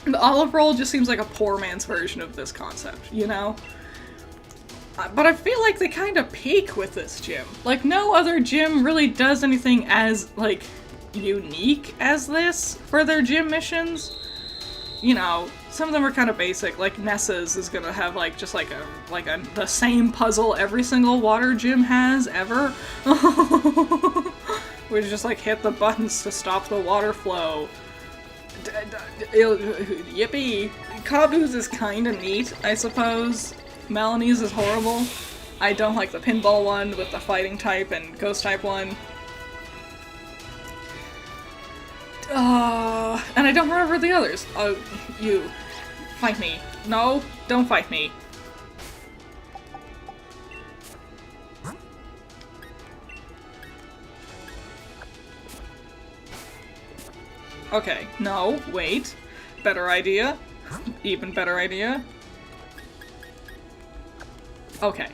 The olive roll just seems like a poor man's version of this concept, you know? But I feel like they kind of peak with this gym. Like, no other gym really does anything as, like, unique as this for their gym missions. You know, some of them are kind of basic, like Nessa's is gonna have, like, just like the same puzzle every single water gym has ever. Where you just, like, hit the buttons to stop the water flow. Yippee! Kabu's is kinda neat, I suppose. Melanie's is horrible. I don't like the pinball one with the fighting type and ghost type one. And I don't remember the others. Oh, you. Fight me. No, don't fight me. Okay, no, wait. Better idea. Even better idea. Okay.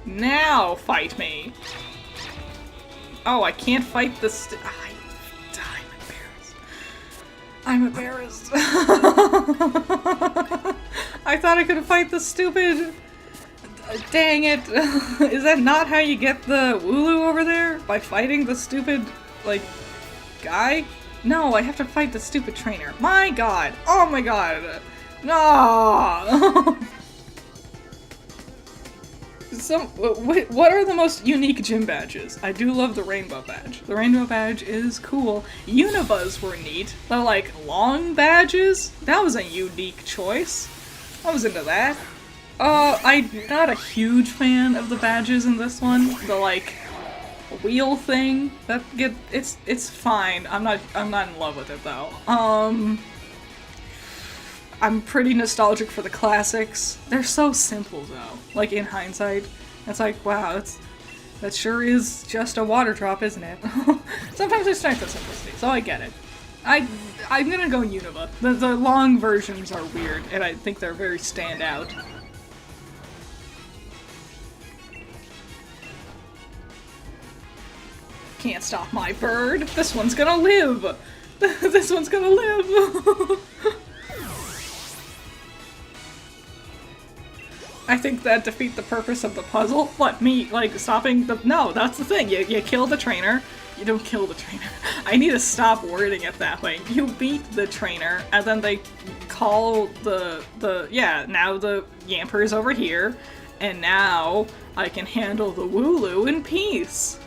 Now fight me! Oh, I can't fight this. I'm embarrassed. I thought I could fight the stupid. Dang it. Is that not how you get the Wooloo over there? By fighting the stupid, like, guy? No, I have to fight the stupid trainer. My god! Oh my god! No! What are the most unique gym badges? I do love the rainbow badge. The rainbow badge is cool. Univas were neat. The, like, long badges? That was a unique choice. I was into that. I'm not a huge fan of the badges in this one. The, like, wheel thing. It's fine. I'm not in love with it, though. I'm pretty nostalgic for the classics. They're so simple, though. Like, in hindsight. It's like, wow, that sure is just a water drop, isn't it? Sometimes there's strength of simplicity, so I get it. I'm gonna go Univa. The long versions are weird, and I think they're very standout. Can't stop my bird. This one's gonna live. This one's gonna live. I think that defeat the purpose of the puzzle. What, me, like, stopping the- No, that's the thing. You kill the trainer. You don't kill the trainer. I need to stop wording it that way. You beat the trainer, and then they call yeah, now the Yamper is over here, and now I can handle the Wooloo in peace.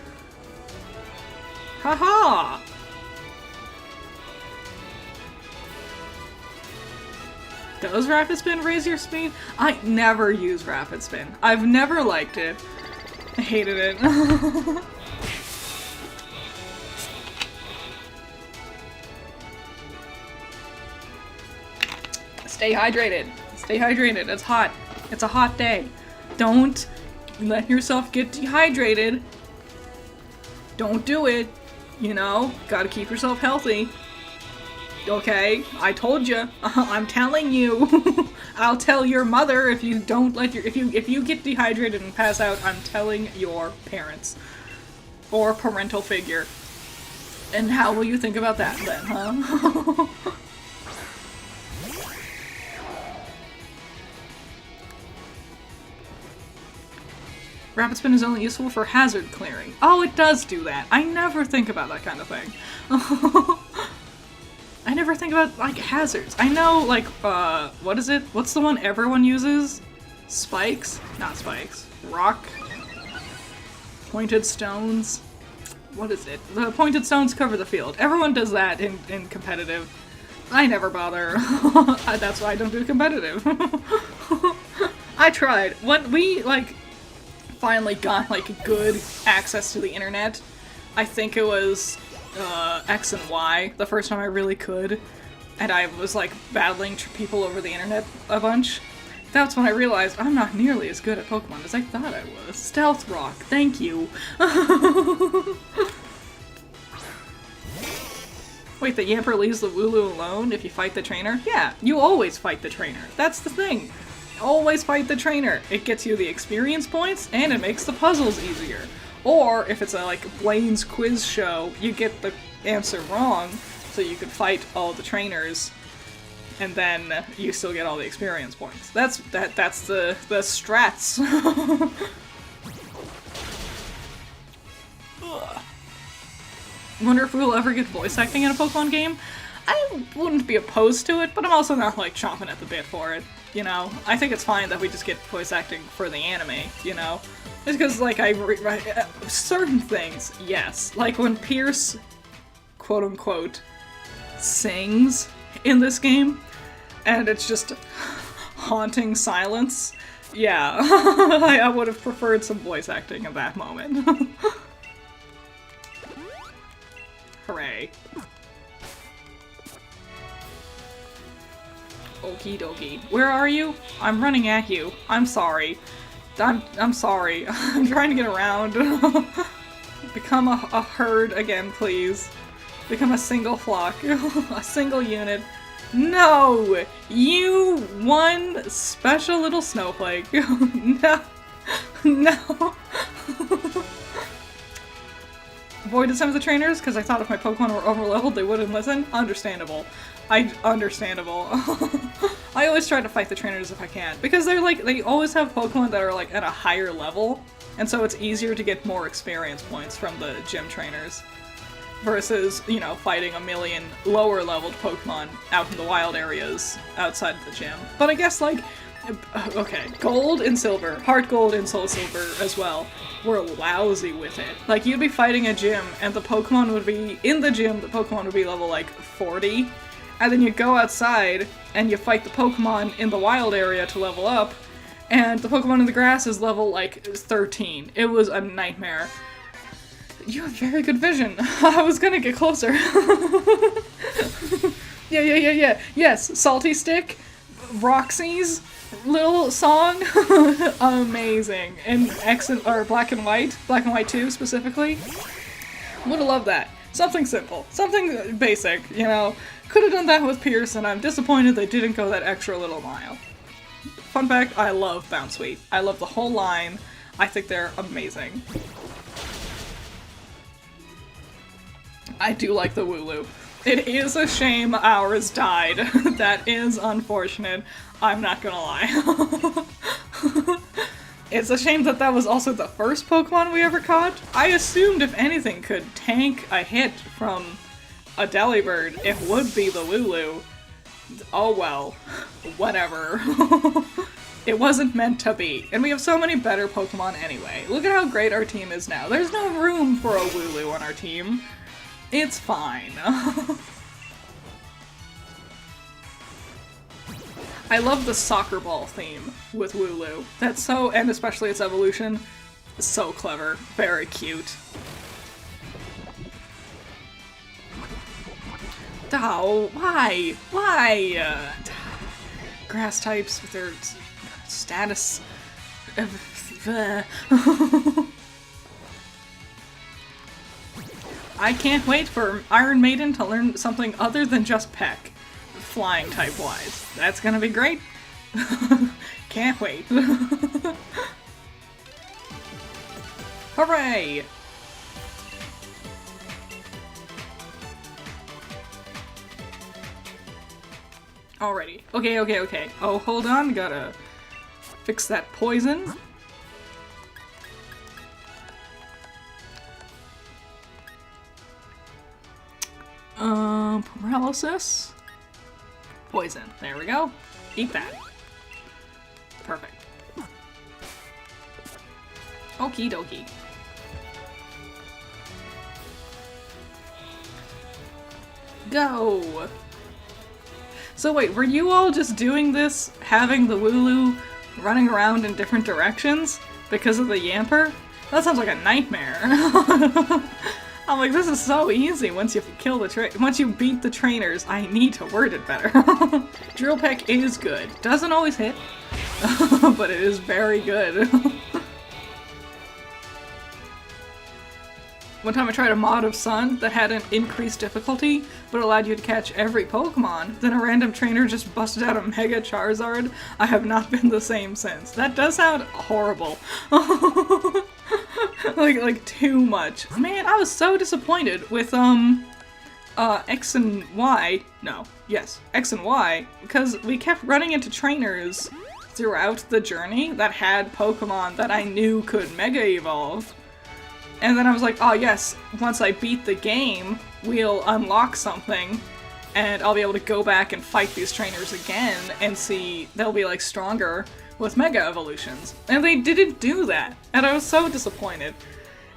Haha! Does Rapid Spin raise your speed? I never use Rapid Spin. I've never liked it. I hated it. Stay hydrated. Stay hydrated. It's hot. It's a hot day. Don't let yourself get dehydrated. Don't do it. You know, gotta keep yourself healthy. Okay, I told you. I'm telling you. I'll tell your mother if you don't let your- if you get dehydrated and pass out, I'm telling your parents. Or parental figure. And how will you think about that then, huh? Rapid Spin is only useful for hazard clearing. Oh, it does do that. I never think about that kind of thing. I never think about, like, hazards. I know, like, what is it? What's the one everyone uses? Spikes? Not spikes. Rock? Pointed stones? What is it? The pointed stones cover the field. Everyone does that in competitive. I never bother. That's why I don't do competitive. I tried. When we, like, finally got, like, good access to the internet, I think it was X and Y, the first time I really could, and I was, like, battling people over the internet a bunch. That's when I realized I'm not nearly as good at Pokemon as I thought I was. Stealth Rock, thank you. Wait, the Yamper leaves the Wooloo alone if you fight the trainer? Yeah, you always fight the trainer. That's the thing. Always fight the trainer. It gets you the experience points, and it makes the puzzles easier. Or, if it's a, like, Blaine's quiz show, you get the answer wrong, so you could fight all the trainers and then you still get all the experience points. That's the strats. Wonder if we'll ever get voice acting in a Pokemon game? I wouldn't be opposed to it, but I'm also not, like, chomping at the bit for it, you know? I think it's fine that we just get voice acting for the anime, you know? Just because, like, certain things, yes. Like, when Pierce, quote-unquote, sings in this game, and it's just haunting silence, yeah. I would have preferred some voice acting in that moment. Hooray. Okie dokie. Where are you? I'm running at you. I'm sorry. I'm sorry. I'm trying to get around. Become a herd again, please. Become a single flock. A single unit. No! You one special little snowflake. No. No. Avoided some of the trainers because I thought if my Pokemon were overleveled they wouldn't listen. Understandable. Understandable. I always try to fight the trainers if I can because they're like, they always have Pokemon that are like at a higher level, and so it's easier to get more experience points from the gym trainers versus, you know, fighting a million lower leveled Pokemon out in the wild areas outside of the gym. But I guess, like, okay, Gold and Silver, Heart Gold and Soul Silver as well, were lousy with it. Like, you'd be fighting a gym, and the Pokemon would be, in the gym, the Pokemon would be level, like, 40, and then you go outside, and you fight the Pokemon in the wild area to level up, and the Pokemon in the grass is level, like, 13. It was a nightmare. You have very good vision. I was gonna get closer. Yeah. Yes, Salty Stick, Roxy's little song, amazing. And Black and White 2 specifically. Would have loved that. Something simple, something basic, you know. Could have done that with Pierce, and I'm disappointed they didn't go that extra little mile. Fun fact, I love Bounsweet. I love the whole line. I think they're amazing. I do like the Wooloo. It is a shame ours died. That is unfortunate. I'm not gonna lie. It's a shame that that was also the first Pokemon we ever caught. I assumed if anything could tank a hit from a Delibird, it would be the Wooloo. Oh well. Whatever. It wasn't meant to be. And we have so many better Pokemon anyway. Look at how great our team is now. There's no room for a Wooloo on our team. It's fine. I love the soccer ball theme with Wooloo. That's so, and especially its evolution, so clever. Very cute. Oh, why? Why? Grass types with their status. I can't wait for Iron Maiden to learn something other than just Peck, flying type wise. That's gonna be great. Can't wait. Hooray! Alrighty. Okay. Oh, hold on. Gotta fix that poison. Paralysis. Poison. There we go. Eat that. Perfect. Okie dokie. Go! So wait, were you all just doing this, having the Wooloo running around in different directions because of the Yamper? That sounds like a nightmare. I'm like, this is so easy once you kill the once you beat the trainers. I need to word it better. Drill Peck is good. Doesn't always hit, but it is very good. One time I tried a mod of Sun that had an increased difficulty, but allowed you to catch every Pokemon. Then a random trainer just busted out a Mega Charizard. I have not been the same since. That does sound horrible. like too much. Man, I was so disappointed with, X and Y, no, yes, X and Y, because we kept running into trainers throughout the journey that had Pokemon that I knew could Mega Evolve. And then I was like, oh yes, once I beat the game, we'll unlock something, and I'll be able to go back and fight these trainers again and see they'll be like stronger with Mega Evolutions. And they didn't do that, and I was so disappointed.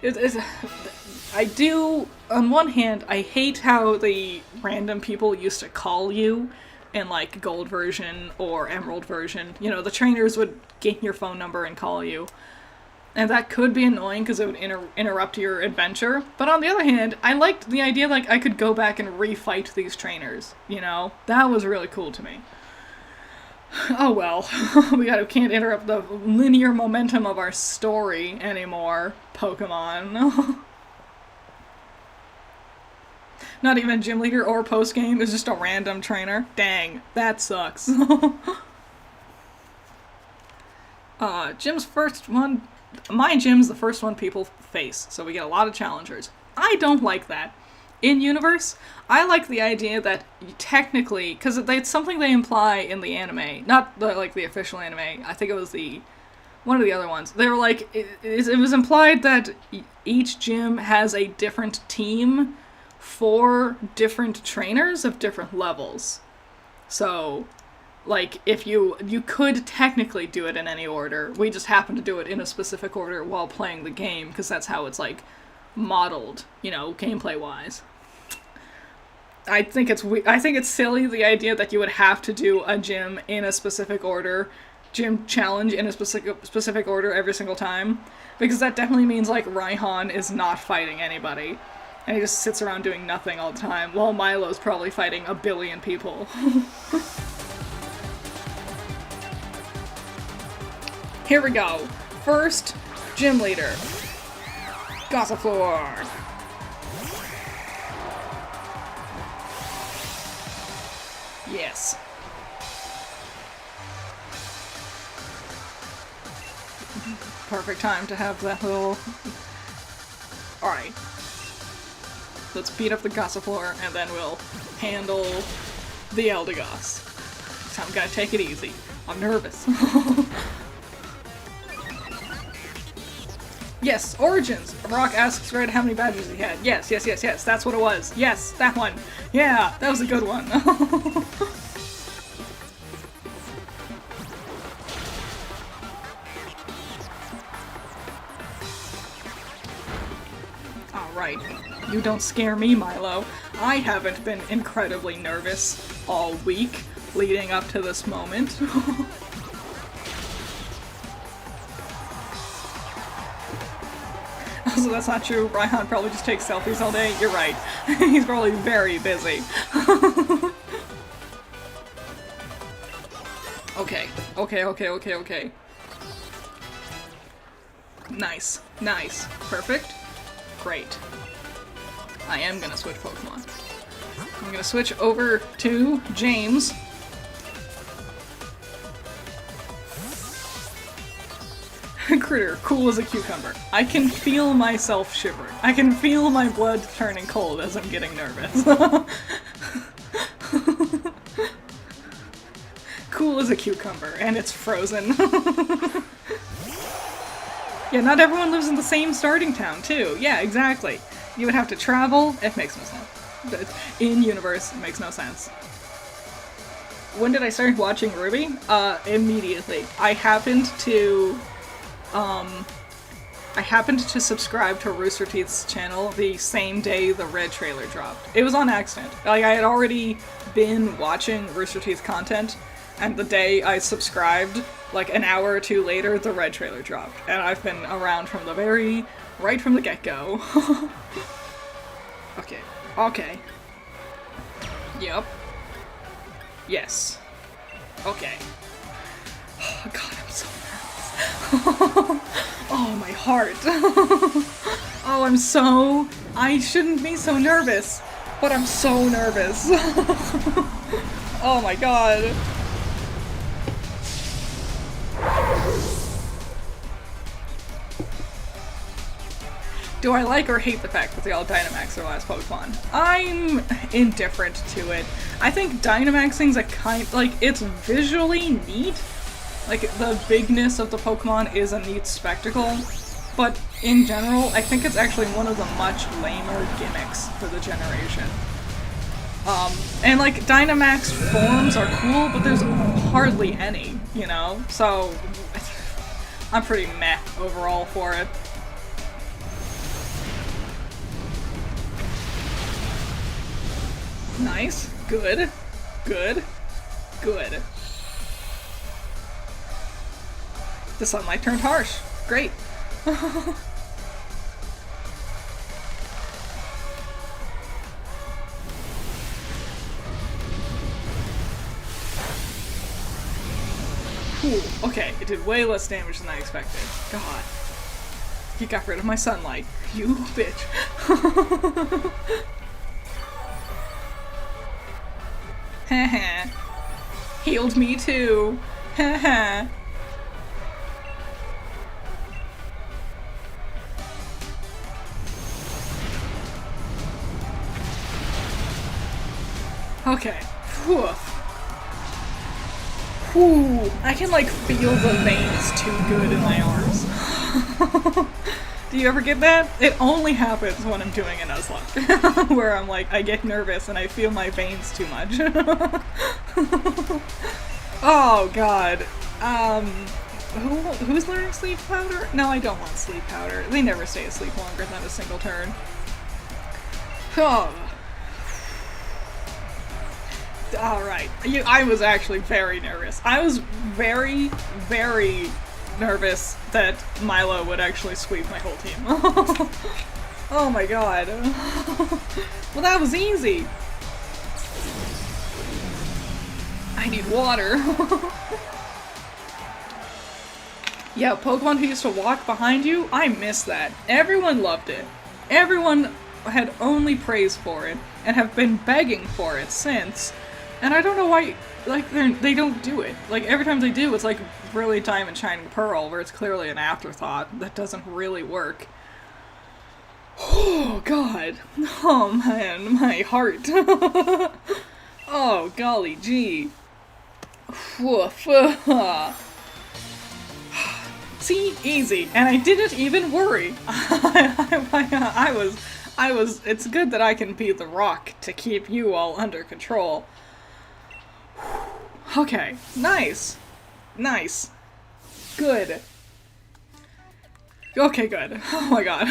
I do, on one hand, I hate how the random people used to call you in like Gold version or Emerald version. You know, the trainers would get your phone number and call you. And that could be annoying because it would interrupt your adventure. But on the other hand, I liked the idea like I could go back and refight these trainers, you know? That was really cool to me. Oh well, can't interrupt the linear momentum of our story anymore, Pokemon. Not even a gym leader or post-game, it's just a random trainer. Dang, that sucks. Gym's first one... My gym's the first one people face, so we get a lot of challengers. I don't like that. In Universe, I like the idea that technically, because it's something they imply in the anime, not the official anime, I think it was one of the other ones. They were like, it was implied that each gym has a different team for different trainers of different levels. So... like, if you could technically do it in any order, we just happen to do it in a specific order while playing the game, because that's how it's, like, modeled, you know, gameplay-wise. I think it's silly, the idea that you would have to do a gym in a specific order, gym challenge in a specific order every single time, because that definitely means, like, Raihan is not fighting anybody, and he just sits around doing nothing all the time, while Milo's probably fighting a billion people. Here we go. First, gym leader. Gossifleur. Yes. Perfect time to have that little... Alright. Let's beat up the Gossifleur, and then we'll handle the Eldegoss. So I'm gonna take it easy. I'm nervous. Yes, Origins! Brock asks Red how many badges he had. Yes, that's what it was. Yes, that one. Yeah, that was a good one. Alright, you don't scare me, Milo. I haven't been incredibly nervous all week leading up to this moment. Also, that's not true. Raihan probably just takes selfies all day. You're right. He's probably very busy. Okay. Nice. Perfect. Great. I am gonna switch Pokemon. I'm gonna switch over to James. Critter, cool as a cucumber. I can feel myself shiver. I can feel my blood turning cold as I'm getting nervous. Cool as a cucumber, and it's frozen. Yeah, not everyone lives in the same starting town, too. Yeah, exactly. You would have to travel. It makes no sense. In universe, it makes no sense. When did I start watching Ruby? Immediately. I happened to subscribe to Rooster Teeth's channel the same day the Red trailer dropped. It was on accident. Like, I had already been watching Rooster Teeth content, and the day I subscribed, like an hour or two later, the Red trailer dropped. And I've been around from right from the get-go. Okay. Yep. Yes. Okay. Oh god, I'm so nervous. Oh, my heart. Oh, I shouldn't be so nervous, but I'm so nervous. Oh my god. Do I like or hate the fact that they all Dynamax their last Pokemon? I'm indifferent to it. I think Dynamaxing's a it's visually neat. Like, the bigness of the Pokemon is a neat spectacle. But in general, I think it's actually one of the much lamer gimmicks for the generation. And like, Dynamax forms are cool, but there's hardly any, you know? So, I'm pretty meh overall for it. Nice. Good. Good. Good. The sunlight turned harsh. Great. Ooh, okay, it did way less damage than I expected. God. You got rid of my sunlight. You bitch. Haha. Healed me too. Haha. Okay. Whew. Whew. I can like feel the veins too good in my arms. Do you ever get that? It only happens when I'm doing a Nuzlocke, where I'm like, I get nervous and I feel my veins too much. Oh god. Who's learning sleep powder? No, I don't want sleep powder. They never stay asleep longer than a single turn. Oh. Alright. I was actually very nervous. I was very, very nervous that Milo would actually sweep my whole team. Oh my god. Well, that was easy. I need water. Yeah, Pokemon who used to walk behind you, I miss that. Everyone loved it. Everyone had only praise for it, and have been begging for it since. And I don't know why, like, they don't do it. Like, every time they do, it's like really Diamond Shining Pearl, where it's clearly an afterthought that doesn't really work. Oh, God. Oh, man, my heart. Oh, golly gee. Woof. See? Easy. And I didn't even worry. I was, it's good that I can be the rock to keep you all under control. Okay, nice. Nice. Good. Okay, good. Oh my god.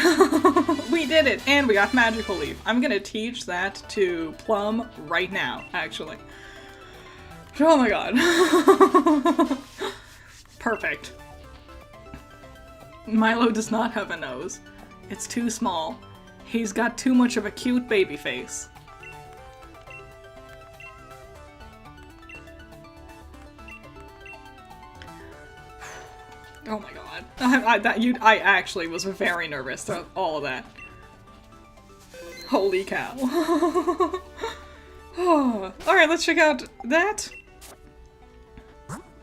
We did it, and we got Magical Leaf. I'm gonna teach that to Plum right now, actually. Oh my god. Perfect. Milo does not have a nose. It's too small. He's got too much of a cute baby face. Oh my god. I actually was very nervous throughout all of that. Holy cow. Oh. Alright, let's check out that.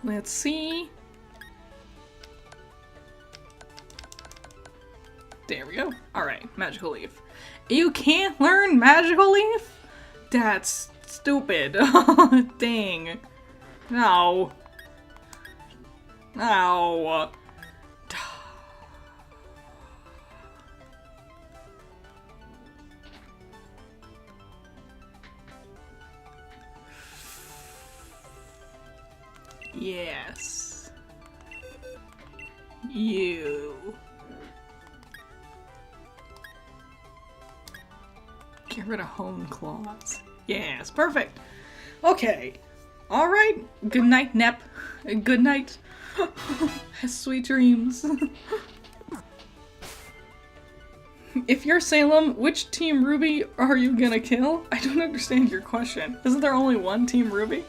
Let's see. There we go. Alright, Magical Leaf. You can't learn Magical Leaf? That's stupid. Dang. No. No. Yes. You. Get rid of hone claws. Yes, perfect. Okay. Alright. Good night, Nep. Good night. Sweet dreams. If you're Salem, which Team Ruby are you gonna kill? I don't understand your question. Isn't there only one Team Ruby?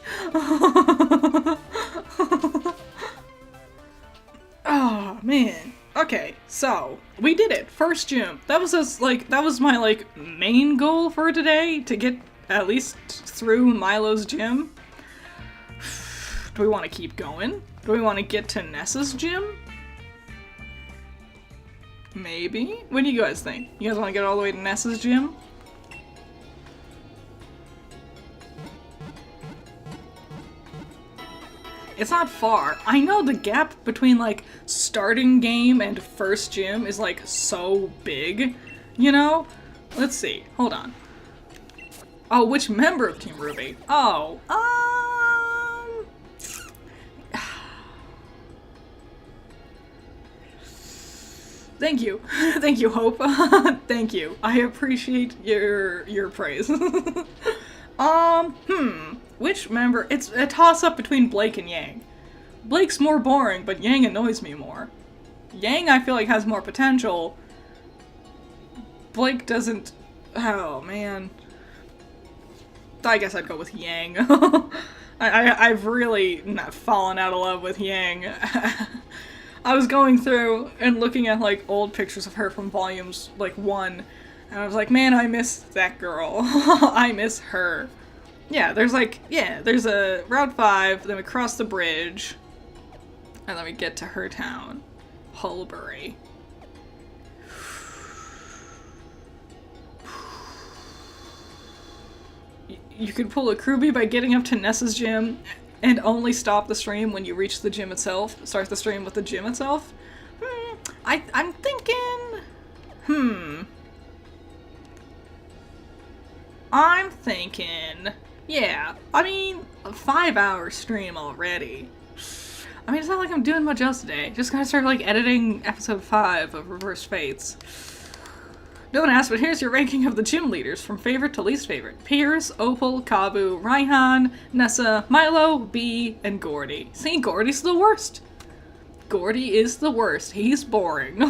Oh, man. Okay, so, we did it. First gym. That was that was my, main goal for today, to get at least through Milo's gym. Do we want to keep going? Do we want to get to Nessa's gym? Maybe? What do you guys think? You guys want to get all the way to Nessa's gym? It's not far. I know the gap between, like, starting game and first gym is, like, so big, you know? Let's see. Hold on. Oh, which member of Team Ruby? Oh, Thank you. Thank you, Hope. Thank you. I appreciate your praise. Which member? It's a toss-up between Blake and Yang. Blake's more boring, but Yang annoys me more. Yang, I feel like, has more potential. Blake doesn't... Oh, man. I guess I'd go with Yang. I've really not fallen out of love with Yang. I was going through and looking at, like, old pictures of her from volumes, like, 1, and I was like, man, I miss that girl. I miss her. Yeah, there's a Route 5, then we cross the bridge, and then we get to her town. Hulbury. You could pull a Kruby by getting up to Nessa's gym and only stop the stream when you reach the gym itself. Start the stream with the gym itself. I'm thinking... I'm thinking... Yeah, I mean, a 5-hour stream already. I mean, it's not like I'm doing much else today. Just gotta start, like, editing episode 5 of Reverse Fates. No one asked, but here's your ranking of the gym leaders from favorite to least favorite. Pierce, Opal, Kabu, Raihan, Nessa, Milo, B, and Gordy. See, Gordy's the worst. Gordy is the worst. He's boring.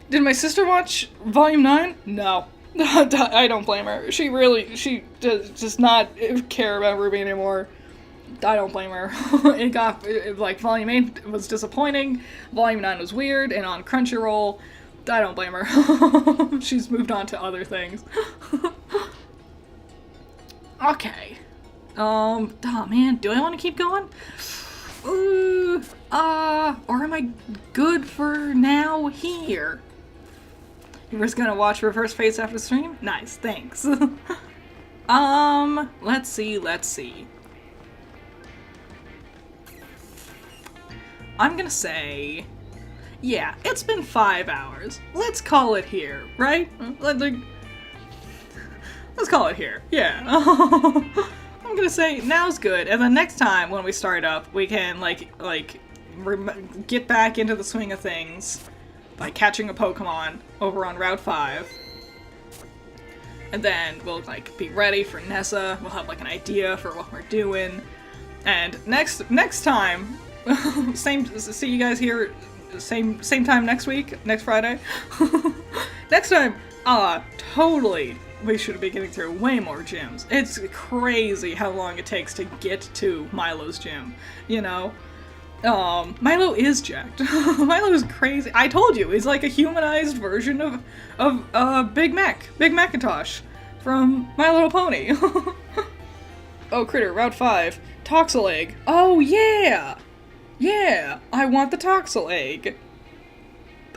Did my sister watch Volume 9? No. I don't blame her. She does not care about Ruby anymore. I don't blame her. Like, Volume 8 was disappointing, Volume 9 was weird, and on Crunchyroll, I don't blame her. She's moved on to other things. Okay. Oh man, do I want to keep going? Or am I good for now here? You were just gonna watch Reverse Fates after the stream? Nice, thanks. Let's see. I'm gonna say... Yeah, it's been 5 hours. Let's call it here, right? Let's call it here. Yeah. I'm gonna say now's good, and then next time when we start up, we can get back into the swing of things by catching a Pokemon over on Route 5. And then we'll be ready for Nessa. We'll have an idea for what we're doing. And next time, see you guys here. Same time next week, next Friday. Next time, totally, we should be getting through way more gyms. It's crazy how long it takes to get to Milo's gym, you know? Milo is jacked. Milo is crazy. I told you, he's like a humanized version of Big Macintosh from My Little Pony. Oh, Critter, Route 5, Toxel Egg. Oh, yeah! Yeah, I want the Toxel Egg.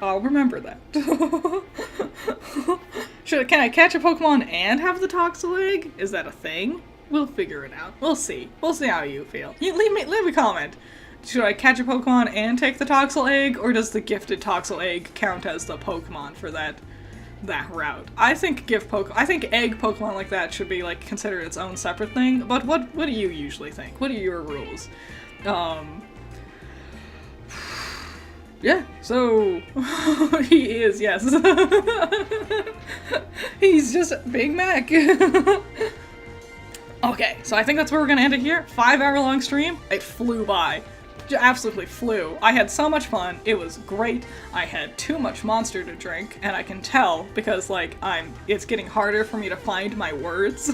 I'll remember that. Can I catch a Pokemon and have the Toxel Egg? Is that a thing? We'll figure it out. We'll see. We'll see how you feel. Leave me a comment. Should I catch a Pokemon and take the Toxel Egg, or does the gifted Toxel Egg count as the Pokemon for that route? I think egg Pokemon like that should be considered its own separate thing. But what do you usually think? What are your rules? Yeah, so he is, yes. He's just Big Mac. Okay, so I think that's where we're gonna end it here. 5-hour long stream. It flew by. Absolutely flew. I had so much fun. It was great. I had too much Monster to drink, and I can tell because it's getting harder for me to find my words.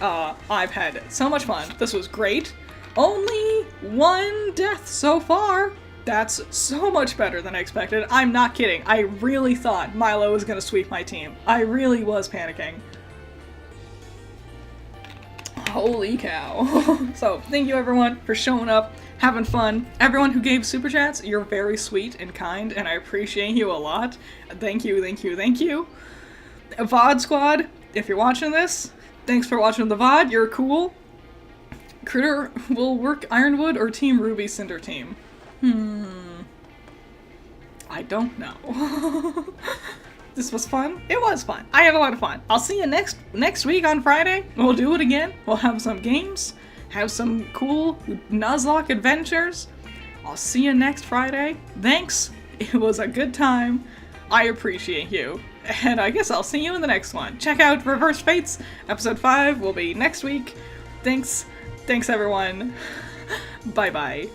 I've had so much fun. This was great. Only 1 death so far. That's so much better than I expected. I'm not kidding. I really thought Milo was gonna sweep my team. I really was panicking. Holy cow. So, thank you everyone for showing up, having fun. Everyone who gave super chats, you're very sweet and kind, and I appreciate you a lot. Thank you, thank you, thank you. VOD squad, if you're watching this, thanks for watching the VOD, you're cool. Critter will work Ironwood or Team Ruby Cinder Team? I don't know. This was fun? It was fun. I had a lot of fun. I'll see you next week on Friday. We'll do it again. We'll have some games, have some cool Nuzlocke adventures. I'll see you next Friday. Thanks. It was a good time. I appreciate you. And I guess I'll see you in the next one. Check out Reverse Fates. Episode 5 will be next week. Thanks. Thanks everyone. Bye bye.